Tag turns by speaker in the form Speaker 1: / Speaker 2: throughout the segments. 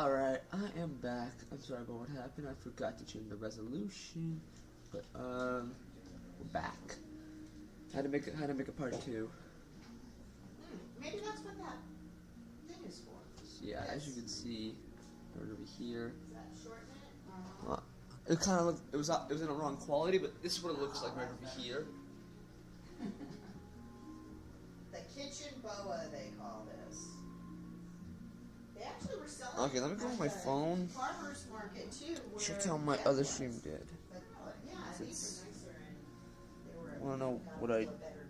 Speaker 1: Alright, I am back. I'm sorry about what happened. I forgot to change the resolution. But we're back. How to make a part 2.
Speaker 2: Maybe that's what that thing is for.
Speaker 1: So yeah, as you can see, right over here.
Speaker 2: Does that shorten it?
Speaker 1: It kind of looked, it was in the wrong quality, but this is what it looks like right over here.
Speaker 2: The kitchen boa, they call this. They actually were selling.
Speaker 1: Okay, let me go on my phone.
Speaker 2: Farmers market too.
Speaker 1: Check out my other stream did.
Speaker 2: But yeah, these are nicer and they were.
Speaker 1: I want to know what I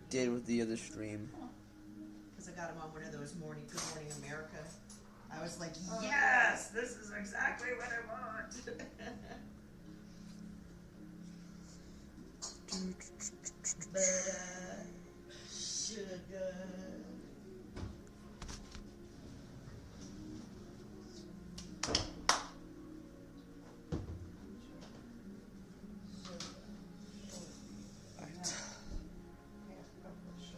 Speaker 1: did with the other stream.
Speaker 2: Because I got them on one of those Good Morning America. I was like, yes, this is exactly what I want. Butter, sugar.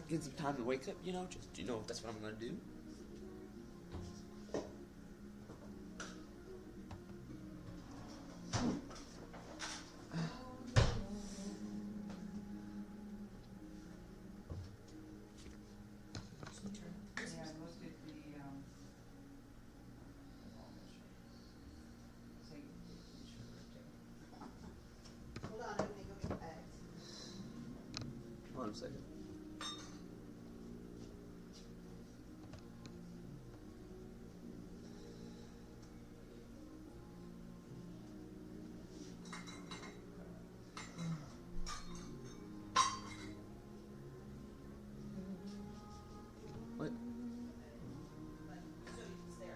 Speaker 1: Get some time to wake up, you know, just that's what I'm gonna do.
Speaker 2: Hold on, I'm gonna go get bags.
Speaker 1: Hold on a second.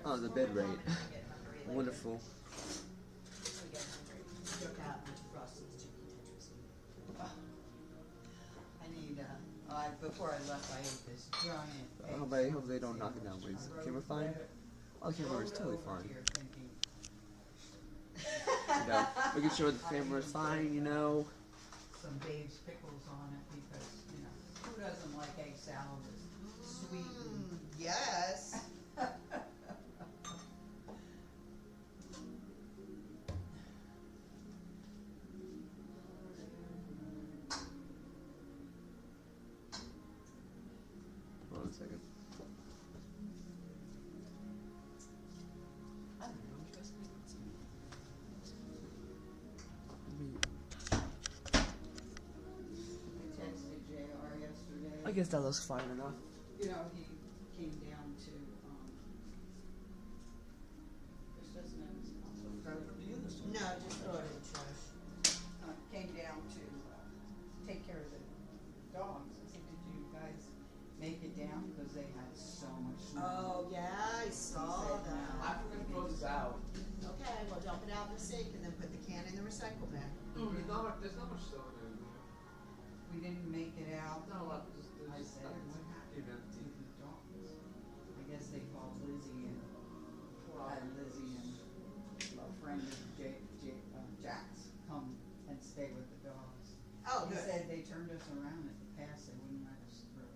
Speaker 1: Oh, the bed rate. Wonderful.
Speaker 2: I need, before I left, I ate this giant egg.
Speaker 1: I hope they don't knock it down, please. Camera fine? Oh, the camera is totally fine. You know, making sure the camera is fine, you know.
Speaker 3: Some Dave's pickles on it because, you know, who doesn't like egg salad? It's sweet.
Speaker 2: Yes.
Speaker 1: Hold on a second. I don't know, you guys can see.
Speaker 3: I texted JR yesterday.
Speaker 1: I guess that looks fine enough.
Speaker 3: You know, he came down to, this doesn't have his console.
Speaker 2: No, just throw it in the trash.
Speaker 3: Came down to take care of the dogs. I said, did you guys make it down? Because they had so much snow.
Speaker 2: Oh, yeah, I saw
Speaker 3: said
Speaker 2: that.
Speaker 3: no.
Speaker 1: I'm gonna throw this out.
Speaker 2: Okay, well, dump it out in the sink and then put the can in the recycle bin.
Speaker 1: There's not much snow in there.
Speaker 3: We didn't make it out.
Speaker 1: Not a lot.
Speaker 3: I said, what happened to the dogs? I guess they called Lizzie and had Lizzie and a friend of Jack's come and stay with the dogs.
Speaker 2: Oh,
Speaker 3: He
Speaker 2: good.
Speaker 3: said they turned us around at the pass, they wouldn't let us through.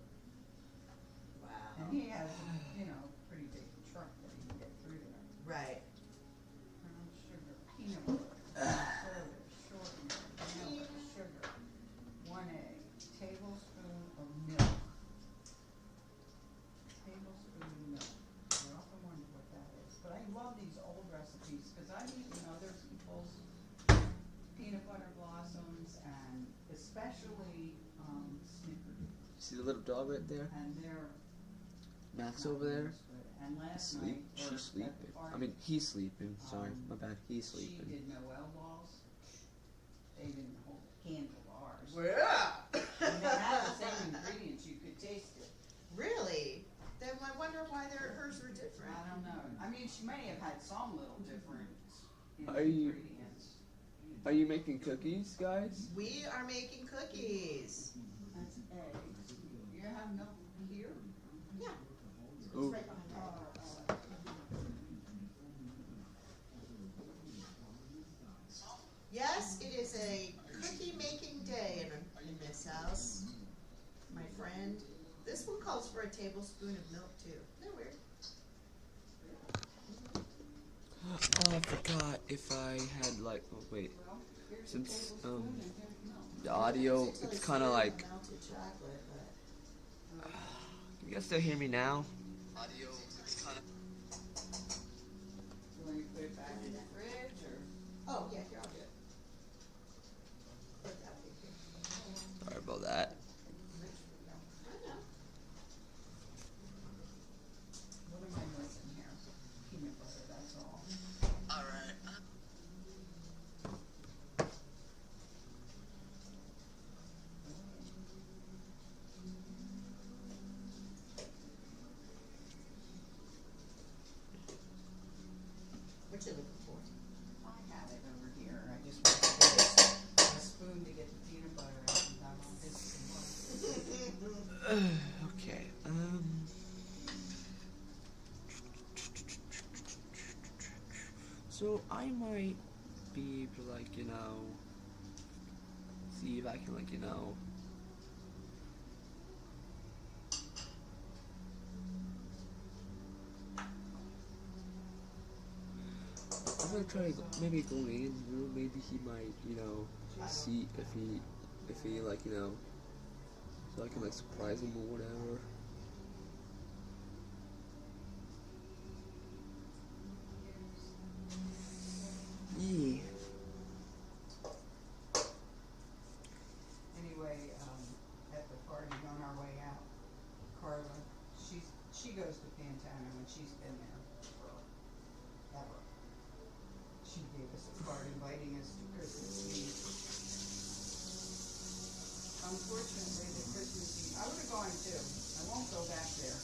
Speaker 2: Wow.
Speaker 3: And he has, you know, pretty big truck that he can get through there.
Speaker 2: Right.
Speaker 3: Brown sugar, peanut butter, soda, shortening, vanilla, sugar, 1 egg, tablespoon of milk. Tablespoon of milk. I often wonder what that is, but I love these old recipes, cause I've eaten other people's peanut butter blossoms and especially, Snickerdoodles.
Speaker 1: See the little dog right there?
Speaker 3: And they're.
Speaker 1: Max over there?
Speaker 3: And last
Speaker 1: Sleep.
Speaker 3: night, or
Speaker 1: She's
Speaker 3: at the
Speaker 1: sleeping.
Speaker 3: party,
Speaker 1: I mean, he's sleeping. Sorry, my bad. He's
Speaker 3: she
Speaker 1: sleeping.
Speaker 3: did Noel balls. They didn't hold a candle to ours.
Speaker 2: Yeah.
Speaker 3: And they had the same ingredients, you could taste it.
Speaker 2: Really? Then I wonder why hers were different.
Speaker 3: I don't know. I mean, she may have had some little difference in the
Speaker 1: Are you-
Speaker 3: ingredients.
Speaker 1: Are you making cookies, guys?
Speaker 2: We are making cookies.
Speaker 3: That's eggs. You have milk here?
Speaker 2: Yeah.
Speaker 1: Ooh.
Speaker 2: It's right behind her. Yes, it is a cookie making day in this house. My friend. This one calls for a tablespoon of milk too. Isn't that weird?
Speaker 1: Oh, I forgot if I had like. Oh wait,
Speaker 3: Well, here's a
Speaker 1: since
Speaker 3: tablespoon and here's milk.
Speaker 1: the audio, it's kind of like.
Speaker 2: Melted chocolate, but
Speaker 1: Can you guys still hear me now? Audio, it's kind of.
Speaker 3: You want me to put it back in the fridge or?
Speaker 2: oh yeah, here I'll do it. Put that big here.
Speaker 1: Sorry about that.
Speaker 2: I know.
Speaker 3: What am I missing here? Peanut butter, that's all.
Speaker 1: All right.
Speaker 2: What you looking for?
Speaker 3: I have it over here, I just want to get a spoon to get the peanut butter out and I'm on this one.
Speaker 1: Okay. So I might be able to, like, see if I can, like, I'm gonna try maybe going in his room. Maybe he might, see if he like, so I can like surprise him or whatever. Yeah.
Speaker 3: Anyway, at the party on our way out, Carla, she goes to Pantana and she's been there forever. She gave us a card inviting us to Christmas Eve. Unfortunately, the Christmas Eve, I would have gone too. I won't go back there.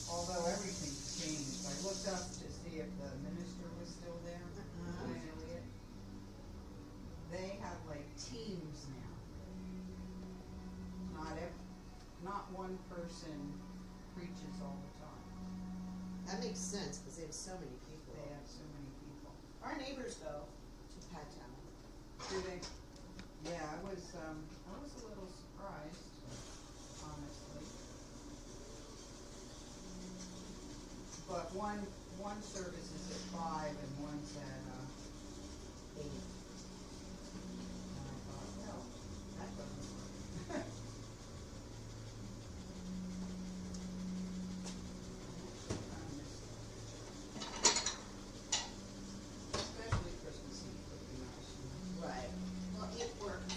Speaker 3: Although everything's changed. I looked up to see if the minister was still there. Brian Elliott. They have like teams now. Not one person preaches all the time.
Speaker 2: That makes sense because they have so many people.
Speaker 3: They have so many people.
Speaker 2: Our neighbors go to Pat Town.
Speaker 3: Do they? Yeah, I was a little surprised, honestly. But one service is at 5 and one's at 8. And I thought, well, that doesn't work. Especially Christmas Eve would be nice.
Speaker 2: Right. Well, it works.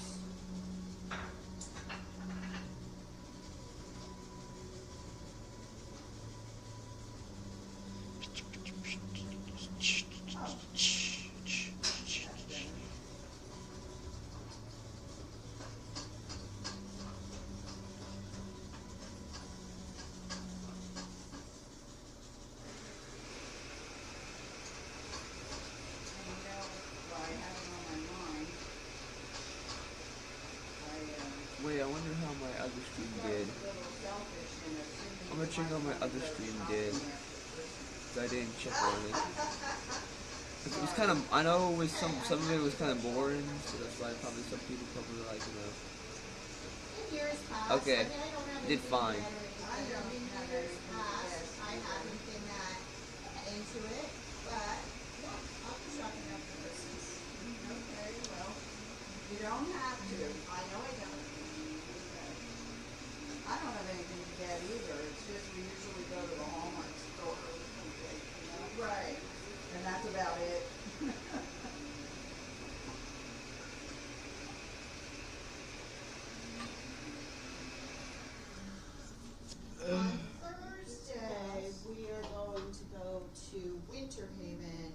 Speaker 1: Wait, I wonder how my other stream did. I'm gonna check out my other stream did. 'Cause I didn't check on it. It was kind of, I know it was some of it was kind of boring, so that's why probably some people probably like,
Speaker 2: In years past,
Speaker 1: Okay.
Speaker 2: I mean, I don't have
Speaker 1: Did
Speaker 2: anything
Speaker 1: fine.
Speaker 2: better to do. In years past, I haven't been that into it, but yeah, I'll be shopping after Christmas.
Speaker 3: Okay, well, you don't have to.
Speaker 2: I know I don't.
Speaker 3: I don't have anything to get either. It's just we usually go to the Hallmark store or something, you know?
Speaker 2: Right.
Speaker 3: And that's about it.
Speaker 2: On Thursday, we are going to go to Winter Haven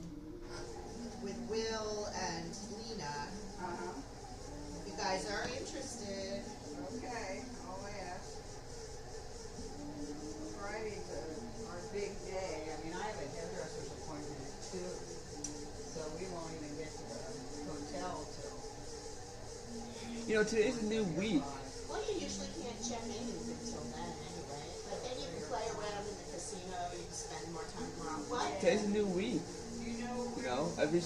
Speaker 2: with Will and Lena.
Speaker 3: Uh-huh.
Speaker 2: If you guys are interested.
Speaker 3: Okay, I'll ask. Friday's our big day. I mean, I have a hairdresser's appointment at 2, so we won't even get to the hotel till
Speaker 1: today's a new week.
Speaker 3: 5.
Speaker 2: Well, you usually can't check in until then anyway. But then you can play around in the casino, you can spend more time around. What?
Speaker 1: Today's a new week. Every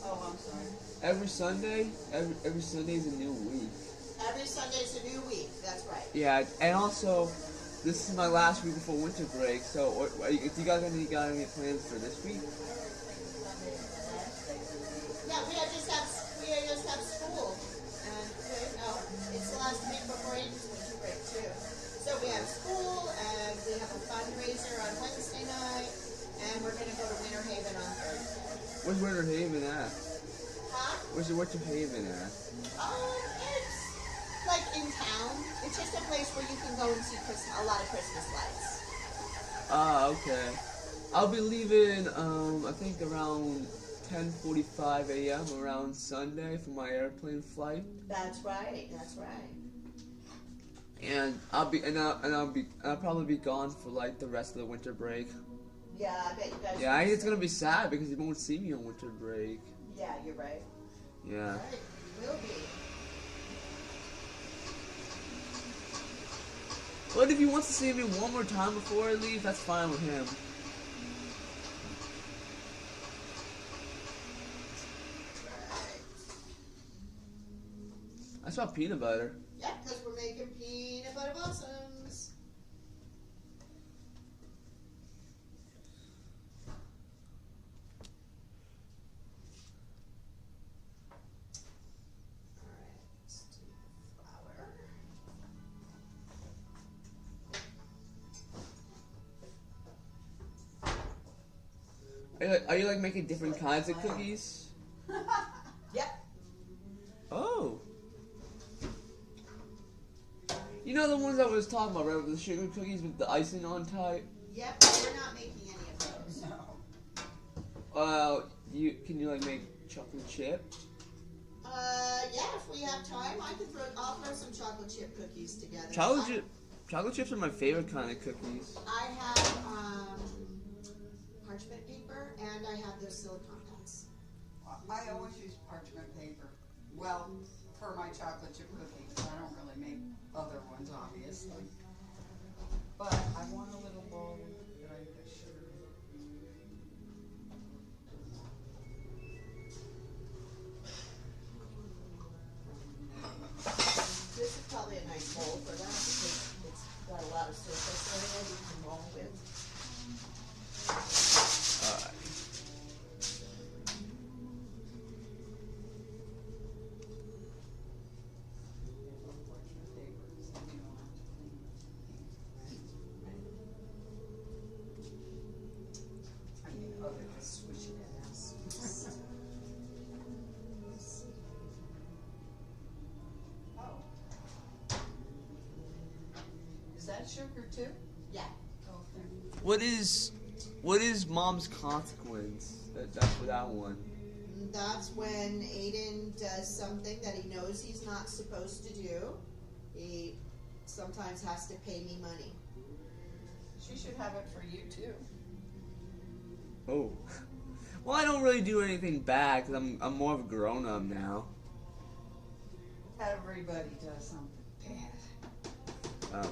Speaker 3: Oh, I'm sorry.
Speaker 1: every Sunday, every Sunday's a new week.
Speaker 2: Every Sunday's a new week, that's right.
Speaker 1: Yeah, and also, this is my last week before winter break. So, if you guys got any plans for this week? Where's Winter Haven at?
Speaker 2: Huh?
Speaker 1: Where's your Haven at?
Speaker 2: It's like in town. It's just a place where you can go and see a lot of Christmas lights.
Speaker 1: Ah, okay. I'll be leaving, I think around 10:45 a.m. around Sunday for my airplane flight.
Speaker 2: That's right. That's right.
Speaker 1: And I'll probably be gone for like the rest of the winter break.
Speaker 2: Yeah, I bet you guys.
Speaker 1: Yeah, it's gonna be sad because you won't see me on winter break.
Speaker 2: Yeah, you're right.
Speaker 1: Yeah.
Speaker 2: Right, you will be.
Speaker 1: But if he wants to see me one more time before I leave, that's fine with him. I saw peanut butter.
Speaker 2: Yeah, because we're making peanut butter blossoms. Alright, let's do the flour.
Speaker 1: Are you like making different kinds of cookies?
Speaker 2: Yep.
Speaker 1: Oh. You know the ones I was talking about, right? With the sugar cookies with the icing on type?
Speaker 2: Yep, but we're not making any of those.
Speaker 3: No.
Speaker 1: Can you like make chocolate chip?
Speaker 2: Yeah, if we have time, I'll throw some chocolate chip cookies together.
Speaker 1: Chocolate chips are my favorite kind of cookies.
Speaker 2: I have parchment paper and I have those silicone pads.
Speaker 3: I always use parchment paper. Well, for my chocolate chip cookies, I don't really make other ones, obviously. But I want a little bowl that I put sugar in.
Speaker 2: This is probably a nice bowl for that because it's got a lot of surface area you can roll with.
Speaker 1: Alright.
Speaker 3: Parchment paper, so you don't have to clean it. I mean, other than swishing it out. Oh. Is that sugar too?
Speaker 2: Yeah.
Speaker 3: Okay.
Speaker 1: What is Mom's consequence? That's for that one.
Speaker 2: That's when Aiden does something that he knows he's not supposed to do. He sometimes has to pay me money.
Speaker 3: She should have it for you too.
Speaker 1: Oh. Well, I don't really do anything bad because I'm more of a grown up now.
Speaker 3: Everybody does something bad.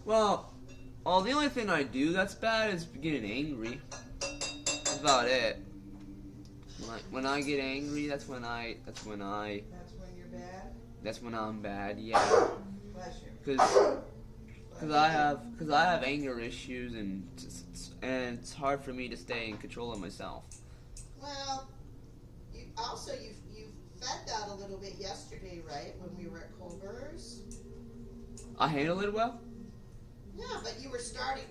Speaker 1: Well, the only thing I do that's bad is getting angry. That's about it. When I get angry, that's when
Speaker 3: That's when you're bad?
Speaker 1: that's when I'm bad. Yeah.
Speaker 3: Bless you.
Speaker 1: Cause I have anger issues and it's hard for me to stay in control of myself.
Speaker 2: Well, you fed that a little bit yesterday, right? When we were at Culver's.
Speaker 1: I handle it well.
Speaker 2: Yeah, but you were starting.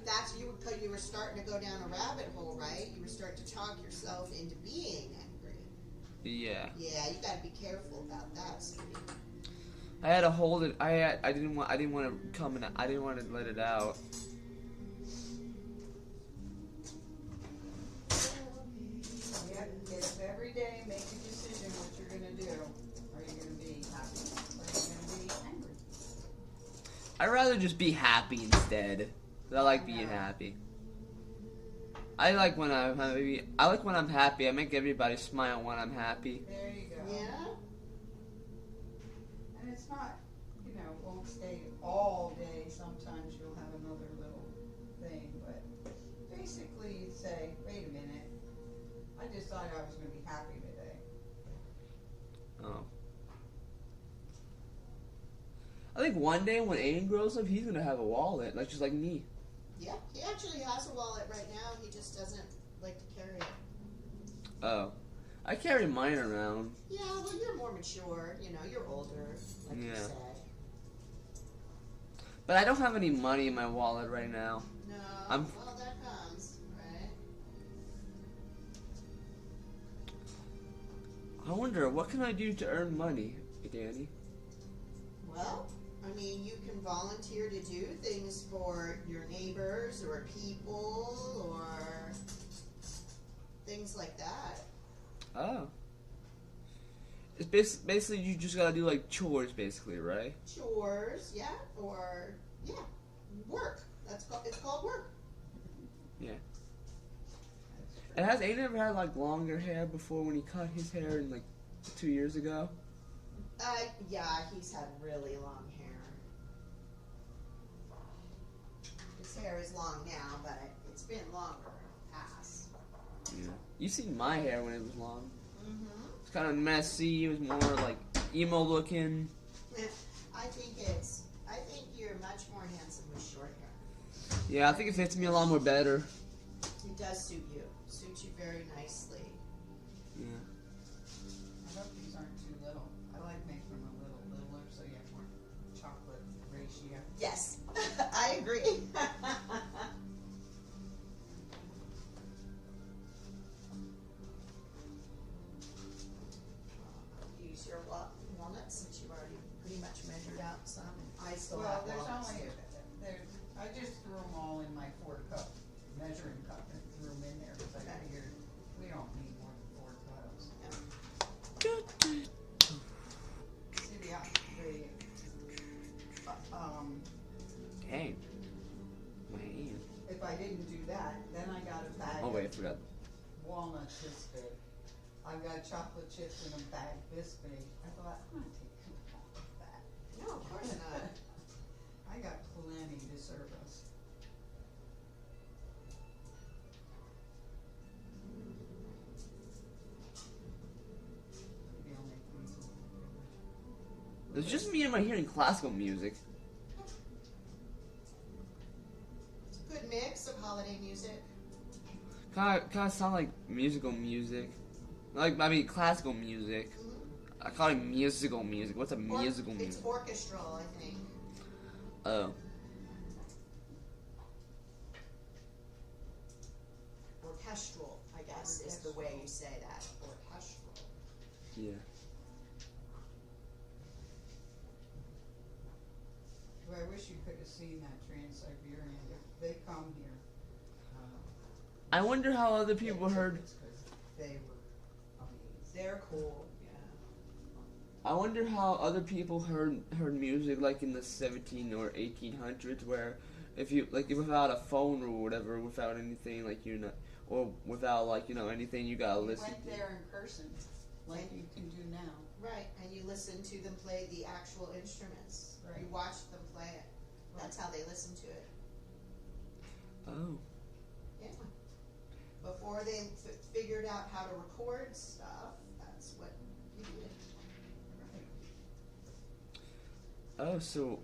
Speaker 2: You were starting to go down a rabbit hole, right? You were starting to talk yourself into being angry.
Speaker 1: Yeah.
Speaker 2: Yeah, you got to be careful about that, sweetie.
Speaker 1: I had to hold it. I didn't want to come and I didn't want to let it out.
Speaker 3: If every day make a decision what you're gonna do. Are you gonna be happy or are you gonna be angry?
Speaker 1: I'd rather just be happy instead. 'Cause I like being happy. I like when I'm happy. I like when I'm happy. I make everybody smile when I'm happy.
Speaker 3: There you go.
Speaker 2: Yeah.
Speaker 3: And it's not, won't stay all day. Sometimes you'll have another little thing, but basically you'd say, wait a minute, I decided I was going to be happy today.
Speaker 1: Oh. I think one day when Aiden grows up, he's gonna have a wallet, like just like me.
Speaker 2: Yeah, he actually has a wallet right now. He just doesn't like to carry it.
Speaker 1: Oh. I carry mine around.
Speaker 2: Yeah, well, you're more mature. You're older, like you
Speaker 1: Yeah.
Speaker 2: said.
Speaker 1: But I don't have any money in my wallet right now.
Speaker 2: No,
Speaker 1: I'm-
Speaker 2: well, that comes, right?
Speaker 1: I wonder, what can I do to earn money, Danny?
Speaker 2: Well, I mean, you can volunteer to do things for your neighbors or people or things like that.
Speaker 1: Oh. It's basically you just gotta do like chores, basically, right?
Speaker 2: Chores, yeah, or yeah, work. It's called work.
Speaker 1: Yeah. And has Aiden ever had like longer hair before when he cut his hair in like 2 years ago?
Speaker 2: Yeah, he's had really long hair. His hair is long now, but it's been longer past.
Speaker 1: Yeah. You seen my hair when it was long.
Speaker 2: Mm-hmm.
Speaker 1: It's kind of messy. It was more like emo looking.
Speaker 2: I think you're much more handsome with short hair.
Speaker 1: Yeah, I think it fits me a lot more better.
Speaker 2: It does suit you. Suits you very nicely.
Speaker 1: Yeah.
Speaker 3: I hope these aren't too little. I like making them a little littler so you have more chocolate ratio.
Speaker 2: Yes, I agree. Use your walnuts since you've already pretty much measured out some. I still
Speaker 3: Well,
Speaker 2: have
Speaker 3: there's
Speaker 2: walnuts.
Speaker 3: only, I just threw them all in my 4-cup measuring cup and threw them in there because I
Speaker 2: Okay.
Speaker 3: figured we don't need more than 4 cups. See
Speaker 1: Dang. My hand.
Speaker 3: if I didn't do that, then I got a bag
Speaker 1: Oh wait, I
Speaker 3: of
Speaker 1: forgot.
Speaker 3: walnuts this big. I've got chocolate chips in a bag this big. I thought, I'm not taking all of that.
Speaker 2: No, of course not.
Speaker 3: I got plenty to serve us. Maybe I'll make these a little bigger.
Speaker 1: It's just me and my hearing classical music.
Speaker 2: It's a good mix of holiday music.
Speaker 1: Kind of sound like musical music. Classical music.
Speaker 2: Mm-hmm.
Speaker 1: I call it musical music. What's a musical
Speaker 2: It's
Speaker 1: music?
Speaker 2: orchestral, I think.
Speaker 1: Oh.
Speaker 2: Orchestral, I guess, is the way you say that. Orchestral.
Speaker 1: Yeah.
Speaker 3: Well, I wish you could have seen that Trans-Siberian. If they come here,
Speaker 1: I wonder how other people heard.
Speaker 3: it's 'cause they were amazing.
Speaker 2: They're cool, yeah.
Speaker 1: I wonder how other people heard music like in the 17 or 1800s, where if without a phone or whatever, without anything or without anything, you gotta
Speaker 3: You
Speaker 1: listen.
Speaker 3: went there in person, like you can do now.
Speaker 2: Right, and you listen to them play the actual instruments.
Speaker 3: Right.
Speaker 2: You watch them play it. That's how they listen to it.
Speaker 1: Oh.
Speaker 2: Yeah. Before they figured out how to record stuff, that's what you did.
Speaker 1: Oh, so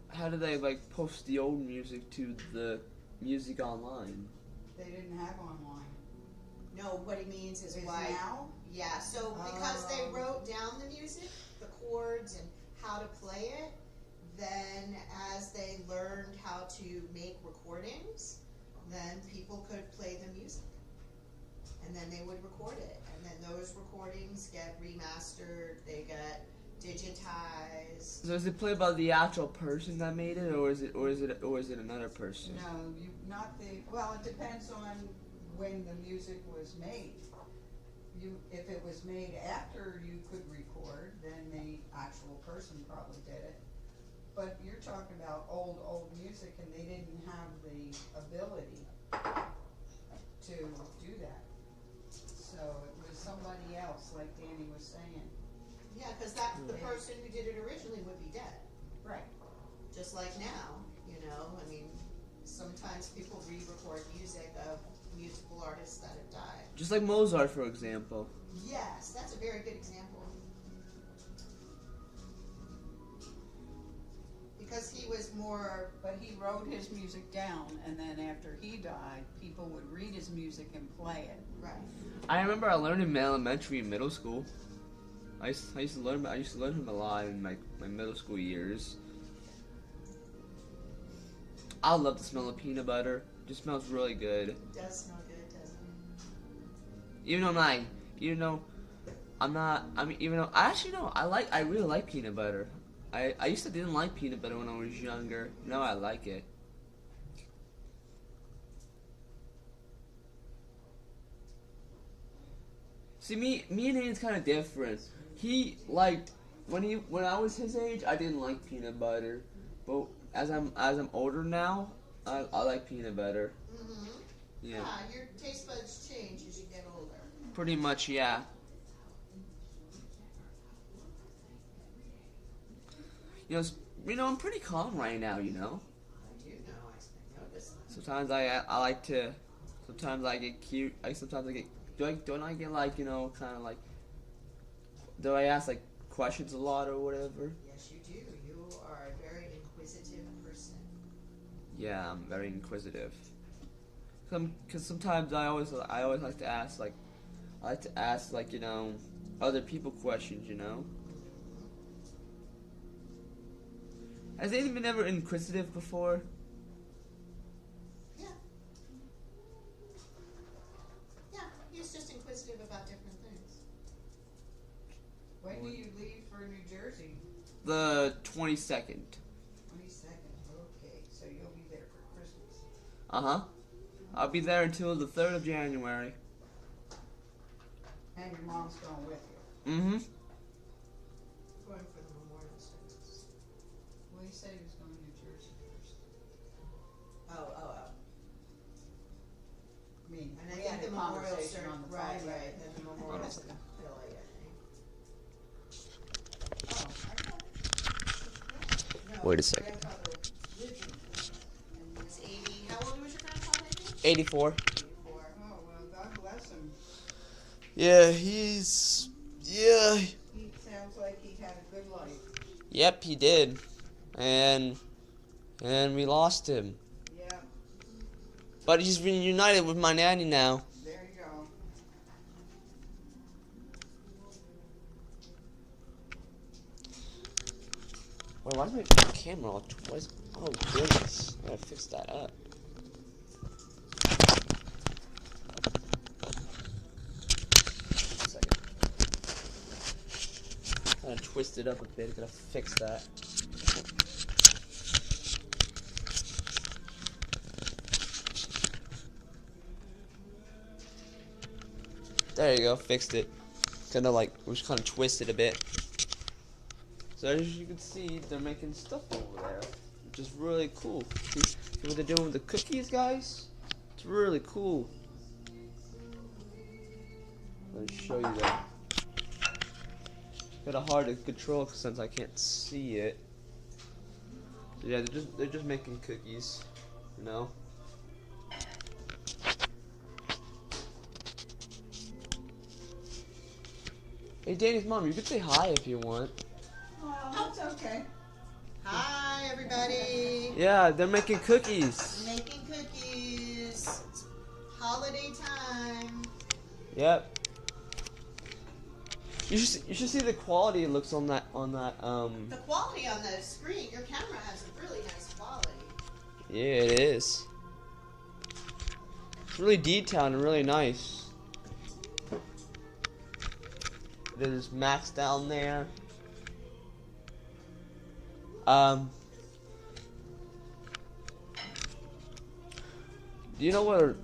Speaker 1: how do they post the old music to the music online?
Speaker 3: They didn't have online.
Speaker 2: No, what he means is
Speaker 3: Is
Speaker 2: why.
Speaker 3: now?
Speaker 2: Yeah, so because they
Speaker 3: Oh.
Speaker 2: wrote down the music, the chords, and how to play it, then as they learned how to make recordings, then people could play the music. And then they would record it. And then those recordings get remastered, they get digitized.
Speaker 1: So is it played by the actual person that made it, or is it another person?
Speaker 3: No, well, it depends on when the music was made. If it was made after you could record, then the actual person probably did it. But you're talking about old music, and they didn't have the ability to do that. So it was somebody else, like Danny was saying.
Speaker 2: Yeah, because the person who did it originally would be dead.
Speaker 3: Right.
Speaker 2: Just like now, I mean, sometimes people re-record music of musical artists that have died.
Speaker 1: Just like Mozart, for example.
Speaker 2: Yes, that's a very good example. Because he was more,
Speaker 3: But he wrote his music down, and then after he died, people would read his music and play it.
Speaker 2: right.
Speaker 1: I remember I learned him in elementary and middle school. I used to learn him a lot in my middle school years. I love the smell of peanut butter. It just smells really good.
Speaker 2: It does smell good, doesn't it?
Speaker 1: Even though I'm not. I mean, even though I actually no, I really like peanut butter. I used to didn't like peanut butter when I was younger. Now I like it. See, me and Ian's kind of different. He liked when I was his age, I didn't like peanut butter, but as I'm older now, I like peanut butter.
Speaker 2: Mm-hmm.
Speaker 1: Yeah.
Speaker 2: Yeah, your taste buds change as you get older.
Speaker 1: Pretty much, yeah. I'm pretty calm right now.
Speaker 2: You know, I noticed that.
Speaker 1: Sometimes I like to. Sometimes I get cute. Sometimes I get. Don't I get like kind of like. Do I ask like questions a lot or whatever?
Speaker 2: Yes, you do. You are a very inquisitive person.
Speaker 1: Yeah, I'm very inquisitive. Because sometimes I always like to ask like. I like to ask like other people questions. Has anyone been ever inquisitive before?
Speaker 2: Yeah. Yeah, he's just inquisitive about different things.
Speaker 3: When do you leave for New Jersey?
Speaker 1: The 22nd.
Speaker 3: 22nd. Okay, so you'll be there for Christmas.
Speaker 1: Uh-huh. I'll be there until the 3rd of January.
Speaker 3: And your mom's going with you.
Speaker 1: Mm-hmm.
Speaker 2: Going for the memorial service.
Speaker 3: Well, he said he was going to New Jersey first.
Speaker 2: Oh.
Speaker 3: I mean,
Speaker 2: And I
Speaker 3: we
Speaker 2: think
Speaker 3: had
Speaker 2: the
Speaker 3: a
Speaker 2: memorial
Speaker 3: conversation
Speaker 2: service,
Speaker 3: on the
Speaker 2: right,
Speaker 3: phone.
Speaker 2: and the memorial
Speaker 1: Oh.
Speaker 2: service in Philly, I think.
Speaker 3: Oh, I thought
Speaker 2: No,
Speaker 1: Wait a
Speaker 2: his
Speaker 1: second.
Speaker 2: grandfather lived in Philly, and he was 80. How old was your grandfather?
Speaker 1: 84.
Speaker 2: 84.
Speaker 3: oh, well, God bless him.
Speaker 1: Yeah,
Speaker 3: He sounds like he had a good life.
Speaker 1: Yep, he did. And we lost him.
Speaker 3: Yeah,
Speaker 1: But he's reunited with my nanny now.
Speaker 3: there you go.
Speaker 1: Wait, why is my camera all twice? Oh, goodness. I gotta fix that up. Second. Kind of twist it up a bit. Gotta fix that. There you go. Fixed it. Kind of like, it was kind of twisted a bit. So as you can see, they're making stuff over there, which is really cool. See what they're doing with the cookies, guys? It's really cool. Let me show you that. Kind of hard to control since I can't see it. So yeah, they're just making cookies, Hey, Dani's mom, you could say hi if you want.
Speaker 3: Well, that's okay.
Speaker 2: Hi, everybody.
Speaker 1: Yeah, they're making cookies.
Speaker 2: Making cookies. It's holiday time.
Speaker 1: Yep. You should see the quality it looks on that
Speaker 2: The quality on the screen, your camera has a really nice quality.
Speaker 1: Yeah, it is. It's really detailed and really nice. There's Max down there. Do you know where?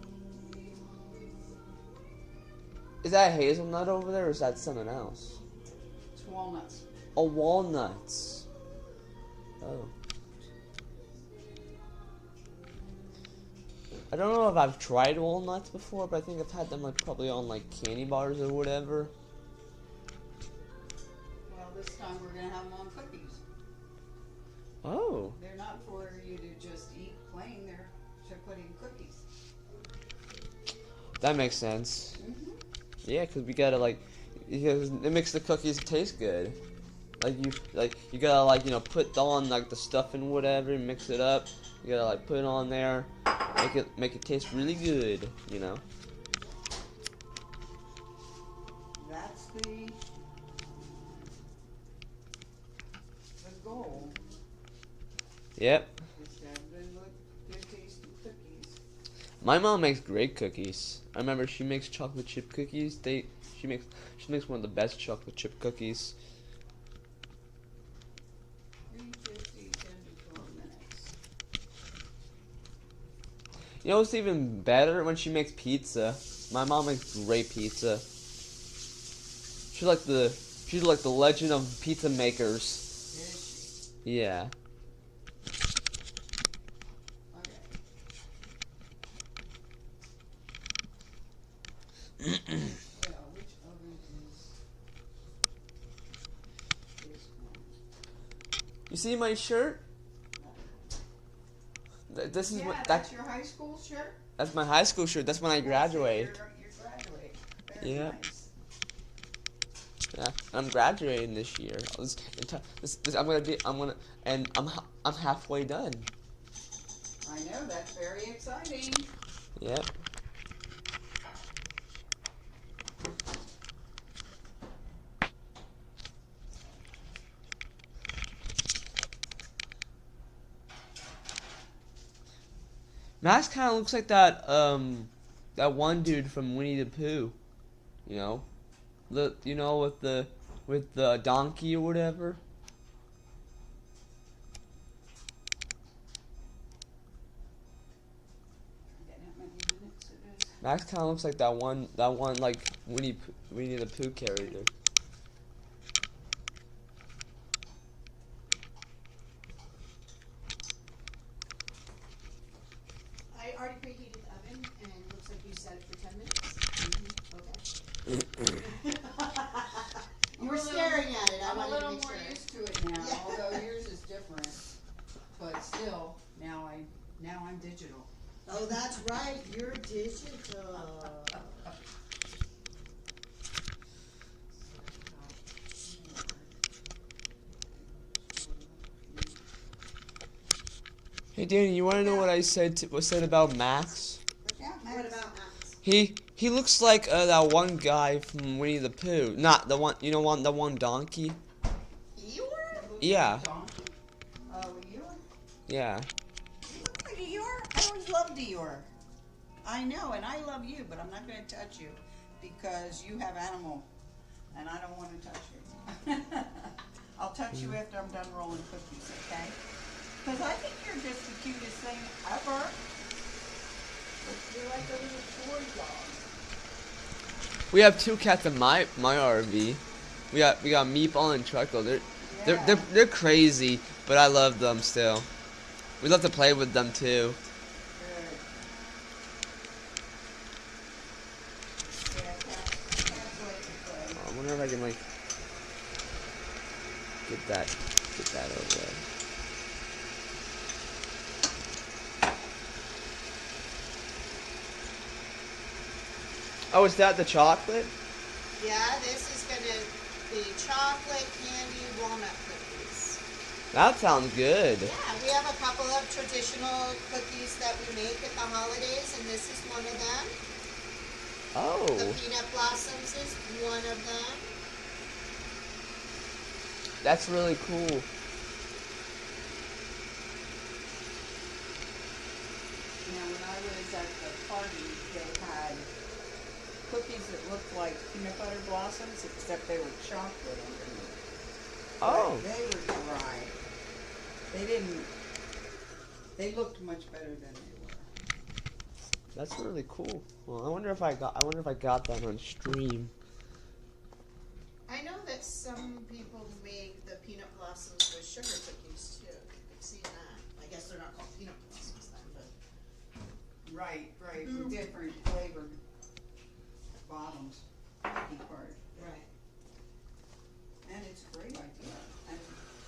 Speaker 1: Is that hazelnut over there, or is that something else?
Speaker 3: It's walnuts.
Speaker 1: Oh, walnuts. Oh. I don't know if I've tried walnuts before, but I think I've had them like probably on like candy bars or whatever.
Speaker 3: Well, this time we're gonna have them on cookies.
Speaker 1: Oh.
Speaker 3: They're not for you to just eat plain. They're to put in cookies.
Speaker 1: That makes sense.
Speaker 3: Mm-hmm.
Speaker 1: Yeah, because we gotta because it makes the cookies taste good. You gotta put on like the stuff and whatever, mix it up. You gotta like put it on there, make it taste really good.
Speaker 3: That's the goal.
Speaker 1: Yep.
Speaker 3: Is to have good tasty cookies.
Speaker 1: My mom makes great cookies. I remember she makes chocolate chip cookies. She She makes one of the best chocolate chip cookies.
Speaker 3: 350, 10 to 12 minutes.
Speaker 1: You know what's even better? When she makes pizza. My mom makes great pizza. She's like the legend of pizza makers.
Speaker 3: Is
Speaker 1: Yeah.
Speaker 3: she? Okay. Well, which oven is this one?
Speaker 1: You see my shirt? This is
Speaker 3: Yeah,
Speaker 1: what
Speaker 3: that's your high school shirt?
Speaker 1: that's my high school shirt. That's when I graduate.
Speaker 3: You're graduating. Very
Speaker 1: Yeah.
Speaker 3: nice.
Speaker 1: Yeah, I'm graduating this year. I'm halfway done.
Speaker 3: I know, that's very exciting.
Speaker 1: Yep. Max kind of looks like that one dude from Winnie the Pooh, you know, with the donkey or whatever.
Speaker 3: Forget how many minutes it is.
Speaker 1: Max kind of looks like that one like Winnie the Pooh character.
Speaker 2: I already preheated the oven, and it looks like you set it for 10 minutes. Okay. You were staring at it. I
Speaker 3: I'm a
Speaker 2: wanted to
Speaker 3: little
Speaker 2: make
Speaker 3: more
Speaker 2: sure.
Speaker 3: used to it now,
Speaker 2: Yeah.
Speaker 3: although yours is different. But still, now I'm digital.
Speaker 2: Oh, that's right. You're digital.
Speaker 1: Hey Danny, you want to know what I said about Max?
Speaker 3: Yeah,
Speaker 2: What about Max?
Speaker 1: He looks like that one guy from Winnie the Pooh. Not the one, the one donkey.
Speaker 2: Eeyore?
Speaker 1: Yeah.
Speaker 3: Donkey? Oh, Eeyore?
Speaker 1: Yeah.
Speaker 3: You look like Eeyore. I always loved Eeyore. I know, and I love you, but I'm not going to touch you because you have animal, and I don't want to touch you. I'll touch you after I'm done rolling cookies, okay? Because I think you're just the cutest thing ever. You're like a little toy dog.
Speaker 1: We have two cats in my RV. We got Meatball and Truckle. They're crazy, but I love them still. We love to play with them too.
Speaker 3: Good. Yeah, cats like to play.
Speaker 1: I wonder if I can like get that over there. Oh, is that the chocolate?
Speaker 2: Yeah, this is going to be chocolate candy walnut cookies.
Speaker 1: That sounds good.
Speaker 2: Yeah, we have a couple of traditional cookies that we make at the holidays, and this is one of them.
Speaker 1: Oh.
Speaker 2: The peanut blossoms is one of them.
Speaker 1: That's really cool.
Speaker 3: Now, when I was at the party, they had cookies that looked like peanut butter blossoms, except they were chocolate underneath.
Speaker 1: Oh.
Speaker 3: But they were dry. They looked much better than they were.
Speaker 1: That's really cool. Well, I wonder if I got that on stream.
Speaker 2: I know that some people make the peanut blossoms with sugar cookies too. I've seen that. I guess they're not called peanut blossoms then, but
Speaker 3: Right, with different flavored bottoms, cookie part.
Speaker 2: right.
Speaker 3: And it's a great idea. And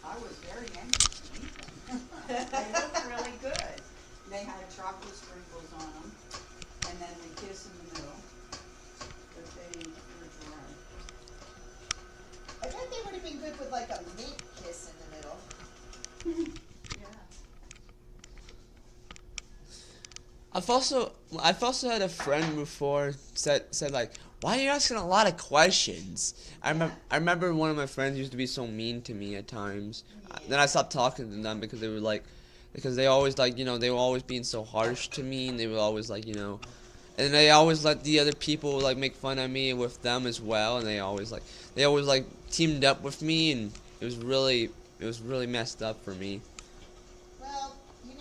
Speaker 3: I was very anxious to eat them. They looked really good. They had chocolate sprinkles on them, and then the kiss in the middle. But they were dry.
Speaker 2: I bet they would have been good with like a mint kiss in the middle.
Speaker 3: Yeah.
Speaker 1: I've also had a friend before said like, why are you asking a lot of questions? I remember one of my friends used to be so mean to me at times. Then I stopped talking to them because they always like, they were always being so harsh to me, and they were always like, and they always let the other people like make fun of me with them as well, and they always like teamed up with me, and it was really messed up for me.
Speaker 2: Well, you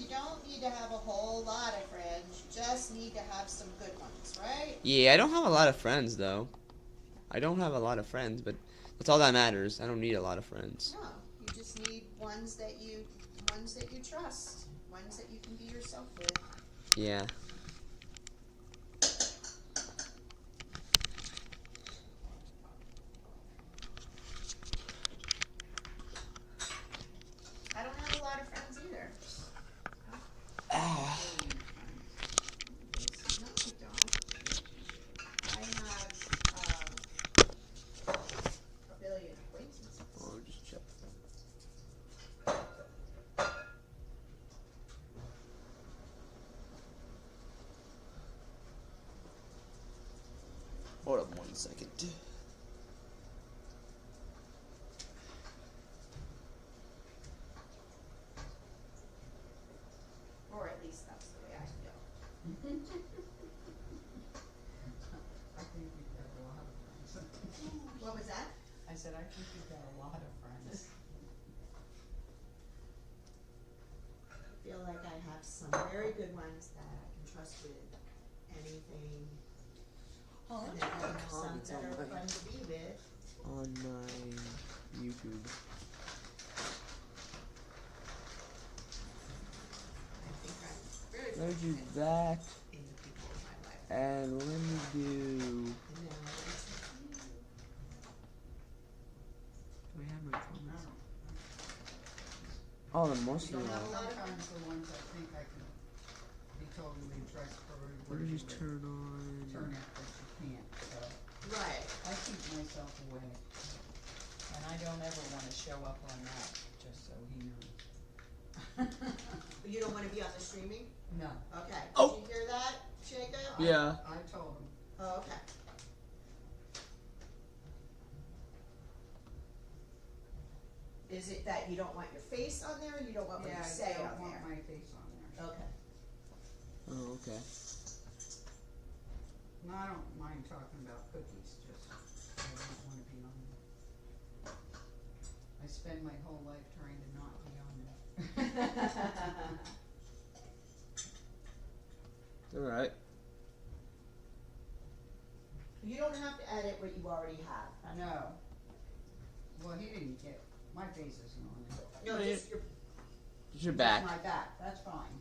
Speaker 2: don't need to have a whole lot of friends. You just need to have some good ones, right?
Speaker 1: Yeah, I don't have a lot of friends though. I don't have a lot of friends, but that's all that matters. I don't need a lot of friends.
Speaker 2: No, you just need ones that you trust, ones that you can be yourself with.
Speaker 1: Yeah.
Speaker 2: I don't have a lot of friends either.
Speaker 1: Ah.
Speaker 2: No, you don't. I have a billion acquaintances.
Speaker 1: Oh, just check. Hold up 1 second.
Speaker 2: Or at least that's the way I feel.
Speaker 3: I think you've got a lot of friends.
Speaker 2: What was that?
Speaker 3: I said, I think you've got a lot of friends.
Speaker 2: I feel like I have some very good ones that I can trust with anything.
Speaker 1: Oh,
Speaker 2: And then I have some that are fun to be with.
Speaker 1: on my YouTube.
Speaker 2: I think I'm very
Speaker 1: Let me do
Speaker 2: fortunate
Speaker 1: that,
Speaker 2: in the people in my life.
Speaker 1: and let me do.
Speaker 2: And now it's you.
Speaker 1: Do I have my
Speaker 3: I
Speaker 1: comments?
Speaker 3: don't-
Speaker 1: Oh, the most of
Speaker 2: don't
Speaker 1: them.
Speaker 2: have a lot of
Speaker 3: Sometimes the ones I think I can be totally trustworthy.
Speaker 1: Let me just turn on.
Speaker 3: Turn it, but you can't, so.
Speaker 2: Right.
Speaker 3: I keep myself away. And I don't ever wanna show up on that, just so he knows.
Speaker 2: You don't wanna be on the streaming?
Speaker 3: No.
Speaker 2: Okay.
Speaker 1: Oh.
Speaker 2: Did you hear that, Jacob?
Speaker 1: Yeah.
Speaker 3: I told him.
Speaker 2: Oh, okay. Is it that you don't want your face on there, or you don't want what you say
Speaker 3: I
Speaker 2: on
Speaker 3: don't want
Speaker 2: there?
Speaker 3: my face on there.
Speaker 2: Okay.
Speaker 1: Oh, okay.
Speaker 3: No, I don't mind talking about cookies, just, I don't wanna be on there. I spend my whole life trying to not be on there.
Speaker 1: All right.
Speaker 2: You don't have to edit what you already have.
Speaker 3: No. Well, he didn't get, my face isn't on there.
Speaker 2: No,
Speaker 1: No,
Speaker 2: just your,
Speaker 1: It's your back.
Speaker 3: My back, that's fine.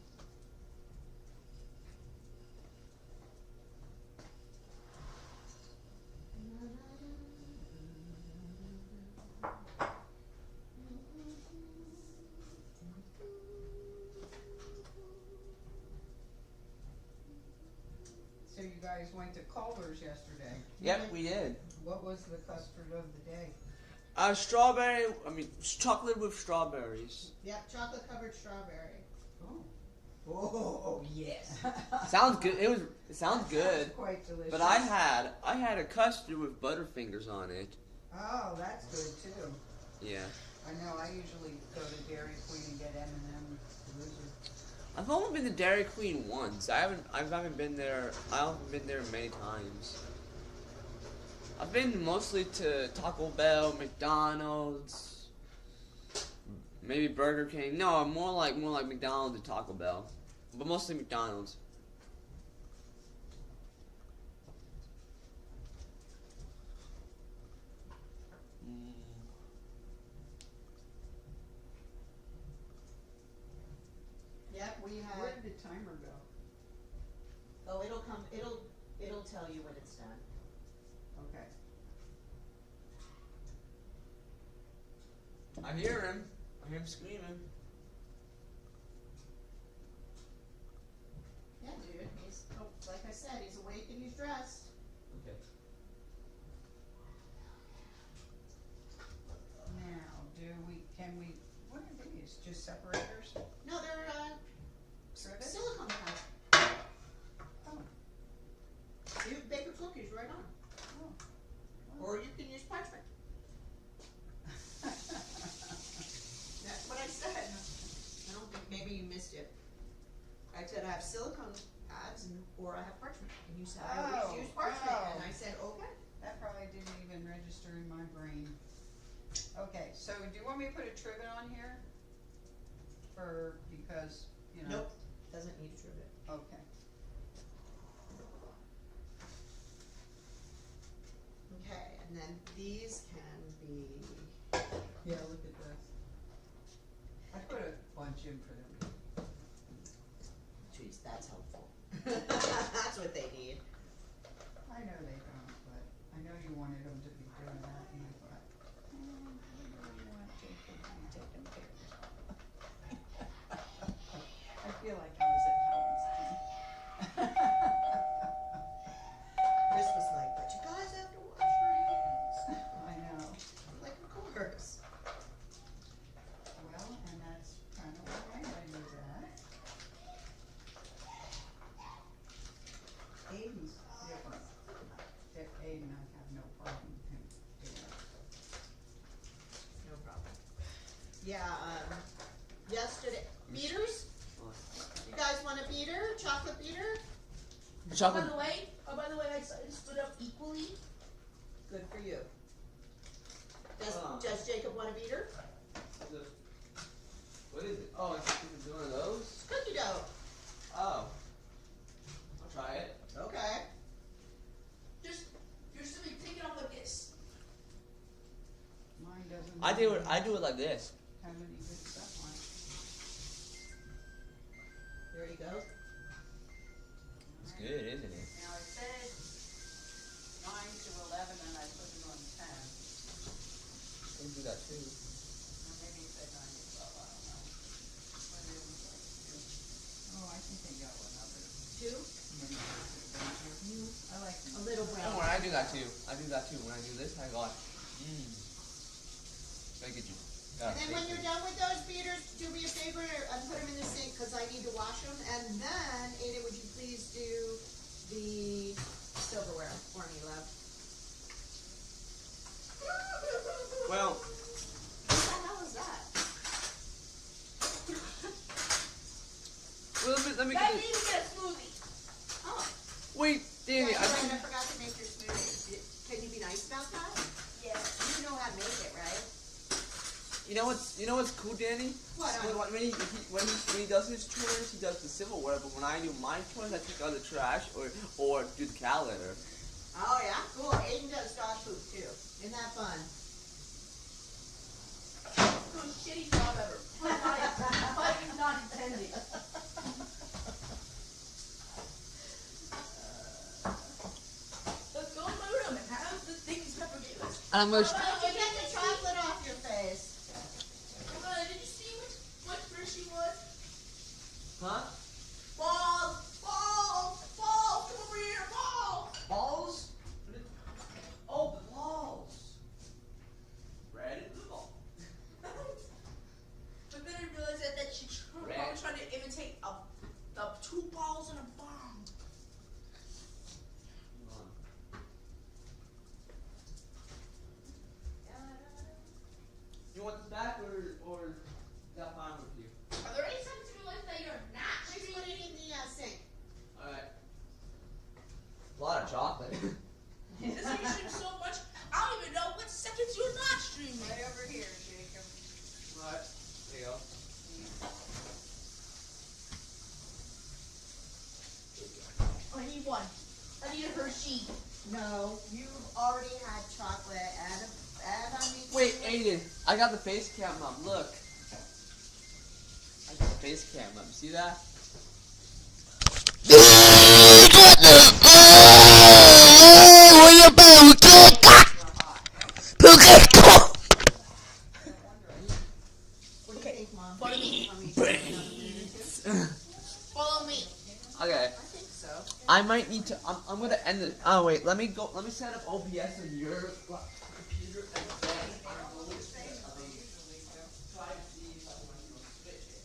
Speaker 3: So you guys went to Culver's yesterday.
Speaker 1: Yep, we did.
Speaker 3: What was the custard of the day?
Speaker 1: Strawberry. I mean, chocolate with strawberries.
Speaker 2: yep, chocolate covered strawberry.
Speaker 3: Oh.
Speaker 2: Oh, yes.
Speaker 1: Sounds good. It sounds good.
Speaker 3: Sounds quite delicious.
Speaker 1: But I had a custard with Butterfingers on it.
Speaker 3: Oh, that's good too.
Speaker 1: Yeah.
Speaker 3: I know, I usually go to Dairy Queen and get M&M Blizzard.
Speaker 1: I've only been to Dairy Queen once. I haven't been there. I haven't been there many times. I've been mostly to Taco Bell, McDonald's, maybe Burger King. No, more like McDonald's and Taco Bell, but mostly McDonald's.
Speaker 2: Yep, we had,
Speaker 3: Where did the timer go?
Speaker 2: oh, it'll tell you when it's done.
Speaker 3: Okay.
Speaker 1: I hear him. I hear him screaming.
Speaker 2: Yeah, dude, he's, oh, like I said, he's awake and he's dressed.
Speaker 1: Okay.
Speaker 3: Now, can we, what are these, just separators?
Speaker 2: No, they're,
Speaker 3: Rivets?
Speaker 2: silicone pads.
Speaker 3: Oh,
Speaker 2: You bake your cookies right on.
Speaker 3: oh.
Speaker 2: Or you can use parchment. That's what I said. I don't think, maybe you missed it. I said I have silicone pads or I have parchment. you said I always use parchment, and I said, okay.
Speaker 3: That probably didn't even register in my brain. Okay, so do you want me to put a trivet on here? Because, you know.
Speaker 2: Nope, doesn't need a trivet.
Speaker 3: Okay.
Speaker 2: Okay, and then these can be,
Speaker 3: Yeah, look at this. I put a bunch in for them.
Speaker 2: geez, that's helpful. That's what they need.
Speaker 3: I know they don't, but I know you wanted them to be doing that, and I thought, I really want Jacob to be taking care of. I feel like I was at home.
Speaker 2: Chris was like, but you guys have to wash your hands.
Speaker 3: I know.
Speaker 2: I'm like, of course.
Speaker 3: Well, and that's kind of why I do that. Aiden's different. Aiden, I have no problem with him doing it.
Speaker 2: No problem. Yeah, yesterday, beaters? You guys want a beater? Chocolate beater?
Speaker 1: Chocolate.
Speaker 4: By the way, I stood up equally.
Speaker 2: Good for you. Does Jacob want a beater?
Speaker 1: What is it? Oh, it's one of those?
Speaker 2: Cookie dough.
Speaker 1: Oh. I'll try it.
Speaker 2: Okay.
Speaker 4: You're simply taking off like this.
Speaker 3: Mine doesn't.
Speaker 1: I do it like this.
Speaker 3: Have any good stuff on it.
Speaker 2: There you go.
Speaker 1: It's good, isn't it?
Speaker 3: Now it said 9 to 11 and I put it on 10.
Speaker 1: I can do that too.
Speaker 3: Or maybe it said 9 to 12, I don't know. What it was like to do. Oh, I think they got another.
Speaker 2: 2?
Speaker 3: I like them.
Speaker 2: A little
Speaker 1: Oh,
Speaker 2: brown.
Speaker 1: when I do that too. I do that too. When I do this, I go, Make it you.
Speaker 2: And then when you're done with those beaters, do me a favor and put them in the sink because I need to wash them. And then, Ada, would you please do the silverware for me, love?
Speaker 1: Well,
Speaker 2: What the hell is that?
Speaker 1: let me
Speaker 4: I
Speaker 1: get
Speaker 4: need
Speaker 1: this.
Speaker 4: to get a smoothie.
Speaker 2: Oh.
Speaker 1: Wait, Danny,
Speaker 2: That's
Speaker 1: I
Speaker 2: right,
Speaker 1: think.
Speaker 2: I forgot to make your smoothie. Can you be nice about that?
Speaker 4: Yeah.
Speaker 2: You know how to make it, right?
Speaker 1: You know what's cool, Danny?
Speaker 2: What?
Speaker 1: When he does his chores, he does the silverware. But when I do my chores, I take out the trash or do the cat litter.
Speaker 2: Oh, yeah? Cool. Aiden does dog poop, too. Isn't that fun?
Speaker 4: Most shitty job ever. But not intended. Let's go loot them and have the things propagated.
Speaker 1: And I'm gonna.
Speaker 2: How did you get the chocolate off your face?
Speaker 4: Did you see what fish she was?
Speaker 1: Huh?
Speaker 4: Balls! Balls! Balls! Come over here! Balls!
Speaker 1: Balls? Oh, the balls. Red and blue ball.
Speaker 4: But then I realized that she was probably trying to imitate the 2 balls and a bomb.
Speaker 1: You want this back or is that fine with you?
Speaker 4: Are there any times in your life that you're not
Speaker 2: Just
Speaker 4: treating
Speaker 2: put it in the sink.
Speaker 1: Alright. A lot of chocolate.
Speaker 4: This you stream so much, I don't even know what seconds you're not streaming.
Speaker 3: Right over here, Jacob.
Speaker 1: Alright. There you go.
Speaker 4: I need one. I need a Hershey.
Speaker 2: No, you've already had chocolate and I need
Speaker 1: Wait, Aiden, I got the face cam up. Look. I got the face cam up. See that?
Speaker 2: What do you think, Mom?
Speaker 4: Follow me. Follow me.
Speaker 1: Okay.
Speaker 2: I think so.
Speaker 1: I might need to. I'm gonna end it. Oh wait, let me go. Let me set up OBS on your computer and then I'll go with try to see if I can switch it.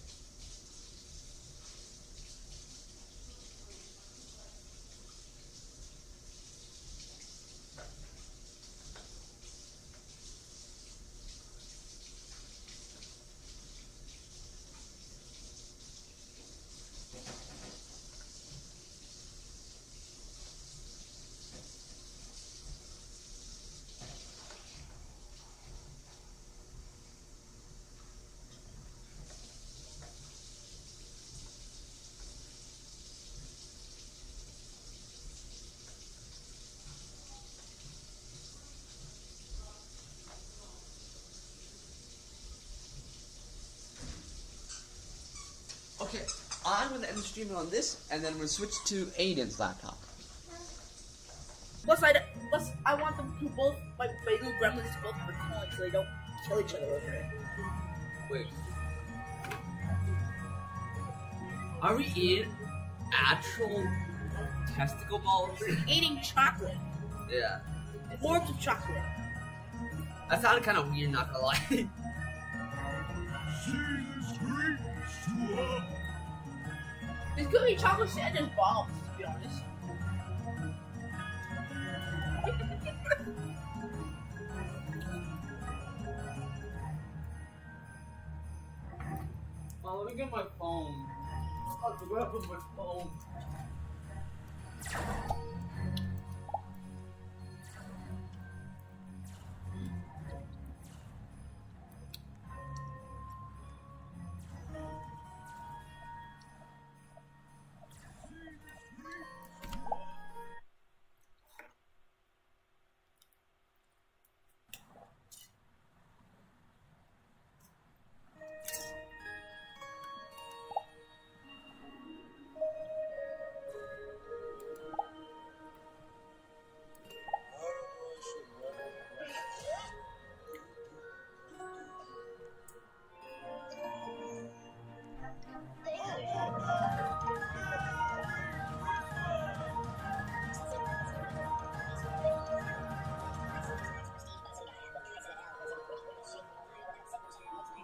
Speaker 1: Okay, I'm gonna end the stream on this, and then we're gonna switch to Aiden's laptop.
Speaker 4: Plus, I want them to both, my little gremlins to both have a coin so they don't kill each other over it.
Speaker 1: Wait. Are we eating actual testicle balls?
Speaker 4: Eating chocolate.
Speaker 1: Yeah.
Speaker 4: Hordes of chocolate.
Speaker 1: That sounded kind of weird, not gonna lie.
Speaker 4: This could be chocolate Santa's balls, to be honest.
Speaker 1: Oh, let me get my phone. Oh, what happened with my phone?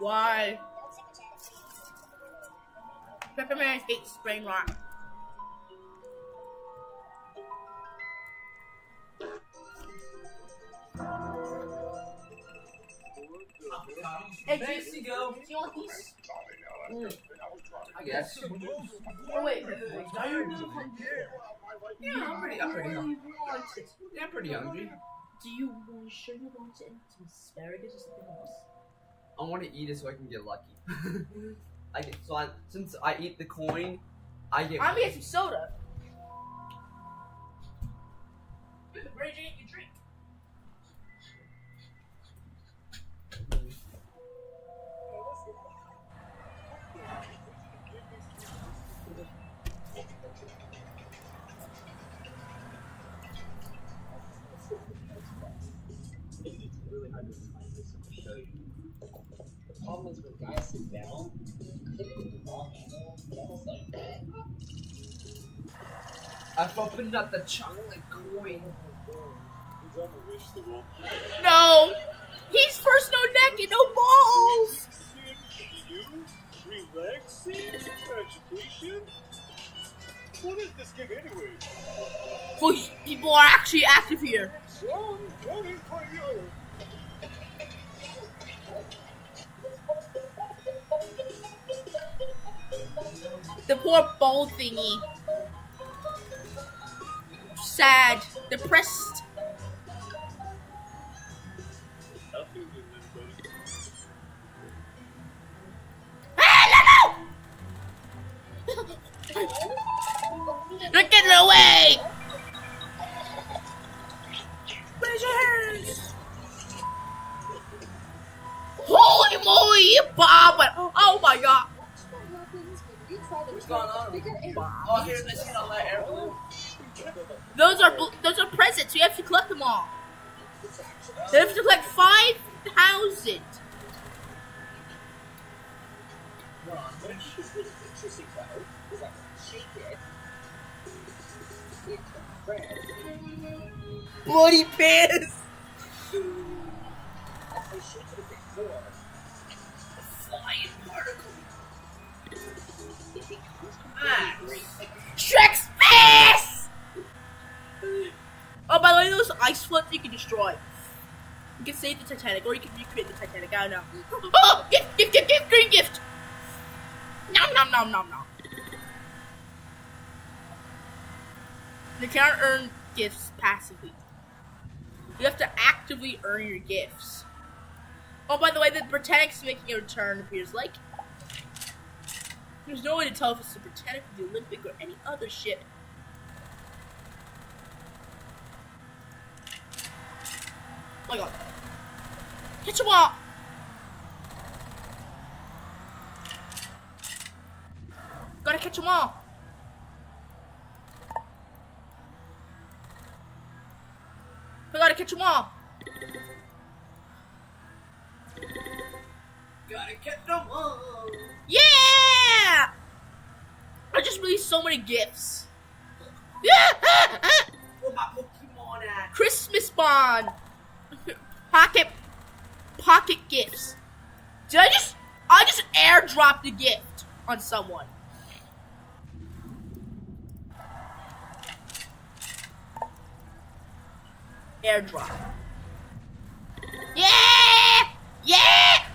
Speaker 4: Why? Peppermint hates brain rot. Hey, do you want these?
Speaker 1: I guess.
Speaker 4: Oh wait.
Speaker 1: Yeah, I'm pretty hungry. Yeah, I'm pretty hungry.
Speaker 4: Do you want sure you want some asparagus or something else?
Speaker 1: I want to eat it so I can get lucky. Since I eat the coin, I get.
Speaker 4: I'm gonna get some soda. Ready to get your drink.
Speaker 1: I've opened up the chocolate coin.
Speaker 4: No! He's first, no neck and no balls!
Speaker 5: What is this game anyway?
Speaker 4: Well, people are actually active here. The poor ball thingy. Sad. Depressed. Hey, no! Look in the way! Raise your hands! Holy moly, Bob! Oh my god!
Speaker 1: What's going on? Oh, here's this thing on that air balloon.
Speaker 4: Those are presents. We have to collect them all. We have to collect 5,000. Bloody pants. Flying particle. Shrek's face! Oh, by the way, those ice floats you can destroy. You can save the Titanic, or you can recreate the Titanic. I don't know. Oh, gift, green gift. Nom nom nom nom nom. You can't earn gifts passively. You have to actively earn your gifts. Oh, by the way, the Britannic's making a return, appears like. There's no way to tell if it's the Britannic, the Olympic, or any other ship. Oh my god. Hit your wall! catch them all. We gotta catch them all.
Speaker 1: Gotta catch them all.
Speaker 4: Yeah! I just released so many gifts. Yeah!
Speaker 1: Where my Pokemon at?
Speaker 4: Christmas bond. Pocket gifts. Did I just airdropped a gift on someone. Airdrop. Yeah! Yeah!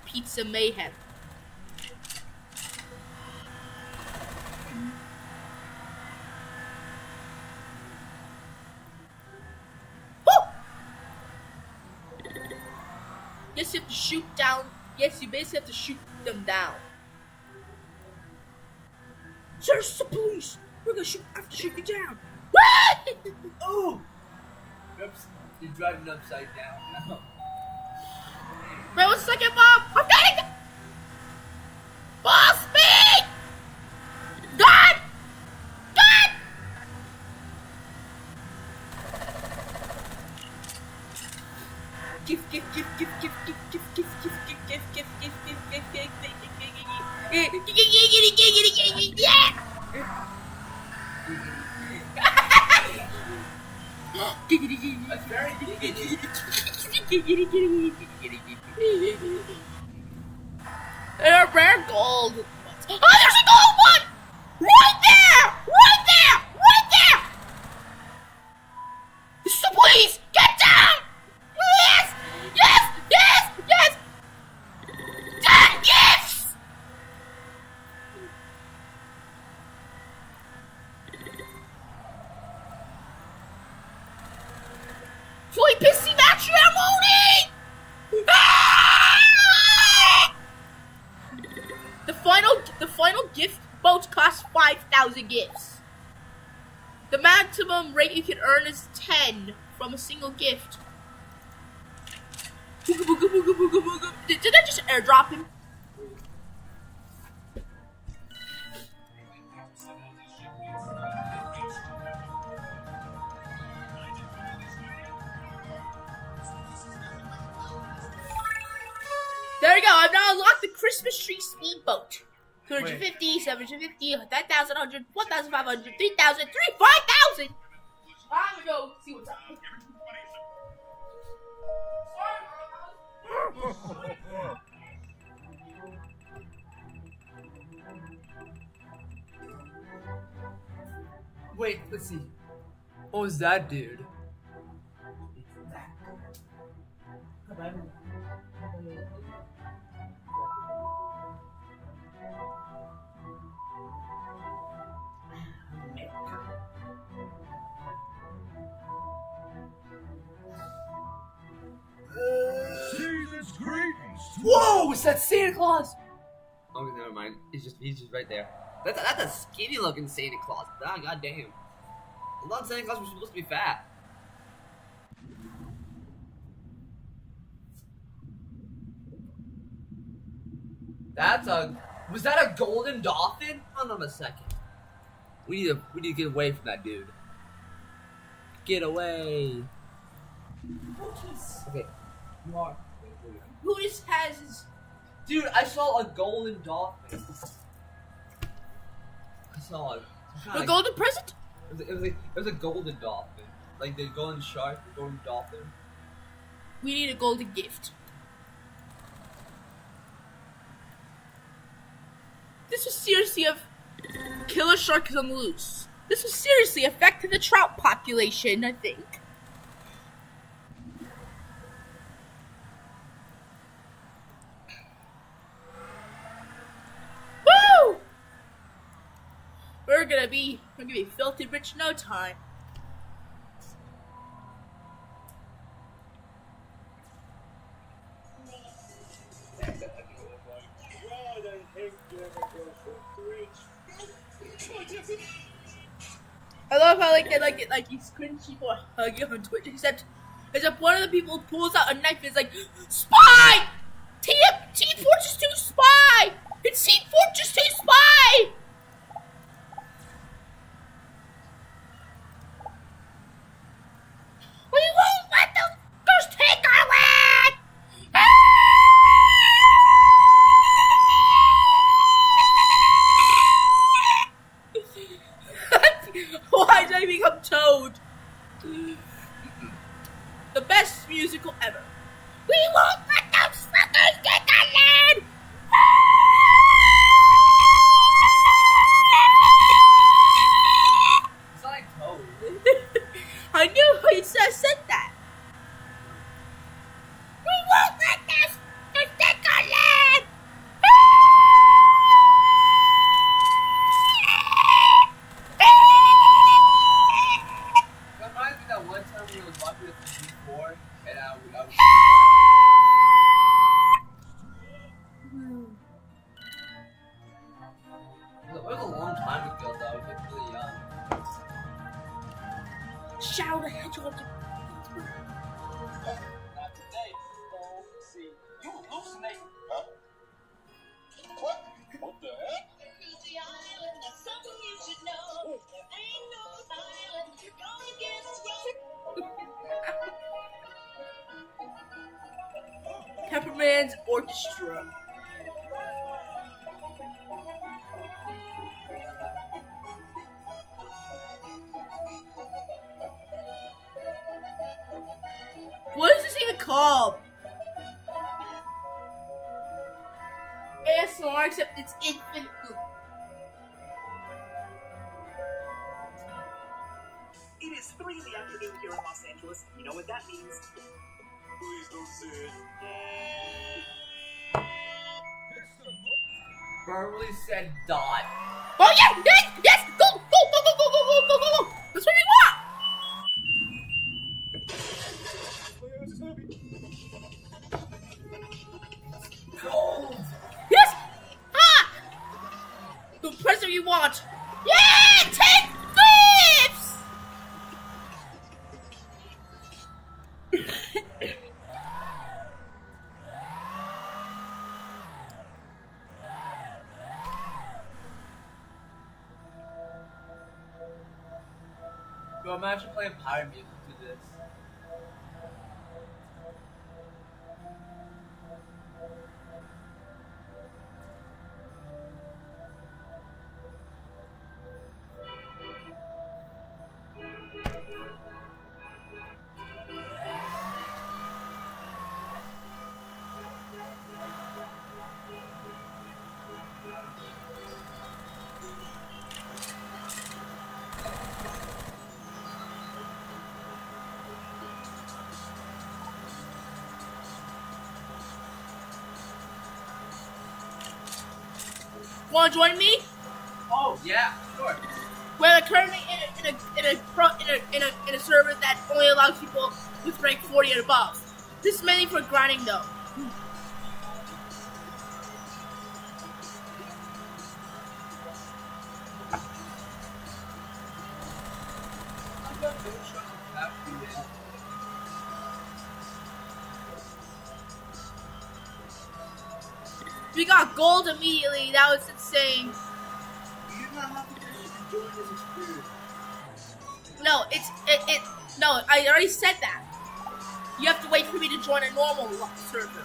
Speaker 4: Pizza mayhem. Yes, you have to shoot down. Yes, you basically have to shoot them down. There's the police. We're gonna have to shoot you down.
Speaker 1: Oh! Oops. You're driving upside down now.
Speaker 4: Wait 1 second, Mom. I'm getting. Full speed. God. God. Gift. Yeah.
Speaker 1: That's very
Speaker 4: They're rare gold. Oh, there's a gold one! Right there! Right there! Right there! So please, get down! Yes! Yes! Yes! Yes! 10 gifts! Fully pissy matrimony! Ah! The final gift boat costs 5,000 gifts. The maximum rate you can earn is 10 from a single gift. Did I just airdrop him? There we go. I've now unlocked the Christmas tree speedboat. 250, 750, 10,000, 100, 1,500, 3,000, 5,000. I'm gonna go see what's up.
Speaker 1: Wait, let's see. What was that, dude?
Speaker 5: Season's greetings.
Speaker 1: Whoa! It's that Santa Claus! Oh, never mind. He's just right there. That's a skinny looking Santa Claus. Ah, goddamn. I thought Santa Claus was supposed to be fat. Was that a golden dolphin? Hold on a second. We need to get away from that dude. Get away. Okay.
Speaker 4: Who just has his...
Speaker 1: Dude, I saw a golden dolphin. I saw it.
Speaker 4: A golden present?
Speaker 1: It was a golden dolphin. Like the golden shark, the golden dolphin.
Speaker 4: We need a golden gift. This was seriously a killer shark is on the loose. This was seriously affecting the trout population, I think. Woo! We're gonna be filthy rich in no time. I love how like these cringe people are hugging on Twitch, except It's like one of the people pulls out a knife and is like, Spy! Team Fortress 2 Spy! It's Team Fortress 2 Spy! We won't let the first take our land! Why did I become Toad? The best musical ever. We won't let those fuckers get our land!
Speaker 1: It's not like Toad.
Speaker 4: I knew he said that. We won't let those fuckers get our land!
Speaker 1: That reminds me that one time we was watching this before, and I was it was a long time ago though, I was like really young.
Speaker 4: Shadow the Hedgehog.
Speaker 6: Not today. Oh, see, you hallucinating. Huh? What? What the heck?
Speaker 4: Pepperman's Orchestra. What is this even called? ASMR, except it's infinite.
Speaker 7: It is 3 in the afternoon here in Los Angeles. You know what that means.
Speaker 6: Please don't say it.
Speaker 1: Verbally said dot.
Speaker 4: Oh yeah! Yes! Yes! Go! Go! Go! Go! Go! Go! Go! Go! Go! Go! That's what we want! Yes! Ah! The present you want! Yeah! 10 clips!
Speaker 1: Bro, imagine playing pirate music to this.
Speaker 4: Wanna join me?
Speaker 1: Oh yeah, sure.
Speaker 4: We're currently in a server that only allows people with rank 40 and above. This is mainly for grinding though. We got gold immediately. That was insane.
Speaker 1: You do not have to enjoy this experience.
Speaker 4: No, no, I already said that. You have to wait for me to join a normal server.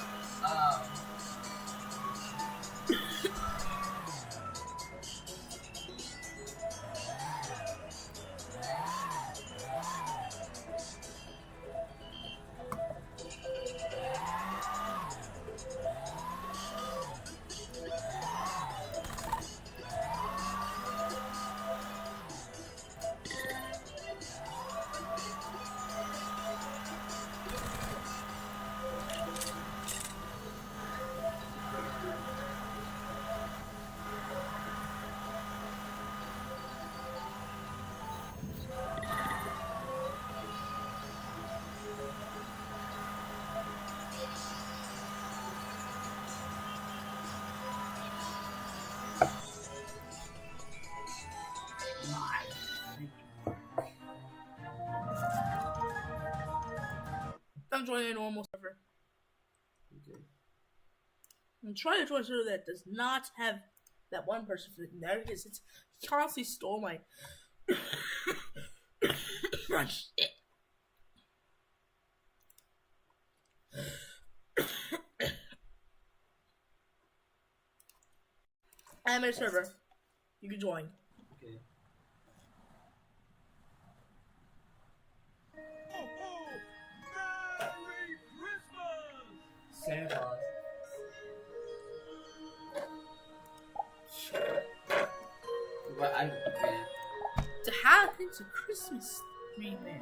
Speaker 4: don't join a normal server.
Speaker 1: Okay.
Speaker 4: And try to join a server that does not have that one person in there because it's he constantly stole my my shit. I'm a server. You can join.
Speaker 1: Okay.
Speaker 5: Merry Christmas!
Speaker 1: Santa Claus. But I'm okay.
Speaker 4: To have it's a Christmas tree man.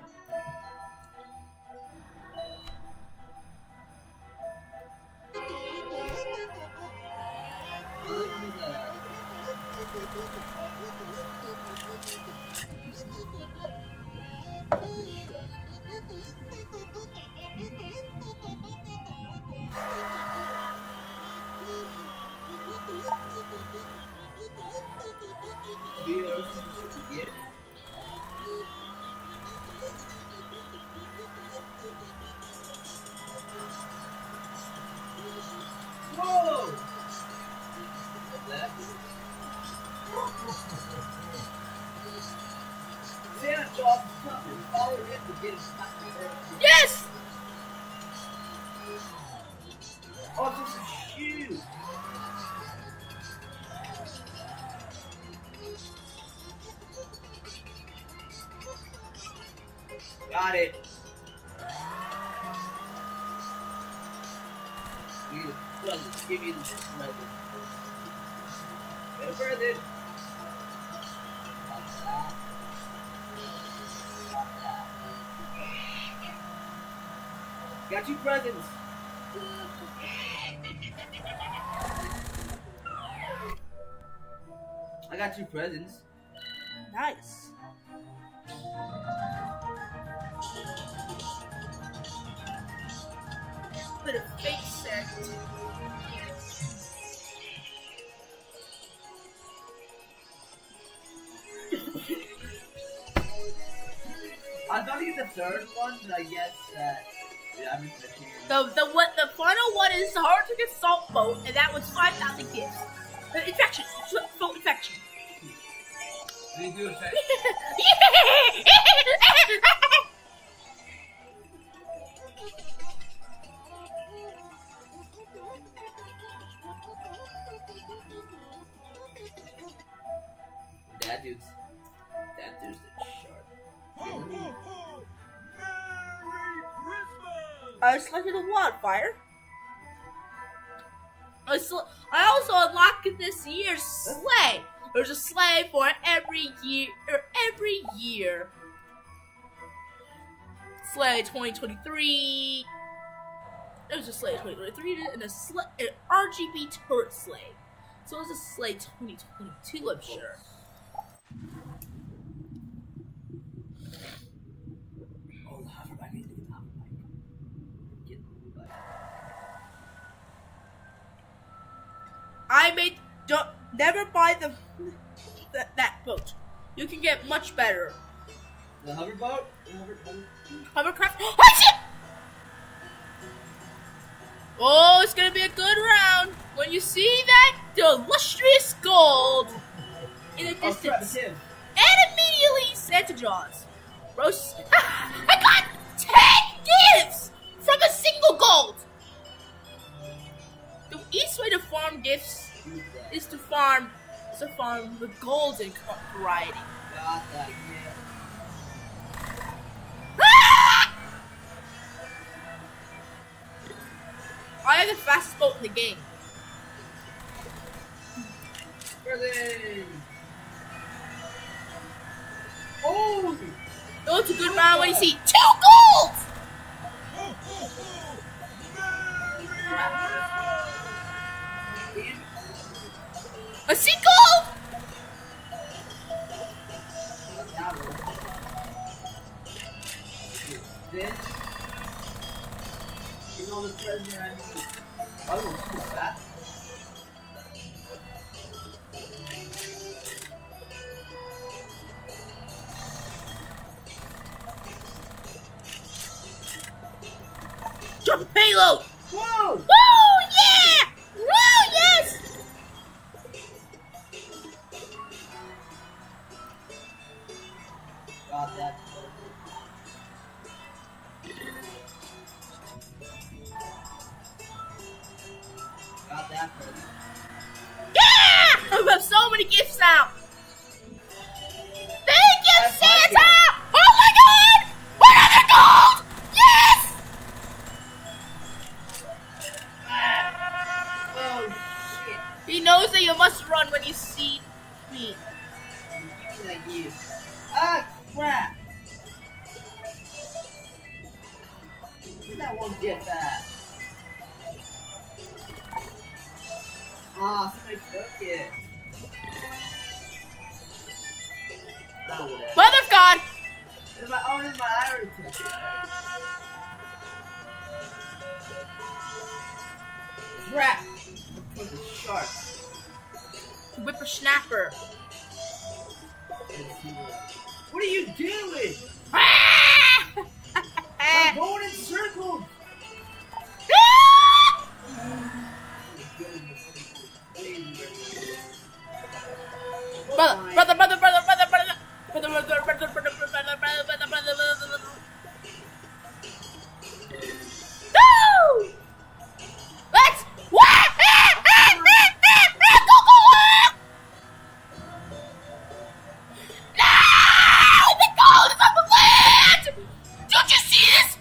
Speaker 1: Whoa! Santa Claus is coming. Follow him to get his
Speaker 4: Yes!
Speaker 1: Oh, this is huge. Got it. Give me the present. Get a present. Got you presents. I got 2 presents.
Speaker 4: Nice. Put a fake set.
Speaker 1: I thought you get the 3rd one, but I guess that I'm just
Speaker 4: The final one is the hard to get salt boat, and that was 5,000 gifts. Infection, boat infection.
Speaker 1: Did you do it? That dude's the shark.
Speaker 5: Ho, ho, ho! Merry Christmas!
Speaker 4: I selected a wildfire. I also unlocked this year's sleigh. There's a sleigh for every year. Sleigh 2023. There's a sleigh 2023 and an RGB turret sleigh. So it's a sleigh 2022, I'm sure.
Speaker 1: Oh, the hoverback. Get the hoverback. Get the hoverback.
Speaker 4: I made. Don't never buy that boat. You can get much better.
Speaker 1: The hoverboat?
Speaker 4: Hovercraft. Oh shit! Oh, it's gonna be a good round when you see that illustrious gold in the distance. And immediately Santa Jaws. Roast. I got 10 gifts from a single gold. The easiest way to farm gifts is to farm the golden variety.
Speaker 1: Got that, yeah.
Speaker 4: I have the fastest boat in the game.
Speaker 1: Present! Oh!
Speaker 4: Oh, it's a good round when you see 2 golds!
Speaker 5: Ho, ho, ho! Merry Christmas!
Speaker 4: I see gold!
Speaker 1: Then, you know the present I need. I don't know that.
Speaker 4: Drop a payload!
Speaker 3: Whoa!
Speaker 4: Woo! Yeah! Woo! Yes!
Speaker 3: Got that. Got that present.
Speaker 4: Yeah! I have so many gifts now. Thank you,
Speaker 3: That's my
Speaker 4: Santa! Oh my God! Another gold! Yes!
Speaker 3: Oh shit!
Speaker 4: He knows that you must run when you see me.
Speaker 3: Give me that gear. Ah, crap! That won't get that. Ah, somebody took it. Oh, whatever.
Speaker 4: Mother of God!
Speaker 3: It's my own, it's my iron took it. Crap! It's a shark.
Speaker 4: Whippersnapper.
Speaker 3: What are you doing?
Speaker 4: Ah!
Speaker 3: I'm going in circles!
Speaker 4: No! Let's No! The gold is on the land! Don't you see this?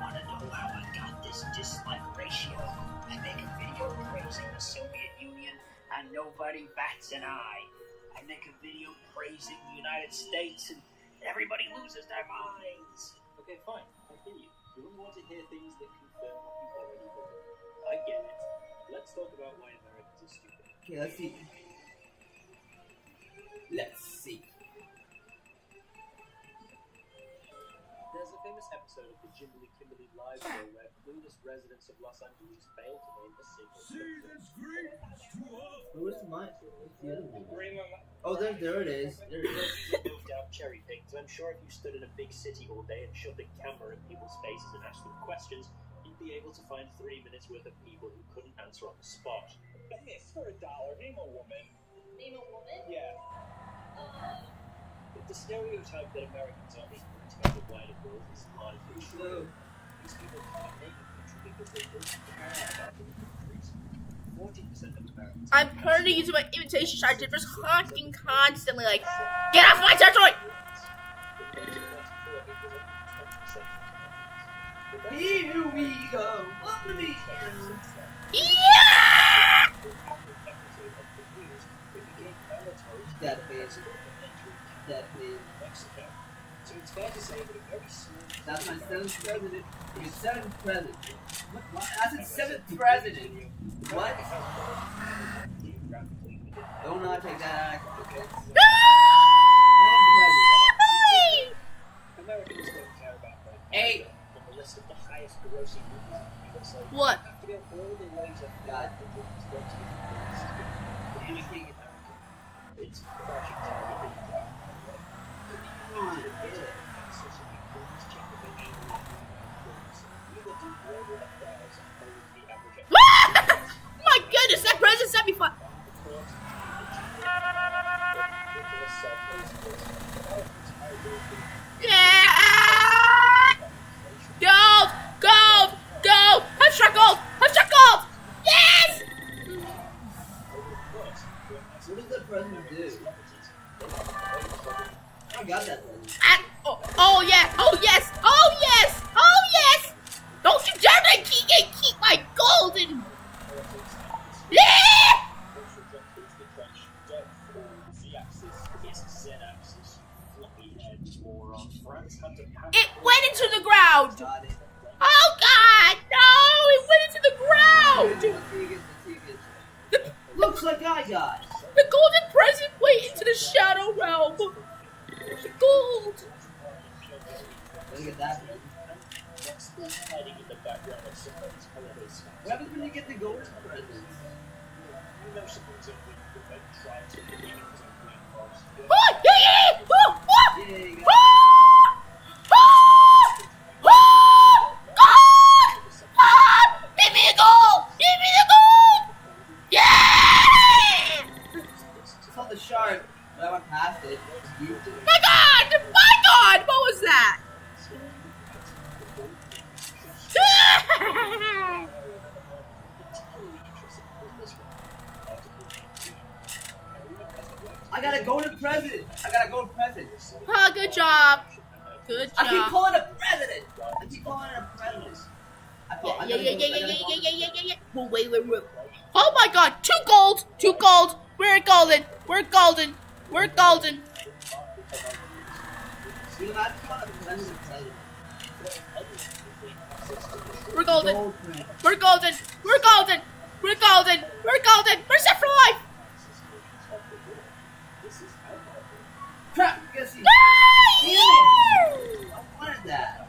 Speaker 7: Want to know how I got this dislike ratio? I make a video praising the Soviet Union and nobody bats an eye. I make a video praising the United States and everybody loses their minds.
Speaker 6: Okay, fine. I hear you. You don't want to hear things that confirm what you already believe. I get it. Let's talk about why Americans are stupid.
Speaker 3: Okay, let's see. Let's see.
Speaker 6: There's a famous episode of the Jiminy Kimberly live show where clueless residents of Los Angeles fail to name a single
Speaker 5: Season's greetings to all.
Speaker 3: Where's my? What's the other one? Oh, there it is. There it is.
Speaker 6: no doubt cherry picked. I'm sure if you stood in a big city all day and shoved a camera in people's faces and asked them questions, you'd be able to find 3 minutes worth of people who couldn't answer on the spot. Hey, for $1, name a woman.
Speaker 8: Name a woman?
Speaker 6: Yeah. But the stereotype that Americans are ignorant about the wider world is hardly true. These people can't name a country because they don't care about the countries. 40% of Americans.
Speaker 4: I'm turning into my imitation shot. Just honking constantly, like, get off my territory!
Speaker 3: Here we go. Up to me.
Speaker 4: Yeah!
Speaker 3: That face. That face.
Speaker 6: So it's fair to say that a very small.
Speaker 3: That's my seventh president. Your seventh president. What? That's his seventh president. What? Do not take that out of context.
Speaker 6: Americans don't care about that.
Speaker 3: Hey.
Speaker 6: On the list of the highest grossing movies in the USA.
Speaker 4: What?
Speaker 6: You have to go all the way to
Speaker 3: God.
Speaker 6: It's crushing targeted.
Speaker 3: Come on, get it.
Speaker 4: My goodness, that president set me fire. Yeah! Gold! Gold! Gold! I've struck gold! I've struck gold! Yes!
Speaker 3: What does the president do? I got that president.
Speaker 4: Oh yeah! Oh yes! Oh yes! Oh yes! Don't you dare keep my golden! Yeah! It went into the ground!
Speaker 3: Got it.
Speaker 4: Oh god! No! It went into the ground!
Speaker 3: Looks like I got it.
Speaker 4: The golden present went into the shadow realm! The gold!
Speaker 3: Look at that present. What happens when you get the golden presents?
Speaker 6: know someone's in with the tried to the demons and green crops.
Speaker 4: Oh, yeah! Oh, oh!
Speaker 8: Yeah, you got
Speaker 4: Give me a goal! Give me the goal! Yeah!
Speaker 8: I saw the shark, but I went past it. Goofed it.
Speaker 4: My God! My God! What was that?
Speaker 8: I gotta go to president. I gotta go to president.
Speaker 4: Oh, good job. Good
Speaker 8: I keep
Speaker 4: job.
Speaker 8: calling it president. I keep calling it a president.
Speaker 4: Yeah. Well, wait. Oh my God! 2 gold! 2 gold! We're golden! We're golden! We're golden!
Speaker 8: You know, I just want to president.
Speaker 4: We're golden! We're golden! We're golden! We're golden! We're golden! We're set for life!
Speaker 8: Crap! You gotta see.
Speaker 4: Ah,
Speaker 8: Damn
Speaker 4: yeah!
Speaker 8: it! I wanted that.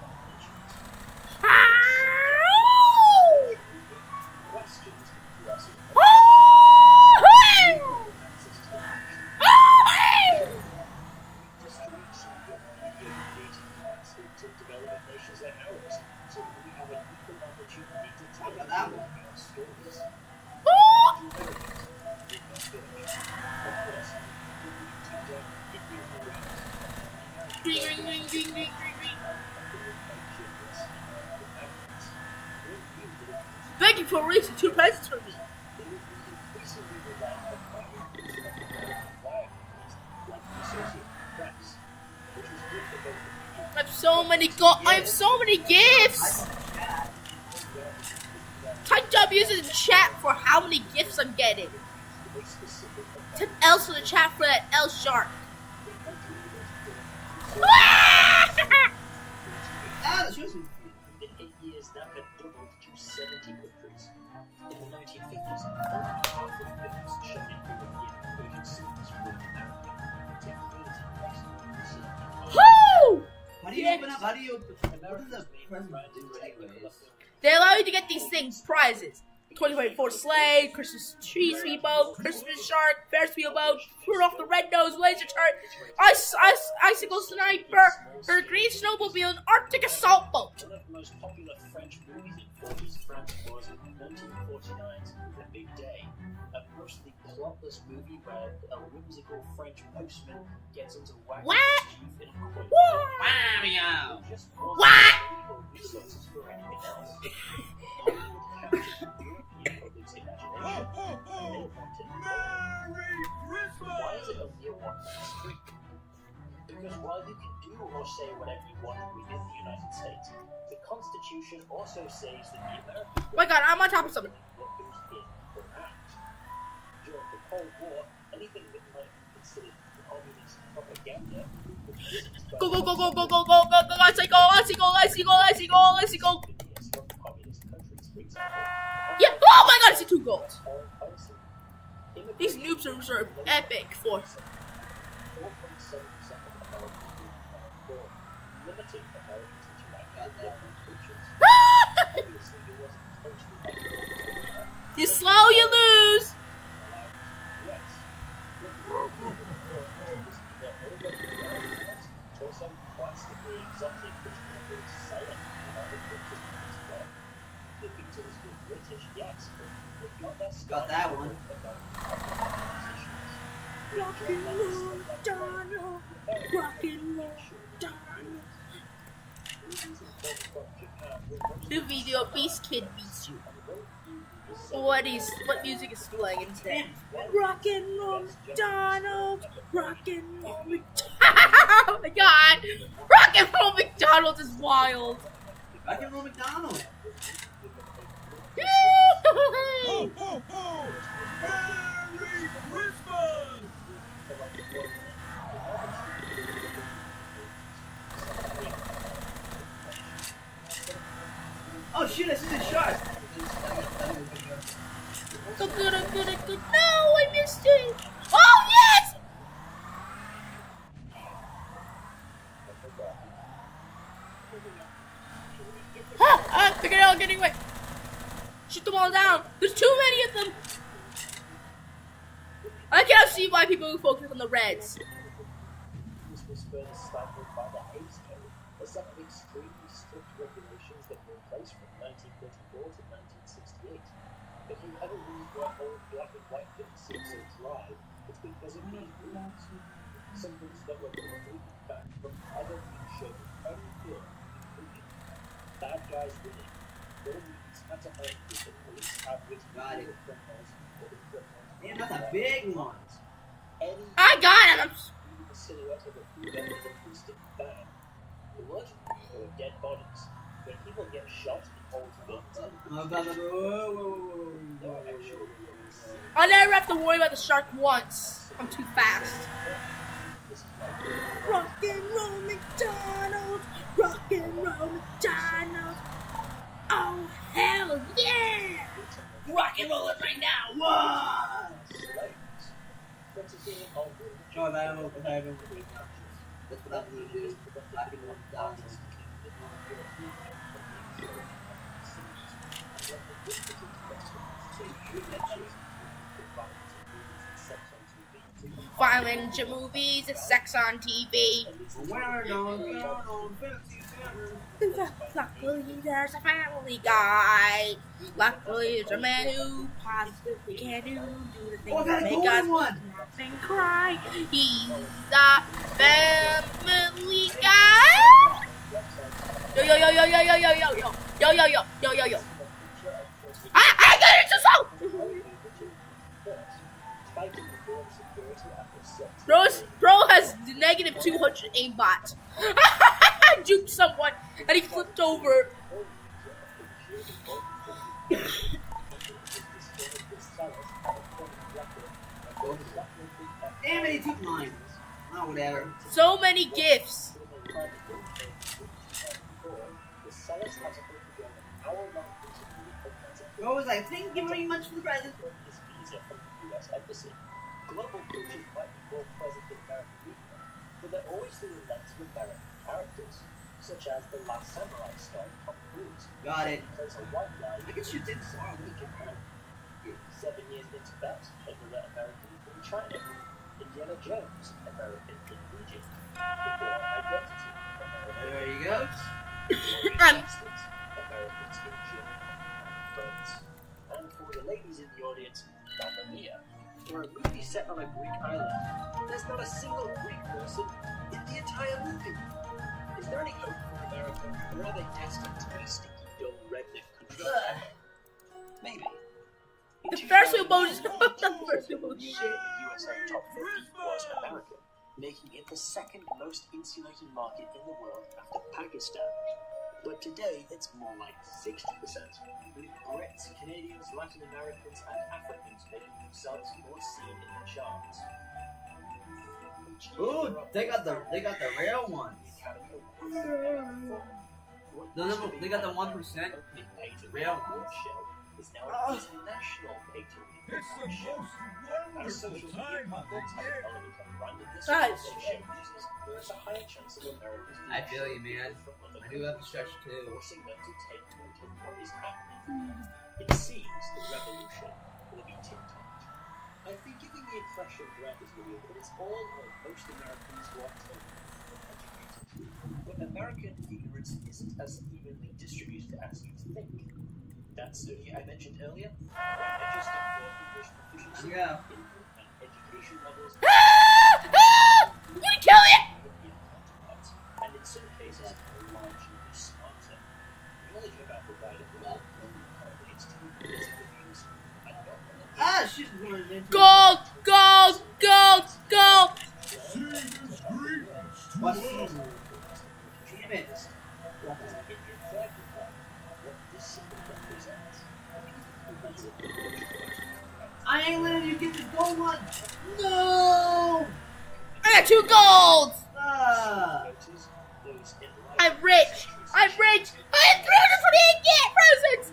Speaker 6: Developing nations like ours, so we have an equal opportunity to tell
Speaker 8: Look at that one.
Speaker 6: our stories.
Speaker 4: Thank you for releasing 2 presents for me. I have so many I have so many gifts. Type W's in the chat for how many gifts I'm getting. Type L's in the chat for that L shark.
Speaker 8: Ah, the shoes.
Speaker 6: In 8 years, that had doubled to 70 countries. In the 1950s, only half of films shown in European Asian cinemas were in America. Technology
Speaker 4: Woo!
Speaker 8: How do you open up? How do you open? What does the president do anyways?
Speaker 4: They allow you to get these things, prizes. 2024 sleigh, Christmas tree speedboat, Christmas shark, Ferris wheel boat, Rudolph the red-nosed laser turret, icicle sniper, or green snowmobile, and Arctic assault boat.
Speaker 6: One of the most popular French movies in 40s France was 1949's The Big Day, a mostly plotless movie where a whimsical French postman gets into wacky
Speaker 4: What?
Speaker 6: mischief in a quick
Speaker 8: Meow.
Speaker 6: just
Speaker 4: What?
Speaker 6: or resources for anything else. Hollywood captured the European public's imagination. They wanted
Speaker 5: Merry Christmas!
Speaker 6: Why is it only a one-man street? Because while you can do or say whatever you want within the United States, the Constitution also says that the American
Speaker 4: Oh my God, I'm on top of something.
Speaker 6: what goes in or out. During the Cold War, anything that might be considered communist propaganda was used by
Speaker 4: Go, let's go.
Speaker 6: from communist countries, for example.
Speaker 4: Yeah, oh my God, I see 2 golds.
Speaker 6: Foreign policy.
Speaker 4: These noobs are epic for
Speaker 6: 4.7% of American youth are born, limiting Americans' interaction with different cultures. Obviously, it wasn't totally
Speaker 4: You slow, you lose.
Speaker 8: Got that one.
Speaker 4: Rock and roll, Donald. Rock and roll, Donald. New video, Beast Kid beats you. What music is playing instead? Rock and roll, McDonald. Rock and roll, McDonald. Oh my God, rock and roll McDonald is wild.
Speaker 8: I can roll McDonald's.
Speaker 5: Ho, ho, ho! Merry Christmas!
Speaker 8: Oh shit, I see the shark.
Speaker 4: Good. No, I missed it. Oh yes! Figure it out, getting away. Shoot them all down. There's too many of them. I cannot see why people focus on the Reds.
Speaker 6: This was further stifled by the Hays Code, a set of extremely strict regulations that were in place from 1934 to 1968. If you ever read why old black and white films seem so dry, it's because of these rules. Some rules that were completely banned from ever being shown in any film, including bad guys winning, all movies had to end with the police outwitting the criminals or the criminals.
Speaker 8: Damn, that's a big one.
Speaker 6: Any
Speaker 4: I got him.
Speaker 6: even the silhouette of a food is acoustic banned. The worst are dead bodies. When people get shot and hold guns, they're actually
Speaker 4: I never have to worry about the shark once. I'm too fast. Rock and roll McDonald's. Rock and roll McDonald's. Oh, hell yeah. Rock and roll it right now. Whoa.
Speaker 8: No, that's what I'm gonna do. I can walk down this.
Speaker 4: Violent movies, sex on TV.
Speaker 8: We're going on 50
Speaker 4: Luckily, there's a family guy. Luckily, there's a man who positively can do the things that make us laugh and cry. He's a family guy. Yo yo yo yo yo yo yo yo yo yo yo yo yo yo yo. I got it too slow. Bro has negative 200 aimbot. I juked someone and he flipped over.
Speaker 8: Damn it, he took mine. Oh, whatever.
Speaker 4: So many gifts.
Speaker 8: Bro was like, thank you very much for the present.
Speaker 6: Global cultures might be more present in American media, but they're always through the lens of American characters, such as The Last Samurai star Tom Cruise.
Speaker 8: Got it.
Speaker 6: Plays a white guy
Speaker 8: I guess you did sorry.
Speaker 6: in Japan. 7 years in Tibet, another American in China. Indiana Jones, American in Egypt. The Bourne Identity, American
Speaker 8: There you go.
Speaker 6: Bastards, Americans in Germany and France. And for the ladies in the audience, Mamma Mia. For a movie set on a Greek island, there's not a single Greek person in the entire movie. Is there any hope for America, or are they destined to be a stinky, dull redneck country? Maybe.
Speaker 4: The first emoji. The first emoji.
Speaker 6: The USA top 50 was America, making it the second most insulated market in the world after Pakistan. But today, it's more like 60%, with Brits, Canadians, Latin Americans, and Africans making themselves more seen in the charts.
Speaker 8: Ooh, they got the real ones. No, they got the 1%. Real ones.
Speaker 6: Is now an international patent show. As social media platforms have an element of randomness when they show users, there is a higher chance of Americans
Speaker 8: I feel you, man. I do have to stretch too.
Speaker 6: forcing them to take note of what is happening. It seems the revolution will be TikTok. I've been giving the impression throughout this video that it's all or most Americans who are totally uneducated. But American ignorance isn't as evenly distributed as you'd think. That study I mentioned earlier, when adjusting for English proficiency,
Speaker 8: Yeah.
Speaker 6: income, and education levels,
Speaker 4: You gonna kill it?
Speaker 6: and in some cases, largely smarter. Knowledge about the wider world correlates to political views and not
Speaker 8: Ah, shit. Going into
Speaker 4: Gold, gold, gold, gold.
Speaker 8: What season? Damn it. I ain't letting you get this gold one. No.
Speaker 4: I got 2 golds.
Speaker 8: Ah.
Speaker 4: I'm rich. I'm rich. I have 328 presents.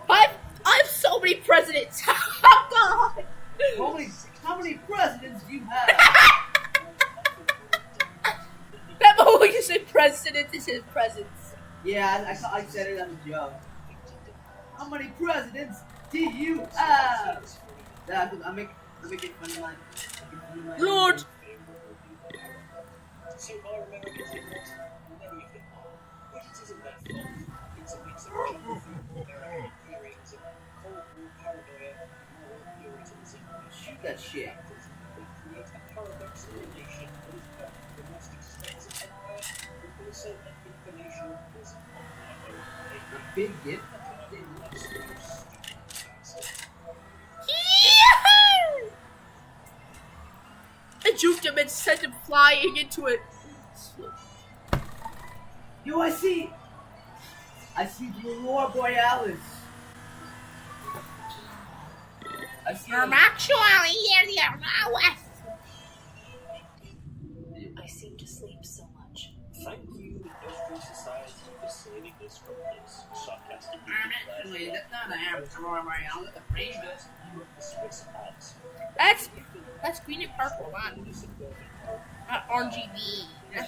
Speaker 4: I have so many presidents. Oh God.
Speaker 8: How many presidents do you have?
Speaker 4: That moment you said president is his presents.
Speaker 8: Yeah, I said it as a joke. How many presidents do you have? Making fun of my
Speaker 4: Lord.
Speaker 6: So are Americans ignorant? Many of them are. But it isn't their fault. It's a mix of geography, American imperialism, Cold War paranoia, moral puritanism,
Speaker 8: Shoot that shit.
Speaker 6: factors that create a paradox in a nation that is both the most expensive empire but also an informational prison of their own behavior.
Speaker 8: A big gift.
Speaker 6: That's the most stupid bastard.
Speaker 4: I juked him and sent him flying into it.
Speaker 8: Yo, I see the Aurora Borealis. I see
Speaker 4: I'm actually in the West.
Speaker 9: I seem to sleep so much.
Speaker 6: Thank you, Industrial Society, for saving us from this sarcastic
Speaker 8: Actually, that's not an Aurora Borealis. That's a rainbow.
Speaker 6: the Swiss Alps.
Speaker 4: That's green and purple, not RGB.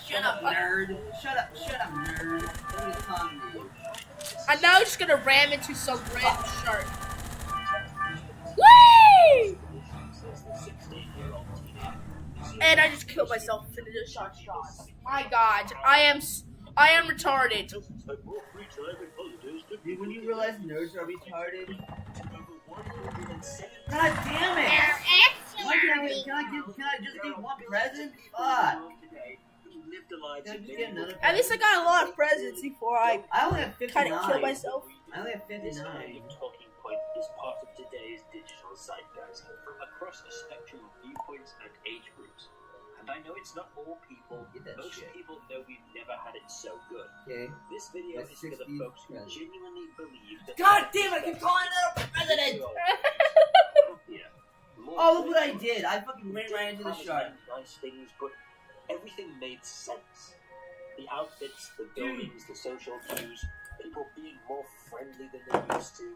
Speaker 8: Shut up, nerd. Shut up, nerd. What are you calling me?
Speaker 4: I'm now just gonna ram into some random shark. Whee! And I just killed myself in the shark shot. My God, I am retarded.
Speaker 8: When you realize nerds are retarded. God damn it! Why can I just get one present? Fuck!
Speaker 4: At least I got a lot of presents before I
Speaker 8: only have 59.
Speaker 4: kind of killed myself.
Speaker 8: I only have
Speaker 6: This
Speaker 8: 59.
Speaker 6: kind of talking point is part of today's digital zeitgeist from across a spectrum of viewpoints and age groups. And I know it's not all people,
Speaker 8: Get that
Speaker 6: most
Speaker 8: shit.
Speaker 6: people know we've never had it so good.
Speaker 8: Okay.
Speaker 6: This video
Speaker 8: That's
Speaker 6: is for the
Speaker 8: 60
Speaker 6: folks who
Speaker 8: presents.
Speaker 6: genuinely believe that...
Speaker 8: God damn it! I keep calling that a president! Oh, look what I did! I fucking ran right into the shark.
Speaker 6: Nice things, but everything made sense. The outfits, the buildings, the social cues, people being more friendly than they used to,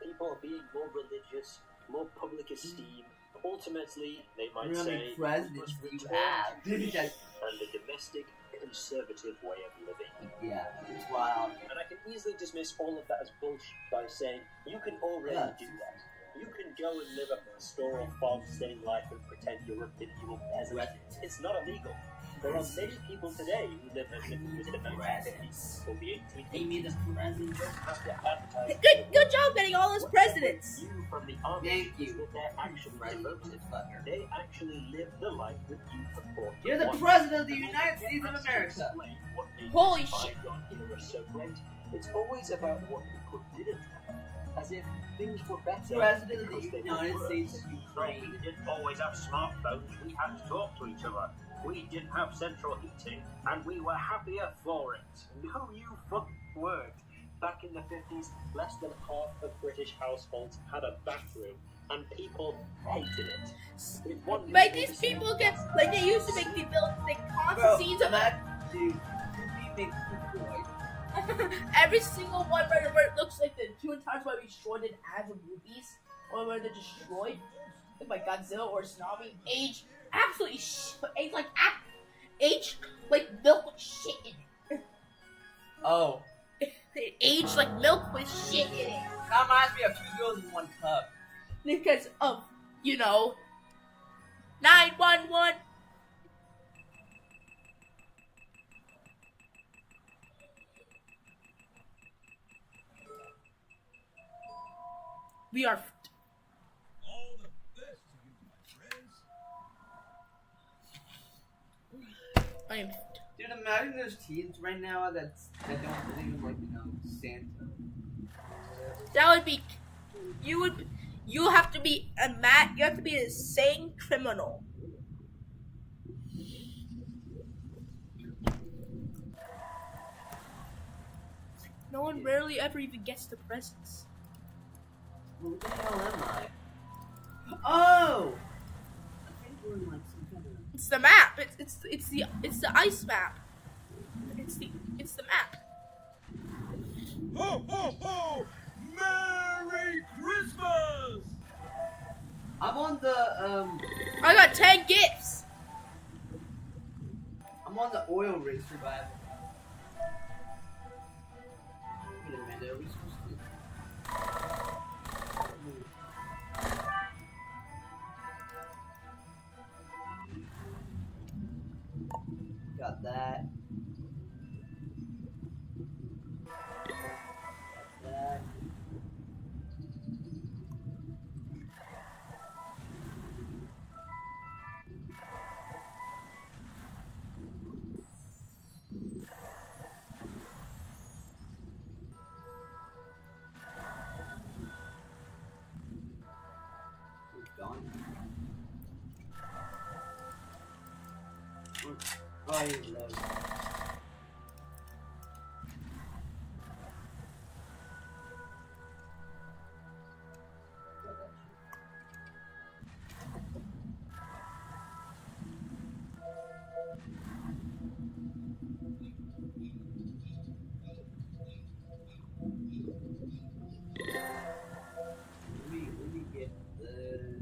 Speaker 6: people being more religious, more public esteem. Ultimately, they might
Speaker 8: How
Speaker 6: say,
Speaker 8: many presidents
Speaker 6: we
Speaker 8: do
Speaker 6: must
Speaker 8: you have?
Speaker 6: return to tradition and a domestic, conservative way of living.
Speaker 8: Yeah, it's wild.
Speaker 6: And I can easily dismiss all of that as bullshit by saying, you can already
Speaker 8: Yeah.
Speaker 6: do that. You can go and live a pastoral farm-staying life and pretend you're a medieval peasant. It's not illegal. There are many people today who live as if it was the 1950s or the 1850s.
Speaker 8: They made us president.
Speaker 6: Have to advertise
Speaker 4: Good job getting all those presidents.
Speaker 6: you from the army
Speaker 8: Thank you.
Speaker 6: that they're actually devoted.
Speaker 8: Fucker.
Speaker 6: They actually live the life that you purport to
Speaker 8: You're the
Speaker 6: want.
Speaker 8: president of the United States of America.
Speaker 4: Holy shit.
Speaker 6: So great. It's always about what people didn't have. As if things were better.
Speaker 8: President of
Speaker 6: because
Speaker 8: the
Speaker 6: they
Speaker 8: United
Speaker 6: were
Speaker 8: States of
Speaker 6: worse.
Speaker 8: Ukraine.
Speaker 6: We didn't always have smartphones. We had to talk to each other. We didn't have central heating, and we were happier for it. No, you fucking weren't. Back in the 50s, less than half of British households had a bathroom, and people hated it. With one
Speaker 4: Like these people get like they used to make the build like constant scenes of
Speaker 8: that dude, he makes good boy.
Speaker 4: every single one where it looks like the two times where we destroyed an ad of movies or where they're destroyed like by Godzilla or Tsunami age absolutely age like milk with shit in it.
Speaker 8: Oh.
Speaker 4: They age like milk with shit in it
Speaker 8: That reminds me of 2 girls in 1 cup.
Speaker 4: because of 911. We are
Speaker 5: All the best to you, my friends.
Speaker 4: I am
Speaker 8: Dude, imagine there's teens right now that don't believe in, like, Santa.
Speaker 4: that would be you have to be a insane criminal. No one rarely ever even gets the presents.
Speaker 8: Well, what the hell am I? Oh! I think we're in, like, some kind of...
Speaker 4: It's the map. It's the ice map. It's the map.
Speaker 5: Ho, ho, ho! Merry Christmas!
Speaker 8: I'm on the,
Speaker 4: I got 10 gifts.
Speaker 8: I'm on the oil rig survival. Wait a minute, are we supposed to... fire load. Let me get the...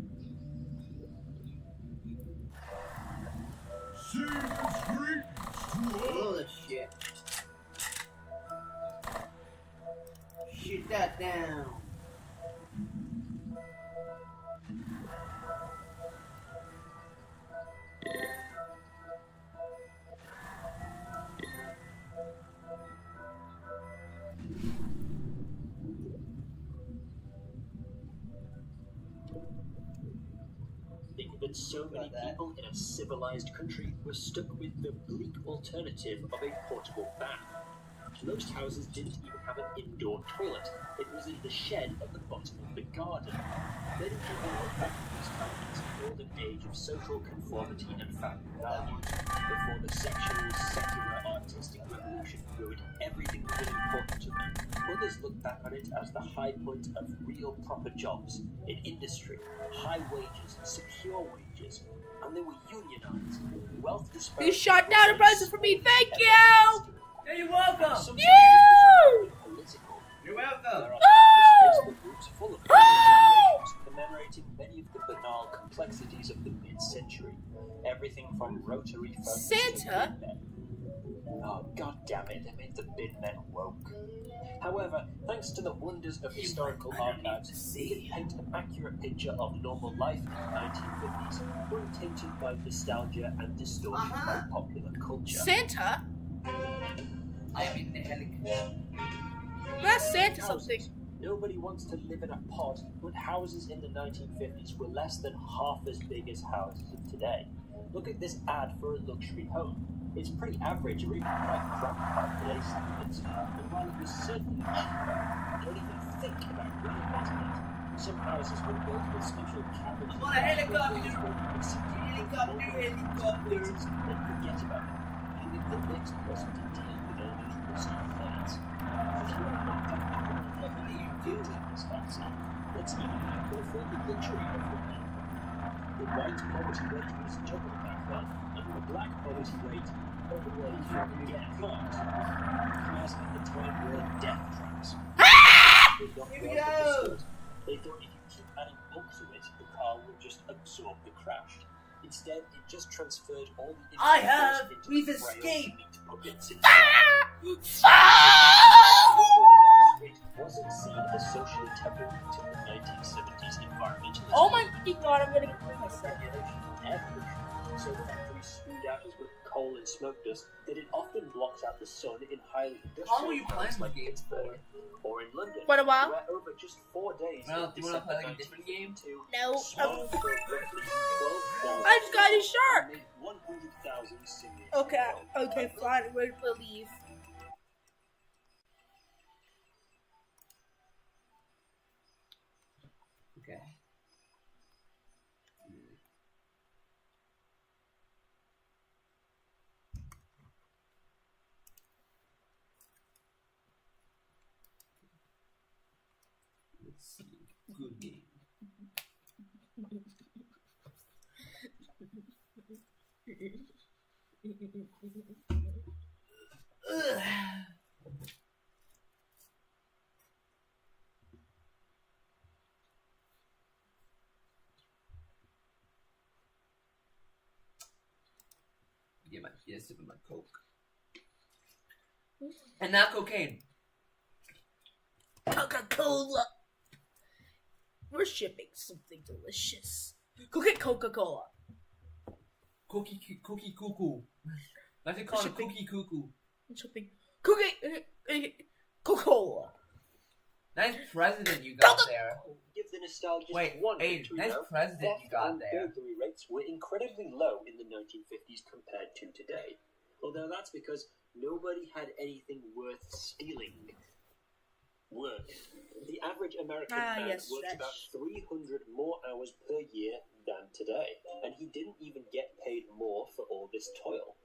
Speaker 5: See the street
Speaker 8: Blow the shit. Shoot that down.
Speaker 6: Think that so many people in a civilized country were stuck with the bleak alternative of a portable bath. Most houses didn't even have an indoor toilet. It was in the shed at the bottom of the garden. Many people look back at these times as a golden age of social conformity and family values, before the sexual, secular, artistic revolution ruined everything that was important to them. Others look back on it as the high point of real proper jobs in industry, high wages, secure wages, and they were unionized. Wealth dispersed.
Speaker 4: You shot down a present for me, thank you!
Speaker 8: Hey, you're welcome!
Speaker 4: You!
Speaker 6: Political.
Speaker 8: You're welcome!
Speaker 6: There are countless Facebook groups full of generations commemorating many of the banal complexities of the mid-century. Everything from rotary phones
Speaker 4: Santa?
Speaker 6: to bin men. Oh, god damn it, they made the bin men woke. However, thanks to the wonders of historical archives, we can paint an accurate picture of normal life in the 1950s, untainted by nostalgia and distorted by popular culture.
Speaker 4: Santa?
Speaker 8: I'm in the helicopter.
Speaker 4: That's Santa
Speaker 6: Houses.
Speaker 4: something.
Speaker 6: Nobody wants to live in a pod, but houses in the 1950s were less than half as big as houses of today. Look at this ad for a luxury home. It's pretty average or even quite crap by today's standards. And while it was certainly cheaper, don't even think about renovating it. Some houses were built with special cabins.
Speaker 8: I want a helicopter!
Speaker 6: Helicopter! Then forget about it. And leave the next person to deal with all those rusty things. If you are not what are you doing this fancy? Let's even go for the luxury of the men. The white poverty rate was double back then, and the black poverty rate overlay from get caught. Cars at the time were death traps. They got
Speaker 8: Here we
Speaker 6: well
Speaker 8: go.
Speaker 6: understood. They thought if you keep adding bulk to it, the car will just absorb the crash. Instead, it just transferred all the
Speaker 8: I
Speaker 6: input
Speaker 8: have!
Speaker 6: force into
Speaker 8: We've
Speaker 6: the frail
Speaker 8: escaped!
Speaker 6: meat buckets inside. It wasn't seen as socially taboo until the 1970s environmentalism.
Speaker 4: Oh my god, I'm gonna get myself.
Speaker 6: Regulation and air pollution. So factories spewed out as much coal and smoke dust that it often blocks out the sun in highly
Speaker 8: How are
Speaker 6: industrial
Speaker 8: you
Speaker 6: towns
Speaker 8: playing
Speaker 6: like
Speaker 8: the game
Speaker 6: Pittsburgh or in London,
Speaker 4: What a while?
Speaker 6: where over just 4 days
Speaker 8: Well,
Speaker 6: in
Speaker 8: do you wanna
Speaker 6: December
Speaker 8: play like a different game?
Speaker 6: 1952,
Speaker 4: No.
Speaker 6: small for roughly 12
Speaker 4: I just got a shark.
Speaker 6: made 100,000 singles.
Speaker 4: Okay, okay, fine, we're gonna leave.
Speaker 8: Okay. Let's see. Good game. Ugh. Get a sip of my Coke. And not cocaine.
Speaker 4: Coca-Cola. We're shipping something delicious. Go get Coca-Cola.
Speaker 8: Cookie cuckoo. I should call it
Speaker 4: Shipping.
Speaker 8: cookie cuckoo.
Speaker 4: Shipping. Coca-Cola.
Speaker 8: Nice president you got
Speaker 4: Coca-
Speaker 8: there.
Speaker 6: Give the nostalgic
Speaker 8: Wait,
Speaker 6: one
Speaker 8: hey,
Speaker 6: victory,
Speaker 8: nice
Speaker 6: though.
Speaker 8: president you
Speaker 6: Theft
Speaker 8: got
Speaker 6: and
Speaker 8: there.
Speaker 6: burglary rates were incredibly low in the 1950s compared to today. Although that's because nobody had anything worth stealing. Work. The average American man
Speaker 4: yes,
Speaker 6: worked
Speaker 4: stretch.
Speaker 6: about 300 more hours per year than today, and he didn't even get paid more for all this toil.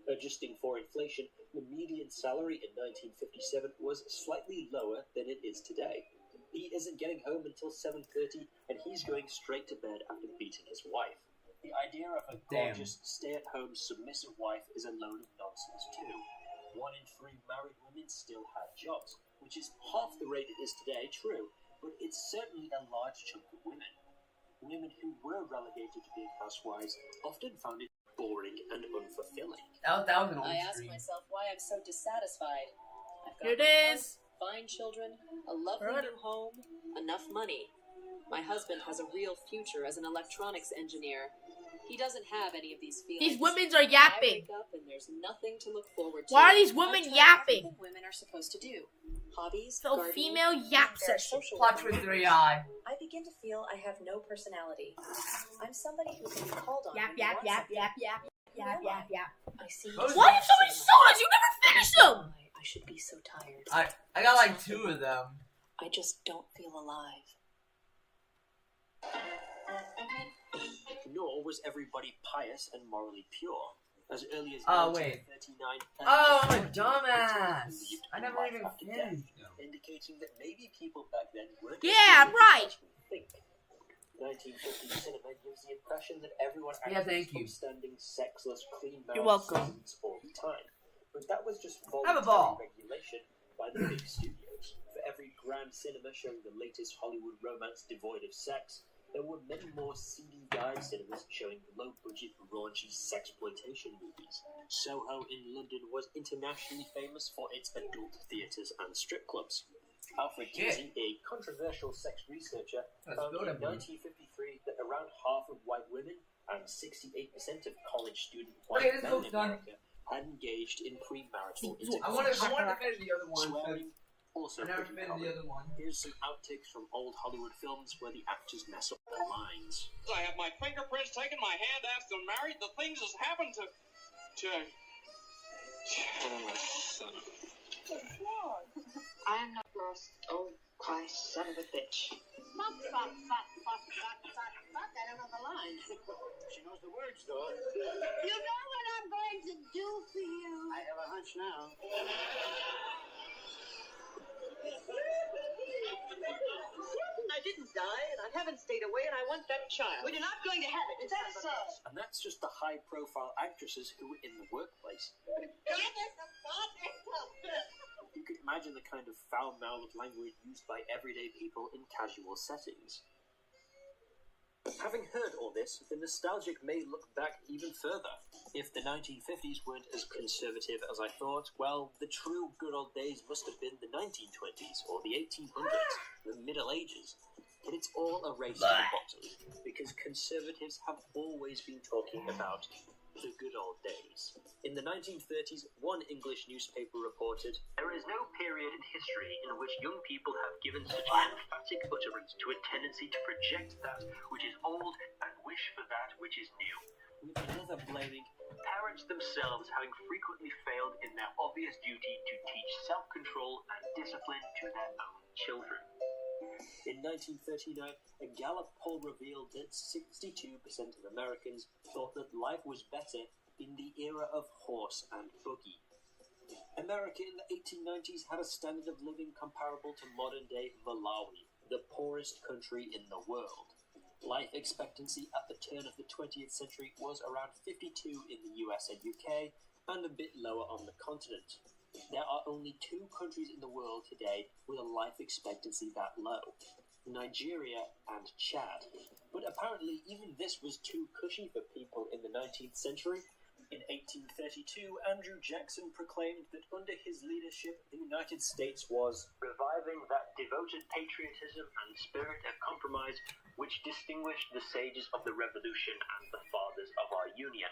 Speaker 6: Adjusting for inflation, the median salary in 1957 was slightly lower than it is today. He isn't getting home until 7:30, and he's going straight to bed after beating his wife. The idea of a gorgeous, stay-at-home, submissive wife is a load of nonsense too. 1 in 3 married women still had jobs, which is half the rate it is today, true, but it's certainly a large chunk of women. Women who were relegated to being housewives often found it boring and unfulfilling.
Speaker 1: That was an old
Speaker 10: I ask
Speaker 1: stream.
Speaker 10: myself why I'm so dissatisfied. I've got
Speaker 4: Here it
Speaker 10: my
Speaker 4: is.
Speaker 10: house, fine children, a lovely
Speaker 4: Right.
Speaker 10: new home, enough money. My husband has a real future as an electronics engineer. He doesn't have any of these feelings.
Speaker 4: These women are
Speaker 10: I
Speaker 4: yapping.
Speaker 10: wake up and there's nothing to look forward to.
Speaker 4: Why are these
Speaker 10: I
Speaker 4: women
Speaker 10: try
Speaker 4: yapping?
Speaker 10: everything women are supposed to do. Hobbies,
Speaker 4: So
Speaker 10: gardening,
Speaker 4: female yap
Speaker 10: their
Speaker 4: session.
Speaker 10: social
Speaker 1: Plot
Speaker 10: life.
Speaker 1: twist 3i.
Speaker 10: I begin to feel I have no personality. I'm somebody who can be called on.
Speaker 4: Yap,
Speaker 10: when you
Speaker 4: yap,
Speaker 10: want
Speaker 4: yap,
Speaker 10: something.
Speaker 4: yap, yap, yap, yap, yap.
Speaker 10: I see.
Speaker 1: What was
Speaker 4: Why are you so many sodas? You never finish them!
Speaker 10: I should be so tired.
Speaker 1: I got like 2 of them.
Speaker 10: I just don't feel alive.
Speaker 6: Nor was everybody pious and morally pure. As early as
Speaker 1: Oh, wait.
Speaker 6: 1939,
Speaker 1: Oh, I'm a
Speaker 6: believed
Speaker 1: dumbass. I
Speaker 6: in
Speaker 1: never
Speaker 6: life
Speaker 1: even
Speaker 6: after death,
Speaker 1: finished them.
Speaker 6: indicating that maybe people back then weren't
Speaker 4: Yeah, I'm right.
Speaker 6: as we think. 1950s cinema gives the impression that everyone
Speaker 1: Yeah,
Speaker 6: acted
Speaker 1: thank
Speaker 6: as
Speaker 1: you.
Speaker 6: upstanding, sexless, clean-mouthed
Speaker 4: You're welcome.
Speaker 6: citizens all the time. But that was just
Speaker 1: Have a ball.
Speaker 6: voluntary regulation by the big studios. For every grand cinema showing the latest Hollywood romance devoid of sex, there were many more seedy dive cinemas showing low-budget, raunchy sexploitation movies. Soho in London was internationally famous for its adult theatres and strip clubs. Alfred Kinsey, a controversial sex researcher, found in 1953 that around half of white women and 68% of college student white
Speaker 1: Okay, this
Speaker 6: men
Speaker 1: book's
Speaker 6: in
Speaker 1: done.
Speaker 6: America had engaged in premarital
Speaker 1: I wanted
Speaker 6: intercourse.
Speaker 1: to finish the other one.
Speaker 6: Swearing, also
Speaker 1: I never
Speaker 6: pretty
Speaker 1: finished
Speaker 6: common.
Speaker 1: the other one.
Speaker 6: Here's some outtakes from old Hollywood films where the actors mess up their lines.
Speaker 11: I have my fingerprints taken, my hand asked and married. The things has happened to. Oh, son of
Speaker 12: I am not lost. Oh, Christ, son of a bitch. Fuck. I don't know the lines.
Speaker 7: She knows the words, though.
Speaker 12: You know what I'm going to do for you.
Speaker 7: I have a hunch now.
Speaker 12: I didn't die, and I haven't stayed away, and I want that child. Well, you're not going to have it. Is that so?
Speaker 6: And that's just the high-profile actresses who were in the workplace. You could imagine the kind of foul-mouthed language used by everyday people in casual settings. Having heard all this, the nostalgic may look back even further. If the 1950s weren't as conservative as I thought, well, the true good old days must have been the 1920s, or the 1800s, the Middle Ages. But it's all a race to the bottom, because conservatives have always been talking about the good old days. In the 1930s, one English newspaper reported, "There is no period in history in which young people have given such emphatic utterance to a tendency to project that which is old and wish for that which is new." With another blaming parents themselves having frequently failed in their obvious duty to teach self-control and discipline to their own children. In 1939, a Gallup poll revealed that 62% of Americans thought that life was better in the era of horse and buggy. America in the 1890s had a standard of living comparable to modern-day Malawi, the poorest country in the world. Life expectancy at the turn of the 20th century was around 52 in the US and UK, and a bit lower on the continent. There are only 2 countries in the world today with a life expectancy that low: Nigeria and Chad. But apparently even this was too cushy for people in the 19th century. In 1832, Andrew Jackson proclaimed that under his leadership, the United States was reviving that devoted patriotism and spirit of compromise which distinguished the sages of the Revolution and the fathers of our Union.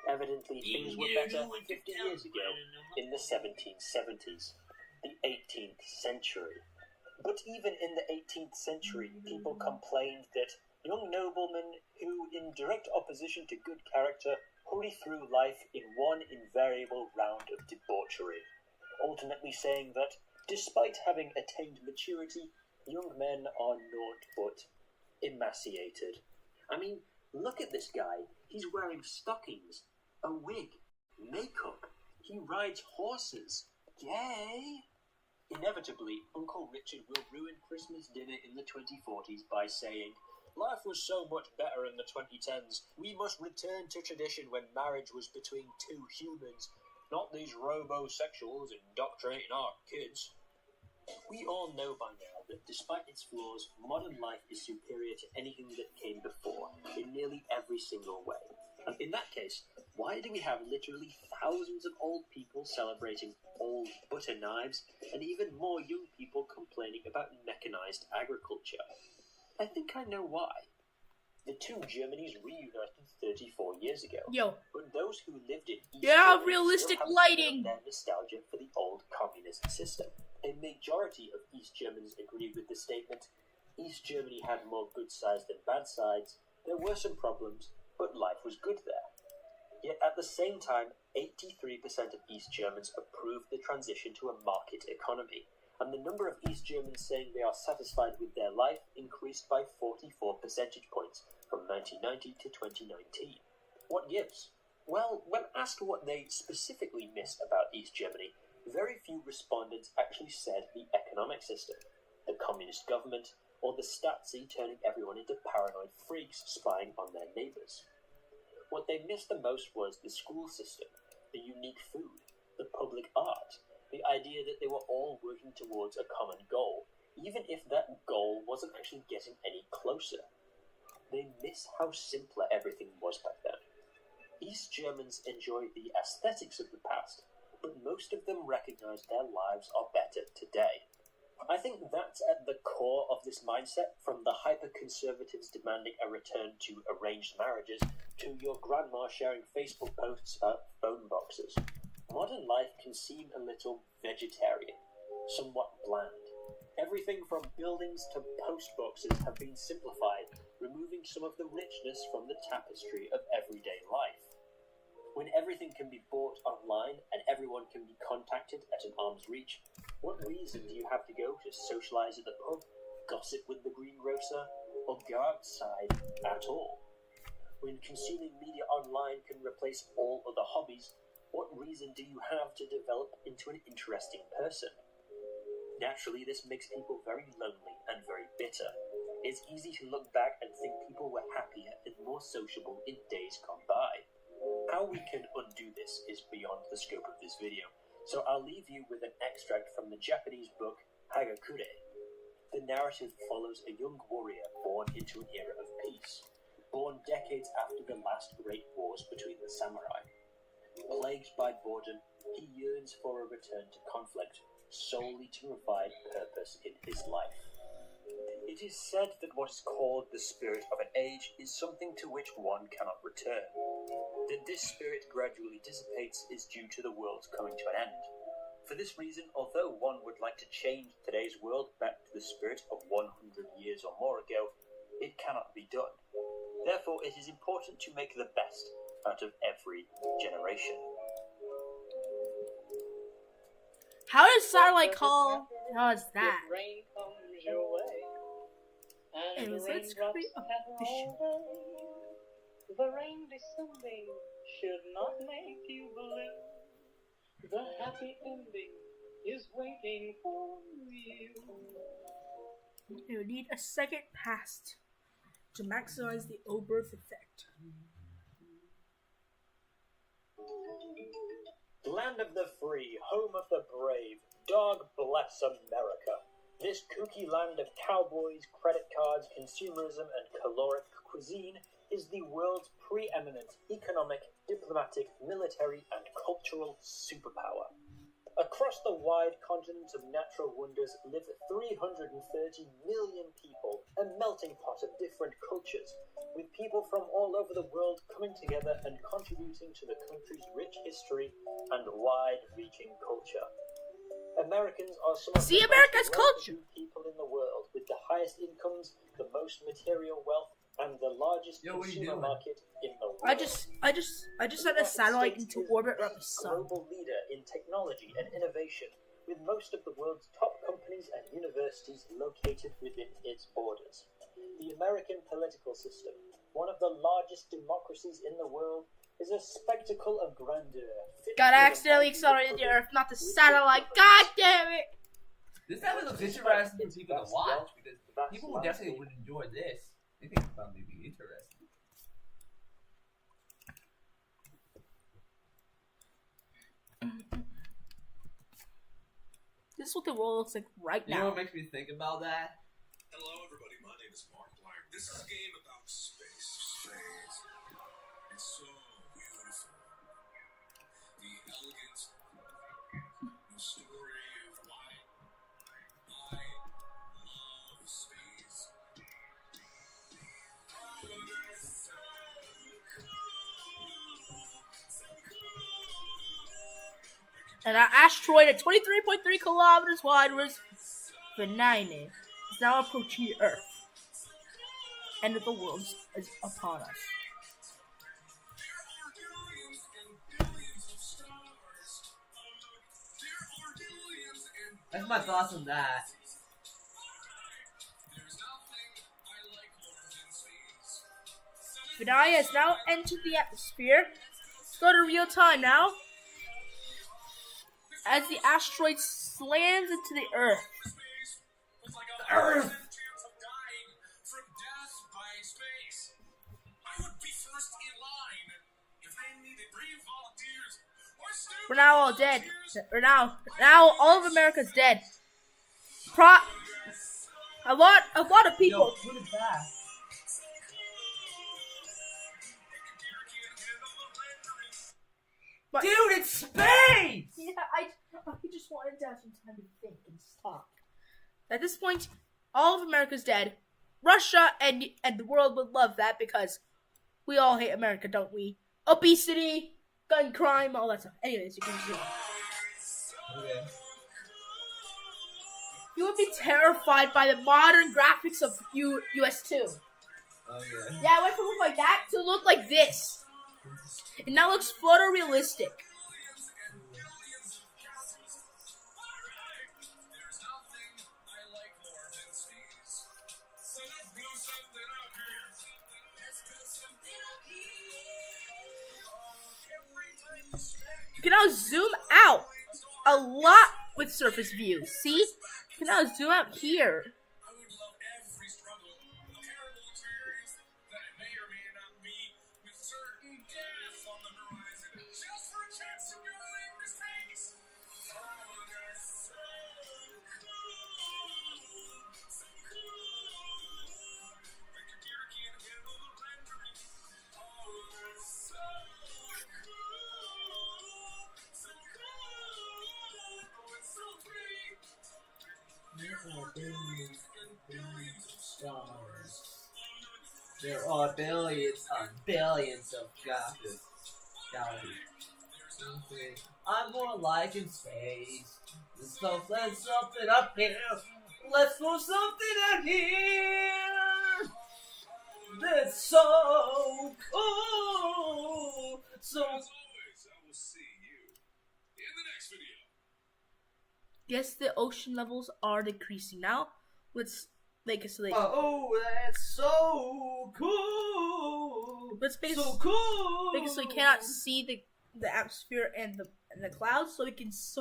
Speaker 6: Evidently, things were better 50 years ago, in the 1770s, the 18th century. But even in the 18th century, people complained that young noblemen who, in direct opposition to good character, hurry through life in one invariable round of debauchery, ultimately saying that, despite having attained maturity, young men are naught but emaciated. I mean, look at this guy. He's wearing stockings, a wig, Makeup. He rides horses. Gay. Inevitably, Uncle Richard will ruin Christmas dinner in the 2040s by saying, "Life was so much better in the 2010s. We must return to tradition when marriage was between two humans, not these robosexuals indoctrinating our kids." We all know by now that despite its flaws, modern life is superior to anything that came before, in nearly every single way. And in that case, why do we have literally thousands of old people celebrating old butter knives, and even more young people complaining about mechanized agriculture? I think I know why. The two Germanys reunited 34 years ago.
Speaker 4: Yo.
Speaker 6: But those who lived in East
Speaker 4: Yeah,
Speaker 6: Germany
Speaker 4: realistic
Speaker 6: still have
Speaker 4: lighting.
Speaker 6: their nostalgia for the old communist system. A majority of East Germans agree with the statement, East Germany had more good sides than bad sides, there were some problems, but life was good there. Yet at the same time, 83% of East Germans approved the transition to a market economy, and the number of East Germans saying they are satisfied with their life increased by 44 percentage points from 1990 to 2019. What gives? Well, when asked what they specifically miss about East Germany, very few respondents actually said the economic system, the communist government, or the Stasi turning everyone into paranoid freaks spying on their neighbours. What they missed the most was the school system, the unique food, the public art, the idea that they were all working towards a common goal, even if that goal wasn't actually getting any closer. They miss how simpler everything was back then. East Germans enjoy the aesthetics of the past, but most of them recognize their lives are better today. I think that's at the core of this mindset, from the hyper-conservatives demanding a return to arranged marriages to your grandma sharing Facebook posts about phone boxes. Modern life can seem a little vegetarian, somewhat bland. Everything from buildings to post boxes have been simplified, removing some of the richness from the tapestry of everyday life. When everything can be bought online and everyone can be contacted at an arm's reach, what reason do you have to go to socialise at the pub, gossip with the greengrocer, or go outside at all? When consuming media online can replace all other hobbies, what reason do you have to develop into an interesting person? Naturally, this makes people very lonely and very bitter. It's easy to look back and think people were happier and more sociable in days gone by. How we can undo this is beyond the scope of this video, so I'll leave you with an extract from the Japanese book Hagakure. The narrative follows a young warrior born into an era of peace, born decades after the last great wars between the samurai. Plagued by boredom, he yearns for a return to conflict, solely to provide purpose in his life. It is said that what is called the spirit of an age is something to which one cannot return. That this spirit gradually dissipates is due to the world's coming to an end. For this reason, although one would like to change today's world back to the spirit of 100 years or more ago, it cannot be done. Therefore, it is important to make the best out of every generation.
Speaker 4: How does Satellite Call? How is that?
Speaker 13: Rain comes your way, and
Speaker 4: Anyways,
Speaker 13: the
Speaker 4: let's
Speaker 13: raindrops
Speaker 4: create a
Speaker 13: patter
Speaker 4: fish.
Speaker 13: all day. The rain descending should not make you blue. The happy ending is waiting for you.
Speaker 4: You need a second past to maximize the Oberth effect.
Speaker 6: Land of the free, home of the brave, dog bless America. This kooky land of cowboys, credit cards, consumerism, and caloric cuisine is the world's preeminent economic, diplomatic, military, and cultural superpower. Across the wide continent of natural wonders live 330 million people, a melting pot of different cultures, with people from all over the world coming together and contributing to the country's rich history and wide-reaching culture. Americans are some of the
Speaker 4: America's
Speaker 6: most
Speaker 4: culture
Speaker 6: wealthy people in the world, with the highest incomes, the most material wealth, and the largest consumer market in the world.
Speaker 4: I just sent a satellite into orbit around the sun.
Speaker 6: Global leader in technology and innovation, with most of the world's top companies and universities located within its borders. The American political system, one of the largest democracies in the world, is a spectacle of grandeur.
Speaker 4: Got accidentally accelerated the Earth, not the satellite. God damn it!
Speaker 1: This definitely looks interesting for people to watch because people definitely would enjoy this. I think it's probably be interesting.
Speaker 4: This is what the world looks like right
Speaker 1: You know
Speaker 4: now.
Speaker 1: what makes me think about that?
Speaker 5: Hello, everybody. My name is Markiplier. This is a game about space. Space. It's so beautiful. The elegant story of why I love space. Oh, that's so cool.
Speaker 4: And our asteroid at 23.3 kilometers wide was Dani. Is now approaching the Earth. End of the world is upon us.
Speaker 1: That's my thoughts on that.
Speaker 4: Dani has now entered the atmosphere. Let's go to real time now. As the asteroid slams into the Earth.
Speaker 1: The Earth!
Speaker 4: We're now all dead. Now all of America's dead. A lot of people.
Speaker 1: Yo, put it back.
Speaker 4: But,
Speaker 1: dude, it's space!
Speaker 4: Yeah, I just wanted to have some time to think and stop. At this point, all of America's dead. Russia and the world would love that because we all hate America, don't we? Obesity, gun crime, all that stuff. Anyways, you can see.
Speaker 1: Okay.
Speaker 4: You would be terrified by the modern graphics of US2.
Speaker 1: Okay.
Speaker 4: Yeah, it went from look like that to look like this. It now looks photorealistic. You can now zoom out a lot with surface view. See? You can now zoom out here.
Speaker 1: There are billions on billions of galaxies. I'm more like in space. So let's something up here. Let's throw something out here. That's so cool. So.
Speaker 5: As always, I will see you in the next video.
Speaker 4: Yes, the ocean levels are decreasing now. Let's make it so they.
Speaker 1: Oh, that's so cool.
Speaker 4: Let's make it
Speaker 1: so cool.
Speaker 4: Make it so you cannot see the atmosphere and the clouds, so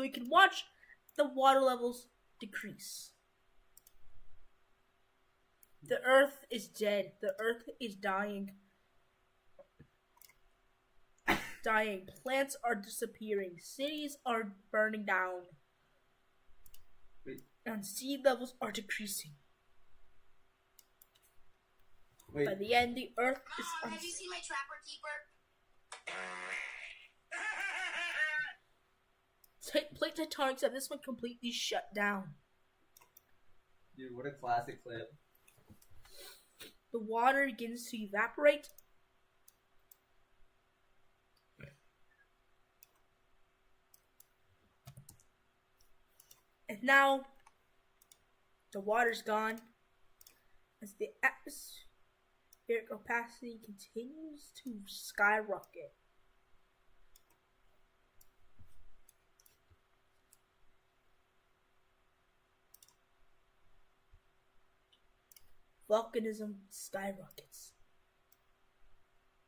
Speaker 4: we can watch the water levels decrease. The Earth is dead. The Earth is dying. Dying. Plants are disappearing. Cities are burning down.
Speaker 1: Wait.
Speaker 4: And sea levels are decreasing.
Speaker 1: Wait.
Speaker 4: By the end, the Earth is.
Speaker 14: Have you seen my trapper keeper?
Speaker 4: Plate tectonics have this one completely shut down.
Speaker 1: Dude, what a classic clip.
Speaker 4: The water begins to evaporate. And now, the water's gone as the atmospheric opacity continues to skyrocket. Volcanism skyrockets.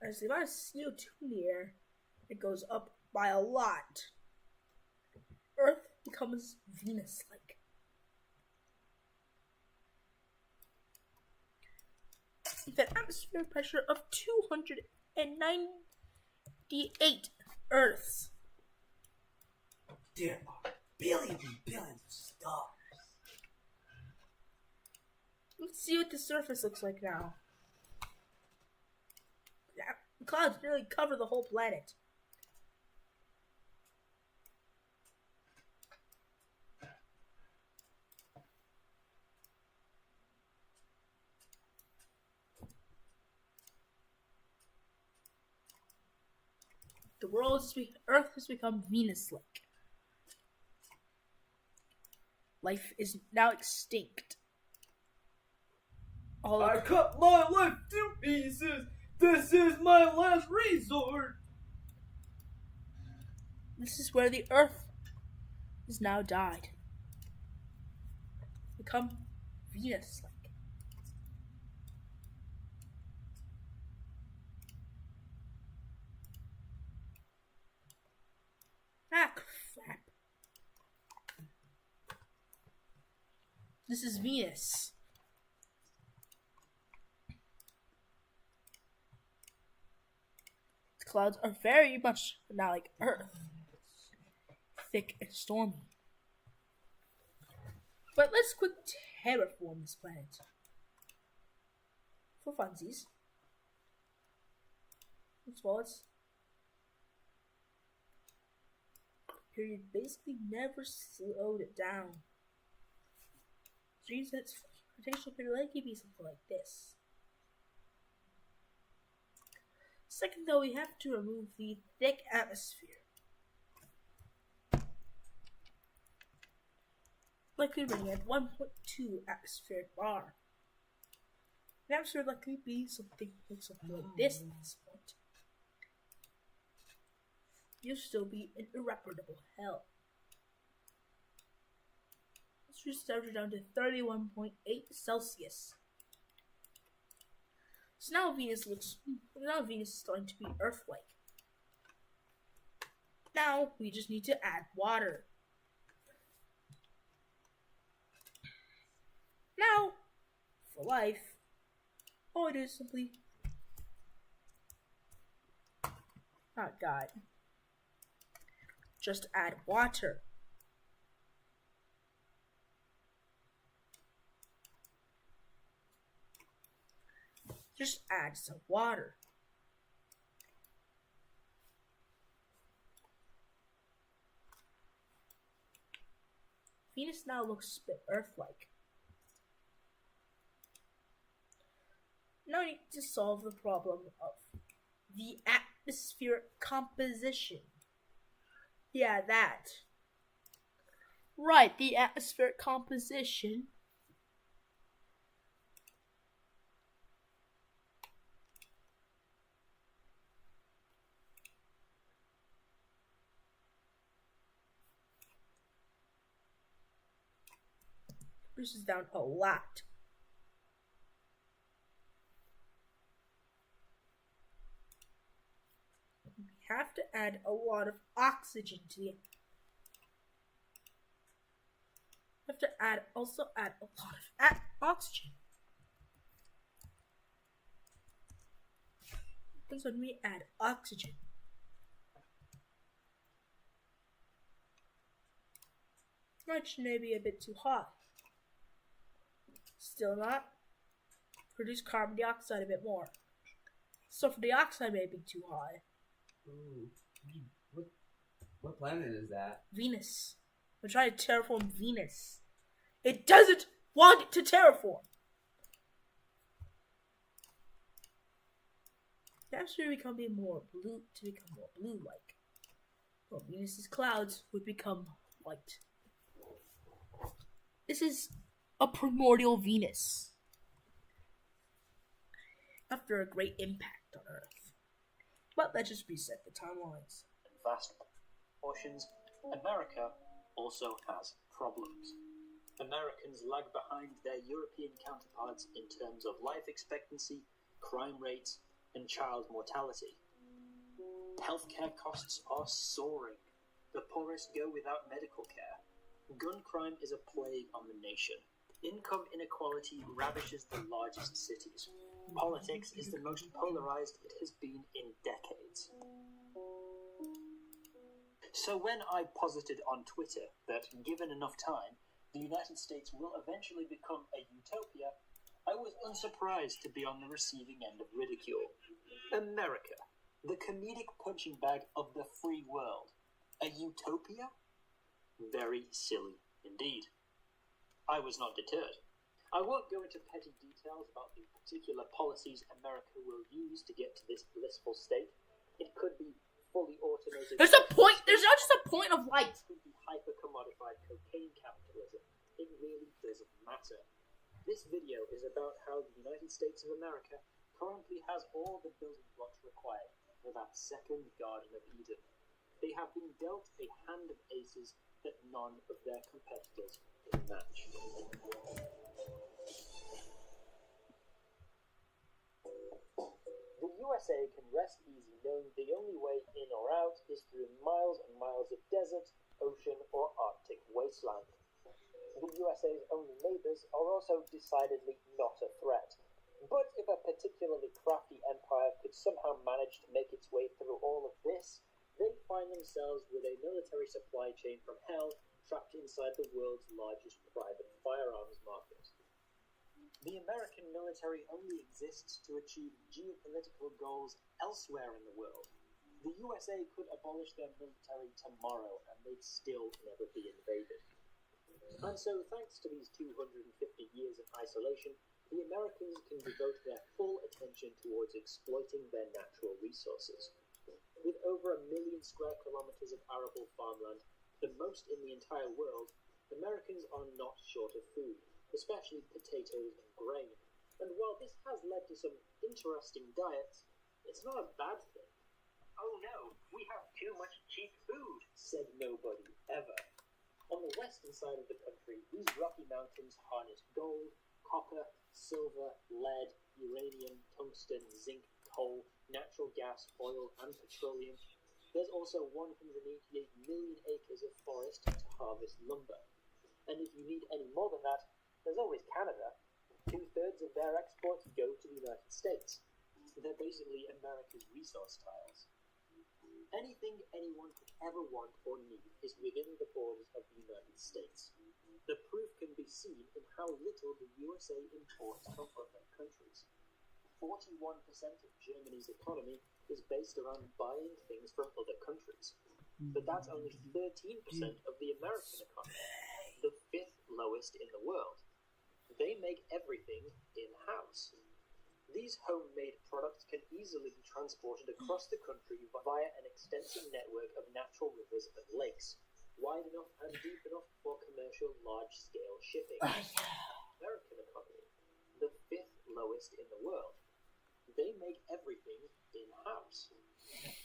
Speaker 4: As the amount of CO2 in the air It goes up by a lot. Earth becomes Venus-like. With an atmospheric pressure of 298 Earths.
Speaker 8: There are billions and billions of stars.
Speaker 4: Let's see what the surface looks like now. The clouds nearly cover the whole planet. Earth has become Venus-like. Life is now extinct.
Speaker 1: I cut my life to pieces. This is my last resort.
Speaker 4: This is where the Earth is now died. Become Venus-like. Ah, crap. This is Venus. The clouds are very much now like Earth. Thick and stormy. But let's quick terraform this planet. For funsies. Let's period basically never slowed it down. So its potential period could be something like this. Second, though, we have to remove the thick atmosphere. Likely running at 1.2 atmospheric bar. The atmosphere likely be something like this at this point. You'll still be in irreparable hell. Let's reduce the temperature down to 31.8 Celsius. So now Venus is starting to be Earth-like. Now we just need to add water. Now, for life, all it is simply not God. Just add water. Just add some water. Venus now looks a bit Earth-like. Now we need to solve the problem of the atmospheric composition. Yeah, that. Right, the atmospheric composition. Reduces down a lot. We have to add a lot of oxygen to the. We have to also add a lot of oxygen. Because when we add oxygen, nitrogen may be a bit too hot. Still not. Produce carbon dioxide a bit more. Sulfur dioxide may be too high.
Speaker 1: Ooh. What planet is that?
Speaker 4: Venus. We're trying to terraform Venus. It doesn't want it to terraform. That's where we become more blue-like. Well, Venus's clouds would become white. This is a primordial Venus. After a great impact on Earth. But let's just reset the timelines.
Speaker 6: In vast portions, America also has problems. Americans lag behind their European counterparts in terms of life expectancy, crime rates, and child mortality. Healthcare costs are soaring. The poorest go without medical care. Gun crime is a plague on the nation. Income inequality ravishes the largest cities. Politics is the most polarized it has been in decades. So when I posited on Twitter that, given enough time, the United States will eventually become a utopia, I was unsurprised to be on the receiving end of ridicule. America, the comedic punching bag of the free world. A utopia? Very silly indeed. I was not deterred. I won't go into petty details about the particular policies America will use to get to this blissful state. It could be fully automated.
Speaker 4: There's a point. There's not just a point of light.
Speaker 6: It could be hyper-commodified cocaine capitalism. It really doesn't matter. This video is about how the United States of America currently has all the building blocks required for that second Garden of Eden. They have been dealt a hand of aces that none of their competitors can match. The USA can rest easy knowing the only way in or out is through miles and miles of desert, ocean, or Arctic wasteland. The USA's only neighbors are also decidedly not a threat. But if a particularly crafty empire could somehow manage to make its way through all of this, they'd find themselves with a military supply chain from hell trapped inside the world's largest private firearms market. The American military only exists to achieve geopolitical goals elsewhere in the world. The USA could abolish their military tomorrow and they'd still never be invaded. And so, thanks to these 250 years of isolation, the Americans can devote their full attention towards exploiting their natural resources. With over 1 million square kilometers of arable farmland, the most in the entire world, Americans are not short of food, especially potatoes and grain. And while this has led to some interesting diets, it's not a bad thing.
Speaker 7: Oh no, we have too much cheap food,
Speaker 6: said nobody ever. On the western side of the country, these Rocky Mountains harness gold, copper, silver, lead, uranium, tungsten, zinc, coal, natural gas, oil, and petroleum. There's also 188 million acres of forest to harvest lumber. And if you need any more than that, there's always Canada. 2/3 of their exports go to the United States. They're basically America's resource tiles. Anything anyone could ever want or need is within the borders of the United States. The proof can be seen in how little the USA imports from other countries. 41% of Germany's economy is based around buying things from other countries. But that's only 13% of the American economy, the 5th lowest in the world. They make everything in-house. These homemade products can easily be transported across the country via an extensive network of natural rivers and lakes, wide enough and deep enough for commercial large-scale shipping. American economy, the 5th lowest in the world. They make everything in-house.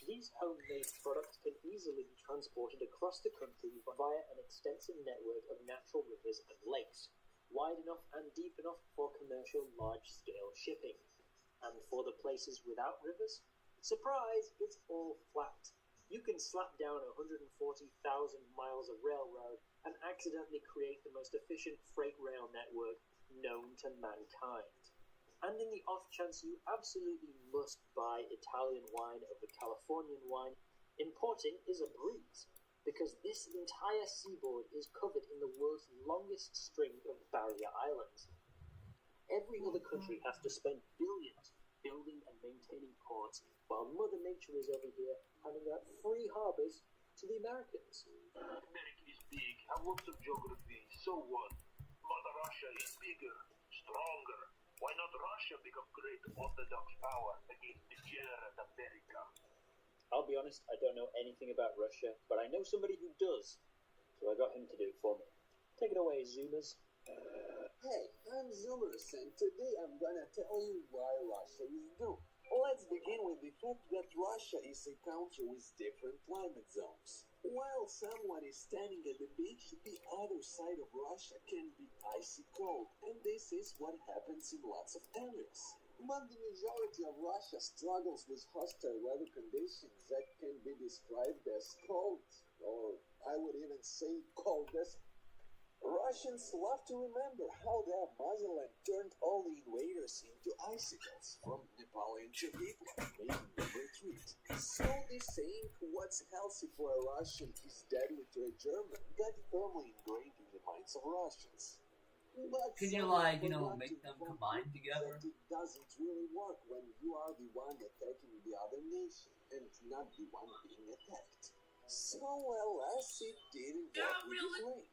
Speaker 6: These homemade products can easily be transported across the country via an extensive network of natural rivers and lakes, wide enough and deep enough for commercial large-scale shipping. And for the places without rivers, surprise, it's all flat. You can slap down 140,000 miles of railroad and accidentally create the most efficient freight rail network known to mankind. And in the off chance you absolutely must buy Italian wine over Californian wine, importing is a breeze, because this entire seaboard is covered in the world's longest string of barrier islands. Every other country has to spend billions building and maintaining ports, while Mother Nature is over here handing out free harbors to the Americans.
Speaker 15: America is big, has lots of geography, so what? Mother Russia is bigger, stronger. Why not Russia become great orthodox power against the degenerate America?
Speaker 6: I'll be honest, I don't know anything about Russia, but I know somebody who does, so I got him to do it for me. Take it away, Zoomers.
Speaker 16: Hey, I'm Zoomers, and today I'm gonna tell you why Russia is doomed. Let's begin with the fact that Russia is a country with different climate zones. While someone is standing at the beach, the other side of Russia can be icy cold, and this is what happens in lots of areas. But the majority of Russia struggles with hostile weather conditions that can be described as cold, or I would even say coldest. Russians love to remember how their motherland turned all the invaders into icicles, from Napoleon to Hitler, making them retreat. So the saying, what's healthy for a Russian is deadly to a German, got firmly ingrained in the minds of Russians. But
Speaker 8: Can you, make them combine together?
Speaker 16: It doesn't really work when you are the one attacking the other nation, and not the one being attacked. So, alas, it didn't work with Ukraine.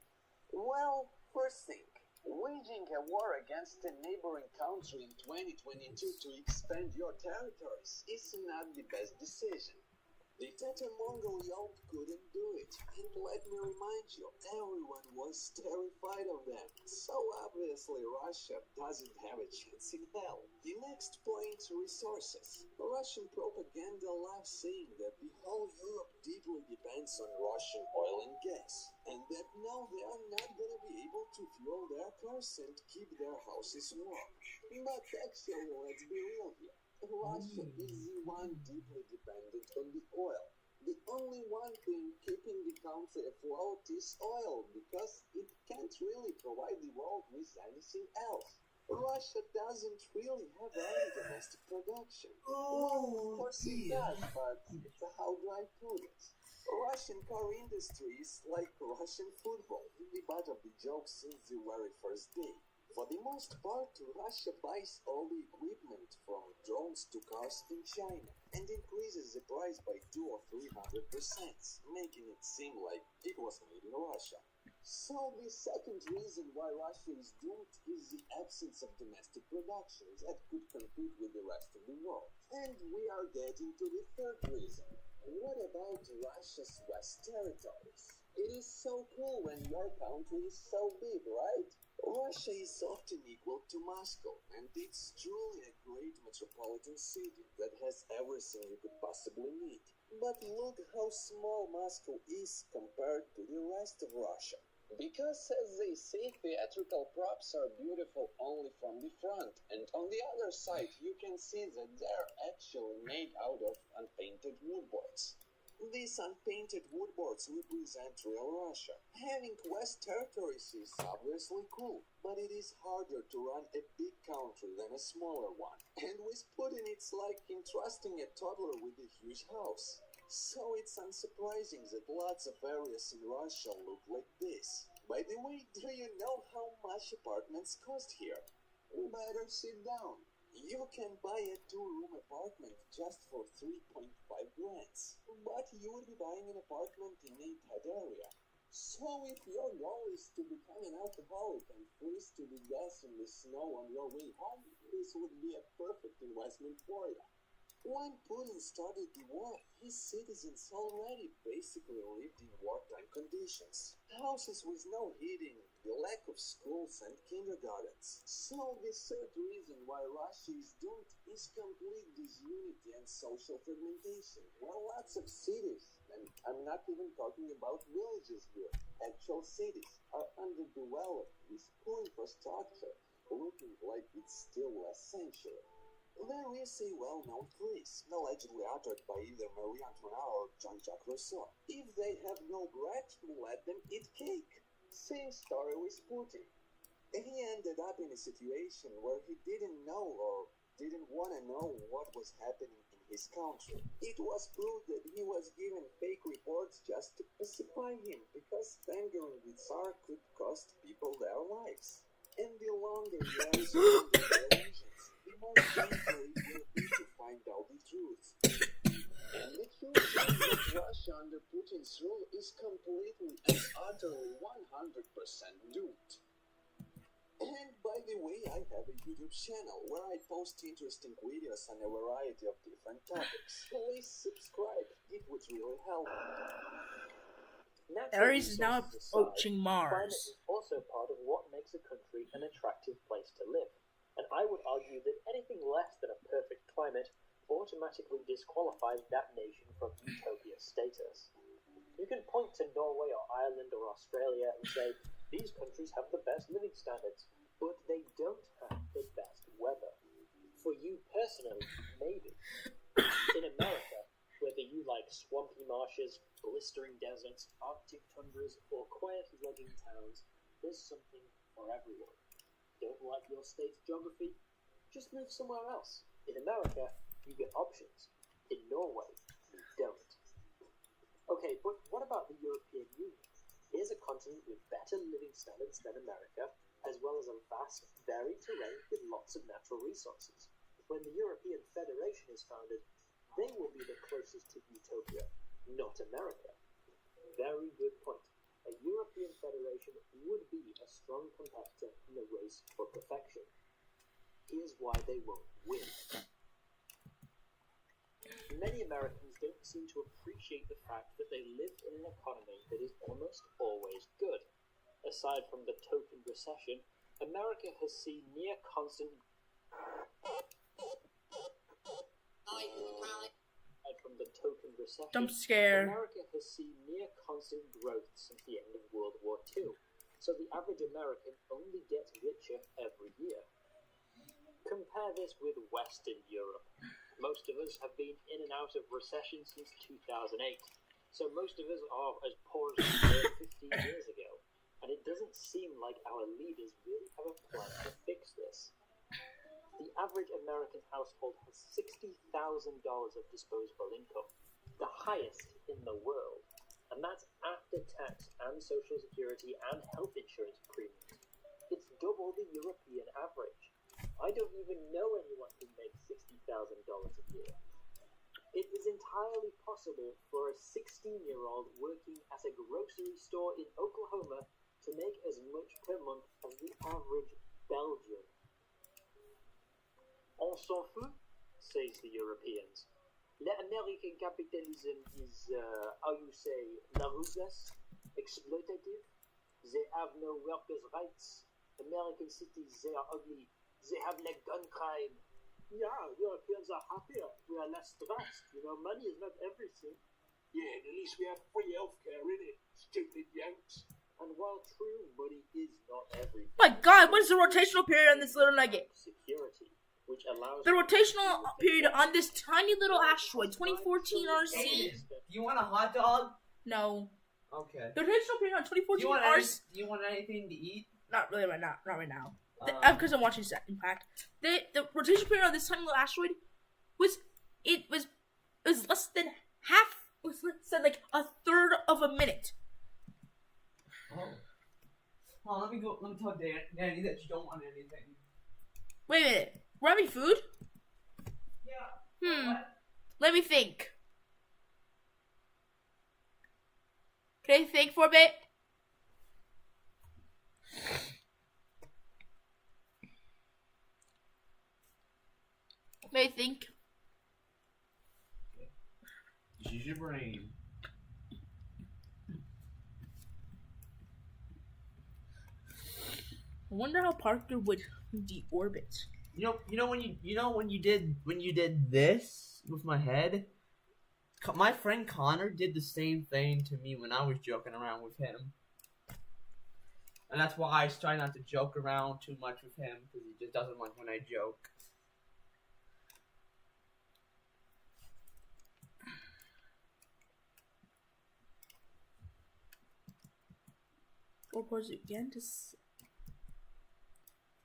Speaker 16: Well, first thing, waging a war against a neighboring country in 2022 to expand your territories is not the best decision. Dictator Mongol Yelp couldn't do it, and let me remind you, everyone was terrified of them, so obviously Russia doesn't have a chance in hell. The next point, resources. Russian propaganda loves saying that the whole Europe deeply depends on Russian oil and gas, and that now they are not gonna be able to fuel their cars and keep their houses warm. But actually, let's be real here. Russia is the one deeply dependent on the oil. The only one thing keeping the country afloat is oil, because it can't really provide the world with anything else. Russia doesn't really have any domestic production. Well, of course it does, but how do I put it? Russian car industry is like Russian football, the butt of the joke since the very first day. For the most part, Russia buys all the equipment from drones to cars in China and increases the price by 200 or 300%, making it seem like it was made in Russia. So the second reason why Russia is doomed is the absence of domestic production that could compete with the rest of the world. And we are getting to the third reason. What about Russia's West territories? It is so cool when your country is so big, right? Russia is often equal to Moscow, and it's truly a great metropolitan city that has everything you could possibly need. But look how small Moscow is compared to the rest of Russia. Because, as they say, theatrical props are beautiful only from the front, and on the other side you can see that they're actually made out of unpainted woodboards. These unpainted woodboards represent real Russia. Having West territories is obviously cool, but it is harder to run a big country than a smaller one. And with Putin, it's like entrusting a toddler with a huge house. So it's unsurprising that lots of areas in Russia look like this. By the way, do you know how much apartments cost here? Better sit down. You can buy a 2-room apartment just for 3.5 grand, but you would be buying an apartment in a bad area. So if your goal is to become an alcoholic and freeze to the death in the snow on your way home, this would be a perfect investment for you. When Putin started the war, his citizens already basically lived in wartime conditions. Houses with no heating, the lack of schools and kindergartens. So the third reason why Russia is doomed is complete disunity and social fragmentation, where lots of cities, and I'm not even talking about villages here, actual cities, are underdeveloped with poor infrastructure, looking like it's still last century. There is a well-known phrase, allegedly uttered by either Marie Antoinette or Jean-Jacques Rousseau. If they have no bread, let them eat cake. Same story with Putin. He ended up in a situation where he didn't know or didn't want to know what was happening in his country. It was proved that he was given fake reports just to pacify him, because angering the Tsar could cost people their lives. And the longer you are surrounded by illusions, the more painful it will be to find out the truth. And the truth is that Russia under Putin's rule is completely and utterly 100% doomed. And by the way, I have a YouTube channel where I post interesting videos on a variety of different topics. Please subscribe, it would really help.
Speaker 4: Ares is now approaching
Speaker 6: Climate
Speaker 4: Mars.
Speaker 6: is also part of what makes a country an attractive place to live, and I would argue that anything less than a perfect climate automatically disqualifies that nation from utopia status. You can point to Norway or Ireland or Australia and say, these countries have the best living standards, but they don't have the best weather. For you personally, maybe. In America, whether you like swampy marshes, blistering deserts, Arctic tundras, or quiet logging towns, there's something for everyone. Don't like your state's geography? Just move somewhere else. In America, you get options. In Norway, you don't. Okay, but what about the European Union? Here's a continent with better living standards than America, as well as a vast, varied terrain with lots of natural resources. When the European Federation is founded, they will be the closest to utopia, not America. Very good point. A European Federation would be a strong competitor in the race for perfection. Here's why they won't win. Many Americans don't seem to appreciate the fact that they live in an economy that is almost always good. Aside from the token recession, America has seen near constant
Speaker 4: Jump scare.
Speaker 6: America has seen near constant growth since the end of World War II, so the average American only gets richer every year. Compare this with Western Europe. Most of us have been in and out of recession since 2008, so most of us are as poor as we were 15 years ago, and it doesn't seem like our leaders really have a plan to fix this. The average American household has $60,000 of disposable income, the highest in the world, and that's after tax and social security and health insurance premiums. It's double the European average. I don't even know anyone who makes $60,000 a year. It is entirely possible for a 16-year-old working at a grocery store in Oklahoma to make as much per month as the average Belgian. On s'en fout, says the Europeans. The American capitalism is, how you say, la ruthless, exploitative. They have no workers' rights. American cities, they are ugly. They have like gun crime. Yeah, Europeans are happier. We are less stressed. You know, money is not everything.
Speaker 15: Yeah, and at least we have free healthcare, innit? Stupid Yanks.
Speaker 6: And while true, money is not everything.
Speaker 4: My God, what is the rotational period on this little nugget?
Speaker 6: Security, which allows
Speaker 4: the rotational period on this tiny little asteroid, 2014 RC.
Speaker 1: Aiden, do you want a hot dog?
Speaker 4: No.
Speaker 1: Okay.
Speaker 4: The rotational period on 2014 RC.
Speaker 1: Do you want anything to eat?
Speaker 4: Not really right now. Not right now. Because I'm watching Second Pack. The rotation period on this tiny little asteroid was less than half. Was less than like a third of a minute.
Speaker 1: Oh, let me tell Danny that you don't want anything.
Speaker 4: Wait a minute. We're having food?
Speaker 1: Yeah. What?
Speaker 4: Let me think. Can I think for a bit? May I think?
Speaker 1: Use your brain.
Speaker 4: I wonder how Parker would deorbit.
Speaker 1: You know when you did this with my head. My friend Connor did the same thing to me when I was joking around with him, and that's why I try not to joke around too much with him because he just doesn't like when I joke.
Speaker 4: Or pause it again to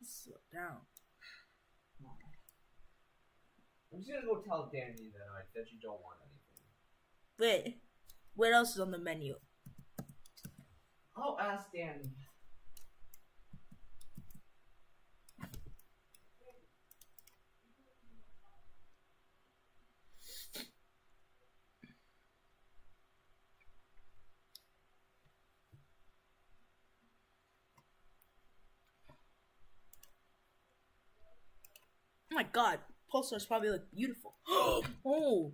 Speaker 4: slow down.
Speaker 1: I'm just gonna go tell Danny that you don't want anything.
Speaker 4: Wait, what else is on the menu?
Speaker 1: I'll ask Danny.
Speaker 4: Oh my God, Pulsar's probably look beautiful. Oh,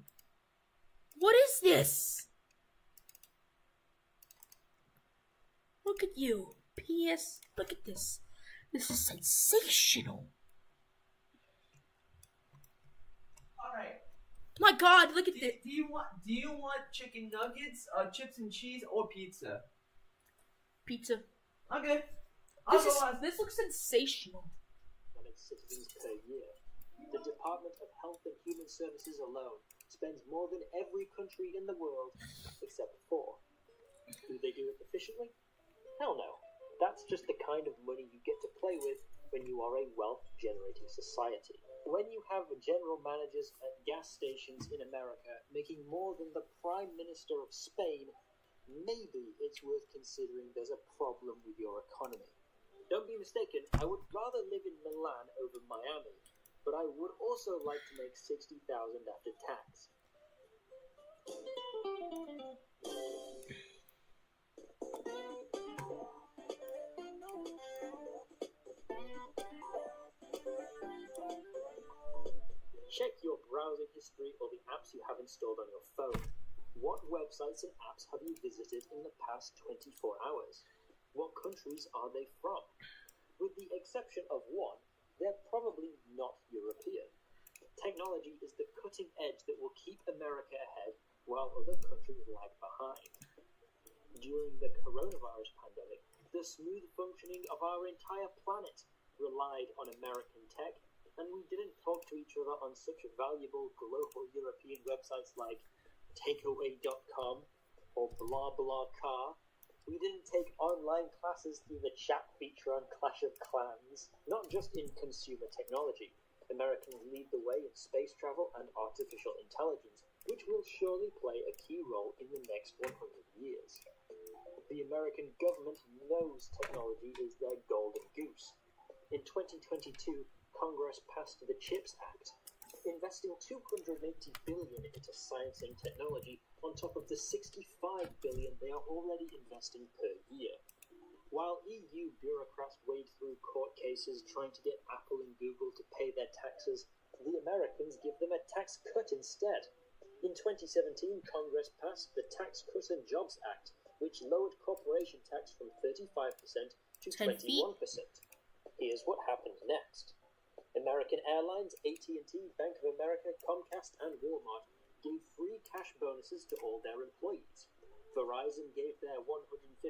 Speaker 4: what is this? Look at you, P.S. Look at this. This is sensational.
Speaker 1: All right.
Speaker 4: My God, look at this.
Speaker 1: Do you want chicken nuggets, chips and cheese, or pizza?
Speaker 4: Pizza.
Speaker 1: Okay.
Speaker 4: This looks sensational.
Speaker 6: Citizens per year. The Department of Health and Human Services alone spends more than every country in the world except 4. Do they do it efficiently? Hell no. That's just the kind of money you get to play with when you are a wealth-generating society. When you have general managers at gas stations in America making more than the Prime Minister of Spain, maybe it's worth considering there's a problem with your economy. Don't be mistaken, I would rather live in Milan over Miami, but I would also like to make $60,000 after tax. Check your browsing history or the apps you have installed on your phone. What websites and apps have you visited in the past 24 hours? What countries are they from? With the exception of one, they're probably not European. Technology is the cutting edge that will keep America ahead while other countries lag behind. During the coronavirus pandemic, the smooth functioning of our entire planet relied on American tech, and we didn't talk to each other on such valuable global European websites like takeaway.com or BlaBlaCar. We didn't take online classes through the chat feature on Clash of Clans. Not just in consumer technology, Americans lead the way in space travel and artificial intelligence, which will surely play a key role in the next 100 years. The American government knows technology is their golden goose. In 2022, Congress passed the CHIPS Act, investing $280 billion into science and technology on top of the $65 billion they are already investing per year. While EU bureaucrats wade through court cases trying to get Apple and Google to pay their taxes, the Americans give them a tax cut instead. In 2017, Congress passed the Tax Cuts and Jobs Act, which lowered corporation tax from 35% to 21%. Here's what happened next. American Airlines, AT&T, Bank of America, Comcast, and Walmart gave free cash bonuses to all their employees. Verizon gave their 155,000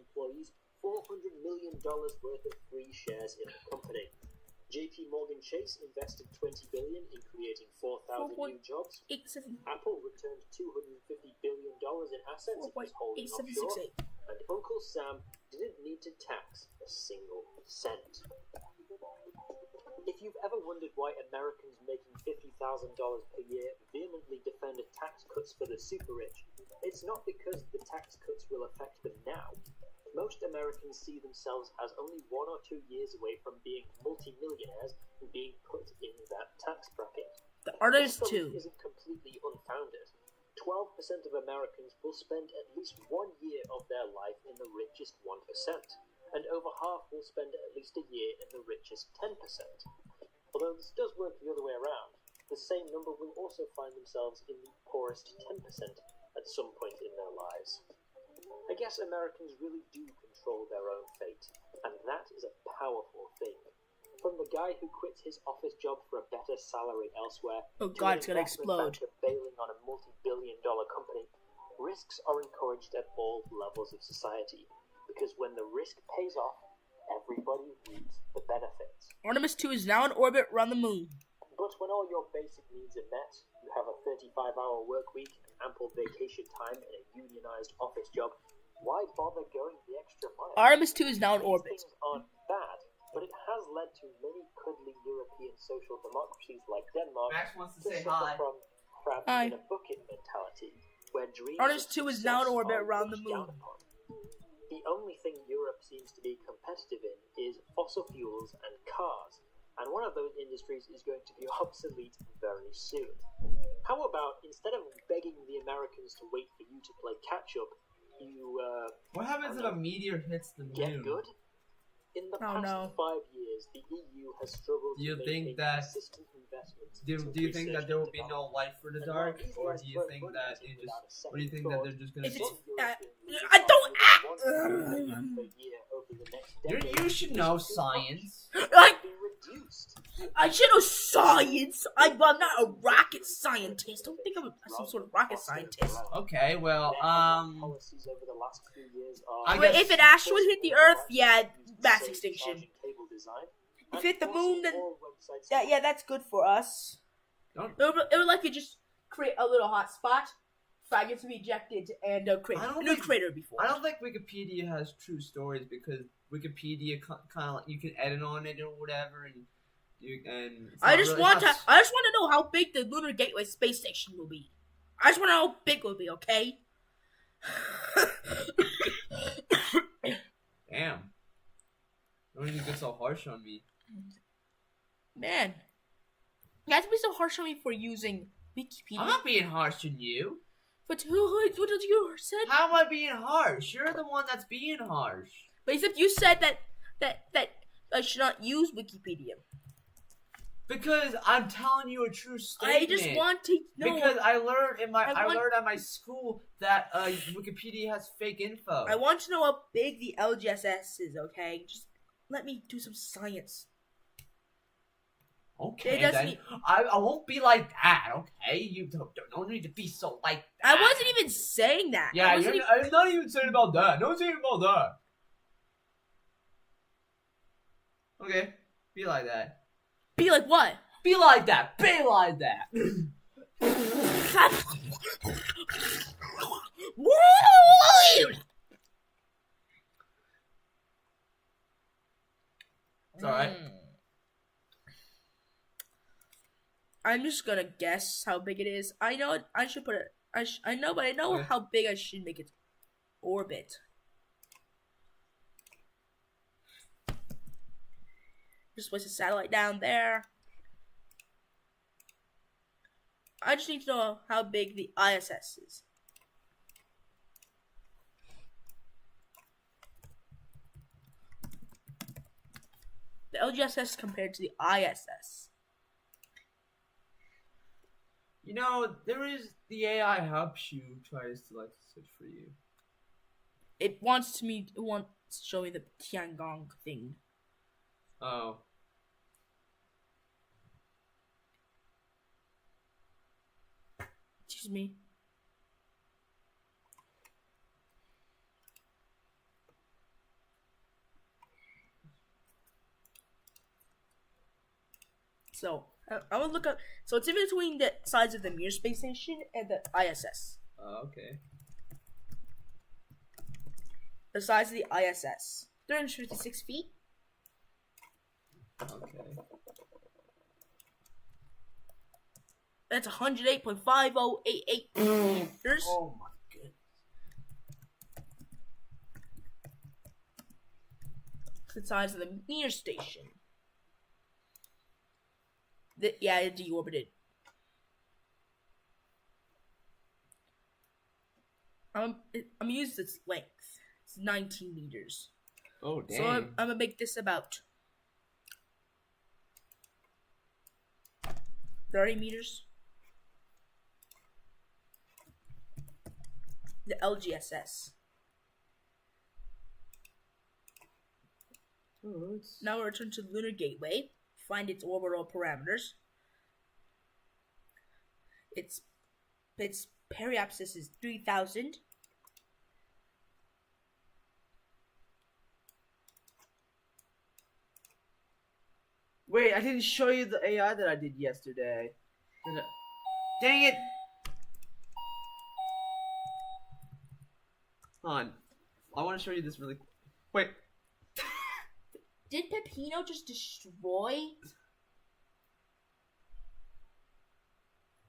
Speaker 6: employees $400 million worth of free shares in the company. JP Morgan Chase invested $20 billion in creating 4,000 new jobs. Apple returned $250 billion in assets it was holding offshore. And Uncle Sam didn't need to tax a single cent. If you've ever wondered why Americans making $50,000 per year vehemently defend tax cuts for the super rich, it's not because the tax cuts will affect them now. Most Americans see themselves as only 1 or 2 years away from being multimillionaires and being put in that tax bracket.
Speaker 4: The artist too
Speaker 6: isn't completely unfounded. 12% of Americans will spend at least 1 year of their life in the richest 1%. And over half will spend at least a year in the richest 10%. Although this does work the other way around, the same number will also find themselves in the poorest 10% at some point in their lives. I guess Americans really do control their own fate, and that is a powerful thing. From the guy who quits his office job for a better salary elsewhere,
Speaker 4: oh god, it's gonna explode,
Speaker 6: to bailing on a multi-billion-dollar company, risks are encouraged at all levels of society. Because when the risk pays off, everybody reaps the benefits.
Speaker 4: Artemis 2 is now in orbit around the moon.
Speaker 6: But when all your basic needs are met, you have a 35-hour work week, ample vacation time, and a unionized office job, why bother going the extra mile?
Speaker 4: Artemis 2 is now in orbit.
Speaker 6: These things aren't bad, but it has led to many cuddly European social democracies like Denmark
Speaker 1: Max wants to
Speaker 6: to
Speaker 1: say
Speaker 6: suffer
Speaker 1: hi.
Speaker 6: from crab in a bucket mentality, where dreams
Speaker 4: Artemis 2 is now in orbit around the moon.
Speaker 6: The only thing Europe seems to be competitive in is fossil fuels and cars, and one of those industries is going to be obsolete very soon. How about, instead of begging the Americans to wait for you to play catch-up, you,
Speaker 1: What happens if a meteor hits the moon?
Speaker 6: Get good? In the past 5 years, the EU has struggled
Speaker 1: Do you
Speaker 6: to
Speaker 1: think
Speaker 6: make
Speaker 1: that
Speaker 6: consistent investments
Speaker 1: do
Speaker 6: into
Speaker 1: you think that
Speaker 6: research
Speaker 1: there will
Speaker 6: and
Speaker 1: be no light for the dark, or do you think that it just? Or do you think that they're just gonna?
Speaker 4: I don't.
Speaker 1: You should know science.
Speaker 4: I should know science. I'm not a rocket scientist. Don't think I'm some sort of rocket scientist.
Speaker 1: Okay, well,
Speaker 4: If an asteroid hit the Earth, yeah, mass extinction. if hit the moon, then
Speaker 6: All websites
Speaker 4: yeah, that's good for us.
Speaker 1: Don't.
Speaker 4: It would like you just create a little hot spot, fragments to be ejected, and create a new crater before.
Speaker 1: I don't think Wikipedia has true stories because Wikipedia kind of like you can edit on it or whatever, and
Speaker 4: I just want to know how big the Lunar Gateway space station will be. I just want to know how big it will be. Okay.
Speaker 1: Damn. Don't need to get so harsh on me.
Speaker 4: Man, you have to be so harsh on me for using Wikipedia.
Speaker 1: I'm not being harsh on you.
Speaker 4: But what did you said?
Speaker 1: How am I being harsh? You're the one that's being harsh.
Speaker 4: But except you said that I should not use Wikipedia.
Speaker 1: Because I'm telling you a true statement.
Speaker 4: I just want to know.
Speaker 1: Because I learned at my school that Wikipedia has fake info.
Speaker 4: I want to know how big the LGSS is. Okay, just let me do some science.
Speaker 1: Okay, then I won't be like that. Okay, you don't need to be so like that.
Speaker 4: I wasn't even saying that.
Speaker 1: Yeah, I'm not even saying about that. No one's saying about that. Okay, be like that.
Speaker 4: Be like what?
Speaker 1: Be like that. Be like that. It's alright.
Speaker 4: I'm just gonna guess how big it is. I know I should put it. I know, but I know
Speaker 1: Okay.
Speaker 4: how big I should make its orbit. Just place a satellite down there. I just need to know how big the ISS is. The LGSS compared to the ISS.
Speaker 1: You know, there is the AI helps you, tries to like search for you.
Speaker 4: It wants to show me the Tiangong thing.
Speaker 1: Oh.
Speaker 4: Excuse me. So, I will look up. So, it's in between the sides of the Mir space station and the ISS.
Speaker 1: Okay.
Speaker 4: The size of the ISS. 356 feet.
Speaker 1: Okay.
Speaker 4: That's 108.5088 meters.
Speaker 1: Oh my goodness.
Speaker 4: The size of the Mir station. Yeah, it deorbited. I'm using its length. It's 19 meters.
Speaker 1: Oh, damn.
Speaker 4: So I'm gonna make this about 30 meters. The LGSS.
Speaker 1: Oh,
Speaker 4: now we'll return to the Lunar Gateway. Find its orbital parameters. Its periapsis is 3,000.
Speaker 1: Wait, I didn't show you the AI that I did yesterday. Dang it! Hold on. I want to show you this really. Wait.
Speaker 4: Did Peppino just destroy?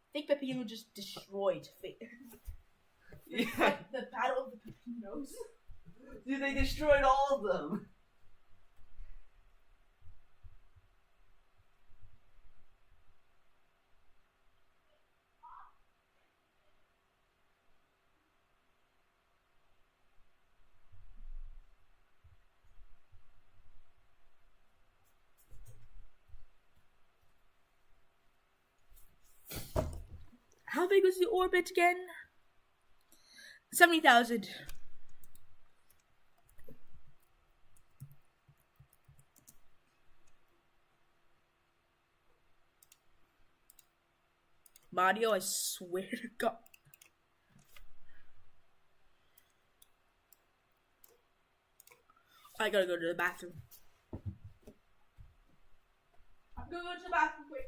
Speaker 4: I think Peppino just destroyed.
Speaker 1: Yeah.
Speaker 4: The Battle of the Peppinos.
Speaker 1: Dude, they destroyed all of them.
Speaker 4: How big was the orbit again? 70,000. Mario, I swear to God. I gotta go to the bathroom. gonna go to the bathroom quick.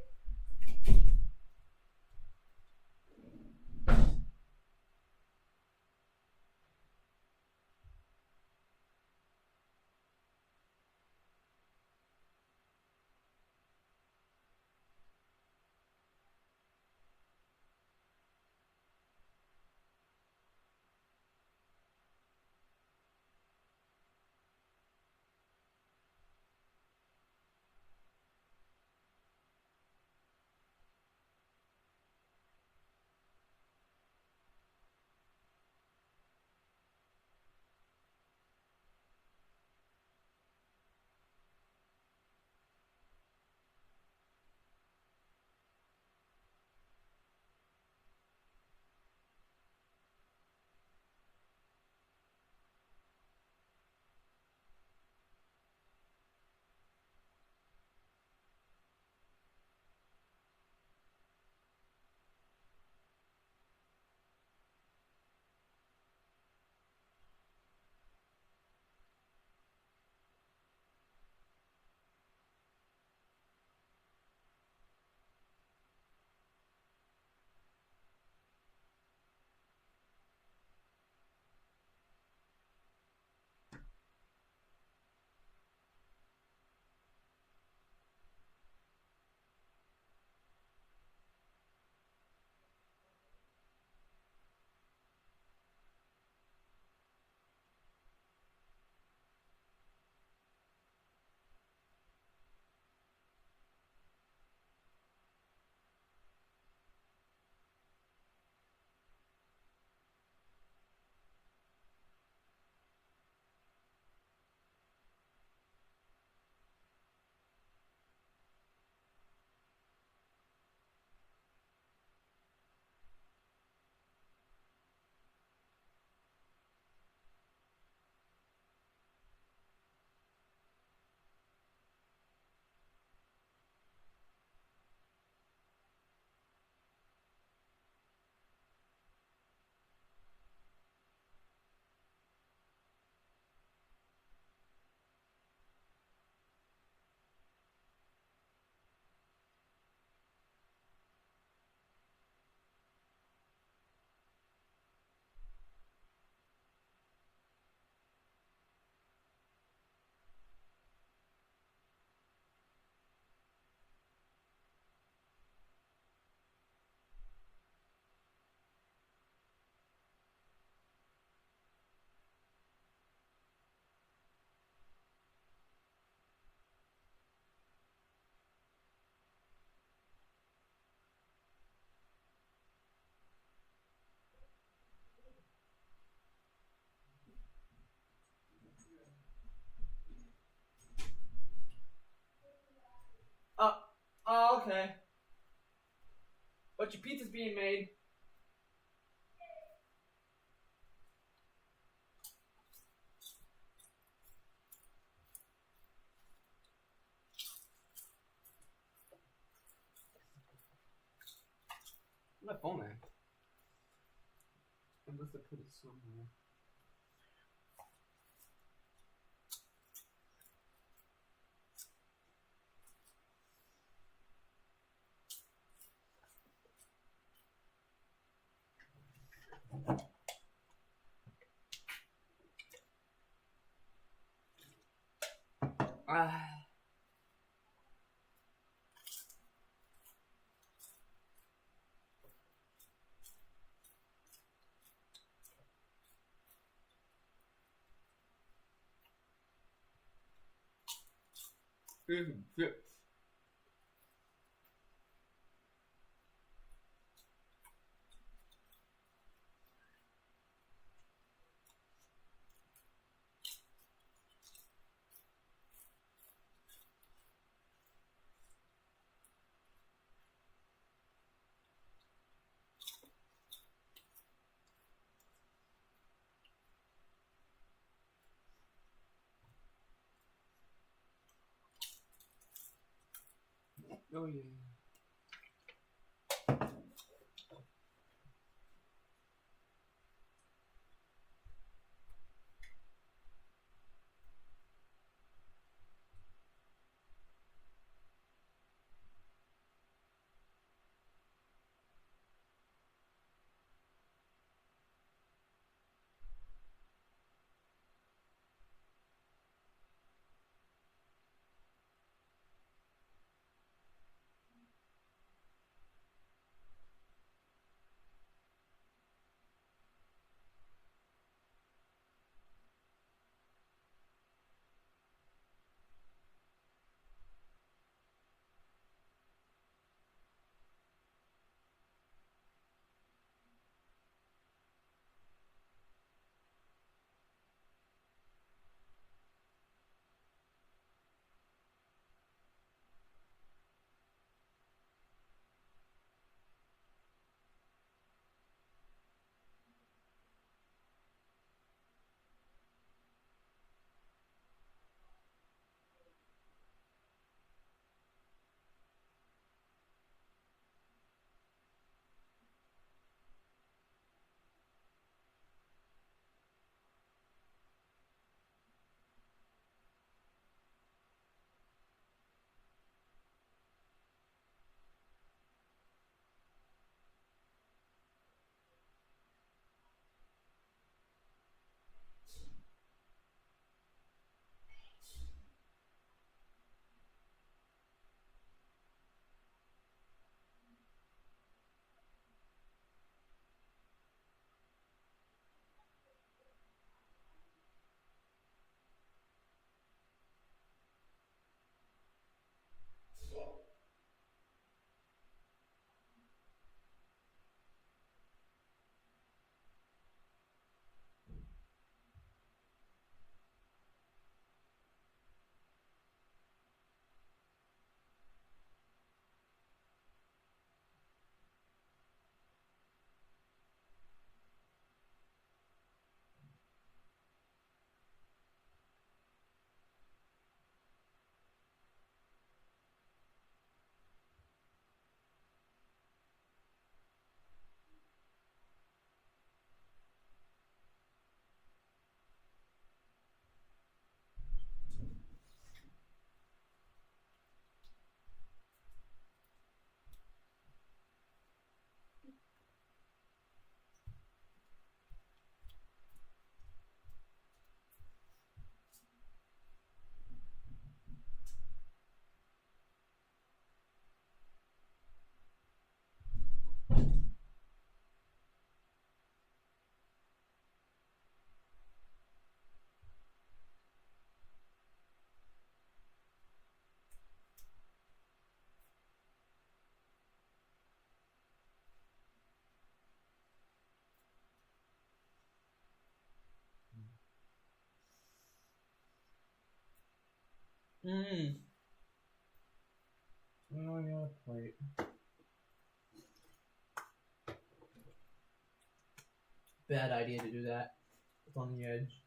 Speaker 1: Oh, okay. But your pizza's being made. My phone, man. I must have put it somewhere. Ah. Here's some chips. Oh yeah. Oh, I got a plate. Bad idea to do that. It's on the edge.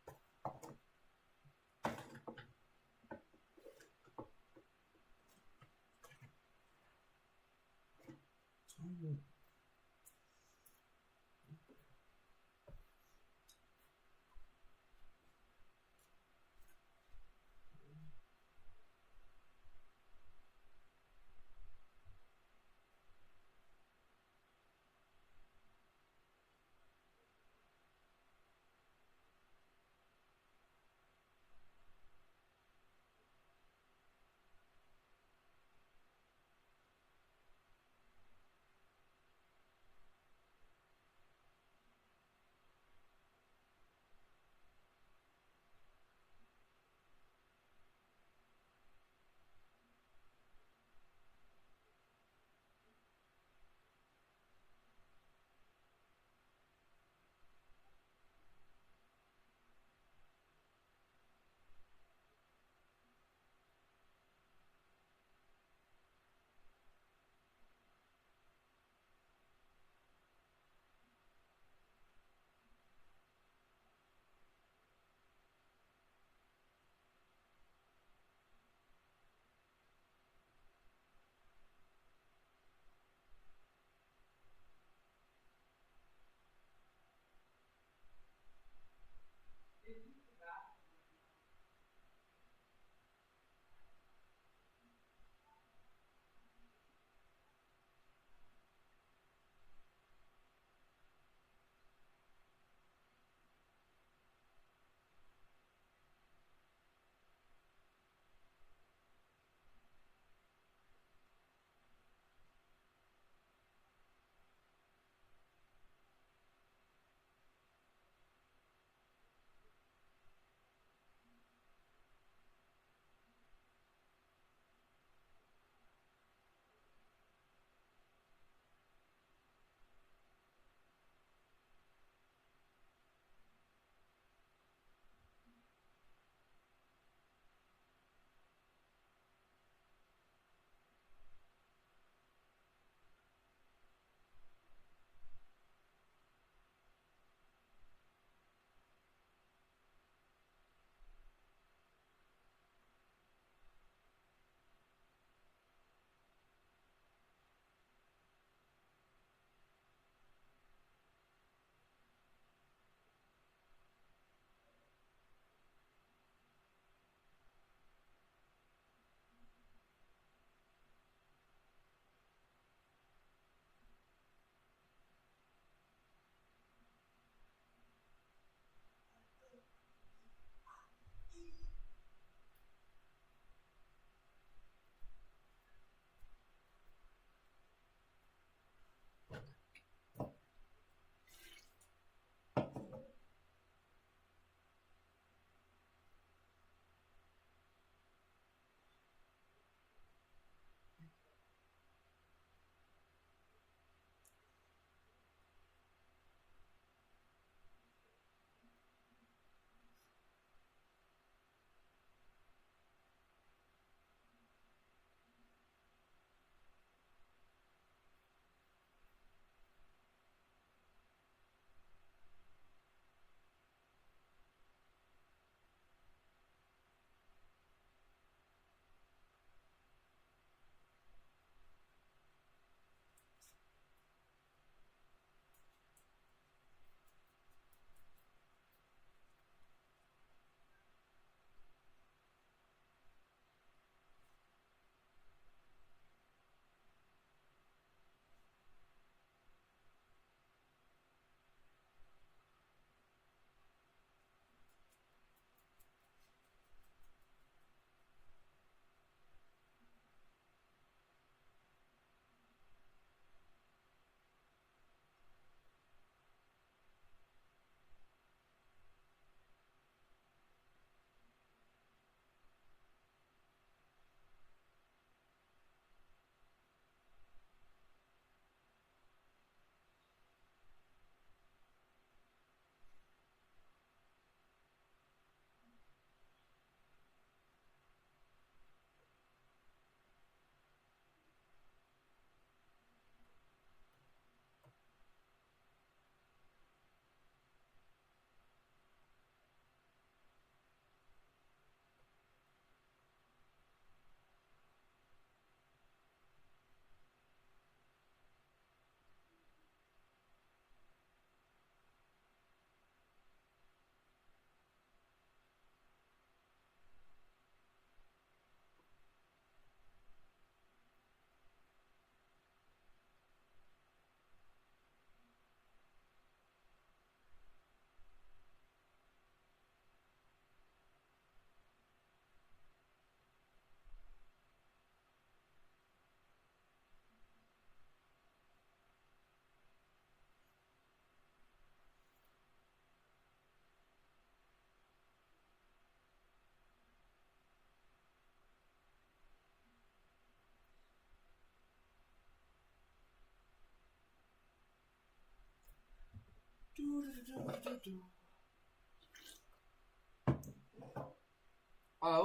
Speaker 1: Oh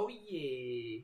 Speaker 1: yeah.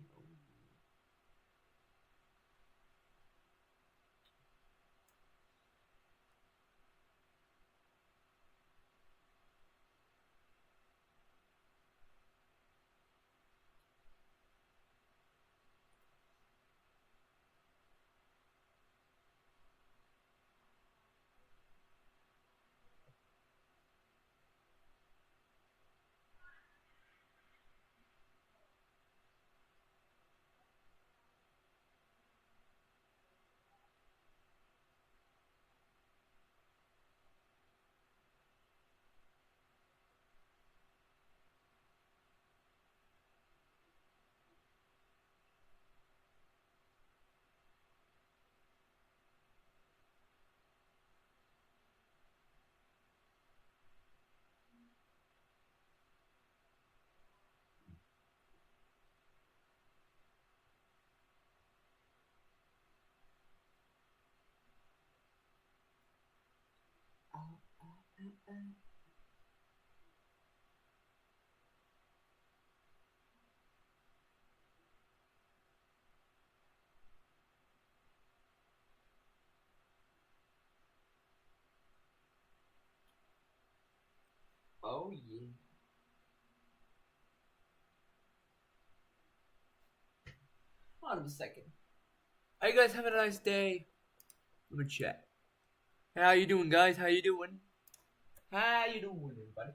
Speaker 1: Oh yeah. Hold on a second. Hey guys, have a nice day. Let me chat. How you doing, guys? How you doing? How you doing, everybody?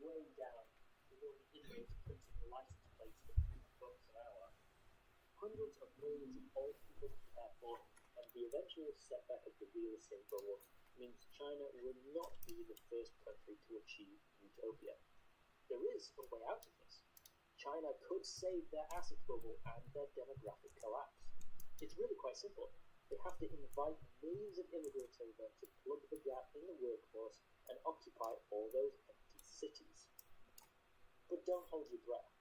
Speaker 6: Way down, with all the idiots printing license plates for $2 an hour. Hundreds of millions of old people prepare for, and the eventual setback of the real estate bubble means China will not be the first country to achieve utopia. There is a way out of this. China could save their asset bubble and their demographic collapse. It's really quite simple. They have to invite millions of immigrants over to plug the gap in the workforce and occupy all those empty cities. But don't hold your breath.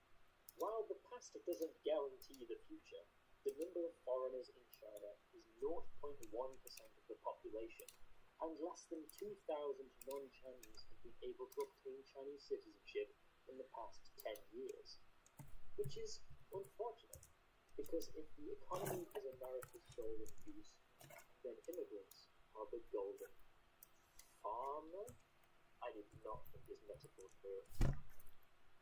Speaker 6: While the past doesn't guarantee the future, the number of foreigners in China is 0.1% of the population, and less than 2,000 non-Chinese have been able to obtain Chinese citizenship in the past 10 years. Which is unfortunate, because if the economy is America's golden goose, then immigrants are the golden farmer? I did not think this metaphor through.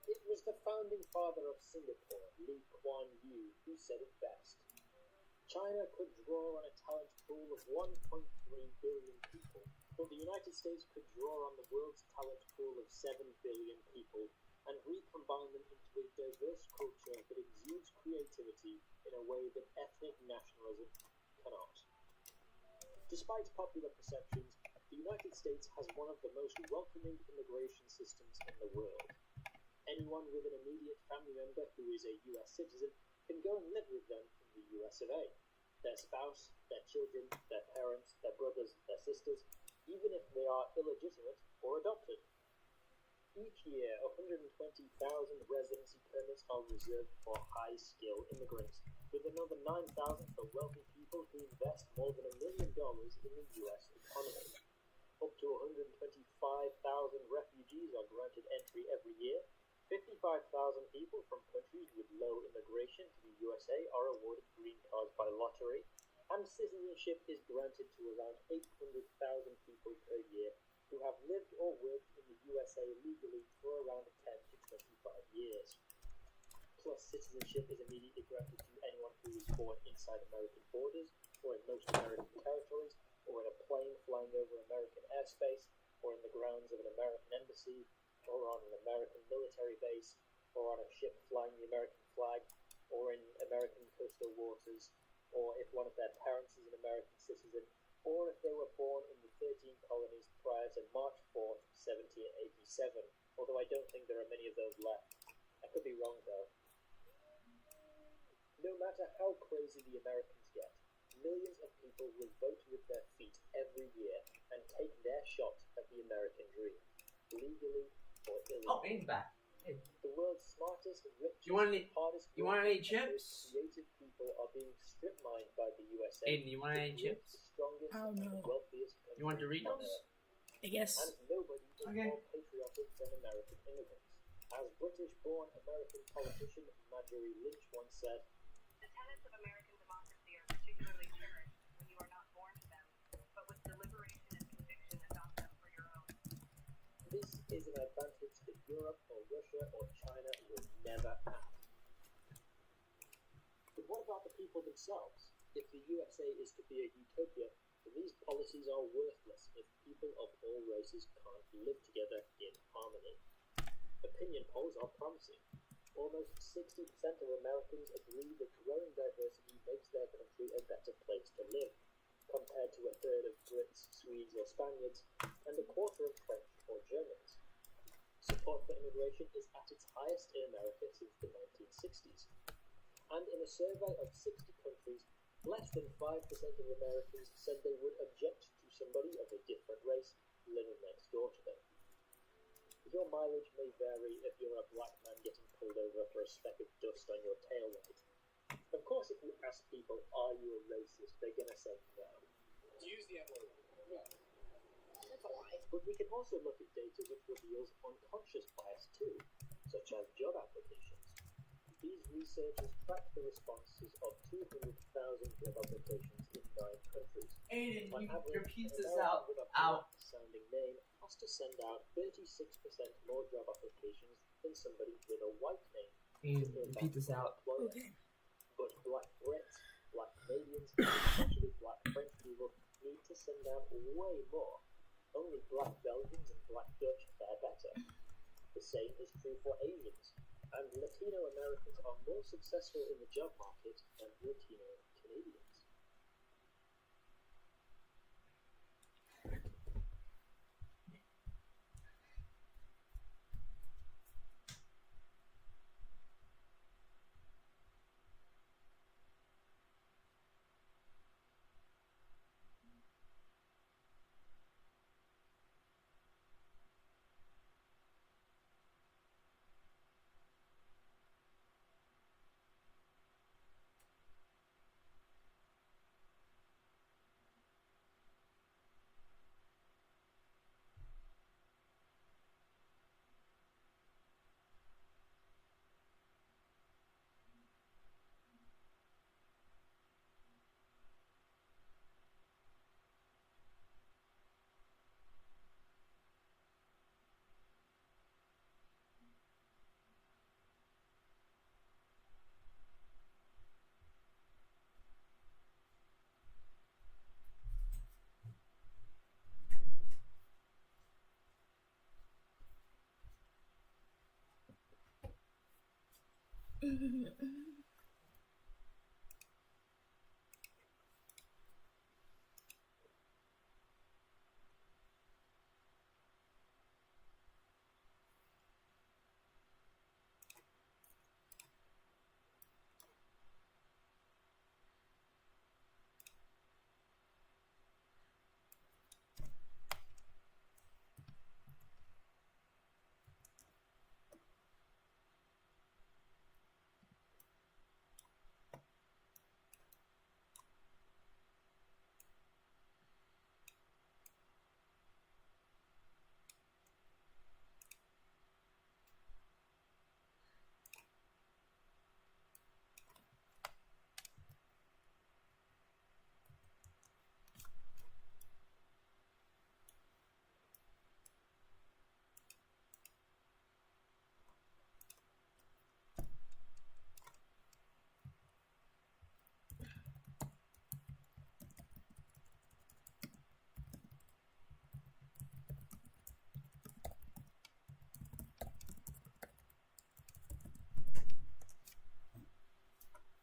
Speaker 6: It was the founding father of Singapore, Lee Kuan Yew, who said it best. China could draw on a talent pool of 1.3 billion people, but the United States could draw on the world's talent pool of 7 billion people and recombine them into a diverse culture that exudes creativity in a way that ethnic nationalism cannot. Despite popular perceptions, the United States has one of the most welcoming immigration systems in the world. Anyone with an immediate family member who is a US citizen can go and live with them in the US of A. Their spouse, their children, their parents, their brothers, their sisters, even if they are illegitimate or adopted. Each year, 120,000 residency permits are reserved for high-skill immigrants, with another 9,000 for wealthy people who invest more than $1 million in the U.S. economy. Up to 125,000 refugees are granted entry every year. 55,000 people from countries with low immigration to the USA are awarded green cards by lottery, and citizenship is granted to around 800,000 people per year who have lived or worked in the USA legally for around 10 to 25 years. Plus, citizenship is immediately granted to anyone who is born inside American borders, or in most American territories, or in a plane flying over American airspace, or in the grounds of an American embassy, or on an American military base, or on a ship flying the American flag, or in American coastal waters, or if one of their parents is an American citizen, or if they were born in the 13 colonies prior to March 4th, 1787, although I don't think there are many of those left. I could be wrong, though. No matter how crazy the Americans get, millions of people will vote with their feet every year and take their shot at the American dream, legally or illegally.
Speaker 1: Oh, Abe's back. Hey.
Speaker 6: The world's smartest, richest, hardest
Speaker 1: you want any
Speaker 6: most
Speaker 1: chips?
Speaker 6: creative people are being strip mined by the USA.
Speaker 1: Aiden, you want any chips?
Speaker 6: The strongest
Speaker 4: I don't know.
Speaker 6: and wealthiest country
Speaker 1: You want Doritos?
Speaker 6: on earth.
Speaker 4: I guess.
Speaker 6: And nobody is
Speaker 1: Okay.
Speaker 6: more patriotic than American immigrants. As British-born American politician Marjorie Lynch once said,
Speaker 17: "The tenets of American democracy are particularly cherished when you are not born to them, but with deliberation and conviction adopt them for your own."
Speaker 6: this is an advantage that Europe or Russia or China will never have. But what about the people themselves? If the USA is to be a utopia, then these policies are worthless if people of all races can't live together in harmony. Opinion polls are promising. Almost 60% of Americans agree that growing diversity makes their country a better place to live, compared to a third of Brits, Swedes or Spaniards, and a quarter of French or Germans. Support for immigration is at its highest in America since the 1960s. And in a survey of 60 countries, less than 5% of Americans said they would object to somebody of a different race living next door to them. Your mileage may vary if you're a black man getting pulled over for a speck of dust on your taillight. Of course, if you ask people, are you a racist, they're gonna say no.
Speaker 11: Use the N-word.
Speaker 6: No. That's a lie. But we can also look at data which reveals unconscious bias too, such as job applications. These researchers tracked the responses of 200,000 job applications in 9 countries.
Speaker 1: Aiden,
Speaker 6: On average,
Speaker 1: your pizza's
Speaker 6: an
Speaker 1: out.
Speaker 6: American with a
Speaker 1: Out.
Speaker 6: black-sounding name has to send out 36% more job applications than somebody with a white name.
Speaker 1: Aiden, your pizza's out.
Speaker 4: Okay.
Speaker 6: But black Brits, black Canadians, and especially black French people need to send out way more. Only black Belgians and black Dutch fare better. The same is true for Asians, and Latino Americans are more successful in the job market than Latino Canadians.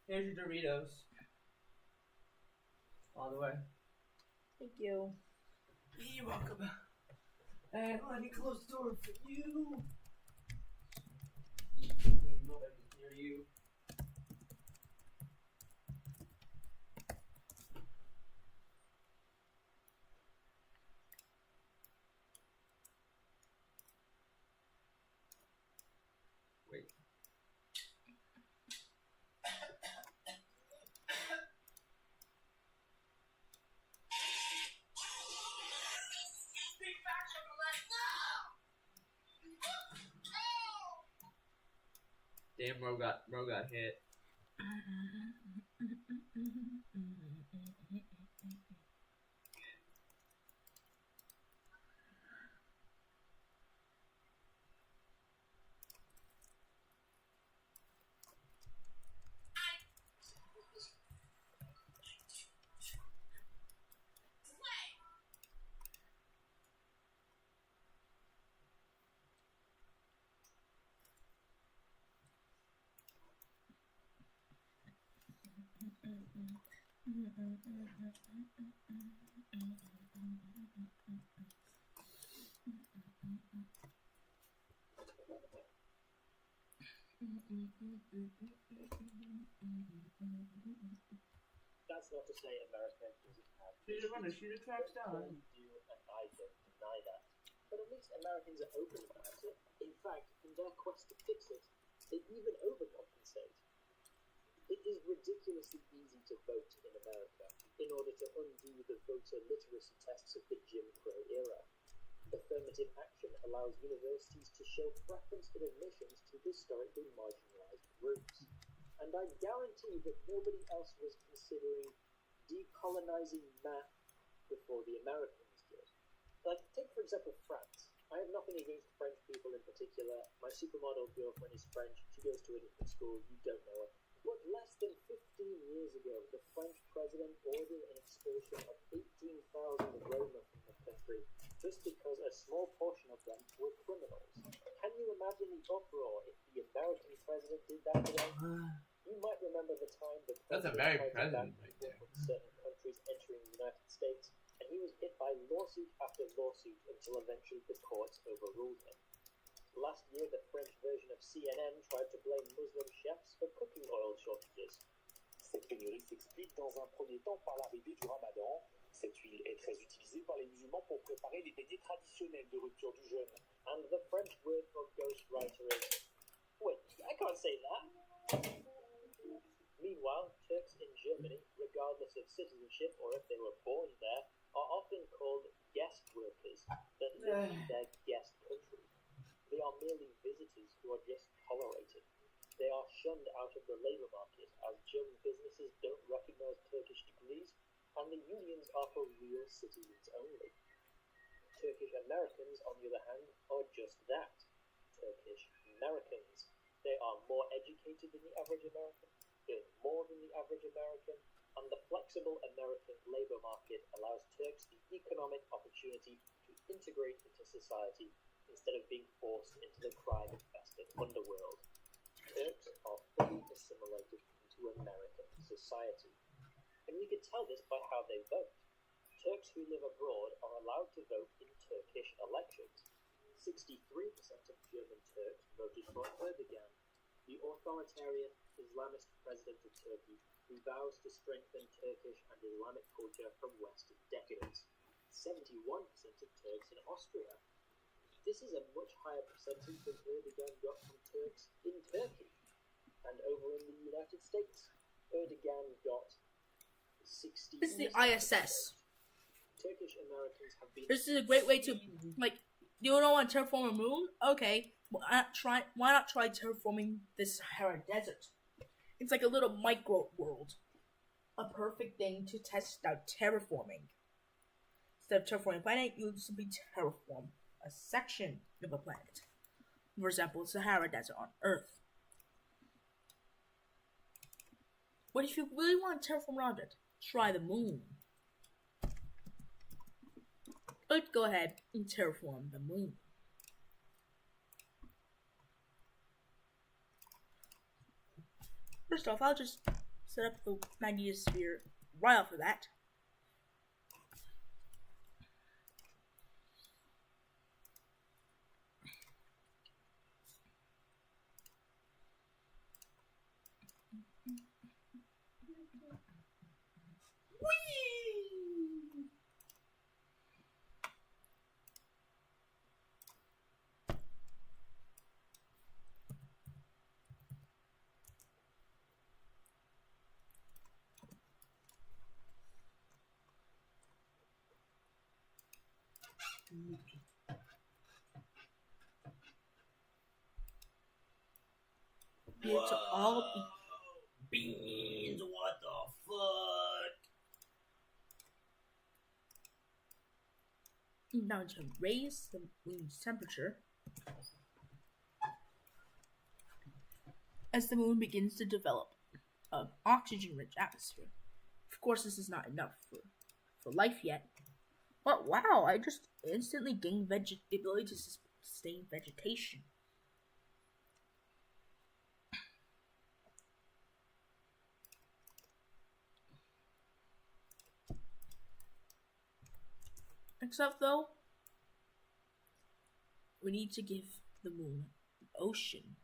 Speaker 1: Here's your Doritos. All the way.
Speaker 4: Thank you.
Speaker 1: You're welcome. And let me close the door for you. Nobody can hear you. Wait. Damn, bro got hit.
Speaker 6: That's not to say America doesn't have
Speaker 1: She's gonna shoot the tracks down.
Speaker 6: do, and I don't deny that. But at least Americans are open about it. In fact, in their quest to fix it, they even overcompensate. It is ridiculously easy to vote in America in order to undo the voter literacy tests of the Jim Crow era. Affirmative action allows universities to show preference in admissions to historically marginalized groups. And I guarantee that nobody else was considering decolonizing math before the Americans did. Like, take for example France. I have nothing against French people in particular. My supermodel girlfriend is French. She goes to a different school. You don't know her. But less than 15 years ago, the French president ordered an expulsion of 18,000 Roma from the country just because a small portion of them were criminals. Can you imagine the uproar if the American president did that today? You might remember the time the
Speaker 1: That's a
Speaker 6: president
Speaker 1: very
Speaker 6: tried to
Speaker 1: president
Speaker 6: ban
Speaker 1: right there.
Speaker 6: people from certain countries entering the United States, and he was hit by lawsuit after lawsuit until eventually the courts overruled him. Last year, the French version of CNN tried to blame Muslim chefs for cooking oil shortages.
Speaker 18: Cette pénurie s'explique dans un premier temps par l'arrivée du ramadan. Cette huile est très utilisée par les musulmans pour préparer les beignets traditionnels de rupture du jeûne.
Speaker 6: And the French word for ghostwriter is... Wait, I can't say that! Meanwhile, Turks in Germany, regardless of citizenship or if they were born there, are often called guest workers that live in their guest country. They are merely visitors who are just tolerated. They are shunned out of the labour market as German businesses don't recognise Turkish degrees, and the unions are for real citizens only. Turkish Americans, on the other hand, are just that. Turkish Americans. They are more educated than the average American, earn more than the average American, and the flexible American labour market allows Turks the economic opportunity to integrate into society instead of being forced into the crime-infested underworld. Turks are fully assimilated into American society. And you can tell this by how they vote. Turks who live abroad are allowed to vote in Turkish elections. 63% of German Turks voted for Erdogan, the authoritarian Islamist president of Turkey who vows to strengthen Turkish and Islamic culture from Western decadence. 71% of Turks in Austria. This is a much higher percentage than Erdogan got from Turks in Turkey. And over in the United States, Erdogan got 60%.
Speaker 4: This is the ISS.
Speaker 6: Turkish Americans have been...
Speaker 4: This is a great way to, like, you don't want to terraform a moon? Okay, why not try terraforming this Sahara Desert? It's like a little micro world. A perfect thing to test out terraforming. Instead of terraforming a planet, you simply terraform a section of a planet. For example, the Sahara Desert on Earth. But if you really want to terraform around it, try the moon. Let's go ahead and terraform the moon. First off, I'll just set up the magnetosphere right off of that. Whee! It's all
Speaker 8: Beans, what the fuck?
Speaker 4: now to raise the moon's temperature as the moon begins to develop an oxygen-rich atmosphere. Of course, this is not enough for life yet. But wow, I just instantly gained the ability to sustain vegetation. Except though, we need to give the moon an ocean.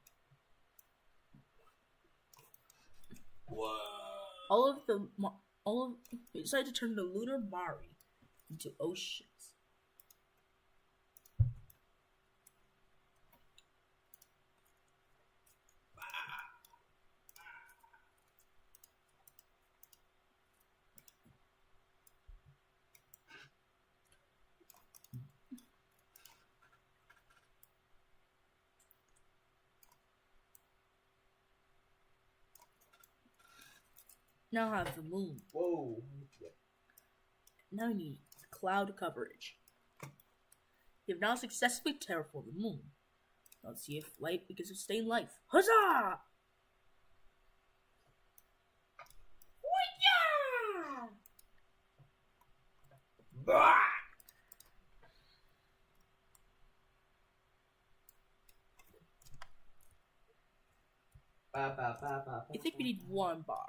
Speaker 8: Whoa.
Speaker 4: We decided to turn the lunar mare into oceans. Now I have the moon.
Speaker 8: Whoa.
Speaker 4: Now we need cloud coverage. We have now successfully terraformed the moon. Let's see if light begins to sustain life. Huzzah!
Speaker 8: Bah!
Speaker 4: I think we need one bar.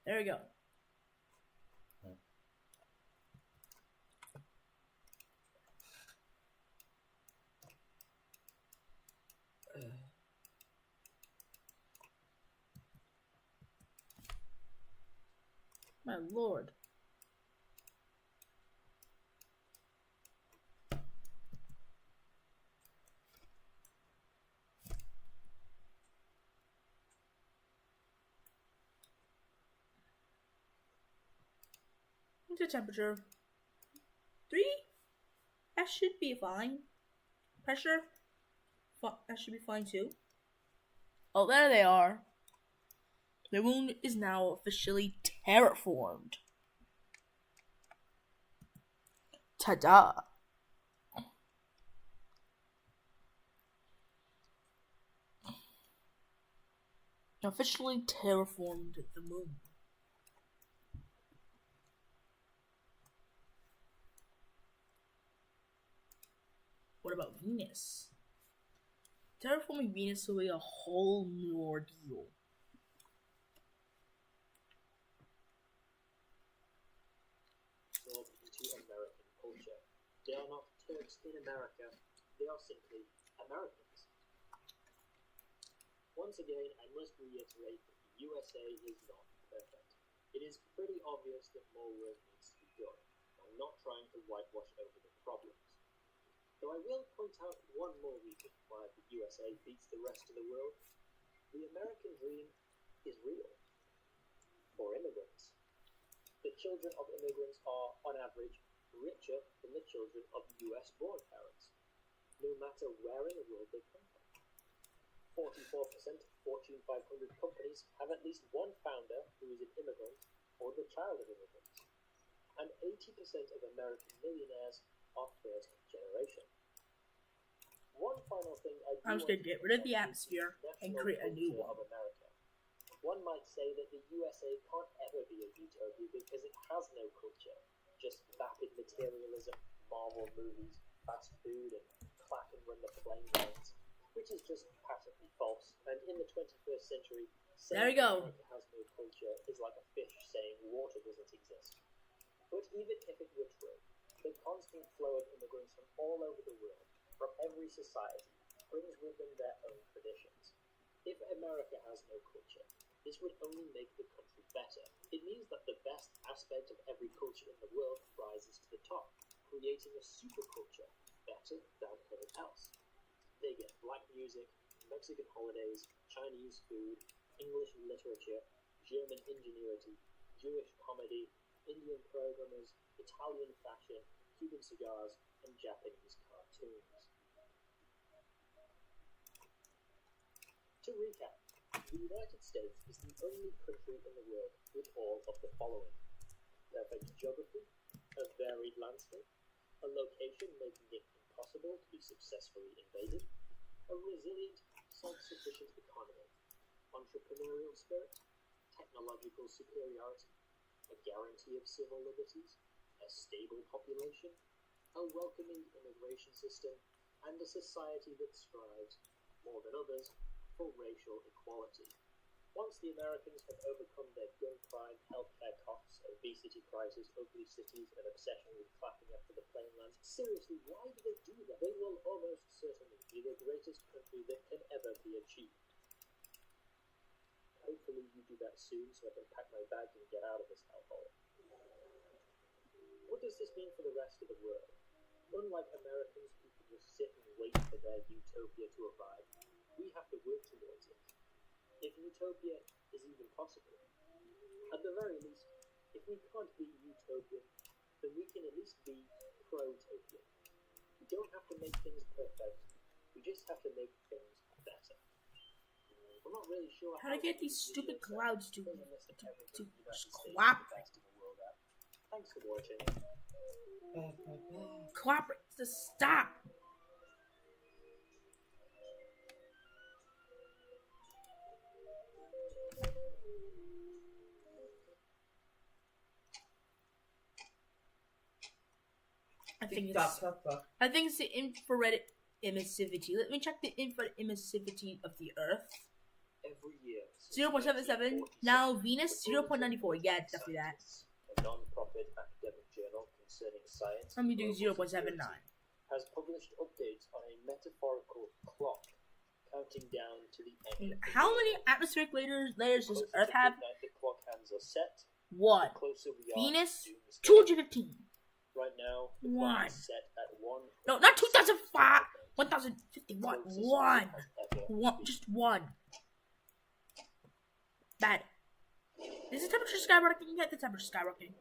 Speaker 4: There we go. My lord. The temperature 3. That should be fine. Pressure, that should be fine too. Oh, there they are. The moon is now officially terraformed. Ta-da! Officially terraformed the moon. What about Venus? Terraforming Venus will be a whole new ordeal.
Speaker 6: Into American culture. They are not Turks in America, they are simply Americans. Once again, I must reiterate that the USA is not perfect. It is pretty obvious that more work needs to be done. I'm not trying to whitewash over the problems. Though I will point out one more reason why the USA beats the rest of the world. The American dream is real. For immigrants. The children of immigrants are, on average, richer than the children of US-born parents, no matter where in the world they come from. 44% of Fortune 500 companies have at least one founder who is an immigrant or the child of immigrants. And 80% of American millionaires our first generation. One final thing I do
Speaker 4: I'm just
Speaker 6: want
Speaker 4: gonna get rid of the atmosphere and
Speaker 6: national
Speaker 4: create a new
Speaker 6: culture
Speaker 4: one.
Speaker 6: of America. One might say that the USA can't ever be a utopia because it has no culture, just vapid materialism, Marvel movies, fast food, and clap and run the plane lines, which is just patently false. And in the 21st century,
Speaker 4: There we
Speaker 6: saying
Speaker 4: go.
Speaker 6: America has no culture is like a fish saying water doesn't exist. But even if it were true, the constant flow of immigrants from all over the world, from every society, brings with them their own traditions. If America has no culture, this would only make the country better. It means that the best aspect of every culture in the world rises to the top, creating a superculture better than anything else. They get black music, Mexican holidays, Chinese food, English literature, German ingenuity, Jewish comedy, Indian programmers, Italian fashion, Cuban cigars, and Japanese cartoons. To recap, the United States is the only country in the world with all of the following: perfect geography, a varied landscape, a location making it impossible to be successfully invaded, a resilient, self-sufficient economy, entrepreneurial spirit, technological superiority, a guarantee of civil liberties, a stable population, a welcoming immigration system, and a society that strives, more than others, for racial equality. Once the Americans have overcome their gun crime, healthcare costs, obesity crisis, ugly cities, and obsession with clapping after the plane lands, seriously, why do they do that? They will almost certainly be the greatest country that can ever be achieved. Hopefully you do that soon so I can pack my bags and get out of this hellhole. What does this mean for the rest of the world? Unlike Americans who can just sit and wait for their utopia to arrive, we have to work towards it. If utopia is even possible, at the very least, if we can't be utopian, then we can at least be protopian. We don't have to make things perfect, we just have to make things better. I'm not really sure
Speaker 4: How to get these stupid clouds to
Speaker 6: just
Speaker 4: cooperate.
Speaker 6: Thanks for watching.
Speaker 4: Cooperate to stop. I think it's the infrared emissivity. Let me check the infrared emissivity of the Earth.
Speaker 6: Every year,
Speaker 4: 0.77. Now Venus 0.94. Yeah, it's definitely that.
Speaker 6: A non-profit academic journal concerning science
Speaker 4: Let me do 0.79.
Speaker 6: has published updates on a metaphorical clock counting down to the end.
Speaker 4: How many atmospheric layers does Earth have?
Speaker 6: The clock hands are set.
Speaker 4: 1. Venus 215.
Speaker 6: Right now, the
Speaker 4: 1.
Speaker 6: clock is set at 1.
Speaker 4: No, not 2005. 1051. 1. 1. Just 1. Bad. Is the temperature skyrocketing? Yeah, the temperature skyrocketing.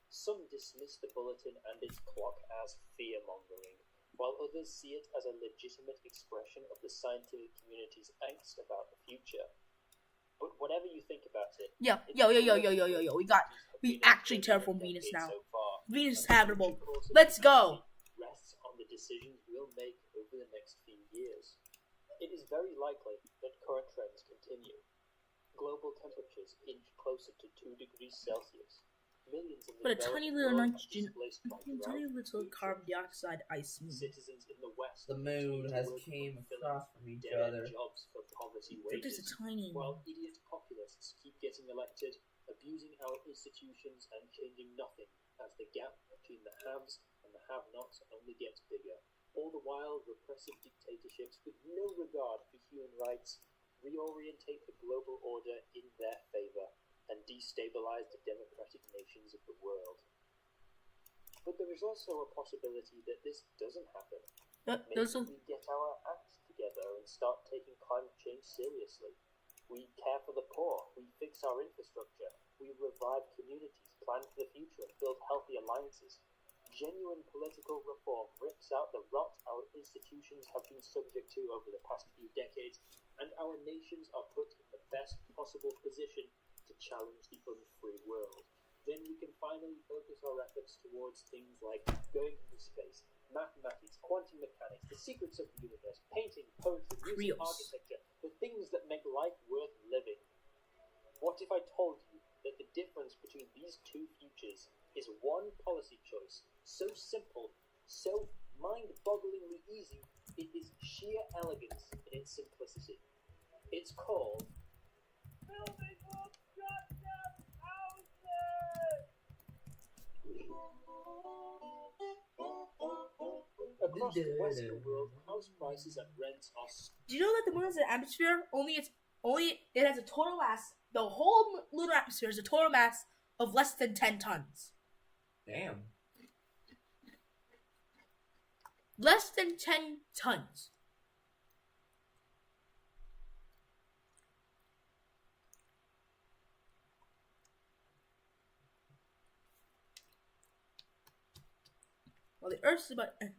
Speaker 6: Some dismiss the bulletin and its clock as fear-mongering, while others see it as a legitimate expression of the scientific community's angst about the future. But whatever you think about it,
Speaker 4: we actually terraform Venus now. Venus is habitable. Let's go.
Speaker 6: Rests on the decisions we'll make over the next few years. It is very likely that current trends continue. Global temperatures inch closer to 2 degrees Celsius. Millions of
Speaker 4: But a tiny little nitrogen, tiny little carbon dioxide ice moon.
Speaker 6: Citizens in the West,
Speaker 1: the moon has came across from each other.
Speaker 6: Jobs for poverty
Speaker 4: They're
Speaker 6: wages,
Speaker 4: just a tiny
Speaker 6: while idiot populists keep getting elected, abusing our institutions and changing nothing, as the gap between the haves and the have-nots only gets bigger. All the while, repressive dictatorships with no regard for human rights reorientate the global order in their favor and destabilize the democratic nations of the world. But there is also a possibility that this doesn't happen. Maybe we get our acts together and start taking climate change seriously. We care for the poor, we fix our infrastructure, we revive communities, plan for the future, and build healthy alliances. Genuine political reform rips out the rot our institutions have been subject to over the past few decades, and our nations are put in the best possible position to challenge the unfree world. then we can finally focus our efforts towards things like going into space, mathematics, quantum mechanics, the secrets of the universe, painting, poetry, music,
Speaker 4: Reels.
Speaker 6: architecture, the things that make life worth living. What if I told you that the difference between these two futures is one policy choice, so simple, so mind-bogglingly easy, it is sheer elegance in its simplicity. It's called building more goddamn houses! Across the Western world, house prices and rents are
Speaker 4: Do you know that the moon is an atmosphere? It has a total mass. The whole lunar atmosphere is a total mass of less than 10 tons.
Speaker 1: Damn.
Speaker 4: Less than 10 tons. Well, the Earth is about 11.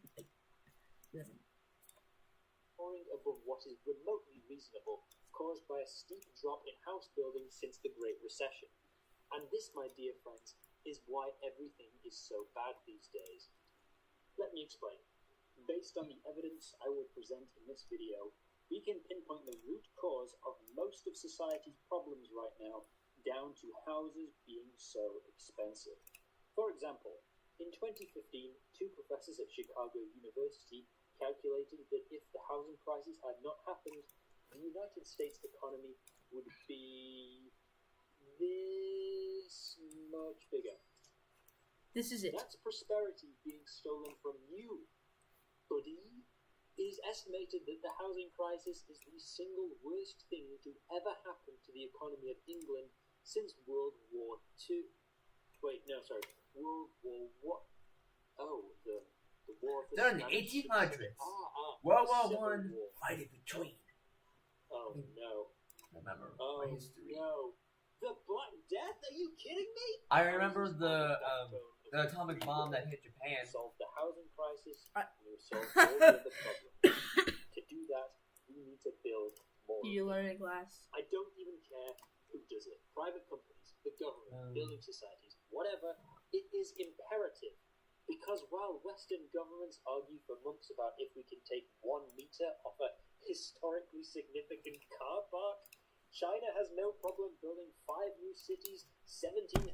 Speaker 6: soaring above what is remotely reasonable, caused by a steep drop in house building since the Great Recession. And this, my dear friends, is why everything is so bad these days. Let me explain. Based on the evidence I will present in this video, we can pinpoint the root cause of most of society's problems right now down to houses being so expensive. For example, in 2015, two professors at Chicago University calculated that if the housing crisis had not happened, the United States economy would be this much bigger.
Speaker 4: This is it.
Speaker 6: That's prosperity being stolen from you, buddy. It is estimated that the housing crisis is the single worst thing to ever happen to the economy of England since World War II. World War what? Oh, the war of the
Speaker 1: Done in the
Speaker 6: Spanish
Speaker 1: 1800s.
Speaker 6: Civil
Speaker 1: World War
Speaker 6: War.
Speaker 1: One. Fight in between.
Speaker 6: Oh no.
Speaker 1: Remember
Speaker 6: Oh
Speaker 1: my history.
Speaker 6: no. The Black Death? Are you kidding me?
Speaker 1: I remember the atomic bomb that hit Japan.
Speaker 6: Solve the housing crisis, and we solve all the other problems. To do that, we need to build more.
Speaker 4: Did you learn in class?
Speaker 6: I don't even care who does it. Private companies, the government, building societies, whatever. It is imperative. Because while Western governments argue for months about if we can take 1 meter off a historically significant car park, China has no problem building 5 new cities, 17,000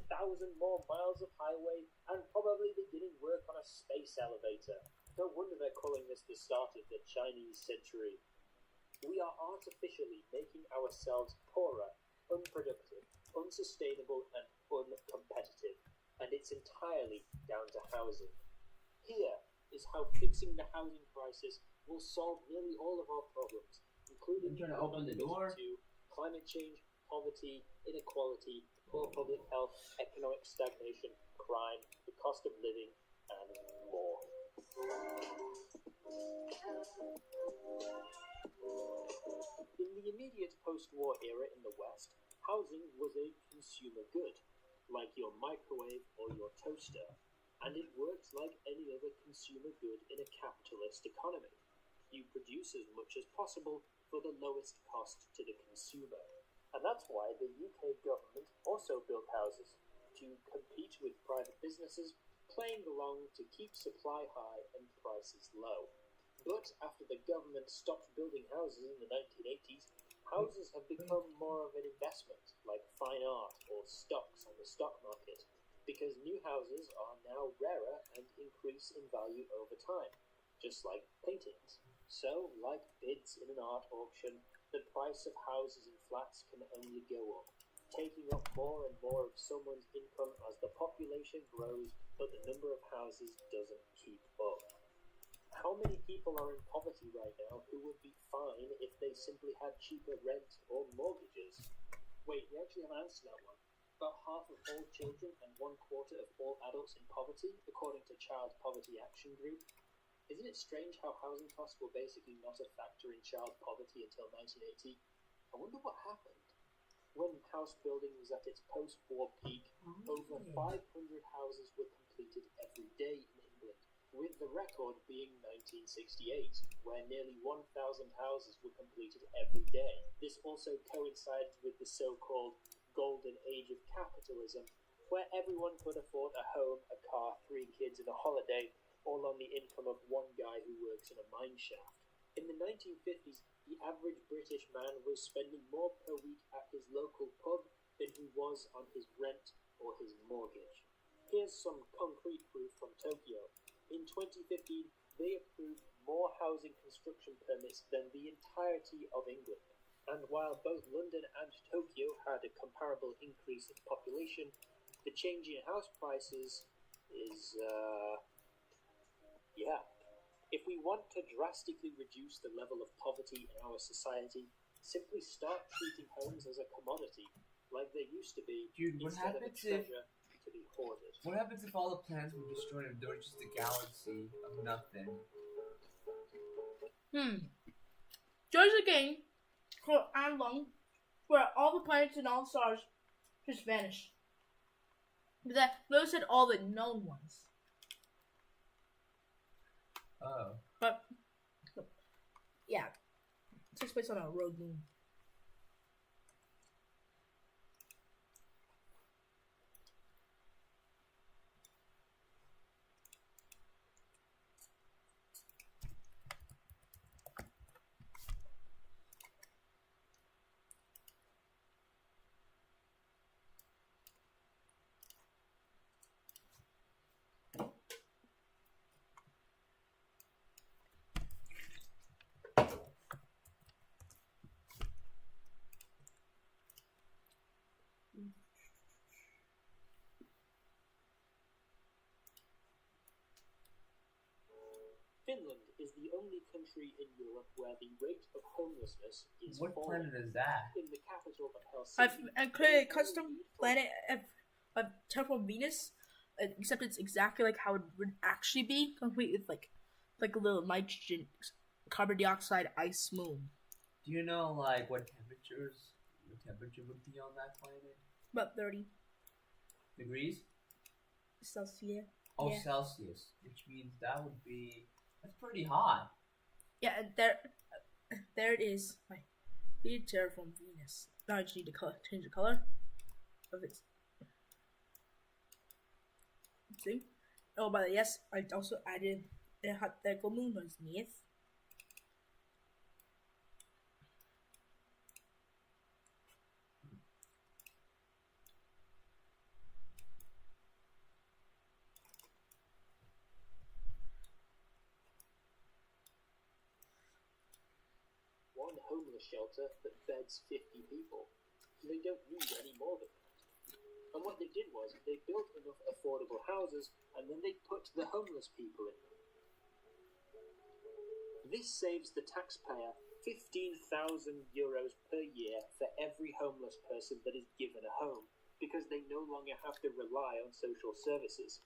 Speaker 6: more miles of highway, and probably beginning work on a space elevator. No wonder they're calling this the start of the Chinese century. We are artificially making ourselves poorer, unproductive, unsustainable, and uncompetitive. And it's entirely down to housing. Here is how fixing the housing crisis will solve nearly all of our problems, including
Speaker 1: I'm trying to open the door.
Speaker 6: To climate change, poverty, inequality, poor public health, economic stagnation, crime, the cost of living, and more. In the immediate post-war era in the West, housing was a consumer good, like your microwave or your toaster, and it works like any other consumer good in a capitalist economy. You produce as much as possible for the lowest cost to the consumer. And that's why the UK government also built houses, to compete with private businesses, playing along to keep supply high and prices low. But after the government stopped building houses in the 1980s, houses have become more of an investment, like fine art or stocks on the stock market, because new houses are now rarer and increase in value over time, just like paintings. So, like bids in an art auction, the price of houses and flats can only go up, taking up more and more of someone's income as the population grows, but the number of houses doesn't keep up. How many people are in poverty right now who would be fine if they simply had cheaper rent or mortgages? Wait, we actually have an answer to that one. About half of all children and 1/4 of all adults in poverty, according to Child Poverty Action Group. Isn't it strange how housing costs were basically not a factor in child poverty until 1980? I wonder what happened. When house building was at its post-war peak, over 500 houses were completed every day in England, with the record being 1968, where nearly 1,000 houses were completed every day. This also coincided with the so-called golden age of capitalism, where everyone could afford a home, a car, 3 kids, and a holiday, all on the income of one guy who works in a mine shaft. In the 1950s, the average British man was spending more per week at his local pub than he was on his rent or his mortgage. Here's some concrete proof from Tokyo. In 2015, they approved more housing construction permits than the entirety of England. And while both London and Tokyo had a comparable increase in population, the change in house prices is, yeah. If we want to drastically reduce the level of poverty in our society, simply start treating homes as a commodity, like they used to be,
Speaker 1: Dude, what
Speaker 6: instead of a
Speaker 1: happens if
Speaker 6: treasure to be hoarded.
Speaker 1: what happens if all the planets were destroyed and there was just a galaxy of nothing?
Speaker 4: There's a game called Anlong where all the planets and all the stars just vanish. But that those said all the known ones.
Speaker 1: Oh.
Speaker 4: But yeah, it takes place on a rogue moon.
Speaker 6: Finland is the only country in Europe where the rate of homelessness is
Speaker 1: What
Speaker 6: falling.
Speaker 1: planet is that?
Speaker 6: In the capital of Helsinki,
Speaker 4: I've created a custom planet of terraform Venus, except it's exactly like how it would actually be, complete with like a little nitrogen, carbon dioxide, ice moon.
Speaker 1: Do you know like what the temperature would be on that planet?
Speaker 4: About 30
Speaker 1: degrees
Speaker 4: Celsius.
Speaker 1: Oh,
Speaker 4: yeah.
Speaker 1: Celsius, which means that's pretty hot.
Speaker 4: Yeah, there it is. My terraform Venus. Now I just need to change the color of it. See? Oh, by the way, yes, I also added the hypothetical moon underneath.
Speaker 6: one homeless shelter that beds 50 people. They don't need any more than that. And what they did was, they built enough affordable houses, and then they put the homeless people in them. This saves the taxpayer €15,000 per year for every homeless person that is given a home, because they no longer have to rely on social services.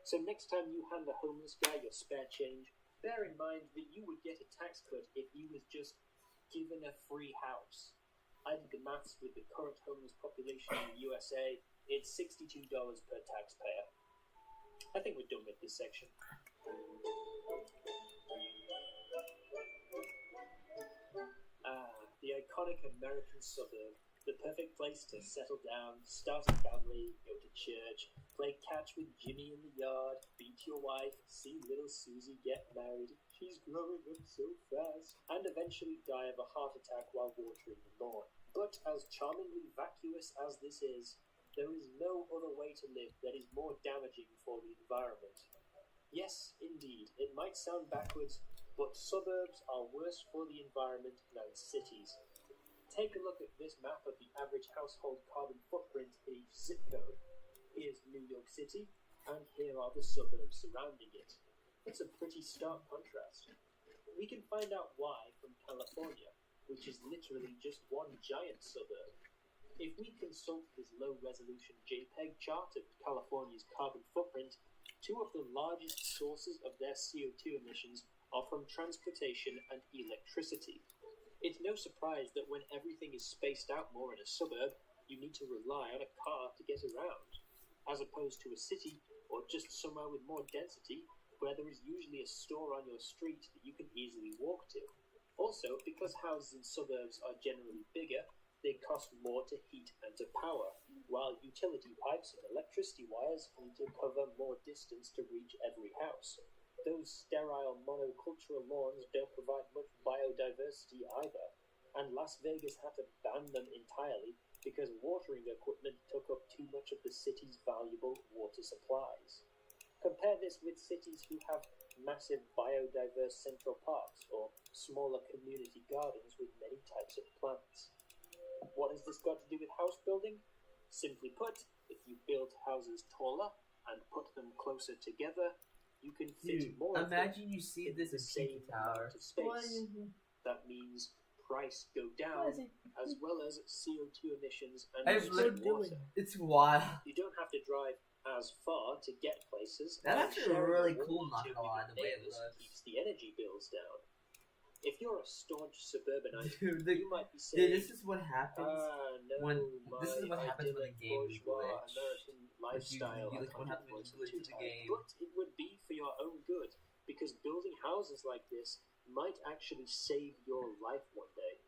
Speaker 6: So next time you hand a homeless guy your spare change, bear in mind that you would get a tax cut if he was just given a free house. I did the maths with the current homeless population in the USA. It's $62 per taxpayer. I think we're done with this section. The iconic American suburb. The perfect place to settle down, start a family, go to church, play catch with Jimmy in the yard, beat your wife, see little Susie get married, she's growing up so fast, and eventually die of a heart attack while watering the lawn. But as charmingly vacuous as this is, there is no other way to live that is more damaging for the environment. Yes, indeed, it might sound backwards, but suburbs are worse for the environment than cities. Take a look at this map of the average household carbon footprint in each zip code. Here's New York City, and here are the suburbs surrounding it. It's a pretty stark contrast. We can find out why from California, which is literally just one giant suburb. If we consult this low-resolution JPEG chart of California's carbon footprint, two of the largest sources of their CO2 emissions are from transportation and electricity. It's no surprise that when everything is spaced out more in a suburb, you need to rely on a car to get around, as opposed to a city or just somewhere with more density where there is usually a store on your street that you can easily walk to. Also, because houses in suburbs are generally bigger, they cost more to heat and to power, while utility pipes and electricity wires need to cover more distance to reach every house. Those sterile monocultural lawns don't provide much biodiversity either, and Las Vegas had to ban them entirely because watering equipment took up too much of the city's valuable water supplies. Compare this with cities who have massive biodiverse central parks or smaller community gardens with many types of plants. What has this got to do with house building? Simply put, if you build houses taller and put them closer together, you can fit more of them
Speaker 1: Imagine you see
Speaker 6: in
Speaker 1: this
Speaker 6: the
Speaker 1: in
Speaker 6: same
Speaker 1: Pizza Tower.
Speaker 6: amount of space. That means price go down as well as CO2 emissions and
Speaker 1: It's
Speaker 6: using water.
Speaker 1: It's wild.
Speaker 6: You don't have to drive as far to get places.
Speaker 1: That's
Speaker 6: and
Speaker 1: actually
Speaker 6: sharing
Speaker 1: really
Speaker 6: the
Speaker 1: cool, not
Speaker 6: water
Speaker 1: gonna lie,
Speaker 6: with
Speaker 1: the way
Speaker 6: your
Speaker 1: it
Speaker 6: neighbors
Speaker 1: looks.
Speaker 6: keeps the energy bills down. If you're a staunch suburbanite,
Speaker 1: Dude,
Speaker 6: you might be saying,
Speaker 1: this is what happens
Speaker 6: no,
Speaker 1: when
Speaker 6: my
Speaker 1: this is what happens when the
Speaker 6: idyllic
Speaker 1: game
Speaker 6: bourgeois
Speaker 1: glitch.
Speaker 6: American lifestyle.
Speaker 1: You
Speaker 6: I
Speaker 1: like what
Speaker 6: can't
Speaker 1: happens when
Speaker 6: voice
Speaker 1: you
Speaker 6: it
Speaker 1: glitch
Speaker 6: too
Speaker 1: in the
Speaker 6: tight,
Speaker 1: game.
Speaker 6: but it would be for your own good, because building houses like this might actually save your life one day.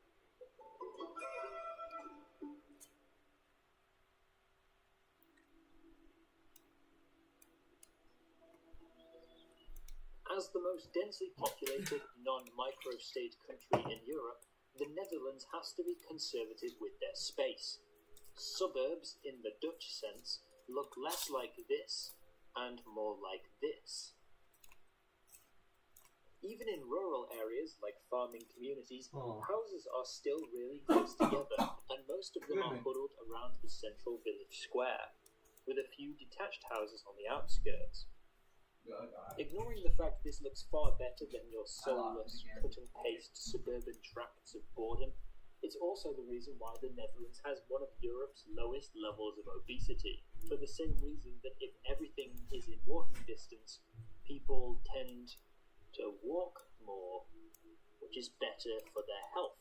Speaker 6: As the most densely populated non-microstate country in Europe, the Netherlands has to be conservative with their space. Suburbs, in the Dutch sense, look less like this and more like this. Even in rural areas like farming communities, houses are still really close together, and most of them are huddled around the central village square, with a few detached houses on the outskirts. Ignoring the fact this looks far better than your soulless, cut-and-paste suburban tracts of boredom, it's also the reason why the Netherlands has one of Europe's lowest levels of obesity, for the same reason that if everything is in walking distance, people tend to walk more, which is better for their health.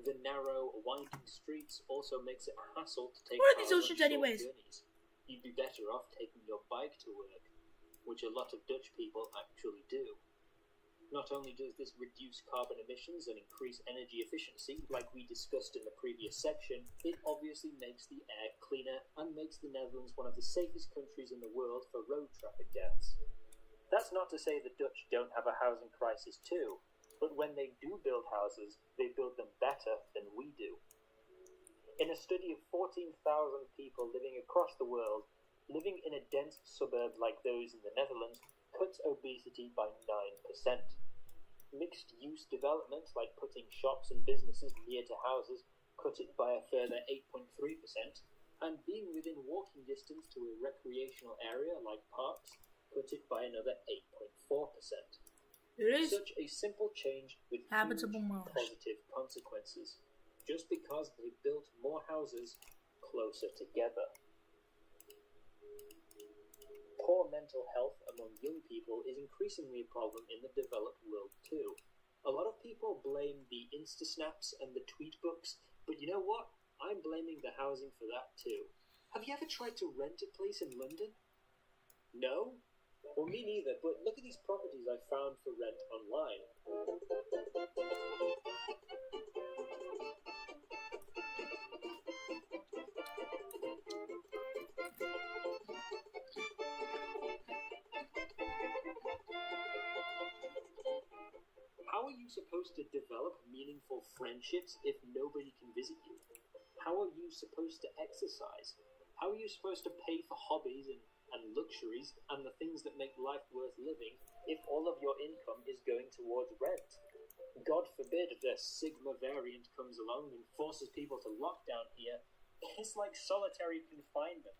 Speaker 6: The narrow, winding streets also makes it a hassle to take
Speaker 4: What are these
Speaker 6: cars on
Speaker 4: oceans
Speaker 6: short
Speaker 4: anyways?
Speaker 6: journeys. You'd be better off taking your bike to work, which a lot of Dutch people actually do. Not only does this reduce carbon emissions and increase energy efficiency, like we discussed in the previous section, it obviously makes the air cleaner and makes the Netherlands one of the safest countries in the world for road traffic deaths. That's not to say the Dutch don't have a housing crisis too, but when they do build houses, they build them better than we do. In a study of 14,000 people living across the world, living in a dense suburb like those in the Netherlands cuts obesity by 9%. Mixed-use development, like putting shops and businesses near to houses, cut it by a further 8.3%, and being within walking distance to a recreational area like parks cut it by another 8.4%.
Speaker 4: It is
Speaker 6: Such a simple change with huge
Speaker 4: habitable marsh.
Speaker 6: positive consequences, just because they built more houses closer together. Poor mental health among young people is increasingly a problem in the developed world too. A lot of people blame the Instasnaps and the tweetbooks, but you know what? I'm blaming the housing for that too. Have you ever tried to rent a place in London? No? Well, me neither, but look at these properties I found for rent online. How are you supposed to develop meaningful friendships if nobody can visit you? How are you supposed to exercise? How are you supposed to pay for hobbies and luxuries and the things that make life worth living if all of your income is going towards rent? God forbid the Sigma variant comes along and forces people to lock down here. It's like solitary confinement.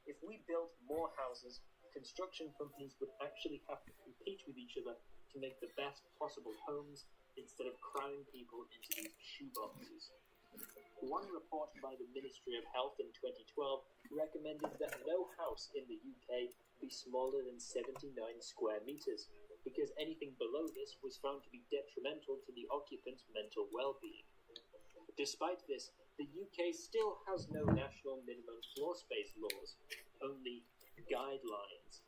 Speaker 6: If we built more houses, construction companies would actually have to compete with each other to make the best possible homes instead of cramming people into these shoeboxes. One report by the Ministry of Health in 2012 recommended that no house in the UK be smaller than 79 square metres, because anything below this was found to be detrimental to the occupant's mental well-being. Despite this, the UK still has no national minimum floor space laws, only guidelines.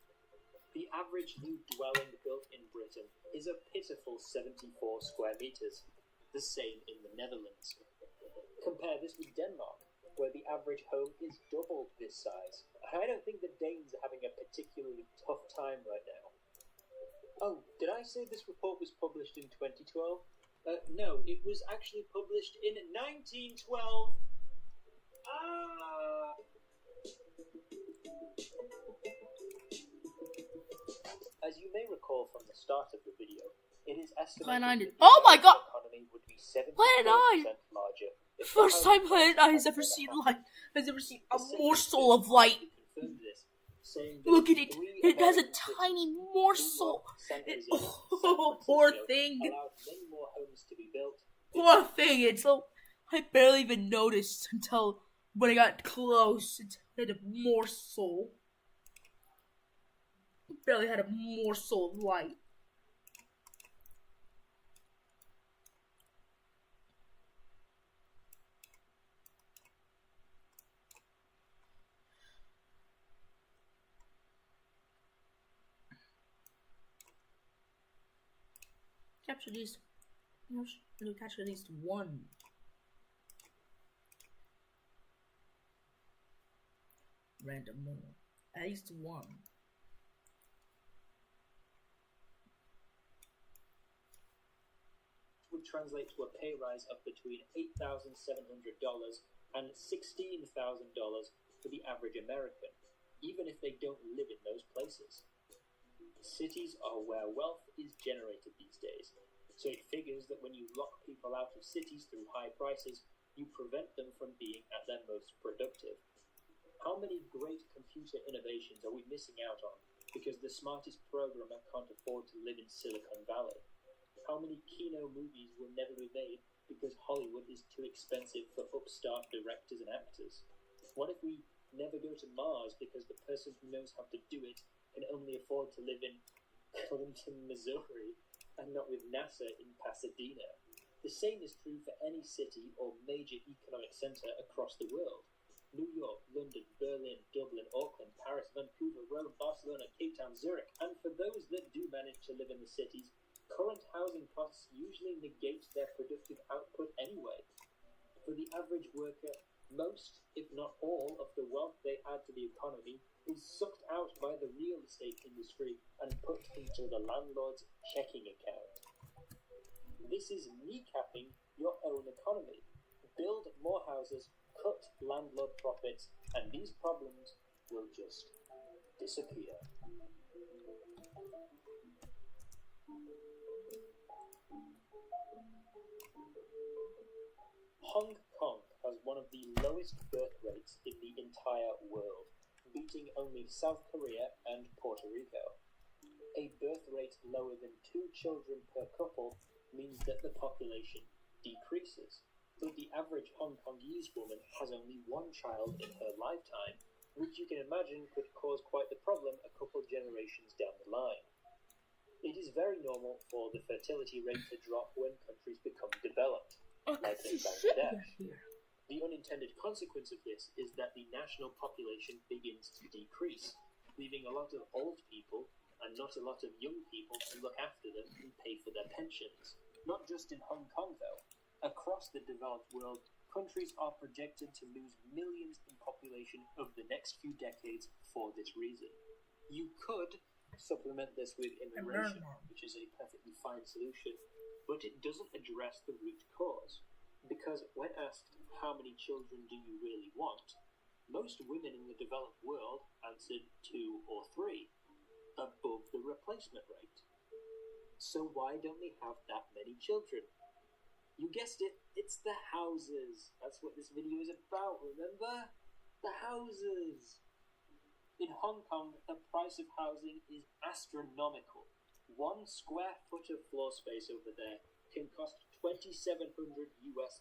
Speaker 6: The average new dwelling built in Britain is a pitiful 74 square metres, the same in the Netherlands. Compare this with Denmark. where the average home is double this size. I don't think the Danes are having a particularly tough time right now. Oh, did I say this report was published in 2012? No, it was actually published in 1912. As you may recall from the start of the video, it is estimated that the
Speaker 4: Oh my god!
Speaker 6: economy would be 74%
Speaker 4: Planet 9!
Speaker 6: larger.
Speaker 4: First time Planet 9 has ever seen light. Has ever seen a morsel of light. Look at it. It has a tiny morsel. Oh, poor thing. Poor thing. It's so. I barely even noticed until when I got close. It had a morsel. It barely had a morsel of light. Capture these. No, capture at least one. Random more. At least one.
Speaker 6: Would translate to a pay rise of between $8,700 and $16,000 for the average American, even if they don't live in those places. Cities are where wealth is generated these days, so it figures that when you lock people out of cities through high prices, you prevent them from being at their most productive. How many great computer innovations are we missing out on because the smartest programmer can't afford to live in Silicon Valley? How many Kino movies will never be made because Hollywood is too expensive for upstart directors and actors? What if we never go to Mars because the person who knows how to do it can only afford to live in Clinton, Missouri, and not with NASA in Pasadena? The same is true for any city or major economic center across the world. New York, London, Berlin, Dublin, Auckland, Paris, Vancouver, Rome, Barcelona, Cape Town, Zurich, and for those that do manage to live in the cities, current housing costs usually negate their productive output anyway. For the average worker, most, if not all, of the wealth they add to the economy is sucked out by the real estate industry and put into the landlord's checking account. This is kneecapping your own economy. Build more houses, cut landlord profits, and these problems will just disappear. Hong Kong has one of the lowest birth rates in the entire world, beating only South Korea and Puerto Rico. A birth rate lower than 2 children per couple means that the population decreases. But the average Hong Kongese woman has only 1 child in her lifetime, which you can imagine could cause quite the problem a couple generations down the line. It is very normal for the fertility rate to drop when countries become developed, like in Bangladesh. The unintended consequence of this is that the national population begins to decrease, leaving a lot of old people and not a lot of young people to look after them and pay for their pensions. Not just in Hong Kong, though. Across the developed world, countries are projected to lose millions in population over the next few decades for this reason. You could supplement this with immigration, which is a perfectly fine solution, but it doesn't address the root cause. Because when asked how many children do you really want, most women in the developed world answered 2 or 3, above the replacement rate. So why don't they have that many children? You guessed it, it's the houses. That's what this video is about, remember? The houses. In Hong Kong, the price of housing is astronomical. 1 square foot of floor space over there can cost $2,700 US,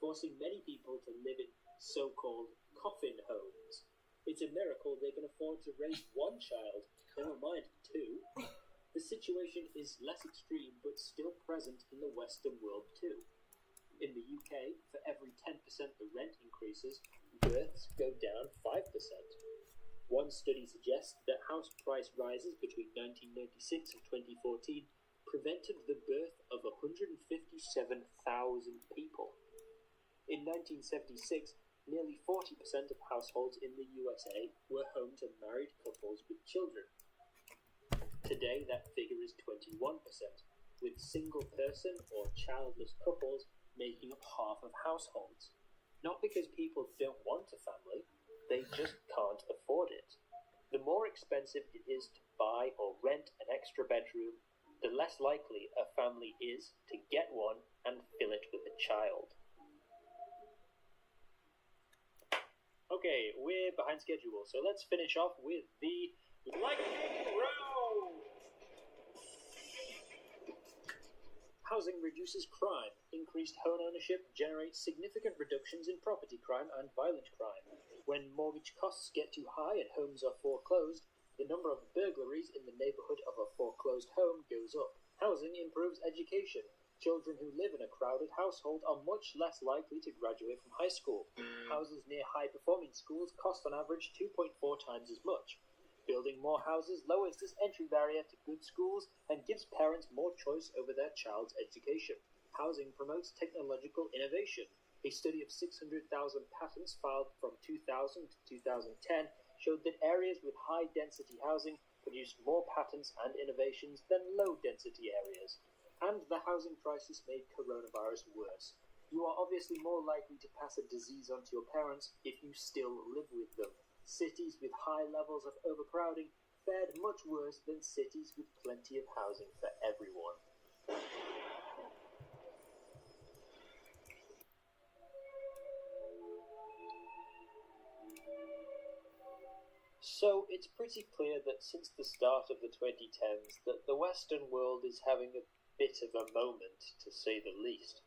Speaker 6: forcing many people to live in so-called coffin homes. It's a miracle they can afford to raise 1 child, never mind 2. The situation is less extreme, but still present in the Western world too. In the UK, for every 10% the rent increases, births go down 5%. One study suggests that house price rises between 1996 and 2014 prevented the birth of 157,000 people. In 1976, nearly 40% of households in the USA were home to married couples with children. Today, that figure is 21%, with single-person or childless couples making up half of households. Not because people don't want a family, they just can't afford it. The more expensive it is to buy or rent an extra bedroom, the less likely a family is to get one and fill it with a child. Okay, we're behind schedule, so let's finish off with the lightning round! Housing reduces crime. Increased home ownership generates significant reductions in property crime and violent crime. When mortgage costs get too high and homes are foreclosed, the number of burglaries in the neighborhood of a foreclosed home goes up. Housing improves education. Children who live in a crowded household are much less likely to graduate from high school. Houses near high-performing schools cost on average 2.4 times as much. Building more houses lowers this entry barrier to good schools and gives parents more choice over their child's education. Housing promotes technological innovation. A study of 600,000 patents filed from 2000 to 2010 showed that areas with high-density housing produced more patents and innovations than low-density areas. And the housing crisis made coronavirus worse. You are obviously more likely to pass a disease onto your parents if you still live with them. Cities with high levels of overcrowding fared much worse than cities with plenty of housing for everyone. So it's pretty clear that since the start of the 2010s that the Western world is having a bit of a moment, to say the least.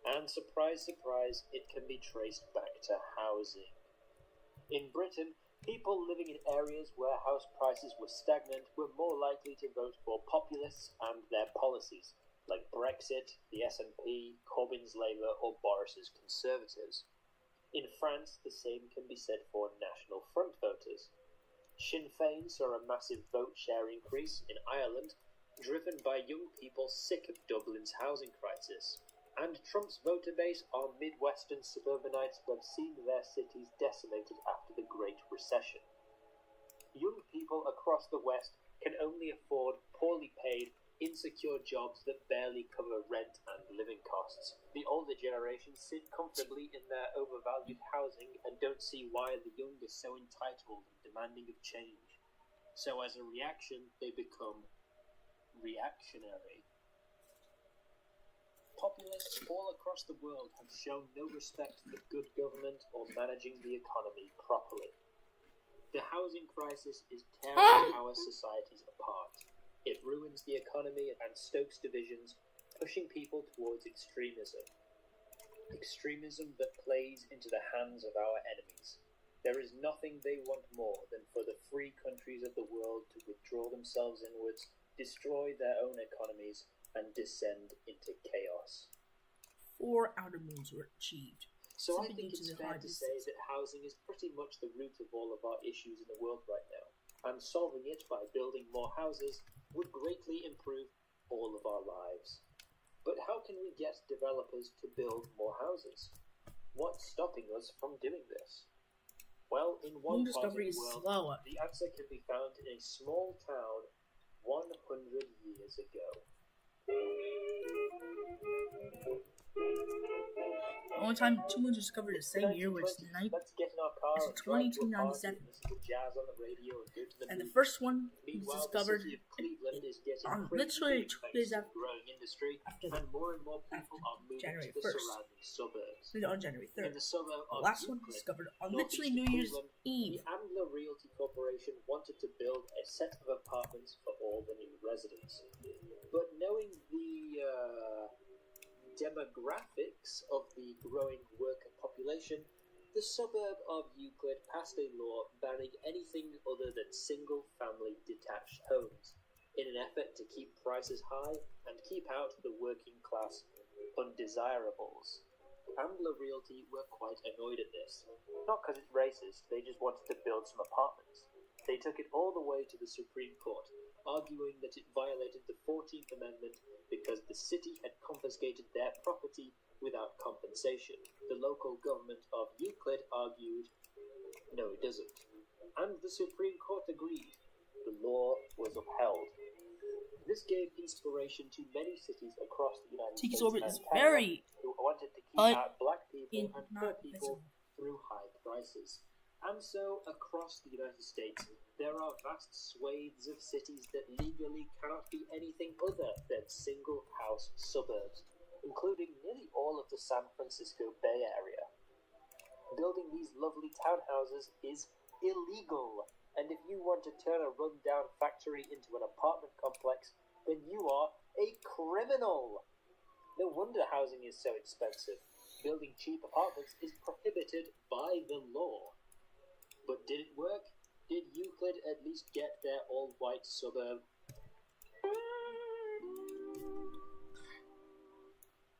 Speaker 6: And surprise, surprise, it can be traced back to housing. In Britain, people living in areas where house prices were stagnant were more likely to vote for populists and their policies, like Brexit, the SNP, Corbyn's Labour, or Boris's Conservatives. In France, the same can be said for National Front voters. Sinn Féin saw a massive vote share increase in Ireland, driven by young people sick of Dublin's housing crisis. And Trump's voter base are Midwestern suburbanites who have seen their cities decimated after the Great Recession. Young people across the West can only afford poorly paid, insecure jobs that barely cover rent and living costs. The older generation sit comfortably in their overvalued housing and don't see why the young are so entitled and demanding of change. So as a reaction, they become reactionary. Populists all across the world have shown no respect for good government or managing the economy properly. The housing crisis is tearing our societies apart. It ruins the economy and stokes divisions, pushing people towards extremism. Extremism that plays into the hands of our enemies. There is nothing they want more than for the free countries of the world to withdraw themselves inwards, destroy their own economies, and descend into chaos.
Speaker 4: 4 outer moons were achieved.
Speaker 6: So I think it's fair to say that housing is pretty much the root of all of our issues in the world right now, and solving it by building more houses would greatly improve all of our lives. But how can we get developers to build more houses? What's stopping us from doing this? Well, in one part of the world, the answer can be found in a small town 100 years ago.
Speaker 4: The only time 2 moons were discovered the same year was 2297. And the first one was discovered on literally 2 days after January 1st. On January 3rd. The last one discovered on literally New Year's Eve.
Speaker 6: The Ambler Realty Corporation wanted to build a set of apartments for all the new residents. But knowing the demographics of the growing worker population, the suburb of Euclid passed a law banning anything other than single-family detached homes, in an effort to keep prices high and keep out the working-class undesirables. Ambler Realty were quite annoyed at this. Not because it's racist, they just wanted to build some apartments. They took it all the way to the Supreme Court, arguing that it violated the 14th Amendment because the city had confiscated their property without compensation. The local government of Euclid argued, no, it doesn't. And the Supreme Court agreed. The law was upheld. This gave inspiration to many cities across the United
Speaker 4: Tiki's
Speaker 6: States
Speaker 4: orbit
Speaker 6: and
Speaker 4: is
Speaker 6: Canada
Speaker 4: very
Speaker 6: who wanted to keep out black people and poor
Speaker 4: not
Speaker 6: people through high prices. And so, across the United States, there are vast swathes of cities that legally cannot be anything other than single-house suburbs, including nearly all of the San Francisco Bay Area. Building these lovely townhouses is illegal, and if you want to turn a run-down factory into an apartment complex, then you are a criminal. No wonder housing is so expensive. Building cheap apartments is prohibited by the law. But did it work? Did Euclid at least get their all-white suburb?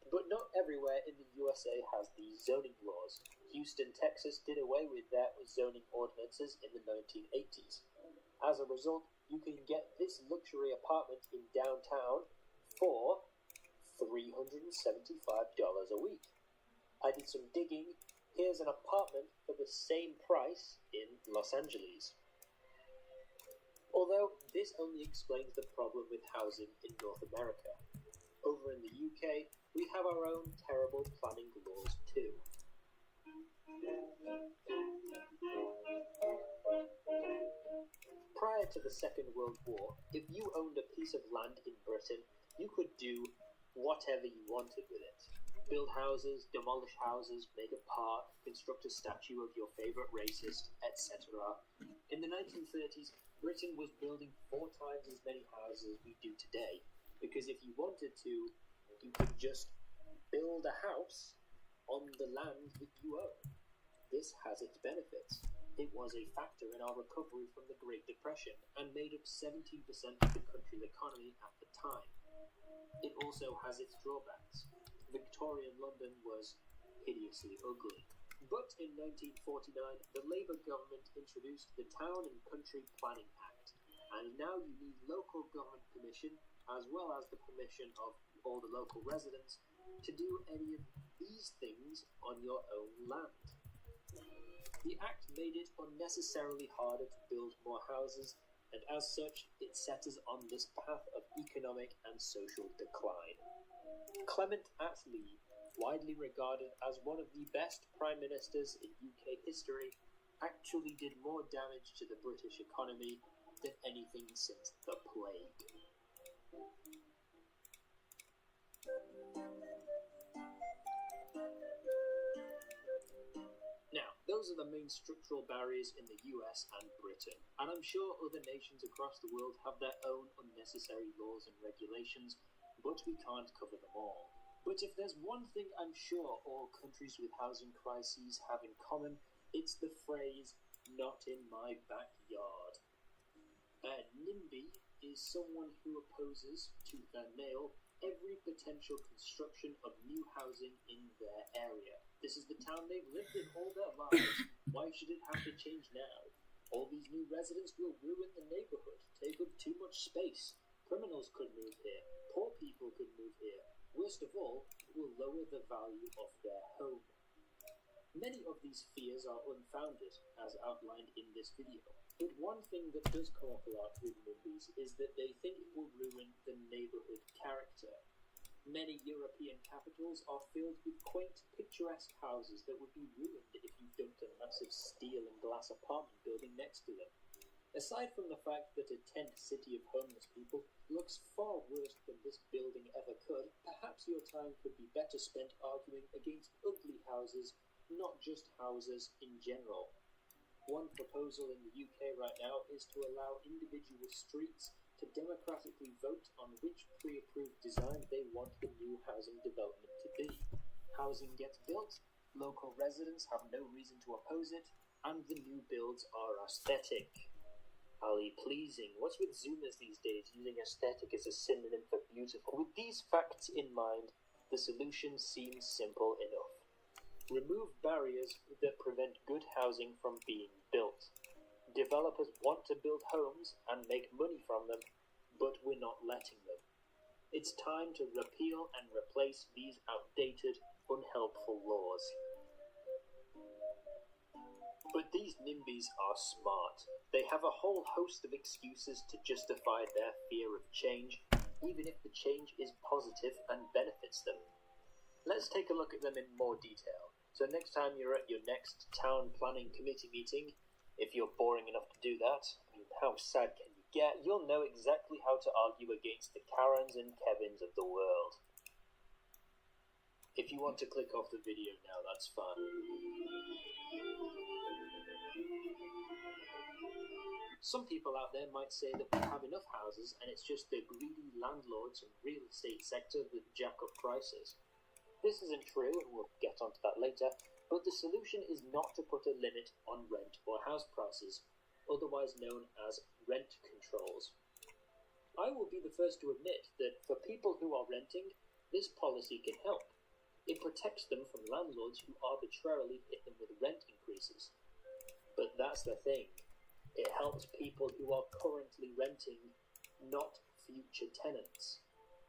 Speaker 6: But not everywhere in the USA has these zoning laws. Houston, Texas did away with their zoning ordinances in the 1980s. As a result, you can get this luxury apartment in downtown for $375 a week. I did some digging. Here's an apartment for the same price in Los Angeles. Although this only explains the problem with housing in North America. Over in the UK, we have our own terrible planning laws too. Prior to the Second World War, if you owned a piece of land in Britain, you could do whatever you wanted with it. Build houses, demolish houses, make a park, construct a statue of your favourite racist, etc. In the 1930s, Britain was building 4 times as many houses as we do today, because if you wanted to, you could just build a house on the land that you own. This has its benefits. It was a factor in our recovery from the Great Depression and made up 17% of the country's economy at the time. It also has its drawbacks. Victorian London was hideously ugly. But in 1949, the Labour government introduced the Town and Country Planning Act, and now you need local government permission, as well as the permission of all the local residents, to do any of these things on your own land. The act made it unnecessarily harder to build more houses, and as such, it set us on this path of economic and social decline. Clement Attlee, widely regarded as one of the best prime ministers in UK history, actually did more damage to the British economy than anything since the plague. Now, those are the main structural barriers in the US and Britain, and I'm sure other nations across the world have their own unnecessary laws and regulations, but we can't cover them all. But if there's one thing I'm sure all countries with housing crises have in common, it's the phrase, "not in my backyard." A NIMBY is someone who opposes, tooth and nail, every potential construction of new housing in their area. This is the town they've lived in all their lives. Why should it have to change now? All these new residents will ruin the neighborhood, take up too much space. Criminals could move here. Poor people could move here. Worst of all, it will lower the value of their home. Many of these fears are unfounded, as outlined in this video. But one thing that does come up a lot with NIMBYs is that they think it will ruin the neighborhood character. Many European capitals are filled with quaint, picturesque houses that would be ruined if you dumped a massive steel and glass apartment building next to them. Aside from the fact that a tent city of homeless people looks far worse than this building ever could, perhaps your time could be better spent arguing against ugly houses, not just houses in general. One proposal in the UK right now is to allow individual streets to democratically vote on which pre-approved design they want the new housing development to be. Housing gets built, local residents have no reason to oppose it, and the new builds are aesthetic. Ali, pleasing. What's with Zoomers these days using aesthetic as a synonym for beautiful? With these facts in mind, the solution seems simple enough. Remove barriers that prevent good housing from being built. Developers want to build homes and make money from them, but we're not letting them. It's time to repeal and replace these outdated, unhelpful laws. But these NIMBYs are smart. They have a whole host of excuses to justify their fear of change, even if the change is positive and benefits them. Let's take a look at them in more detail. So next time you're at your next town planning committee meeting, if you're boring enough to do that, I mean, how sad can you get? You'll know exactly how to argue against the Karens and Kevins of the world. If you want to click off the video now, that's fine. Some people out there might say that we have enough houses and it's just the greedy landlords and real estate sector that jack up prices. This isn't true, and we'll get onto that later, but the solution is not to put a limit on rent or house prices, otherwise known as rent controls. I will be the first to admit that for people who are renting, this policy can help. It protects them from landlords who arbitrarily hit them with rent increases. But that's the thing. It helps people who are currently renting, not future tenants.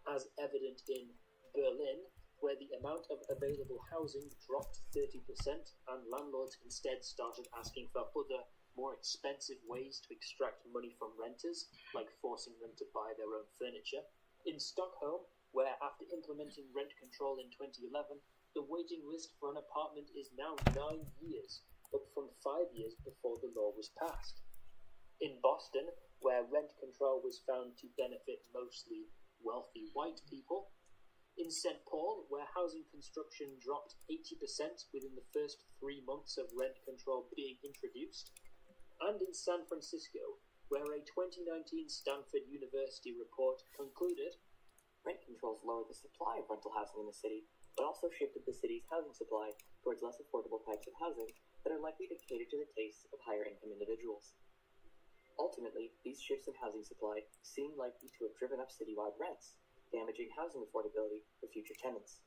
Speaker 6: As evident in Berlin, where the amount of available housing dropped 30% and landlords instead started asking for other, more expensive ways to extract money from renters, like forcing them to buy their own furniture. In Stockholm, where after implementing rent control in 2011, the waiting list for an apartment is now 9 years, up from 5 years before the law was passed. In Boston, where rent control was found to benefit mostly wealthy white people. In St. Paul, where housing construction dropped 80% within the first 3 months of rent control being introduced. And in San Francisco, where a 2019 Stanford University report concluded
Speaker 19: rent controls lowered the supply of rental housing in the city, but also shifted the city's housing supply towards less affordable types of housing that are likely to cater to the tastes of higher-income individuals. Ultimately, these shifts in housing supply seem likely to have driven up citywide rents, damaging housing affordability for future tenants.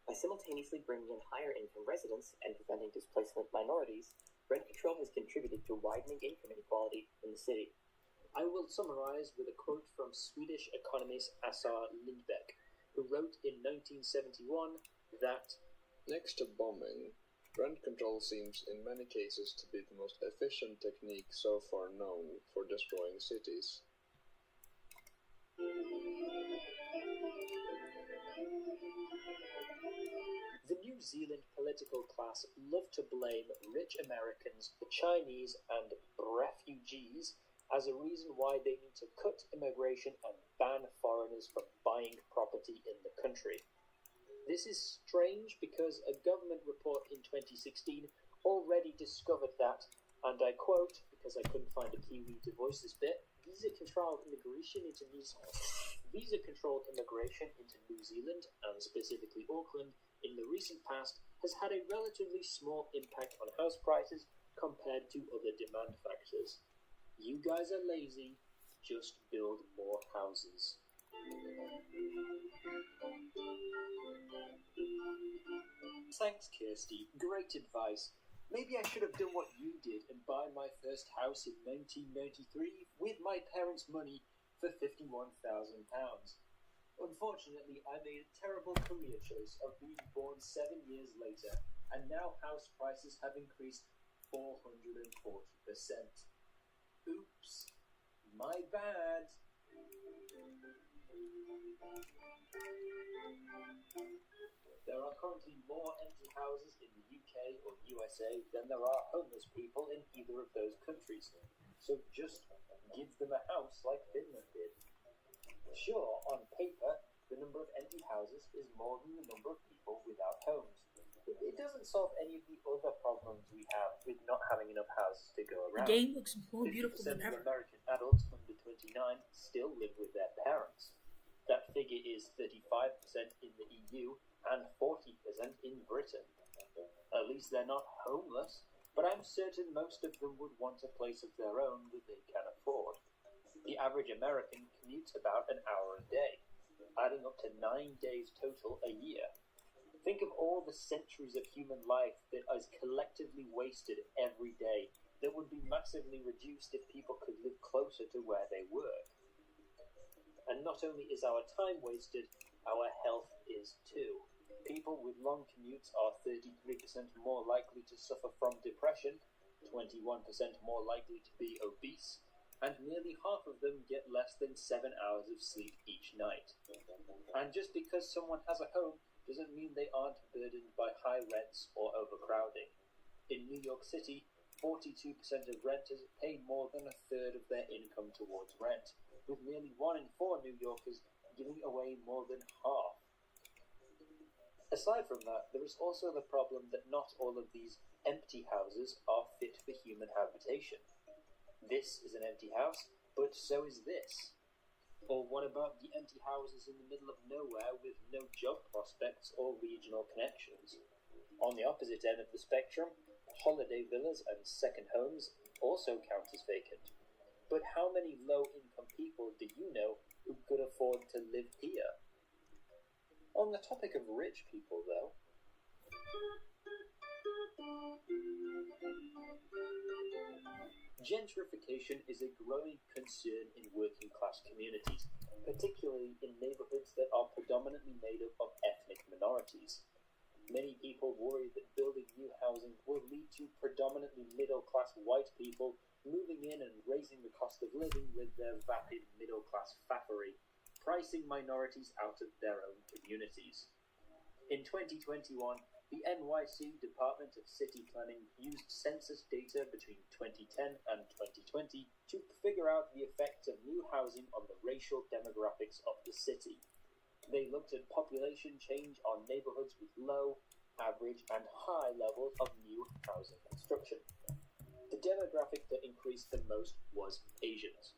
Speaker 19: By simultaneously bringing in higher-income residents and preventing displacement of minorities, rent control has contributed to widening income inequality in the city.
Speaker 6: I will summarize with a quote from Swedish economist Assar Lindbeck, who wrote in 1971 that,
Speaker 20: next to bombing, rent control seems in many cases to be the most efficient technique so far known for destroying cities.
Speaker 6: The New Zealand political class love to blame rich Americans, the Chinese, and refugees as a reason why they need to cut immigration and ban foreigners from buying property in the country. This is strange because a government report in 2016 already discovered that, and I quote, because I couldn't find a Kiwi to voice this bit, visa-controlled immigration into New Zealand, and specifically Auckland, in the recent past has had a relatively small impact on house prices compared to other demand factors. You guys are lazy, just build more houses. Thanks, Kirsty. Great advice. Maybe I should have done what you did and buy my first house in 1993 with my parents' money for £51,000. Unfortunately, I made a terrible career choice of being born 7 years later, and now house prices have increased 440%. Oops. My bad. There are currently more empty houses in the UK or USA than there are homeless people in either of those countries. So just give them a house like Finland did. Sure, on paper, the number of empty houses is more than the number of people without homes. But it doesn't solve any of the other problems we have with not having enough houses to go around.
Speaker 4: The game looks more beautiful than
Speaker 6: 50%
Speaker 4: ever.
Speaker 6: of American adults under 29 still live with their parents. That figure is 35% in the EU and 40% in Britain. At least they're not homeless, but I'm certain most of them would want a place of their own that they can afford. The average American commutes about an hour a day, adding up to 9 days total a year. Think of all the centuries of human life that is collectively wasted every day that would be massively reduced if people could live closer to where they work. And not only is our time wasted, our health is too. People with long commutes are 33% more likely to suffer from depression, 21% more likely to be obese, and nearly half of them get less than 7 hours of sleep each night. And just because someone has a home doesn't mean they aren't burdened by high rents or overcrowding. In New York City, 42% of renters pay more than a third of their income towards rent, with nearly 1 in 4 New Yorkers giving away more than half. Aside from that, there is also the problem that not all of these empty houses are fit for human habitation. This is an empty house, but so is this. Or what about the empty houses in the middle of nowhere with no job prospects or regional connections? On the opposite end of the spectrum, holiday villas and second homes also count as vacant. But how many low-income people do you know who could afford to live here? On the topic of rich people, though, gentrification is a growing concern in working-class communities, particularly in neighborhoods that are predominantly made up of ethnic minorities. Many people worry that building new housing will lead to predominantly middle-class white people moving in and raising the cost of living with their vapid middle-class faffery, pricing minorities out of their own communities. In 2021, the NYC Department of City Planning used census data between 2010 and 2020 to figure out the effects of new housing on the racial demographics of the city. They looked at population change on neighborhoods with low, average, and high levels of new housing construction. The demographic that increased the most was Asians.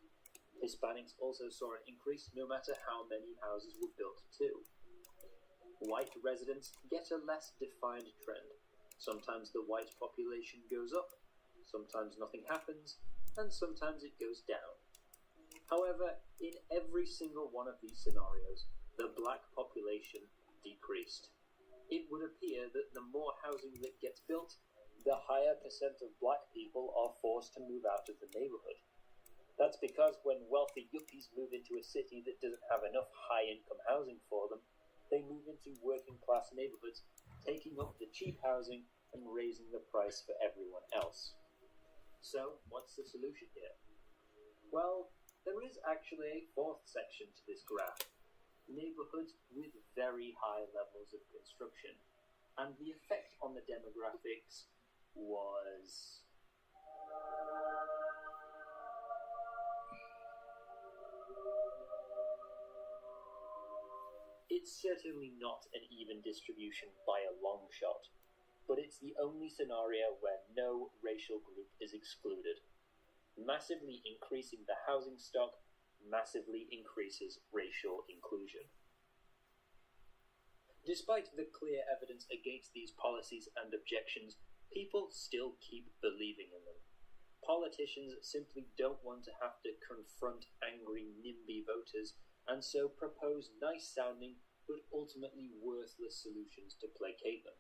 Speaker 6: Hispanics also saw an increase no matter how many houses were built too. White residents get a less defined trend. Sometimes the white population goes up, sometimes nothing happens, and sometimes it goes down. However, in every single one of these scenarios, the black population decreased. It would appear that the more housing that gets built, the higher percent of black people are forced to move out of the neighborhood. That's because when wealthy yuppies move into a city that doesn't have enough high-income housing for them, they move into working-class neighborhoods, taking up the cheap housing and raising the price for everyone else. So, what's the solution here? Well, there is actually a fourth section to this graph. Neighborhoods with very high levels of construction. And the effect on the demographics was... It's certainly not an even distribution by a long shot, but it's the only scenario where no racial group is excluded. Massively increasing the housing stock massively increases racial inclusion. Despite the clear evidence against these policies and objections, people still keep believing in them. Politicians simply don't want to have to confront angry NIMBY voters, and so propose nice-sounding but ultimately worthless solutions to placate them.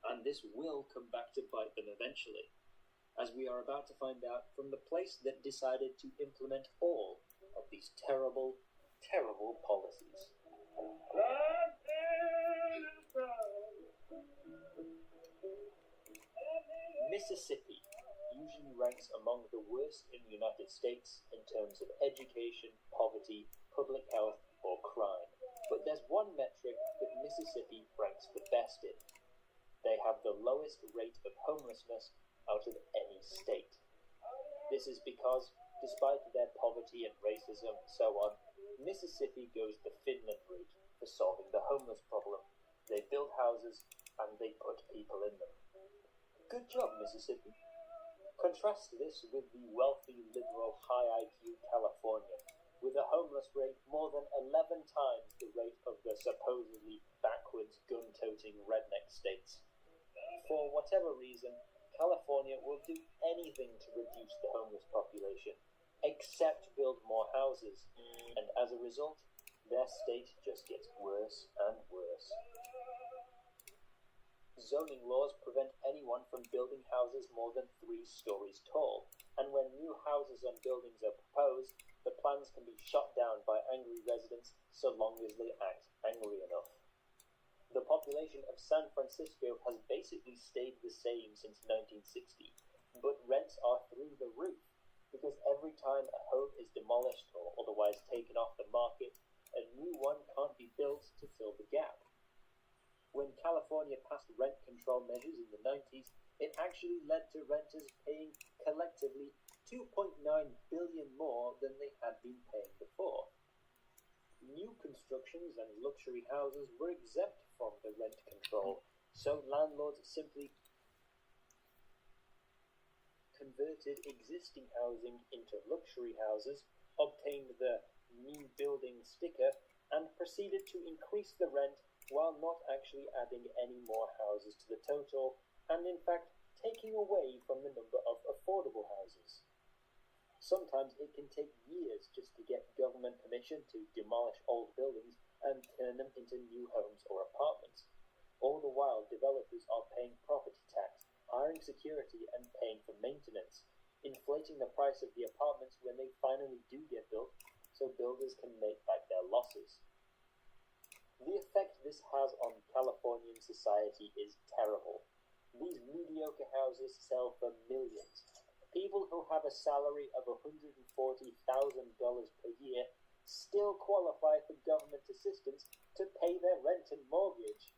Speaker 6: And this will come back to bite them eventually, as we are about to find out from the place that decided to implement all of these terrible, terrible policies. Mississippi usually ranks among the worst in the United States in terms of education, poverty, public health, or crime. But there's one metric that Mississippi ranks the best in. They have the lowest rate of homelessness out of any state. This is because, despite their poverty and racism and so on, Mississippi goes the Finland route for solving the homeless problem. They build houses and they put people in them. Good job, Mississippi. Contrast this with the wealthy, liberal, high IQ California, with a homeless rate more than 11 times the rate of the supposedly backwards, gun-toting redneck states. For whatever reason, California will do anything to reduce the homeless population, except build more houses, and as a result, their state just gets worse and worse. Zoning laws prevent anyone from building houses more than 3 stories tall, and when new houses and buildings are proposed, the plans plans can be shot down by angry residents so long as they act angry enough. The population of San Francisco has basically stayed the same since 1960, but rents are through the roof because every time a home is demolished or otherwise taken off the market, a new one can't be built to fill the gap. When California passed rent control measures in the 90s, it actually led to renters paying collectively $2.9 billion more than they had been paying before. New constructions and luxury houses were exempt from the rent control, so landlords simply converted existing housing into luxury houses, obtained the new building sticker, and proceeded to increase the rent while not actually adding any more houses to the total, and in fact taking away from the number of affordable houses. Sometimes it can take years just to get government permission to demolish old buildings and turn them into new homes or apartments. All the while, developers are paying property tax, hiring security, and paying for maintenance, inflating the price of the apartments when they finally do get built, so builders can make back their losses. The effect this has on Californian society is terrible. These mediocre houses sell for millions. People who have a salary of $140,000 per year still qualify for government assistance to pay their rent and mortgage.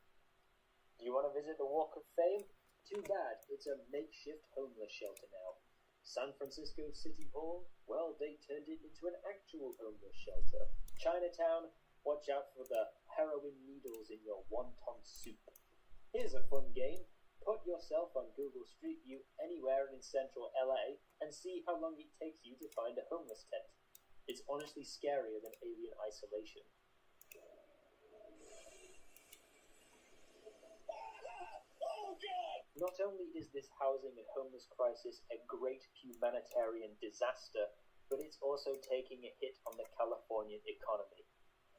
Speaker 6: Do you want to visit the Walk of Fame? Too bad, it's a makeshift homeless shelter now. San Francisco City Hall? Well, they turned it into an actual homeless shelter. Chinatown? Watch out for the heroin needles in your wonton soup. Here's a fun game. Put yourself on Google Street View anywhere in central LA and see how long it takes you to find a homeless tent. It's honestly scarier than alien isolation. Not only is this housing and homeless crisis a great humanitarian disaster, but it's also taking a hit on the Californian economy.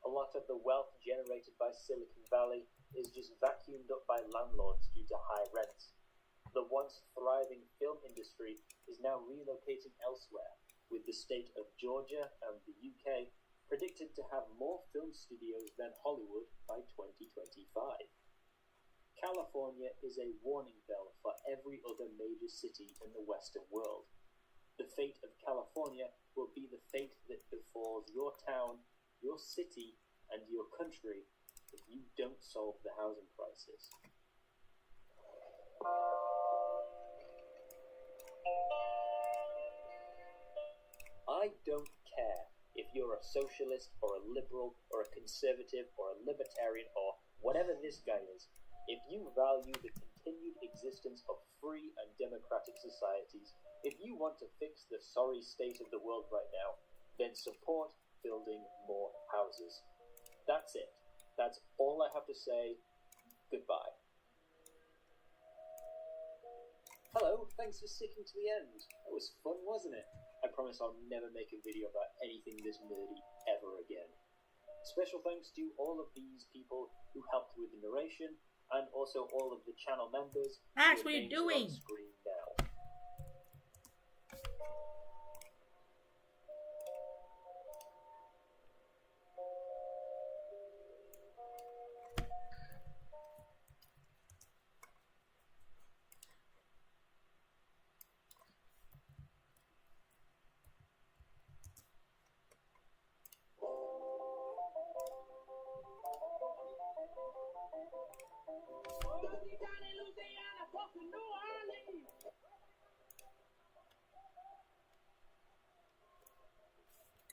Speaker 6: A lot of the wealth generated by Silicon Valley is just vacuumed up by landlords due to high rents. The once thriving film industry is now relocating elsewhere, with the state of Georgia and the UK predicted to have more film studios than Hollywood by 2025. California is a warning bell for every other major city in the Western world. The fate of California will be the fate that befalls your town, your city, and your country if you don't solve the housing crisis. I don't care if you're a socialist or a liberal or a conservative or a libertarian or whatever this guy is. If you value the continued existence of free and democratic societies, if you want to fix the sorry state of the world right now, then support building more houses. That's it. That's all I have to say. Goodbye. Hello, thanks for sticking to the end. That was fun, wasn't it? I promise I'll never make a video about anything this nerdy ever again. Special thanks to all of these people who helped with the narration, and also all of the channel members.
Speaker 4: Max, what are you doing?
Speaker 6: On screen now.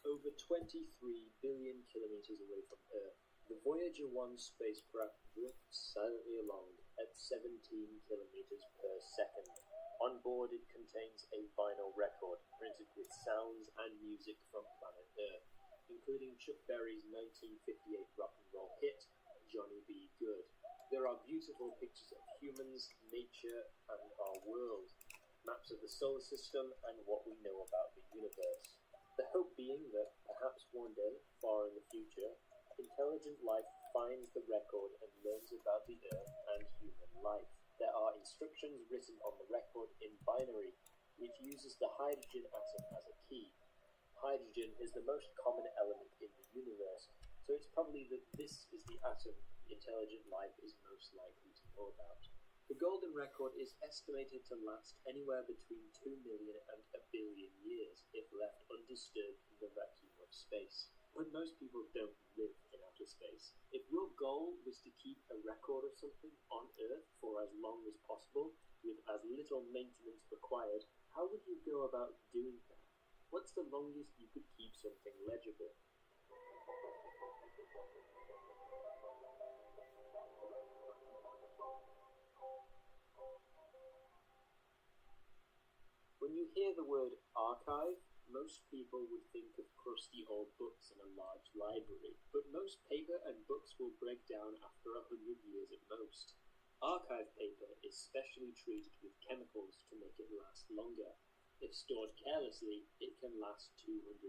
Speaker 6: Over 23 billion kilometers away from Earth, the Voyager 1 spacecraft drifts silently along at 17 kilometers per second. On board, it contains a vinyl record printed with sounds and music from planet Earth, including Chuck Berry's 1958 rock and roll hit, Johnny B. Good. There are beautiful pictures of humans, nature, and our world, maps of the solar system, and what we know about the universe. The hope being that perhaps one day, far in the future, intelligent life finds the record and learns about the Earth and human life. There are instructions written on the record in binary, which uses the hydrogen atom as a key. hydrogen is the most common element in the universe, so it's probably that this is the atom intelligent life is most likely to know about. The golden record is estimated to last anywhere between 2 million and a billion years if left undisturbed in the vacuum of space. But most people don't live in outer space. If your goal was to keep a record of something on Earth for as long as possible, with as little maintenance required, how would you go about doing that? What's the longest you could keep something legible? When you hear the word archive, most people would think of crusty old books in a large library, but most paper and books will break down after 100 years at most. Archive paper is specially treated with chemicals to make it last longer. If stored carelessly, it can last 250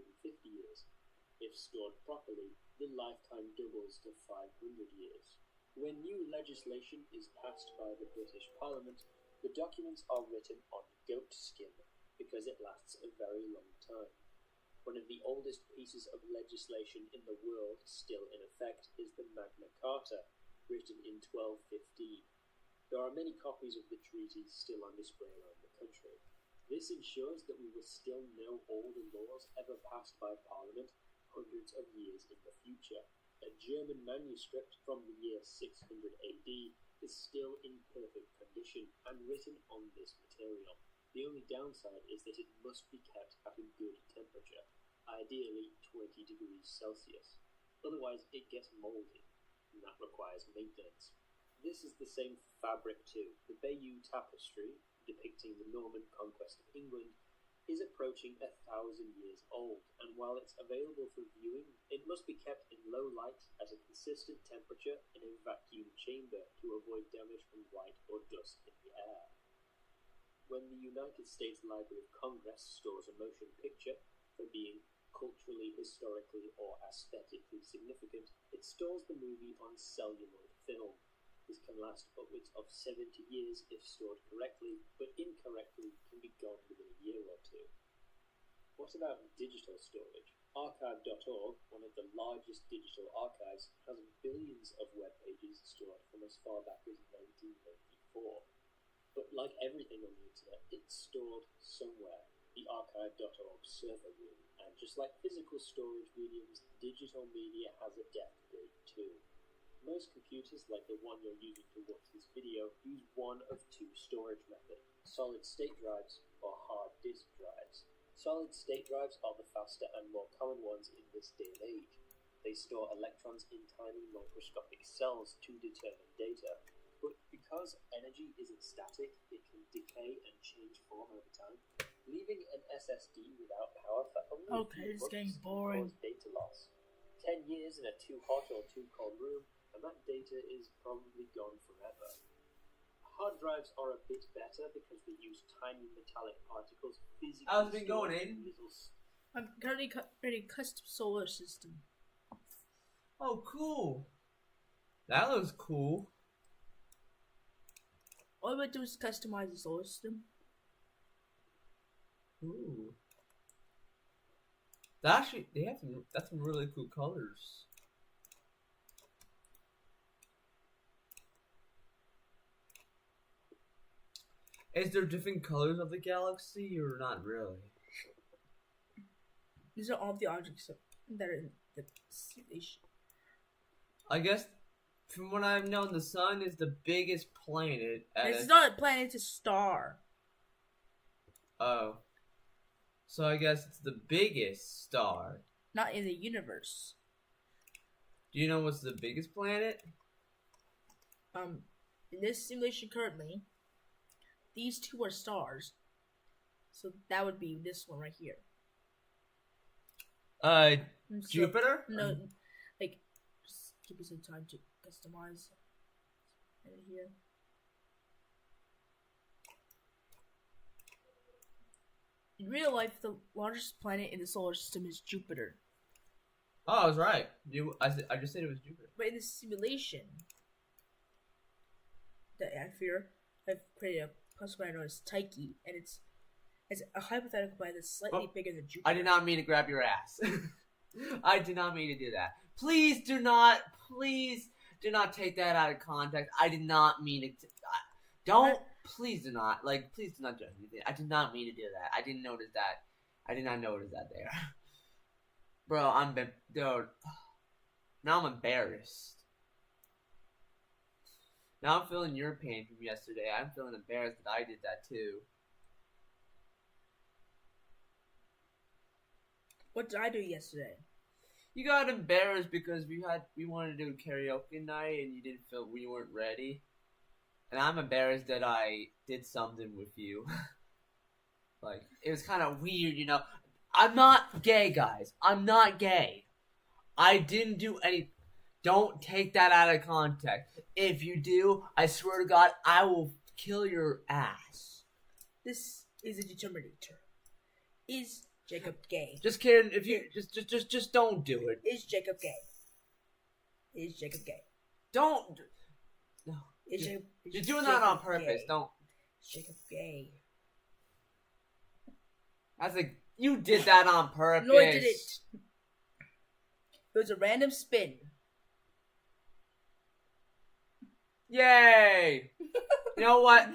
Speaker 6: years. If stored properly, the lifetime doubles to 500 years. When new legislation is passed by the British Parliament, the documents are written on goat skin because it lasts a very long time. One of the oldest pieces of legislation in the world still in effect is the Magna Carta, written in 1215. There are many copies of the treaty still on display around the country. This ensures that we will still know all the laws ever passed by Parliament hundreds of years in the future. A German manuscript from the year 600 AD is still in perfect condition and written on this material. The only downside is that it must be kept at a good temperature, ideally 20 degrees Celsius. Otherwise it gets mouldy, and that requires maintenance. This is the same fabric too. The Bayeux Tapestry, depicting the Norman conquest of England, is approaching 1,000 years old, and while it's available for viewing, it must be kept in low light at a consistent temperature in a vacuum chamber to avoid damage from light or dust in the air. When the United States Library of Congress stores a motion picture for being culturally, historically, or aesthetically significant, it stores the movie on celluloid film. This can last upwards of 70 years if stored correctly, but incorrectly can be gone within a year or two. What about digital storage? Archive.org, one of the largest digital archives, has billions of web pages stored from as far back as 1994. But like everything on the internet, it's stored somewhere, the archive.org server room. And just like physical storage mediums, digital media has a depth gate too. Most computers, like the one you're using to watch this video, use one of two storage methods: solid-state drives or hard disk drives. Solid-state drives are the faster and more common ones in this day and age. They store electrons in tiny microscopic cells to determine data. But because energy isn't static, it can decay and change form over time. Leaving an SSD without power for only a few
Speaker 4: it's getting
Speaker 6: months can
Speaker 4: boring.
Speaker 6: cause data loss. 10 years in a too hot or too cold room, and that data is probably gone forever. Hard drives are a bit better because they use tiny metallic particles physically
Speaker 1: How's it been
Speaker 6: stored
Speaker 1: going,
Speaker 6: in little
Speaker 4: I'm currently creating a custom solar system.
Speaker 1: Oh, cool. That looks cool.
Speaker 4: All I'm gonna do is customize the solar system.
Speaker 1: Ooh. Actually, that's some really cool colors. Is there different colors of the galaxy or not really?
Speaker 4: These are all the objects that are in the simulation.
Speaker 1: I guess from what I've known, the sun is the biggest planet.
Speaker 4: It's not a planet, it's a star.
Speaker 1: Oh. So I guess it's the biggest star.
Speaker 4: Not in the universe.
Speaker 1: Do you know what's the biggest planet?
Speaker 4: In this simulation currently, these two are stars. So that would be this one right here.
Speaker 1: Jupiter?
Speaker 4: No, like, just give me some time to customize it here. In real life, the largest planet in the solar system is Jupiter.
Speaker 1: Oh, I was right. I just said it was Jupiter.
Speaker 4: But in the simulation that I've created a custom I know as Taiki, and it's as a hypothetical planet that's slightly bigger than Jupiter.
Speaker 1: I did not mean to grab your ass. I did not mean to do that. Please do not take that out of context. I did not mean it. Please do not judge me. I did not mean to do that. I didn't notice that. I did not notice that there. Bro, dude. Now I'm embarrassed. Now I'm feeling your pain from yesterday. I'm feeling embarrassed that I did that too.
Speaker 4: What did I do yesterday?
Speaker 1: You got embarrassed because we wanted to do karaoke night and we weren't ready. And I'm embarrassed that I did something with you. Like, it was kind of weird, you know. I'm not gay, guys. I'm not gay. I didn't do any. Don't take that out of context. If you do, I swear to God, I will kill your ass.
Speaker 4: This is a determinator. Is Jacob gay?
Speaker 1: Just kidding. If you just don't do it.
Speaker 4: Is Jacob gay? Is Jacob gay?
Speaker 1: Don't. No. You're doing that on purpose.
Speaker 4: Gay?
Speaker 1: Don't.
Speaker 4: Is Jacob gay?
Speaker 1: I was like, you did that on purpose.
Speaker 4: No, I didn't. It was a random spin.
Speaker 1: Yay! You know what?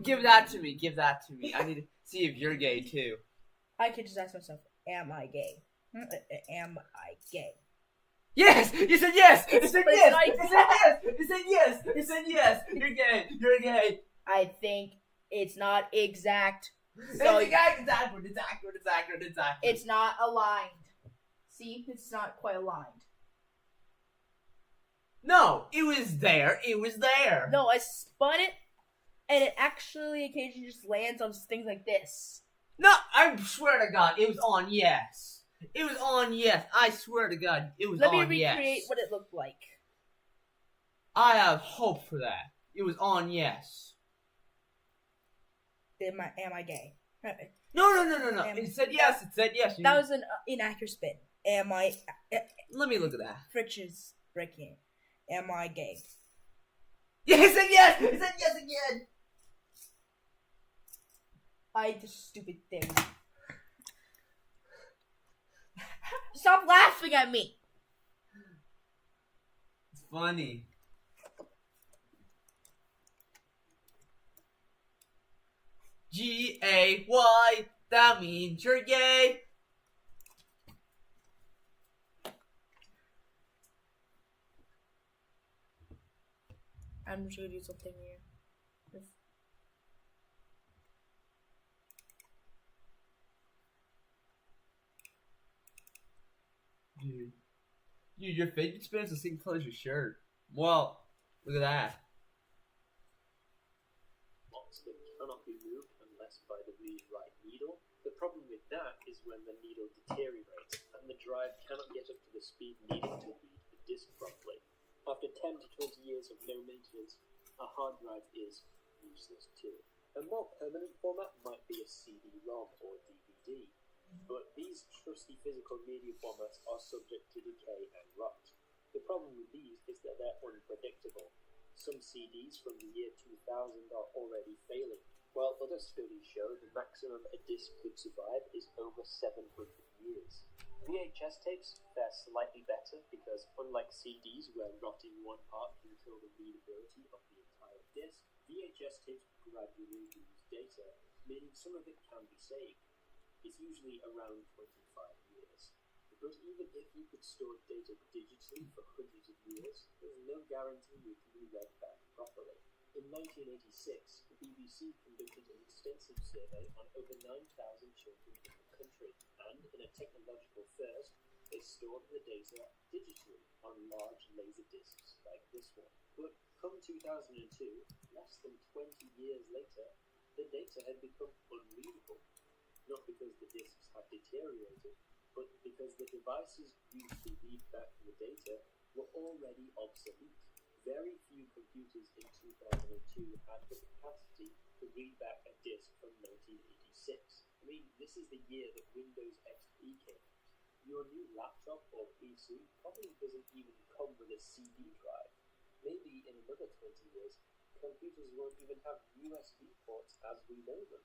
Speaker 1: Give that to me. Give that to me. I need to see if you're gay too.
Speaker 4: I could just ask myself, am I gay? Am I gay?
Speaker 1: Yes! You said yes! You said yes!
Speaker 4: I-
Speaker 1: You said yes! You said yes! You said yes! You're gay! You're gay!
Speaker 4: I think it's not exact.
Speaker 1: So
Speaker 4: So
Speaker 1: it's accurate.
Speaker 4: it's not aligned. See, it's not quite aligned.
Speaker 1: No, it was there. It was there.
Speaker 4: No, I spun it, and it actually occasionally just lands on things like this.
Speaker 1: No, I swear to God, it was on yes. It was on yes. I swear to God, it was
Speaker 4: Let
Speaker 1: on
Speaker 4: me
Speaker 1: yes.
Speaker 4: recreate what it looked like.
Speaker 1: I have hope for that. It was on yes.
Speaker 4: Am I gay?
Speaker 1: No. It said yes. It said yes.
Speaker 4: That was an inaccurate spin. Am I?
Speaker 1: Let me look at that.
Speaker 4: Fritz's breaking. Am I gay?
Speaker 1: Yeah, it said yes. It said yes again.
Speaker 4: I did a stupid thing. Stop laughing at me.
Speaker 1: It's funny. G-A-Y. That means you're gay.
Speaker 4: I'm just gonna do something here.
Speaker 1: Dude, your fidget spinner's the same color as your shirt. Well, look at that.
Speaker 6: Blocks that cannot be moved unless by the really right needle. The problem with that is when the needle deteriorates and the drive cannot get up to the speed needed to read the disk properly. After 10 to 20 years of no maintenance, a hard drive is useless too. A more permanent format might be a CD-ROM or DVD, but these trusty physical media formats are subject to decay and rot. The problem with these is that they're unpredictable. Some CDs from the year 2000 are already failing, while other studies show the maximum a disc could survive is over 700 years. VHS tapes fare slightly better because, unlike CDs where rotting one part can kill the readability of the entire disc, VHS tapes gradually lose data, meaning some of it can be saved. It's usually around 25 years. But even if you could store data digitally for hundreds of years, there's no guarantee it can be read back properly. In 1986, the BBC conducted an extensive survey on over 9,000 children in the country, and in a technological first, they stored the data digitally on large laser discs like this one. But come 2002, less than 20 years later, the data had become unreadable. Not because the discs had deteriorated, but because the devices used to read back the data were already obsolete. Very few computers in 2002 had the capacity to read back a disk from 1986. I mean, this is the year that Windows XP came out. Your new laptop or PC probably doesn't even come with a CD drive. Maybe in another 20 years, computers won't even have USB ports as we know them.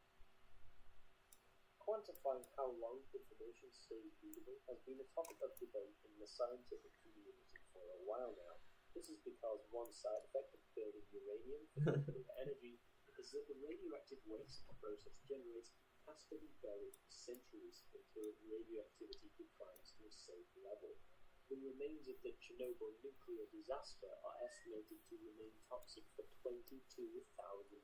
Speaker 18: quantifying how long information stays readable has been a topic of debate in the scientific community for a while now. This is because one side effect of building uranium for nuclear energy is that the radioactive waste the process generates has to be buried for centuries until radioactivity declines to a safe level. The remains of the Chernobyl nuclear disaster are estimated to remain toxic for 22,000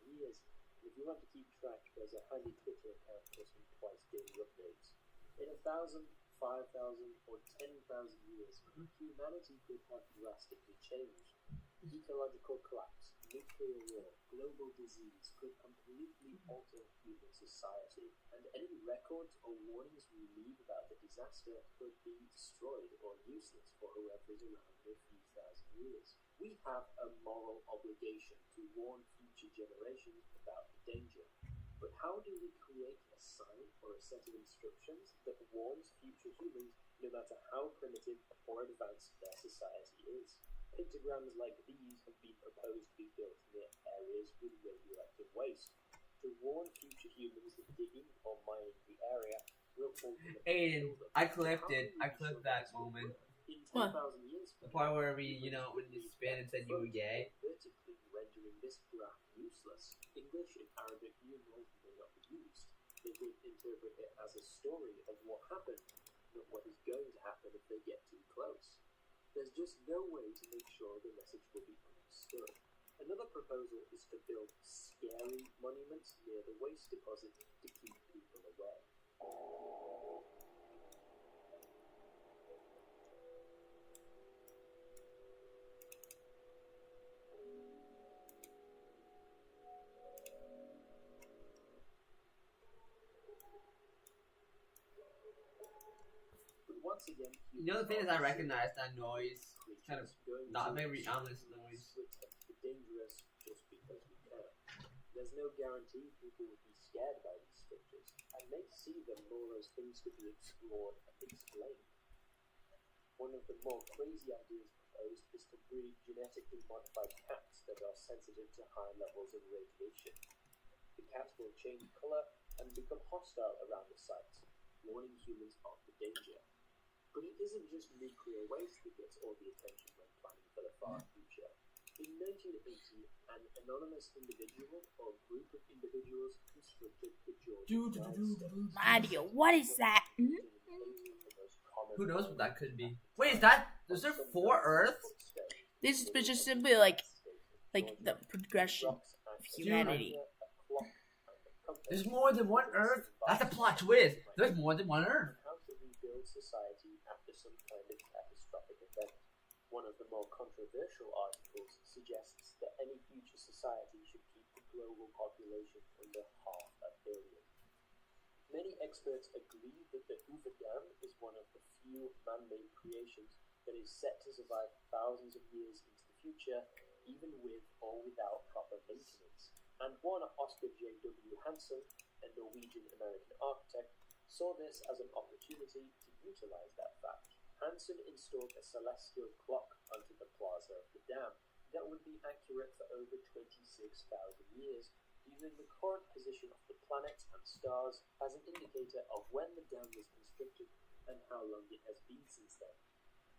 Speaker 18: years. And if you want to keep track, there's a handy Twitter account posting twice daily updates. In 1,000, 5,000, or 10,000 years, humanity could have drastically changed. Ecological collapse, nuclear war, global disease could completely alter human society, and any records or warnings we leave about the disaster could be destroyed or useless for whoever is around in a few thousand years. We have a moral obligation to warn future generations about the danger. But how do we create a sign or a set of instructions that warns future humans no matter how primitive or advanced their society is? Pictograms like these have been proposed to be built near areas with radioactive waste to warn future humans that digging or mining the area will ultimately
Speaker 1: Aiden,
Speaker 18: kill them.
Speaker 1: I clipped it. I clipped that moment.
Speaker 18: In 10,000 years,
Speaker 1: The part where when you spin and said you were gay.
Speaker 18: vertically rendering this graph useless. English and Arabic numerals may not be used. They could interpret it as a story of what happened, not what is going to happen if they get too close. There's just no way to make sure the message will be understood. Another proposal is to build scary monuments near the waste deposit to keep people away. But once again,
Speaker 1: The thing is, I recognize that noise. Kind of not very ominous noise.
Speaker 18: Dangerous just because we can. There's no guarantee people would be scared by these structures and may see them more as things to be explored and explained. One of the more crazy ideas proposed is to breed genetically modified cats that are sensitive to high levels of radiation. The cats will change colour and become hostile around the site, warning humans of the danger. But it isn't just nuclear waste that gets all the attention when planning for the far future. In 1980, an anonymous individual or group of individuals constructed the Georgia Guidestone.
Speaker 4: Mario, what is that?
Speaker 1: Who knows what that could be? Wait, is there 4 Earths?
Speaker 4: This is just simply like the progression of humanity.
Speaker 1: There's more than one Earth? That's a plot twist. There's more than one Earth.
Speaker 18: How to rebuild society after some kind of catastrophic event. One of the more controversial articles suggests that any future society should keep the global population under 500 million. Many experts agree that the Hoover Dam is one of the few man-made creations that is set to survive thousands of years into the future, even with or without proper maintenance. And one Oscar J.W. Hansen, a Norwegian-American architect, saw this as an opportunity to utilize that fact. Hansen installed a celestial clock onto the plaza of the dam that would be accurate for over 26,000 years, using the current position of the planets and stars as an indicator of when the dam was constructed and how long it has been since then.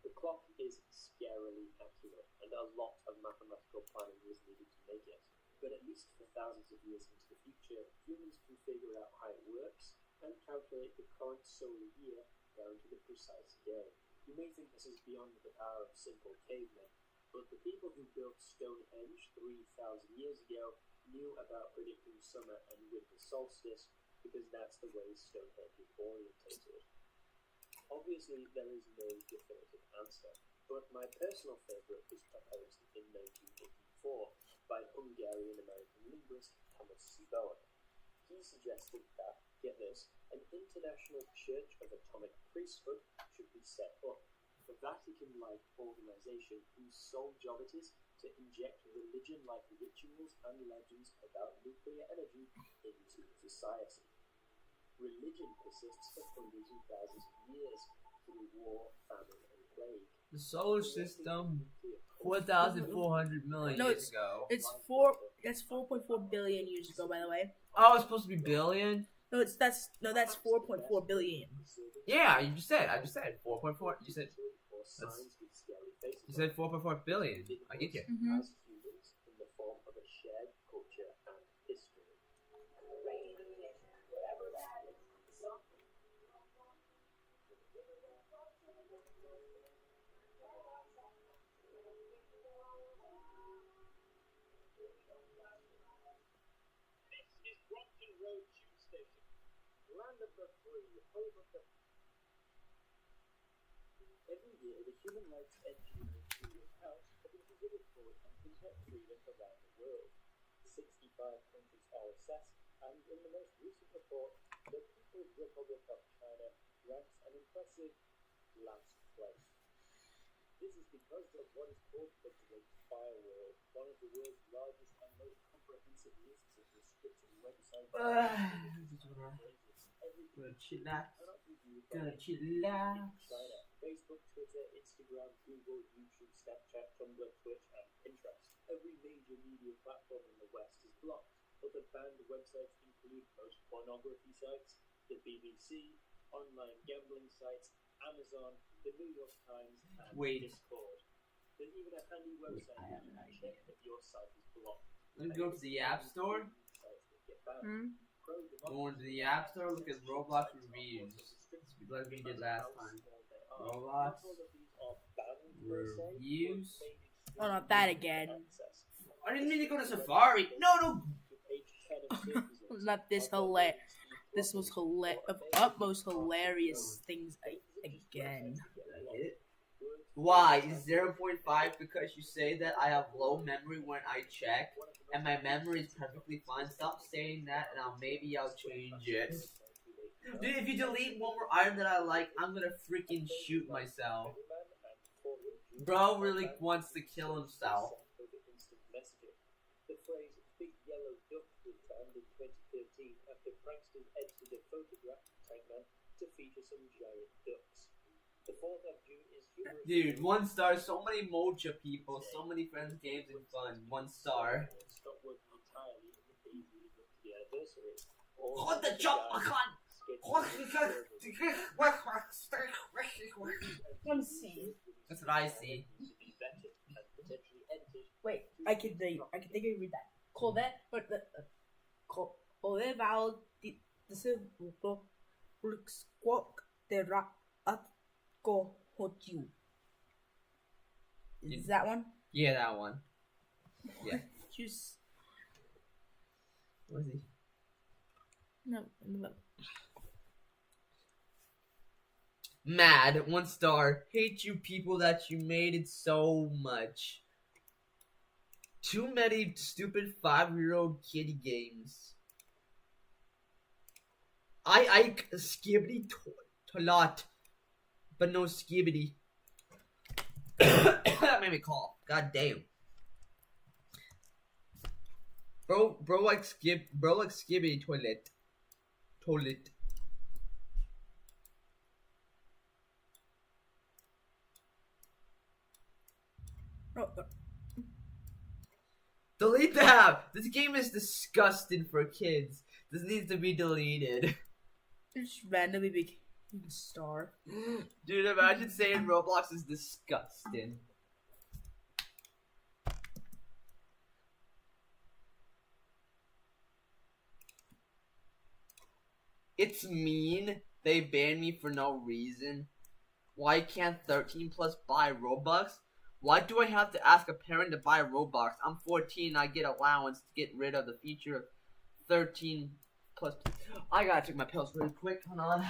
Speaker 18: The clock is scarily accurate, and a lot of mathematical planning was needed to make it. But at least for thousands of years into the future, humans can figure out how it works and calculate the current solar year down to the precise day. You may think this is beyond the power of simple cavemen, but the people who built Stonehenge 3,000 years ago knew about predicting summer and winter solstice because that's the way Stonehenge is orientated. Obviously, there is no definitive answer, but my personal favourite was proposed in 1984 by Hungarian-American linguist Thomas C. Bowen. He suggested that, get this, an international church of atomic priesthood should be set up, a Vatican-like organization whose sole job it is to inject religion-like rituals and legends about nuclear energy into society. Religion persists for hundreds and thousands of years through war, famine, and plague.
Speaker 1: The solar system, 4,400 million
Speaker 4: No,
Speaker 1: years ago.
Speaker 4: That's 4.4 billion years ago, by the way.
Speaker 1: Oh, it's supposed to be billion?
Speaker 4: No, that's 4.4 billion.
Speaker 1: Yeah, you just said. I just said 4.4. You said 4.4 billion. I get you.
Speaker 4: Mm-hmm.
Speaker 18: As humans in the form of a shared culture and history.
Speaker 6: This is Brompton Road Tube Station. Land of the free, home of the...
Speaker 18: Every year, the Human Rights Engineering Freedom House publishes a report on internet freedom around the world. 65 countries are assessed, and in the most recent report, the People's Republic of China ranks an impressive last place. This is because of what is called the Great Firewall, one of the world's largest and most comprehensive lists of restricted websites.
Speaker 1: Good chillax. Good
Speaker 18: China,
Speaker 1: chillax.
Speaker 18: Facebook, Twitter, Instagram, Google, YouTube, Snapchat, Tumblr, Twitch, and Pinterest. Every major media platform in the West is blocked. Other banned websites include most pornography sites, the BBC, online gambling sites, Amazon, the New York Times, and Discord. There's even a handy website where you can check that your site is blocked.
Speaker 1: Let's go to the App Store. Go into the App Store, look at Roblox reviews. Like we did last time. Roblox reviews.
Speaker 4: Oh, not that again.
Speaker 1: I didn't mean to go to Safari. No.
Speaker 4: Not this hilarious. This was of utmost hilarious things again.
Speaker 1: Why? Is 0.5 because you say that I have low memory when I check, and my memory is perfectly fine? Stop saying that, and maybe I'll change it. Dude, if you delete one more item that I like, I'm gonna freaking shoot myself. Bro really wants to kill himself.
Speaker 18: The phrase "big yellow duck" was banned in 2013 after pranksters edited a photograph of Tankman to feature some giant ducks. The 4th of June is humorous.
Speaker 1: Dude, 1 star. So many mocha people, so many friends, games, and fun. 1 star.
Speaker 18: Stop working entirely in the days leading up to the anniversary.
Speaker 1: Hold the jump, I can't.
Speaker 4: Let me see.
Speaker 1: That's what I see.
Speaker 4: Wait, I can think I can read that. Colette, but Colette vowed this is squawk the rat go hot you. Is that one?
Speaker 1: Yeah, that one. Yeah.
Speaker 4: Choose.
Speaker 1: What is he?
Speaker 4: No.
Speaker 1: Mad, 1 star. Hate you people that you made it so much. Too many stupid 5-year-old kiddie games. I skibbity a lot, but no skibbity. That made me cough. God damn. Bro like skibbity toilet. Delete the app! This game is disgusting for kids. This needs to be deleted.
Speaker 4: Just randomly became a star.
Speaker 1: Dude, imagine saying Roblox is disgusting. It's mean. They banned me for no reason. Why can't 13 plus buy Robux? Why do I have to ask a parent to buy Robux? I'm 14 and I get allowance to get rid of the feature of 13 plus. I gotta take my pills really quick. Hold on.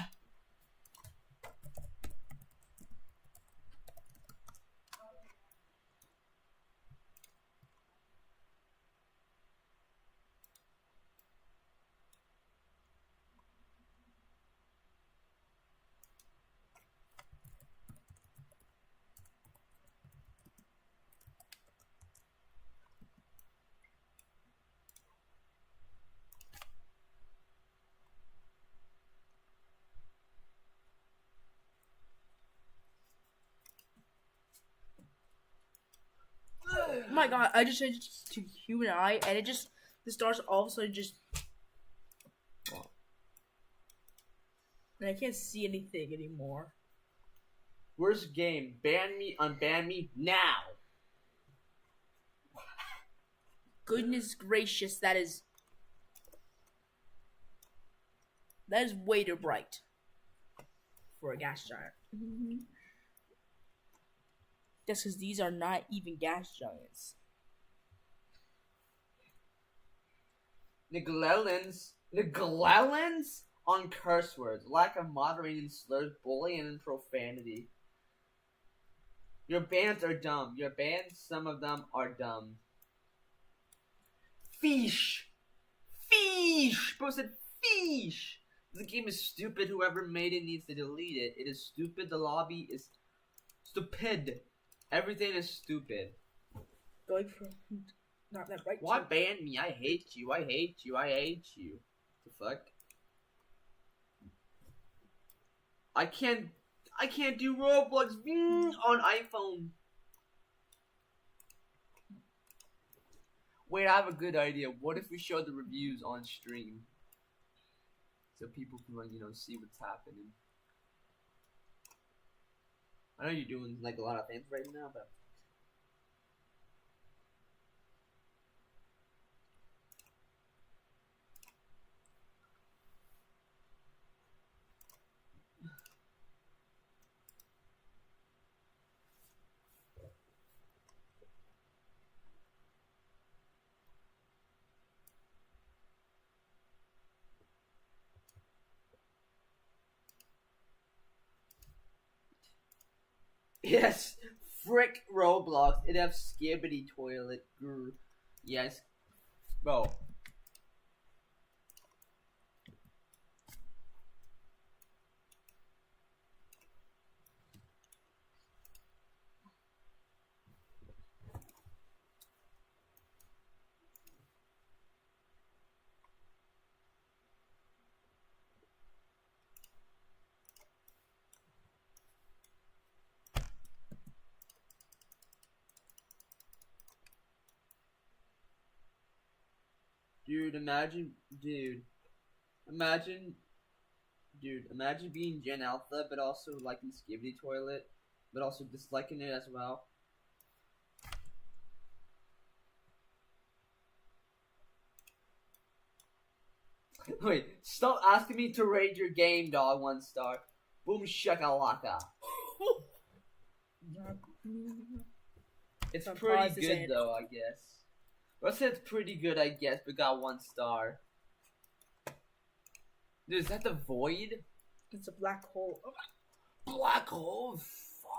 Speaker 4: Oh my god, I just changed it to human eye and the stars all of a sudden just And I can't see anything anymore.
Speaker 1: Worst game. Ban me, unban me now.
Speaker 4: Goodness gracious, that is way too bright for a gas giant. Just because these are not even gas giants.
Speaker 1: Neglelins on curse words, lack of moderating slurs, bullying, and profanity. Your bans are dumb. Your bans, some of them are dumb. Fish! Bro said fish! The game is stupid. Whoever made it needs to delete it. It is stupid. The lobby is stupid. Everything is stupid.
Speaker 4: Going from not that right.
Speaker 1: Why ban me? I hate you. I hate you. I hate you. The fuck? I can't do Roblox on iPhone. Wait, I have a good idea. What if we show the reviews on stream? So people can, like, you know, see what's happening. I know you're doing, like, a lot of things right now, but... Yes, frick Roblox. It have skibbity toilet. Grr. Yes, bro. Imagine being Gen Alpha, but also liking Skibidi Toilet, but also disliking it as well. Wait, stop asking me to rate your game, dog. 1 star. Boom shakalaka. It's pretty good though, I guess. I said it's pretty good, I guess, but got 1 star. Dude, is that the void?
Speaker 4: It's a black hole.
Speaker 1: Black hole? Fuck.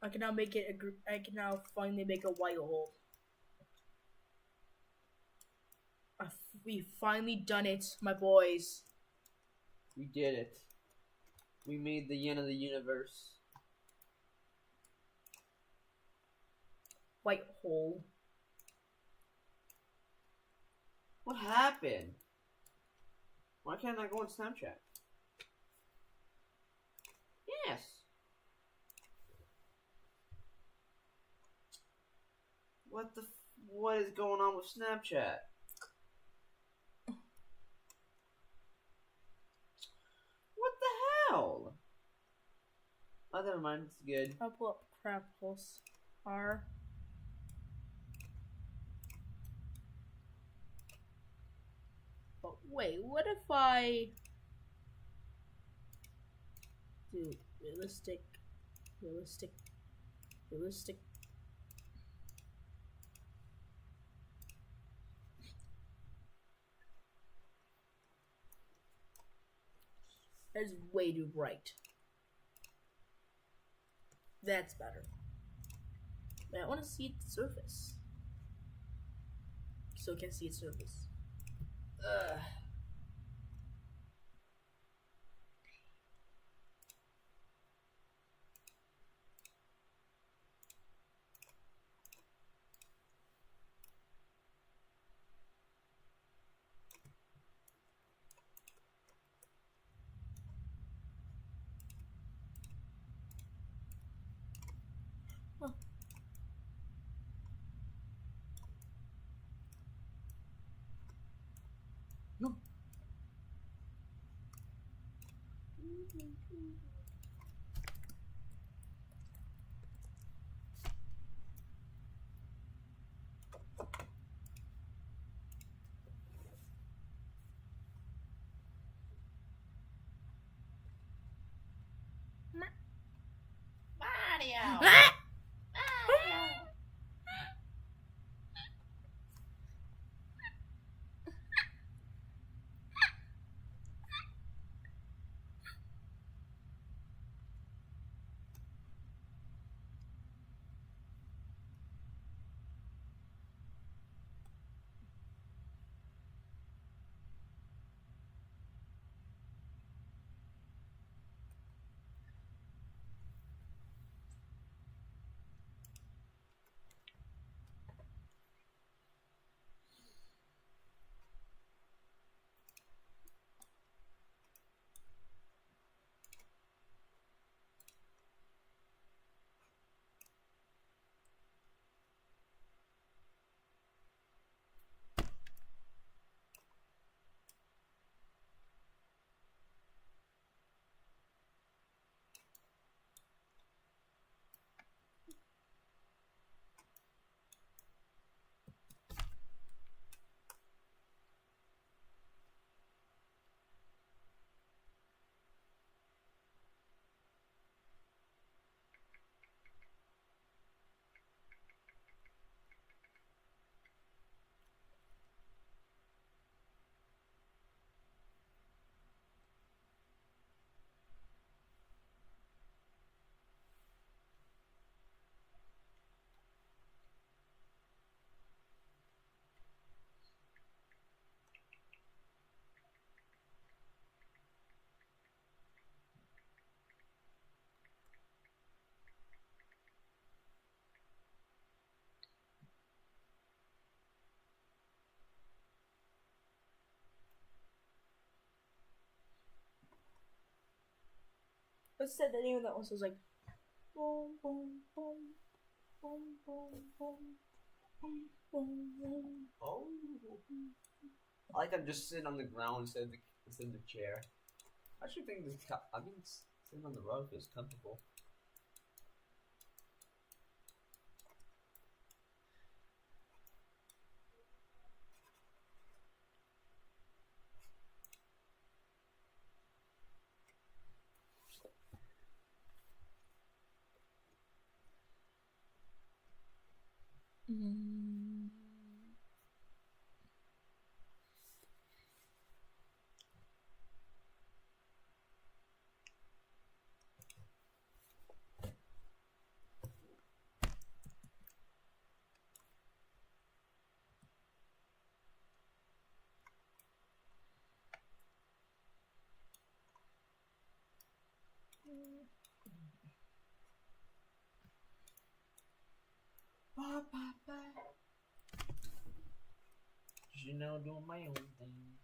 Speaker 4: I can now make it a group. I can now finally make a white hole. We've finally done it, my boys.
Speaker 1: We did it. We made the end of the universe.
Speaker 4: White hole.
Speaker 1: What happened? Why can't I go on Snapchat? Yes. What is going on with Snapchat? What the hell? Oh, never mind. It's good.
Speaker 4: I'll pull up crap pulse R. But wait, what if I do realistic? That is way too bright. That's better. But I want to see its surface. Still can't see its surface. Ugh. Mario. What's that? The name of that one was like, boom, boom, boom, boom, boom, boom, boom, boom, boom.
Speaker 1: Oh. I like I'm just sitting on the ground instead of the chair. I actually think I think sitting on the rug is comfortable. You know, doing my own thing.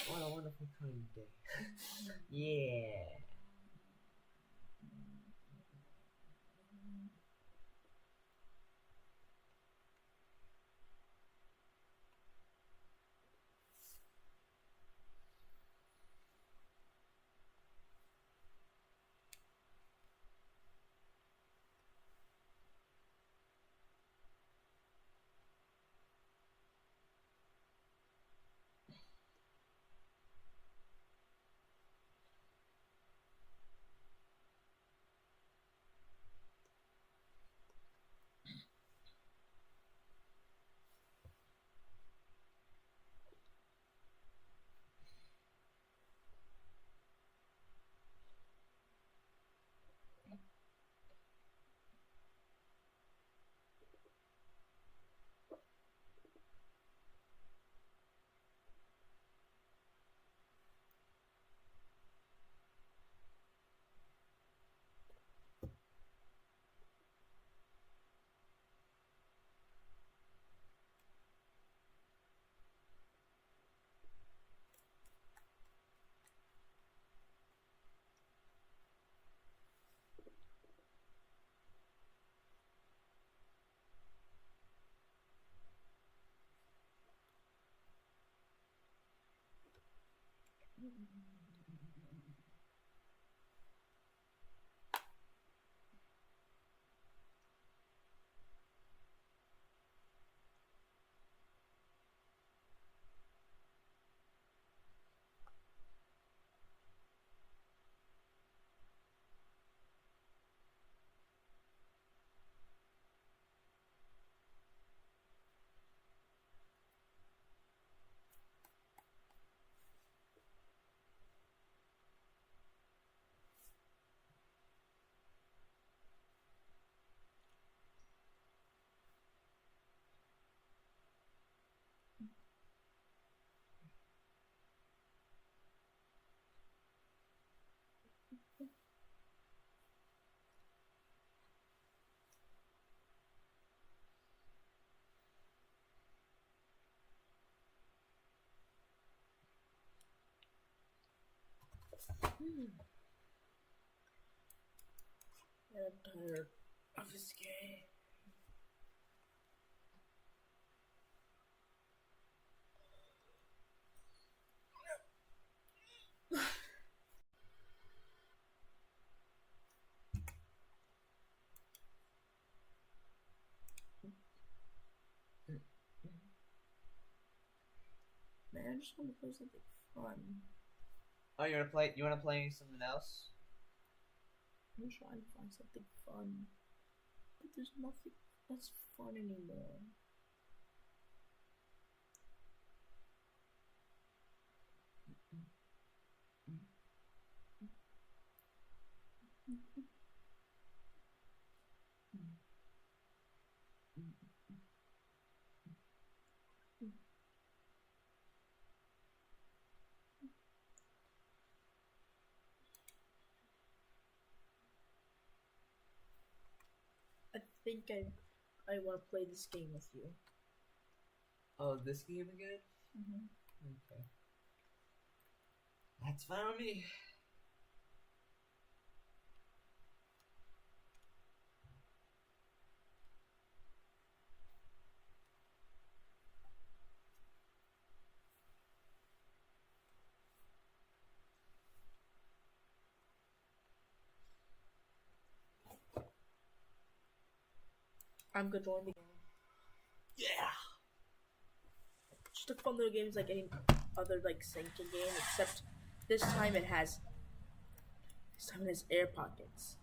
Speaker 8: What a wonderful kind day. Yeah.
Speaker 4: I'm tired of this game. Man, I just want to play something fun.
Speaker 1: Oh, you wanna play something else?
Speaker 4: I'm trying to find something fun. But there's nothing that's fun anymore. I think I want to play this game with you.
Speaker 1: Oh, this game again? Okay. That's fine with me.
Speaker 4: I'm gonna join the game.
Speaker 1: Yeah!
Speaker 4: Just a fun little game like any other like sinking game, except this time it has air pockets.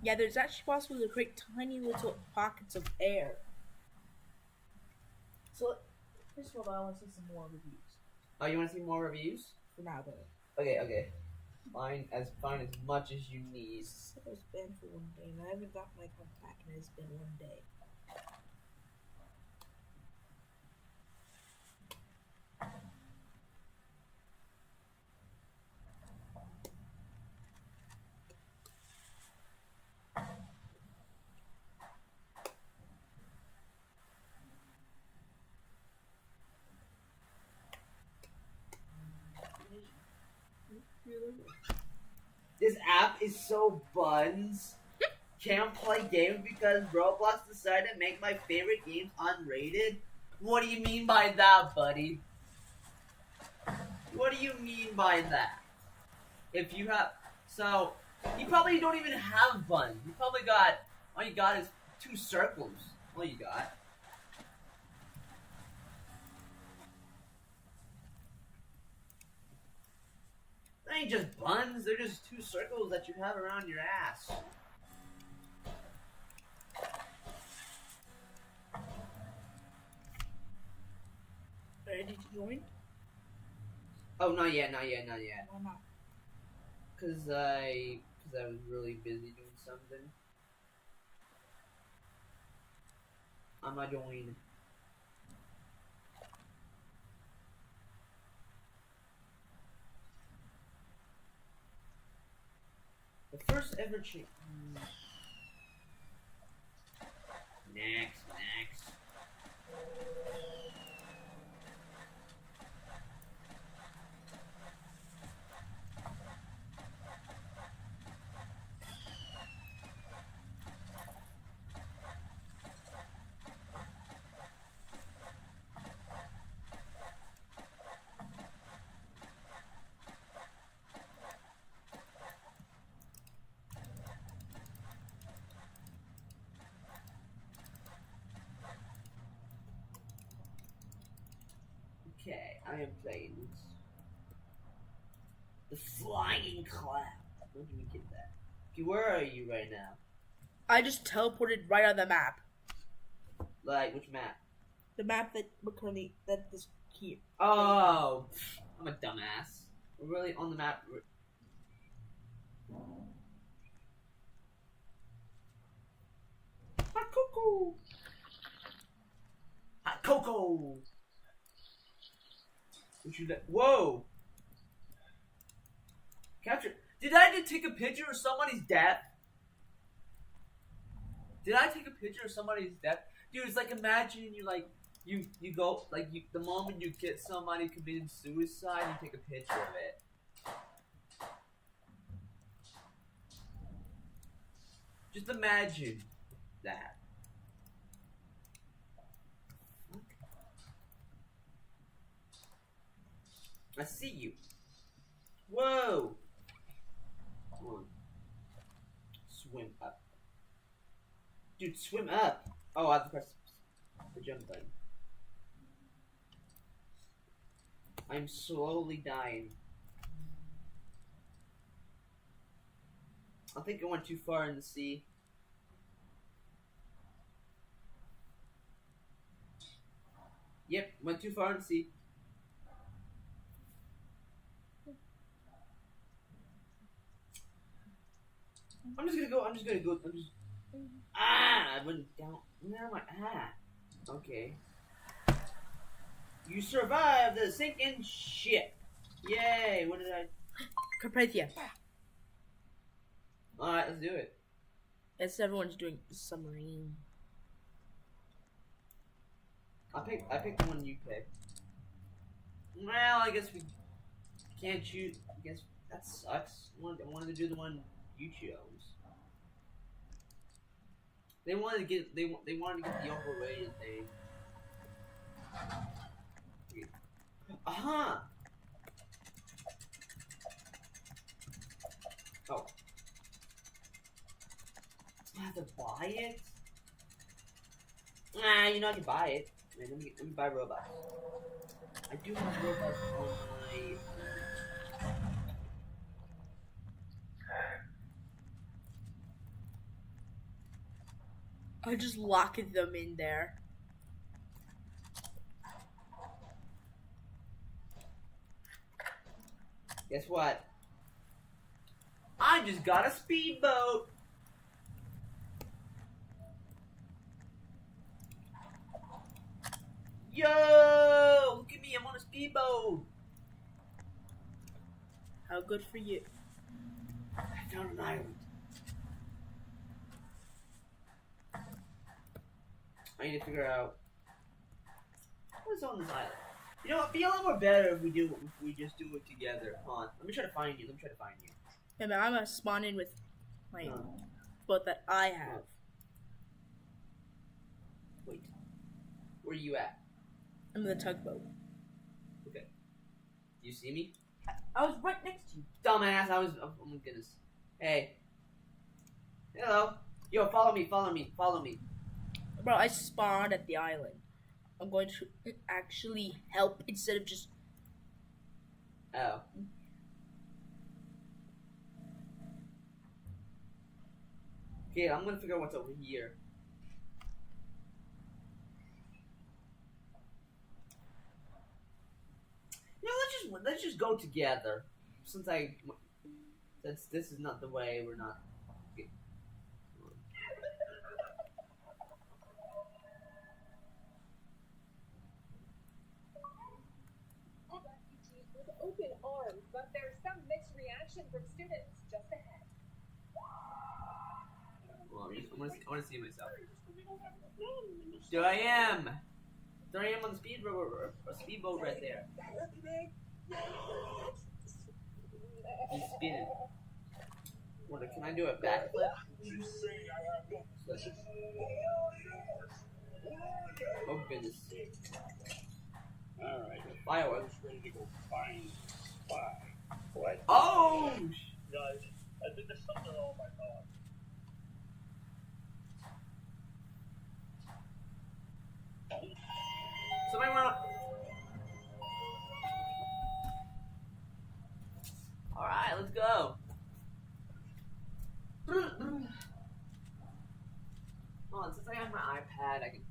Speaker 4: Yeah, there's actually possible to create tiny little pockets of air. So, first of all, I want to see some more reviews.
Speaker 1: Oh, you want to see more reviews?
Speaker 4: For now, though.
Speaker 1: Okay. Fine as much as you need.
Speaker 4: I was banned for 1 day, and I haven't got my account back, and it's been 1 day.
Speaker 8: This app is so buns. Can't play games because Roblox decided to make my favorite games unrated? What do you mean by that, buddy? What do you mean by that? If you have... So, you probably don't even have buns. You probably got... All you got is 2 circles. All you got. They ain't just buns, they're just 2 circles that you have around your ass.
Speaker 4: Ready to join?
Speaker 8: Oh, not yet.
Speaker 4: Why not?
Speaker 8: Cause I was really busy doing something. I'm not joining. The first ever change. Next. Okay, I am playing this. The Flying Cloud. When did we get that? Okay, where are you right now?
Speaker 4: I just teleported right on the map.
Speaker 8: Like, which map?
Speaker 4: The map that we're currently, that is here.
Speaker 8: Oh, I'm a dumbass. We're really on the map. Hot cocoa! Hot cocoa! What you whoa! Capture. Did I just take a picture of somebody's death? Did I take a picture of somebody's death? Dude, it's like imagine you go the moment you get somebody committing suicide, you take a picture of it. Just imagine that. I see you. Whoa! Come on. Swim up. Dude, swim up! Oh, I have to press the jump button. I'm slowly dying. I think I went too far in the sea. Yep, went too far in the sea. I'm just gonna go. I went down. Where am I at? Okay. You survived the sinking ship. Yay! What did I?
Speaker 4: Carpathia.
Speaker 8: Alright, let's do it.
Speaker 4: Yes, everyone's doing submarine.
Speaker 8: I picked the one you picked. Well, I guess we can't choose. I guess that sucks. I wanted to do the one you chose. They wanted to get the overrated thing. Uh-huh. Oh. I have to buy it? Nah, you know I can buy it. Wait, let me buy Robux. I do have Robux on my...
Speaker 4: I just lock them in there.
Speaker 8: Guess what? I just got a speedboat. Yo! Look at me, I'm on a speedboat.
Speaker 4: How good for you.
Speaker 8: I found an island. I need to figure out what's on this island. You know, it'd be a lot more better if we just do it together. Hold on. Let me try to find you.
Speaker 4: Yeah, man, I'm gonna spawn in with my boat that I have.
Speaker 8: Wait. Where are you at?
Speaker 4: I'm in the tugboat.
Speaker 8: Okay. Do you see me?
Speaker 4: I was right next to you.
Speaker 8: Dumbass, oh my goodness. Hey. Hello. Yo, follow me.
Speaker 4: Bro, I spawned at the island. I'm going to actually help instead of just...
Speaker 8: Oh. Okay, I'm gonna figure out what's over here. You know, let's just go together. Since this is not the way, we're not. Okay.
Speaker 17: With open arms, but there's some mixed reaction from students just ahead.
Speaker 8: Well, I want to see myself. There I am on the speedboat right there. He's spinning. Can I do a backflip? Oh goodness.
Speaker 15: Alright.
Speaker 8: Fireworks.
Speaker 15: Ready to go find spy. What?
Speaker 8: Oh!
Speaker 15: Guys, I think there's something wrong with my dog.
Speaker 8: Somebody went up. Alright, let's go. Hold on, since I have my iPad, I can.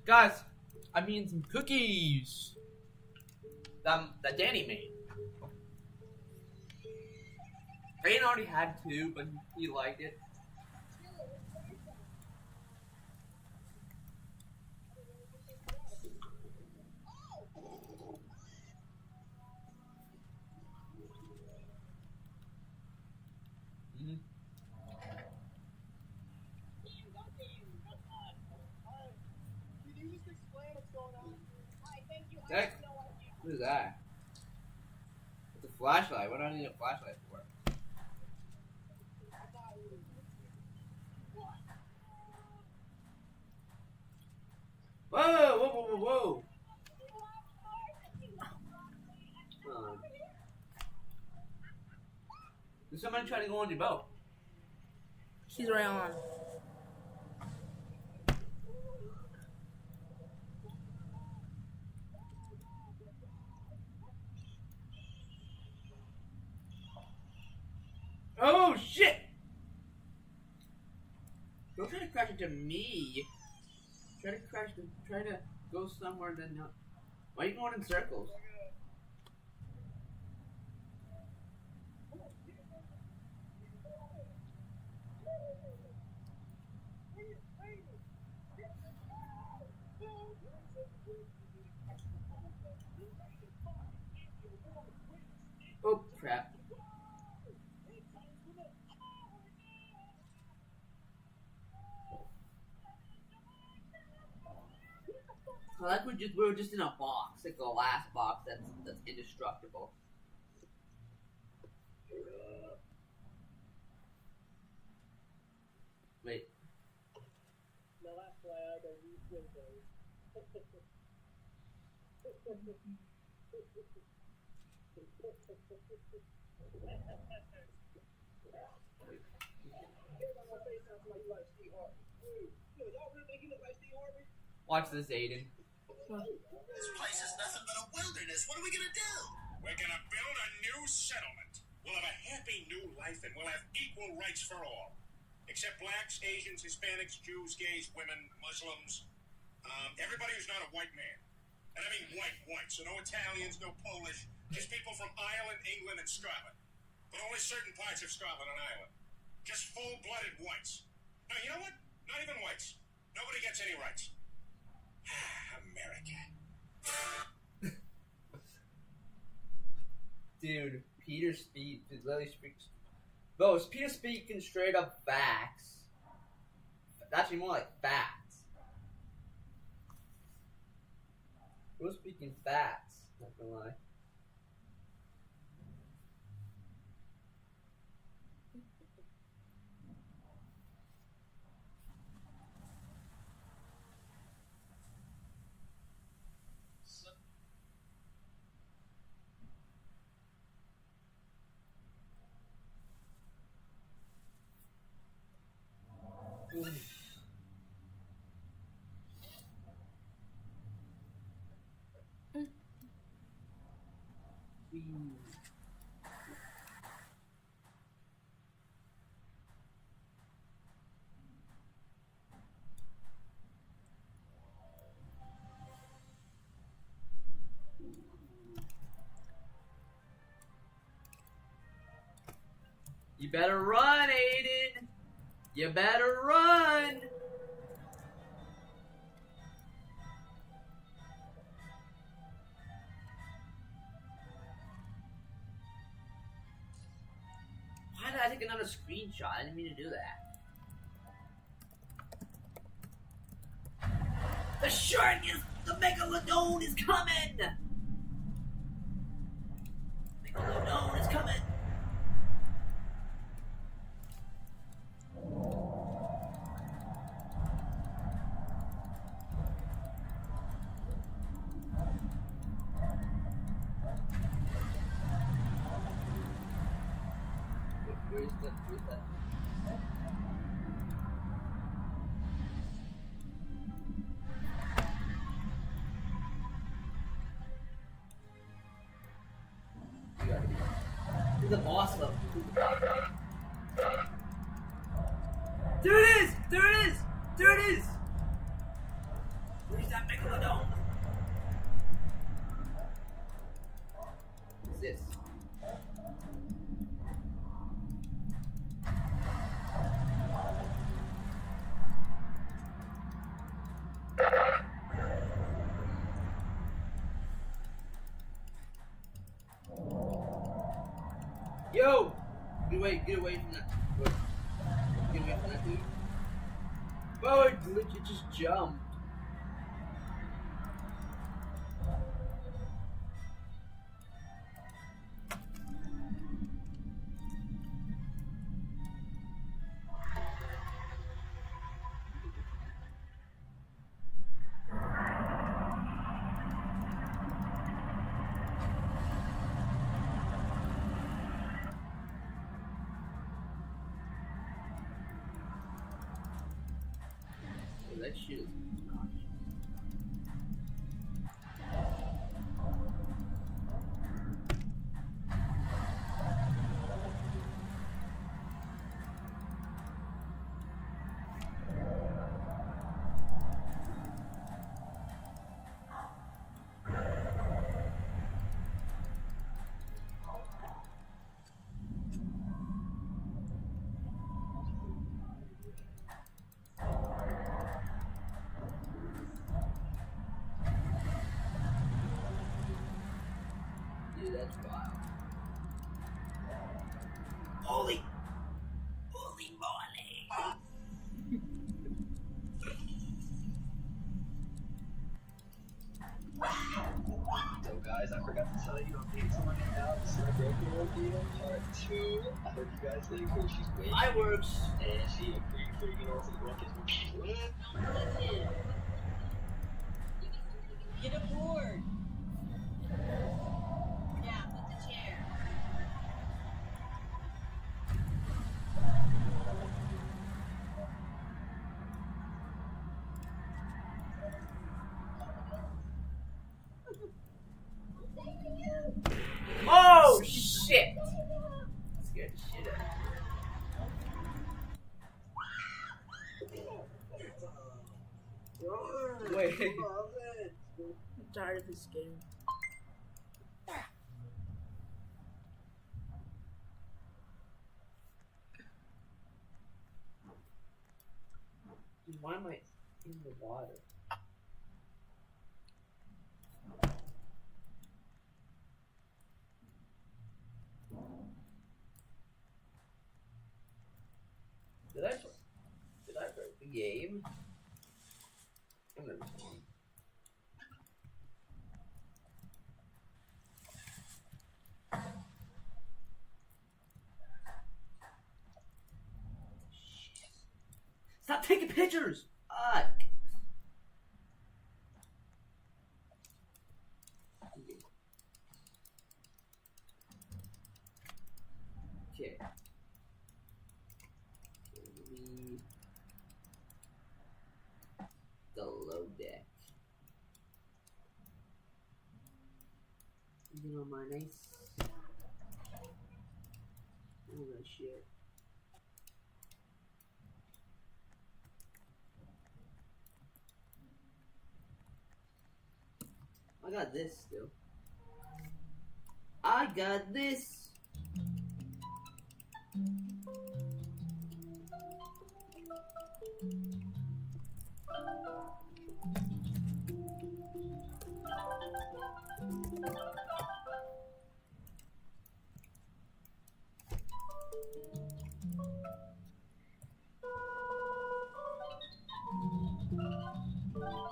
Speaker 8: Guys, I'm eating some cookies. that Dani made. Rain already had two, but he liked it. Heck, what is that? It's a flashlight. What do I need a flashlight for? Whoa, whoa, whoa, whoa, whoa. There's somebody trying to go on your boat.
Speaker 4: She's right on.
Speaker 8: Oh shit! Don't try to crash into me. Try to go somewhere that not. Why are you going in circles? Oh crap. Like we were just in a box, like the last box that's indestructible. Wait.
Speaker 13: Now that's why I don't use Windows.
Speaker 8: Watch this, Aiden.
Speaker 11: This place is nothing but a wilderness. What are we gonna do? We're gonna build a new settlement. We'll have a happy new life and we'll have equal rights for all. Except blacks, Asians, Hispanics, Jews, gays, women, Muslims. Everybody who's not a white man. And I mean white. So no Italians, no Polish. Just people from Ireland, England, and Scotland. But only certain parts of Scotland and Ireland. Just full-blooded whites. No, you know what? Not even whites. Nobody gets any rights. America.
Speaker 8: Dude, Peter speaks. Lily speaks. Bro, is Peter speaking straight up facts? Actually, more like facts. We're speaking facts. Not gonna lie. You better run, Aiden! You better run! Why did I take another screenshot? I didn't mean to do that. The shark is... The Megalodon is coming! Megalodon is coming! Where's that? You gotta be. He's a boss level. There it is! There it is! There it is! Where's that Megalodon? away from that. Get away from that dude. Oh, it glitched, it just jumped. That shit is that's wild. Holy moly!
Speaker 18: So guys, I forgot to tell you, I'm being someone out to celebrate the ordeal part 2. I hope you guys like her. She's way
Speaker 8: Fireworks!
Speaker 18: And she a pretty freaking awesome bucket.
Speaker 12: Get aboard. Yeah, put the chair.
Speaker 8: Oh shit! Scared the shit out of me. Wait.
Speaker 4: I'm tired of this game.
Speaker 8: Dude, why am I in the water? Did I break the game? I'm never going. Stop taking pictures! Fuck! Okay. The low deck. You know, my nice. Oh, that shit. I got this still. I got this.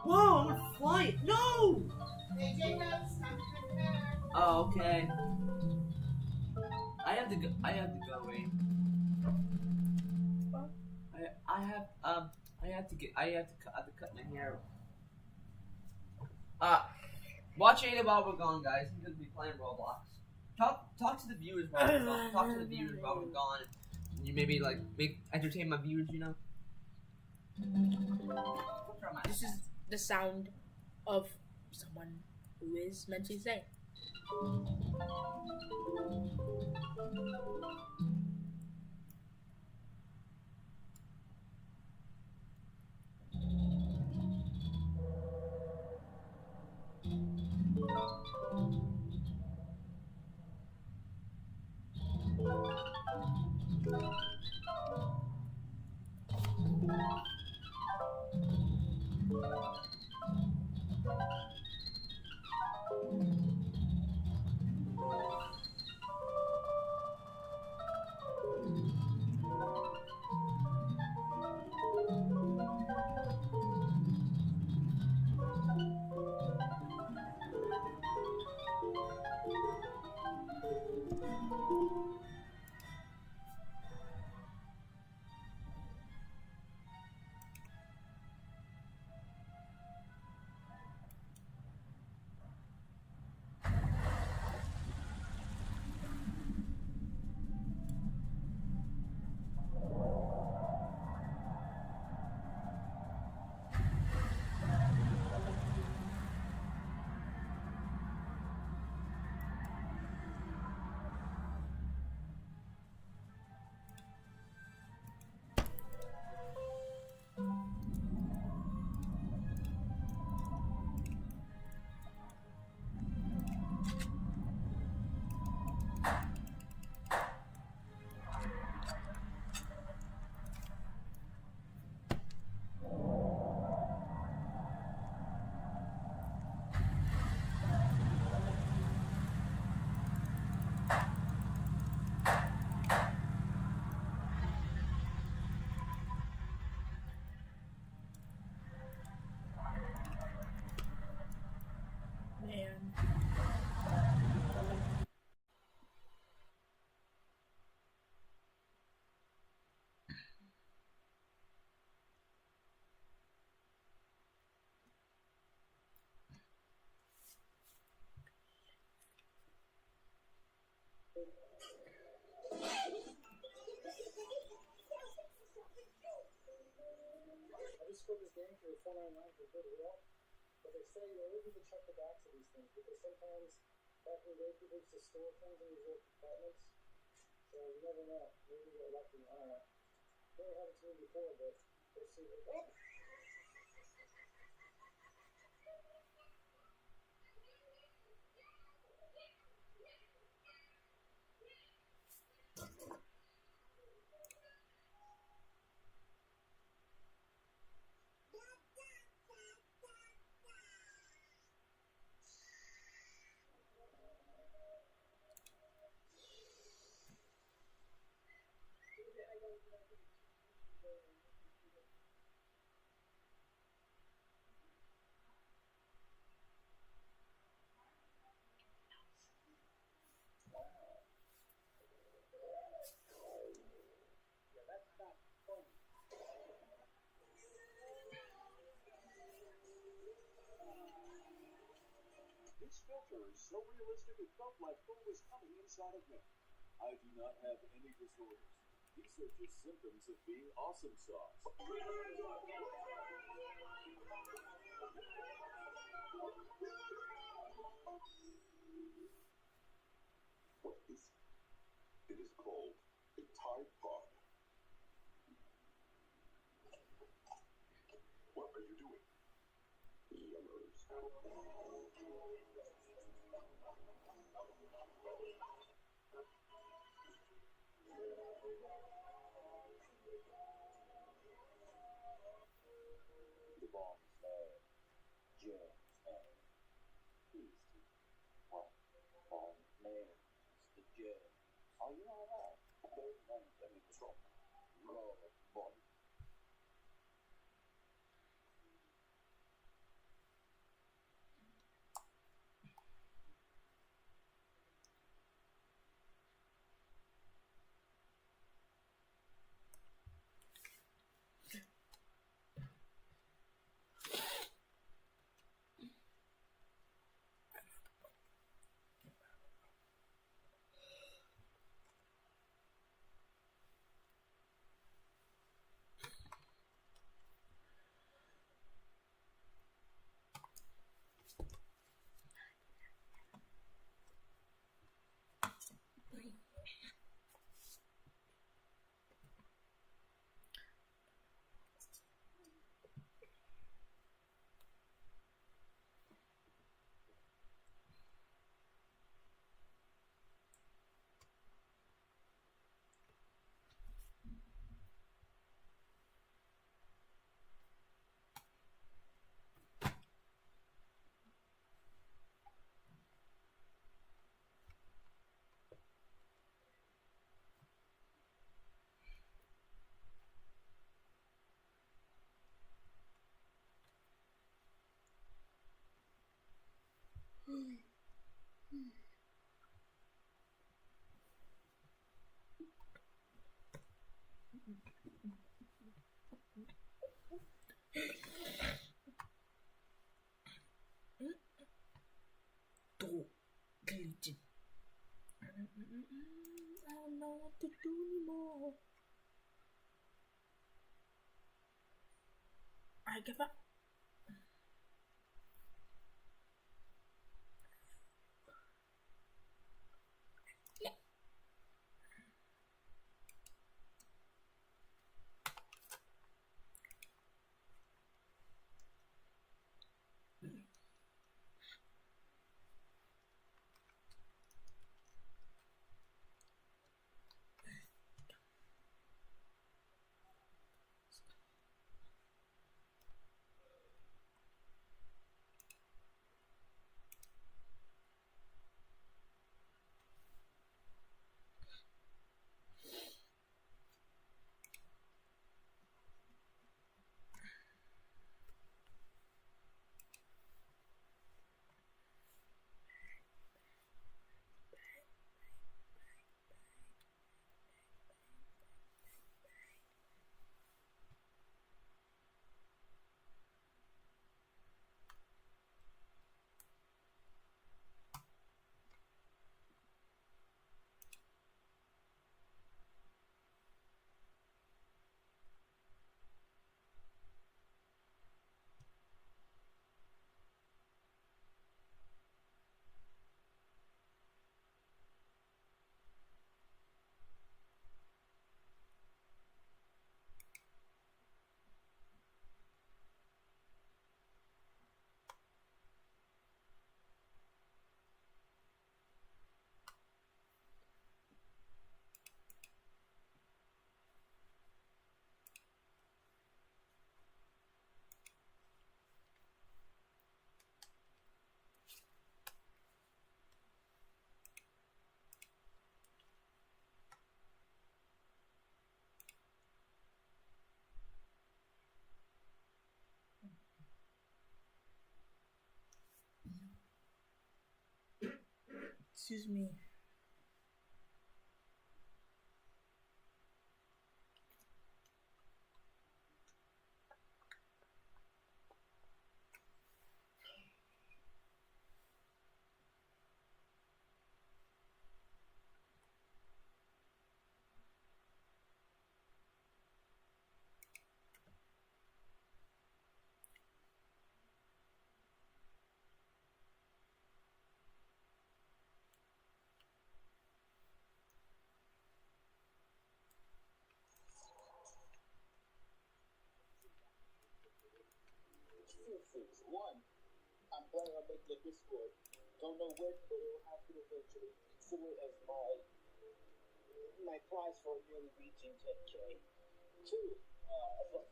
Speaker 8: Whoa, I'm gonna fly it. No!
Speaker 2: Hey, Jacobs, time to cook dinner.
Speaker 8: Oh, okay. I have to go. Wait. I have to cut my hair. Watch Ada while we're gone, guys. He's gonna be playing Roblox. Talk to the viewers while we're gone. Talk to the viewers while we're gone. You maybe like entertain my viewers, you know.
Speaker 4: This is the sound of someone who is mentally sane.
Speaker 21: just for this game for $4.99 for Goodwill. But they say they always need to check the backs of these things because sometimes back in the day people used to store things in these little compartments. So you never know. Maybe you get lucky. I don't know. Never happened to me before, but we'll see. Oh!
Speaker 16: This filter is so realistic it felt like food was coming inside of me. I do not have any disorders. These are just symptoms of being awesome sauce. What is it? It is called a Tide Pod. What are you doing? Yummers. The bombs had germs and tasty. What? Bomb nails. The germs. Are you alright? Don't want any trouble. Raw body.
Speaker 4: Deleted. I don't know what to do anymore. I give up. Excuse me.
Speaker 16: Few things. One, I'm planning on making a Discord. Don't know when, but it'll happen eventually. Consider it as my prize for nearly reaching 10K. Two,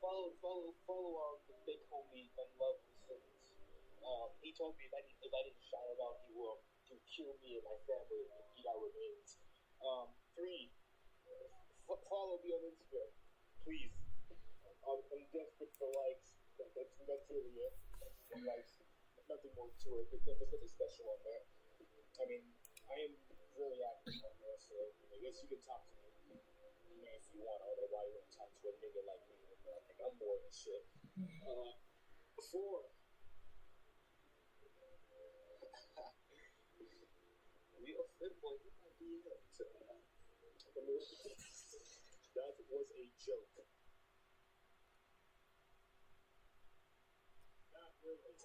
Speaker 16: follow the big homie and love the Sims. He told me if I didn't shout him out, he will kill me and my family and eat our remains. Three, follow me on Instagram, please. I'm desperate for likes. That's really it. Likes, nothing more to it. There's nothing special on there. I mean, I am very active on there, so I guess you can talk to me, if you want. Although why you wouldn't talk to a nigga like me? I think I'm boring as shit. Four. Real simple. You might be it. That was a joke. Not really.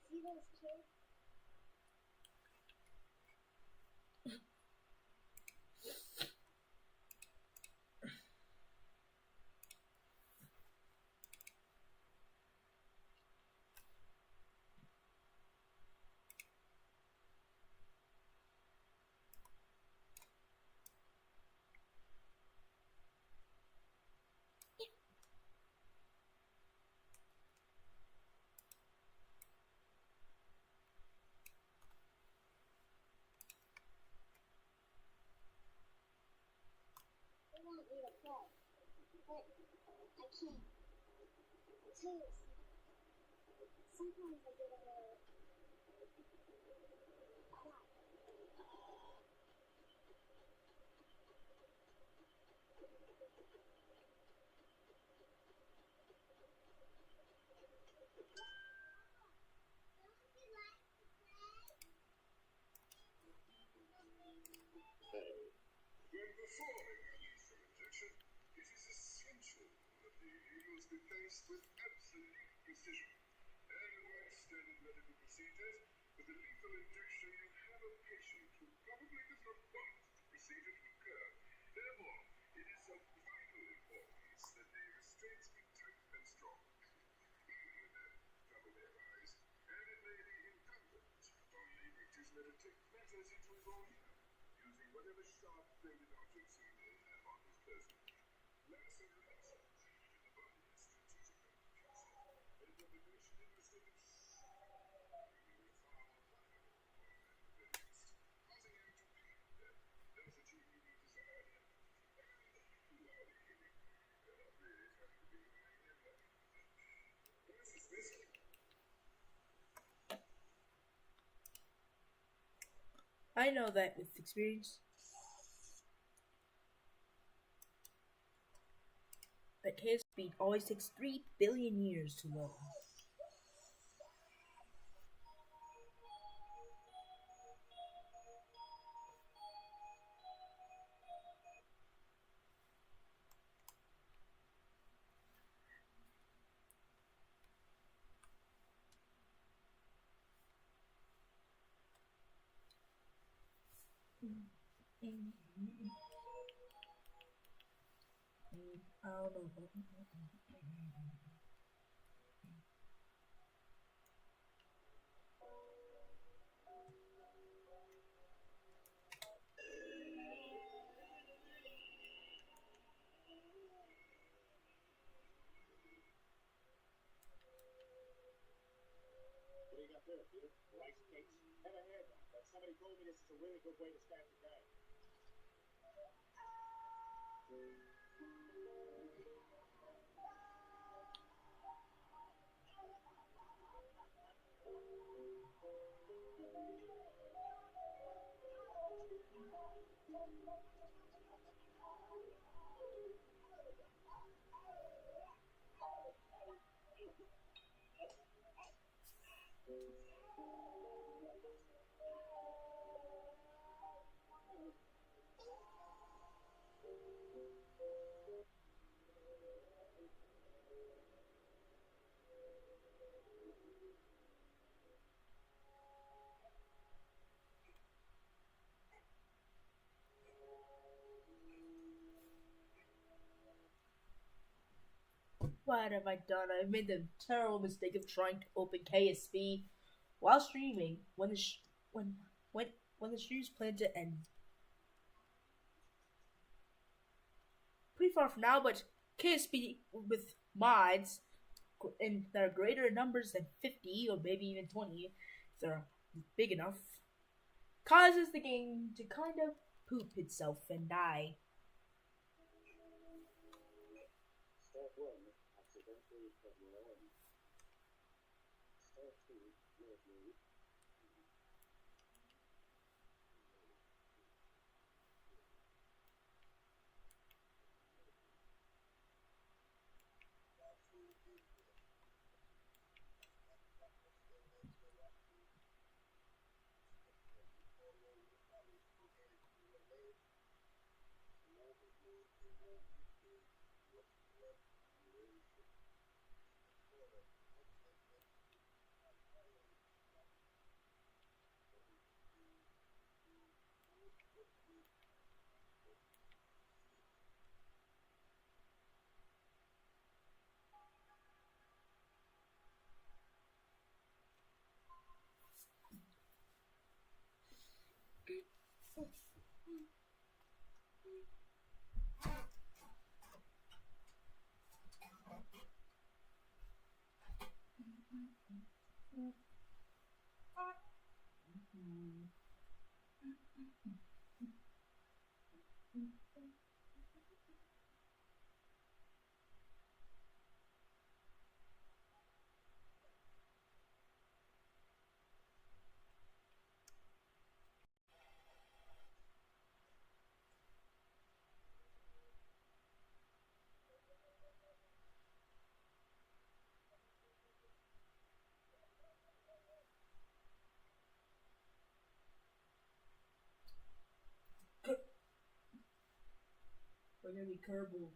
Speaker 3: See those kids? They want me to play, but I can't. Seriously. Sometimes I get a little quiet.
Speaker 5: When performing a lethal injection, it is essential that the needles be placed with absolute precision. Unlike standard medical procedures, with a lethal injection you have a patient who probably does not want the procedure to occur. Therefore, it is of vital importance that the restraints be tight and let it take matters into his own hand, using whatever sharp-bladed objects he may have on his person. Less and less opportunity to the body is strategic communication, and information in mistaken becoming far more valuable, or at the very least, causing him to believe that he does achieve any desired end. And while he really trying to be behind him, where's his whiskey?
Speaker 4: I know that with experience. That chaos speed always takes 3 billion years to learn. I don't know.
Speaker 9: What do you got there, Peter? Rice cakes? Never had one, but somebody told me this is a really good way to start the day.
Speaker 4: What have I done? I made the terrible mistake of trying to open KSP while streaming when the stream's planned to end. Pretty far from now, but KSP with mods and that are greater in numbers than 50 or maybe even 20, if they're big enough, causes the game to kind of poop itself and die.
Speaker 9: Step 1, accidentally put more on. Step 2, lovely.
Speaker 4: We're gonna be Kerbal.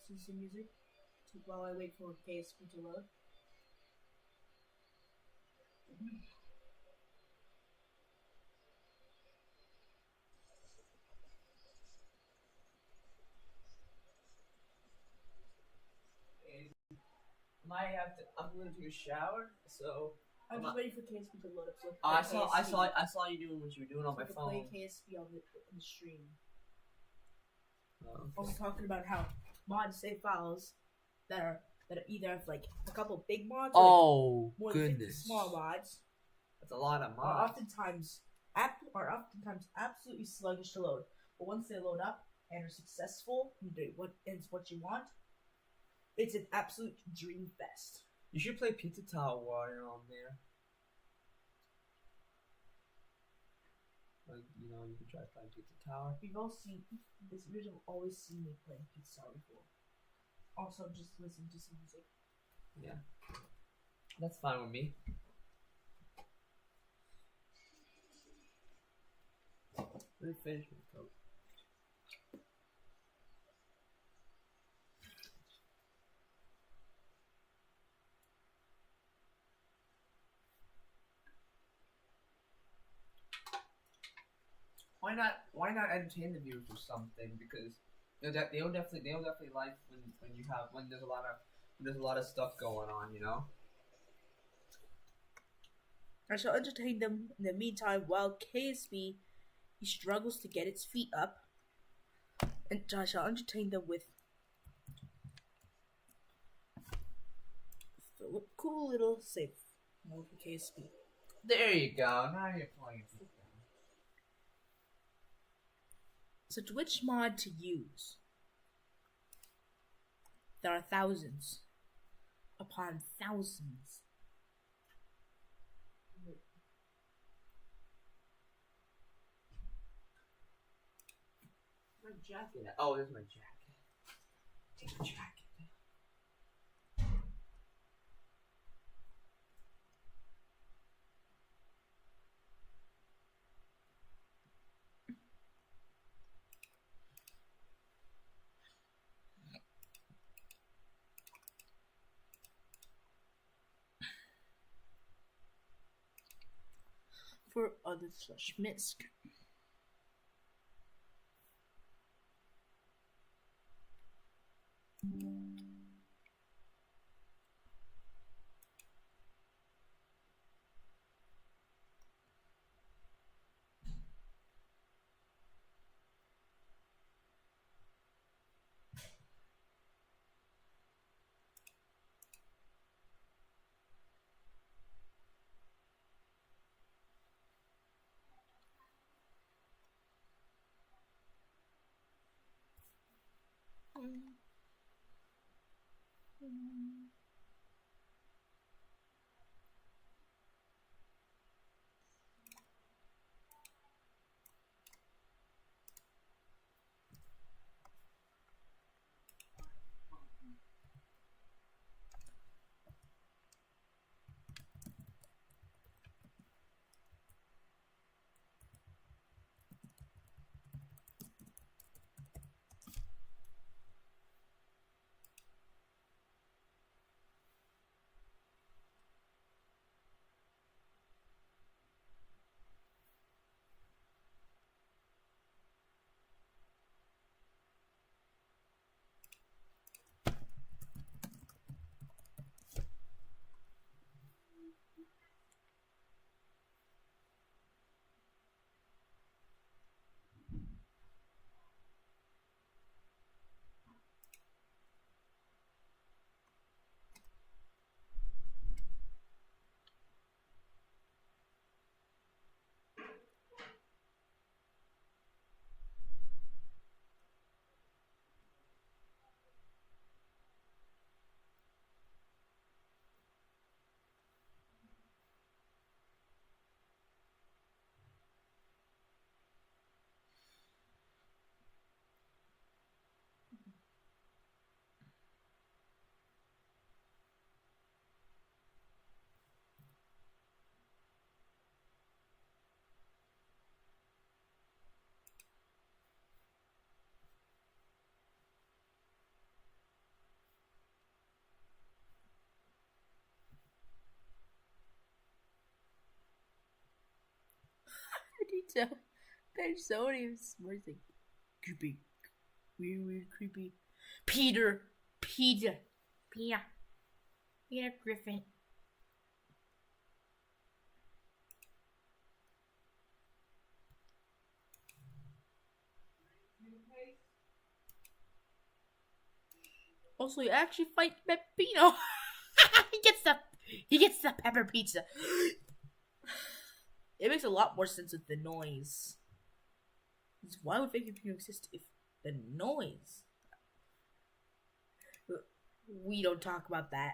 Speaker 4: Just some music while I wait for KSP to load.
Speaker 1: I'm gonna take a shower, so
Speaker 4: I'm just waiting for KSP to load up. So
Speaker 1: I saw you doing what you were doing on my phone.
Speaker 4: Play KSP on the stream.
Speaker 1: Oh,
Speaker 4: I was talking about how mods save files that are either have like a couple big mods or more than 50 small mods.
Speaker 1: That's a lot of mods.
Speaker 4: Are oftentimes absolutely sluggish to load, but once they load up and are successful, it's what you want. It's an absolute dream fest.
Speaker 1: You should play Pizza Tower while you're on there. Like, you know, you can try playing Pizza Tower.
Speaker 4: You've all seen this video. Have always seen me playing Pizza Tower before. Also, just listen to some music.
Speaker 1: Yeah, that's fine with me. Let me finish my coat. Why not entertain the viewers with something? Because they'll definitely like when there's a lot of stuff going on, you know.
Speaker 4: I shall entertain them in the meantime while KSB he struggles to get its feet up, and I shall entertain them with a cool little save mode for KSB.
Speaker 1: There you go. Now you're playing.
Speaker 4: So, which mod to use? There are thousands upon thousands.
Speaker 1: My jacket. Oh, there's my jacket. Take the jacket.
Speaker 4: For other slash misc. There's so many words like creepy, weird, creepy. Peter Griffin. Also, you actually fight Peppino. he gets the pepper pizza. It makes a lot more sense with the noise. Why would fake Peppino exist if the noise? We don't talk about that.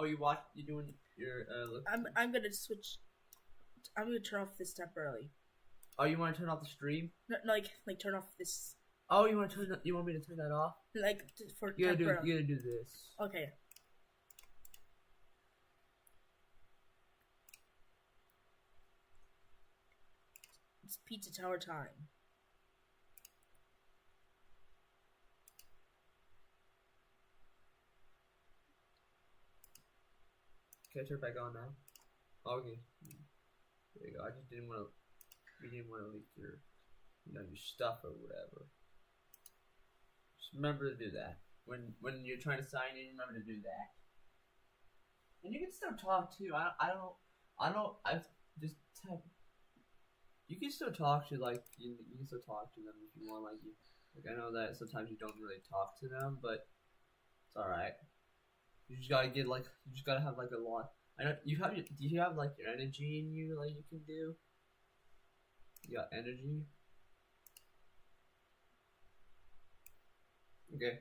Speaker 1: Oh, you doing your look.
Speaker 4: I'm gonna switch. I'm gonna turn off this temporarily.
Speaker 1: Oh, you want to turn off the stream?
Speaker 4: No, like turn off this.
Speaker 1: Oh, you want me to turn that off?
Speaker 4: Like for
Speaker 1: You gotta
Speaker 4: temporarily.
Speaker 1: do this.
Speaker 4: Okay. It's Pizza Tower time.
Speaker 1: Can I turn it back on now? Okay. There you go. I just didn't want to. We didn't want to leak your, your stuff or whatever. Just remember to do that when you're trying to sign in. Remember to do that. And you can still talk too. I just type. You can still talk to you can still talk to them if you want. Like I know that sometimes you don't really talk to them, but it's all right. You just gotta get you just gotta have a lot. I know you have. Do you have your energy in you? You can do. You got energy. Okay.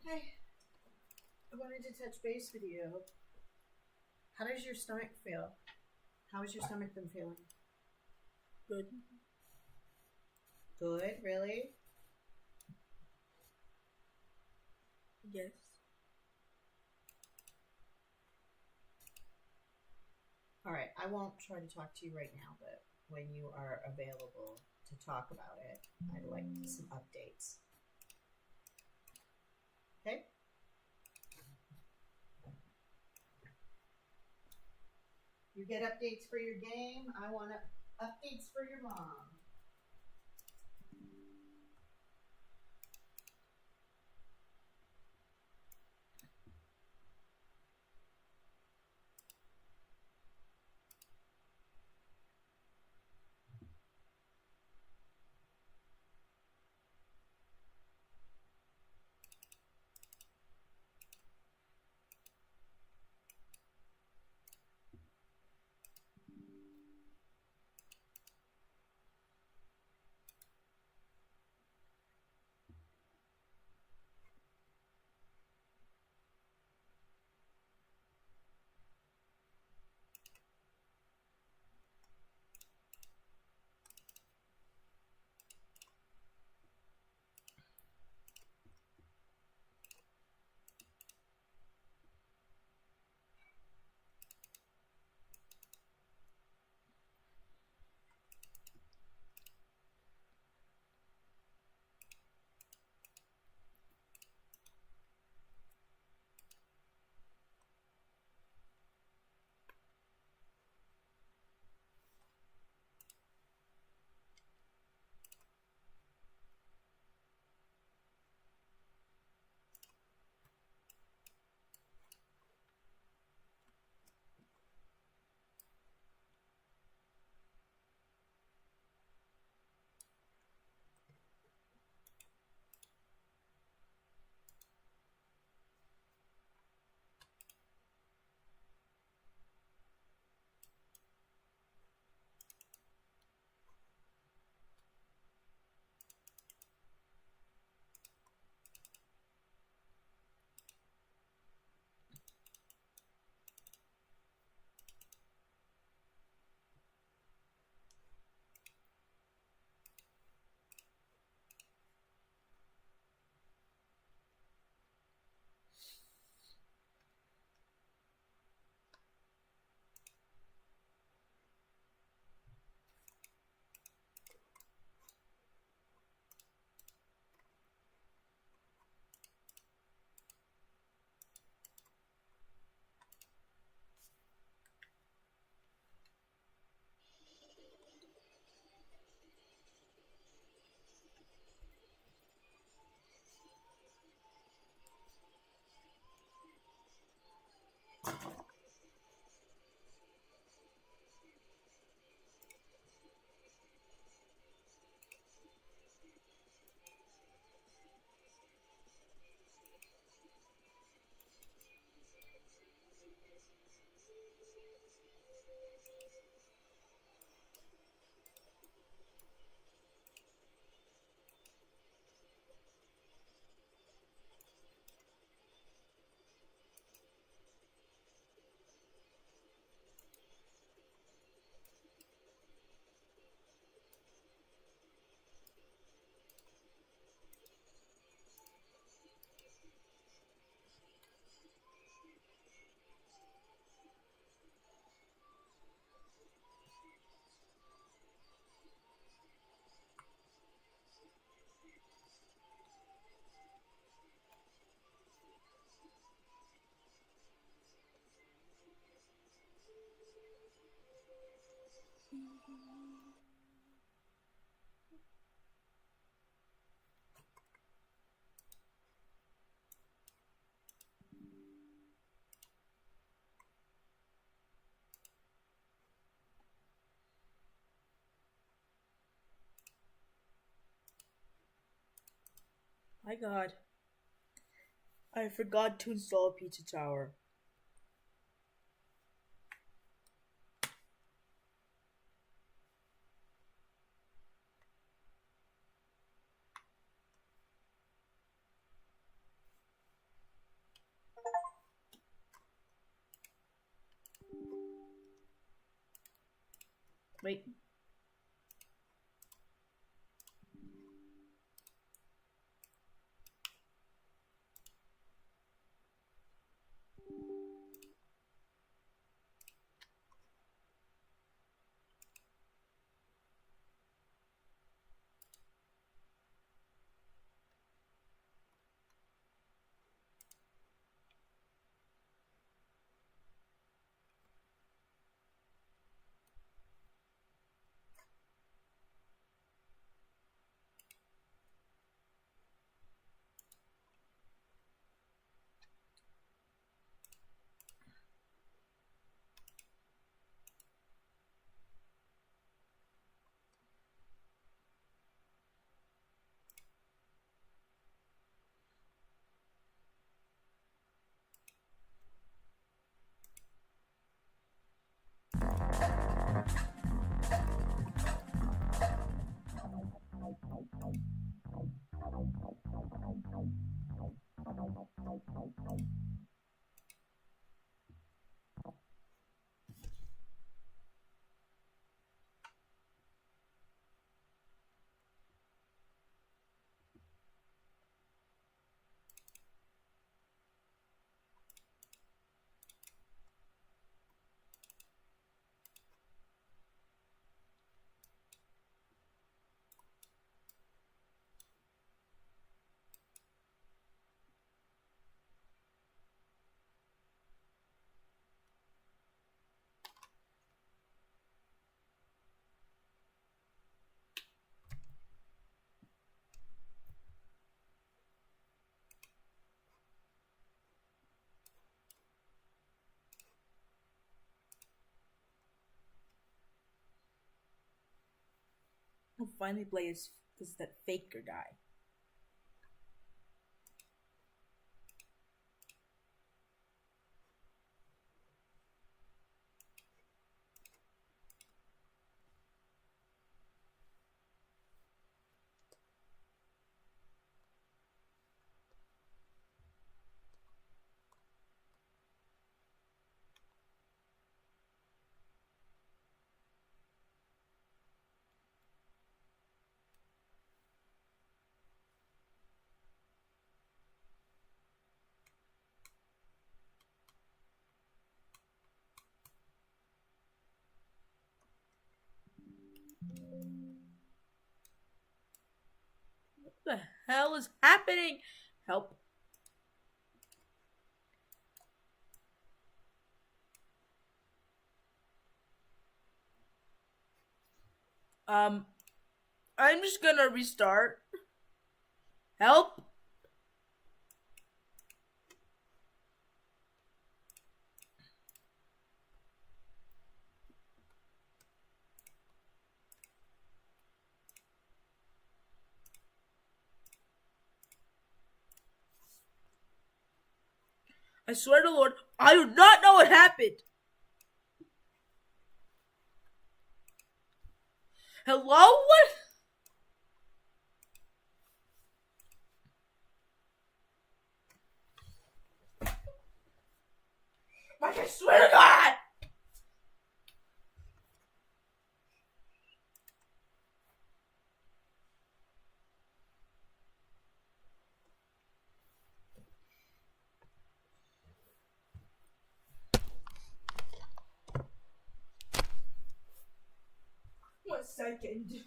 Speaker 2: Hey, I wanted to touch base with you. How does your stomach feel? How has your stomach been feeling?
Speaker 4: Good.
Speaker 2: Good, really?
Speaker 4: Yes.
Speaker 2: All right, I won't try to talk to you right now, but when you are available to talk about it, I'd like some updates. Okay? You get updates for your game. I want updates for your mom.
Speaker 4: My God. I forgot to install Pizza Tower. Wait. I'll finally play as that faker guy. What the hell is happening? Help. I'm just gonna restart. Help. I swear to Lord, I do not know what happened. Hello? What? Like, I swear to God! 1 second.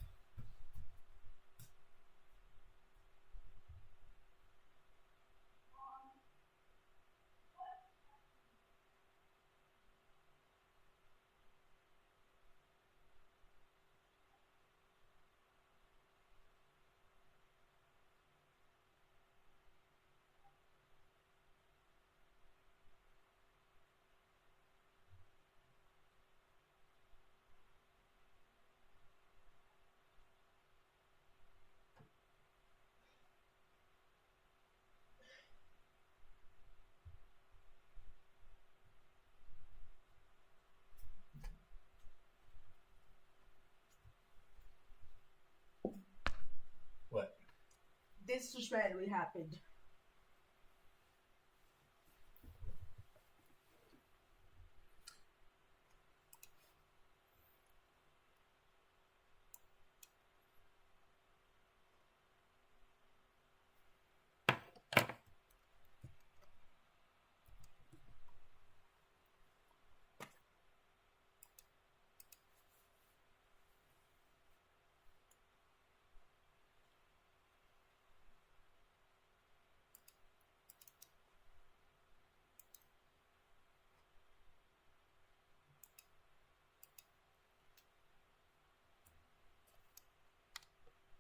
Speaker 8: What?
Speaker 4: This just randomly happened.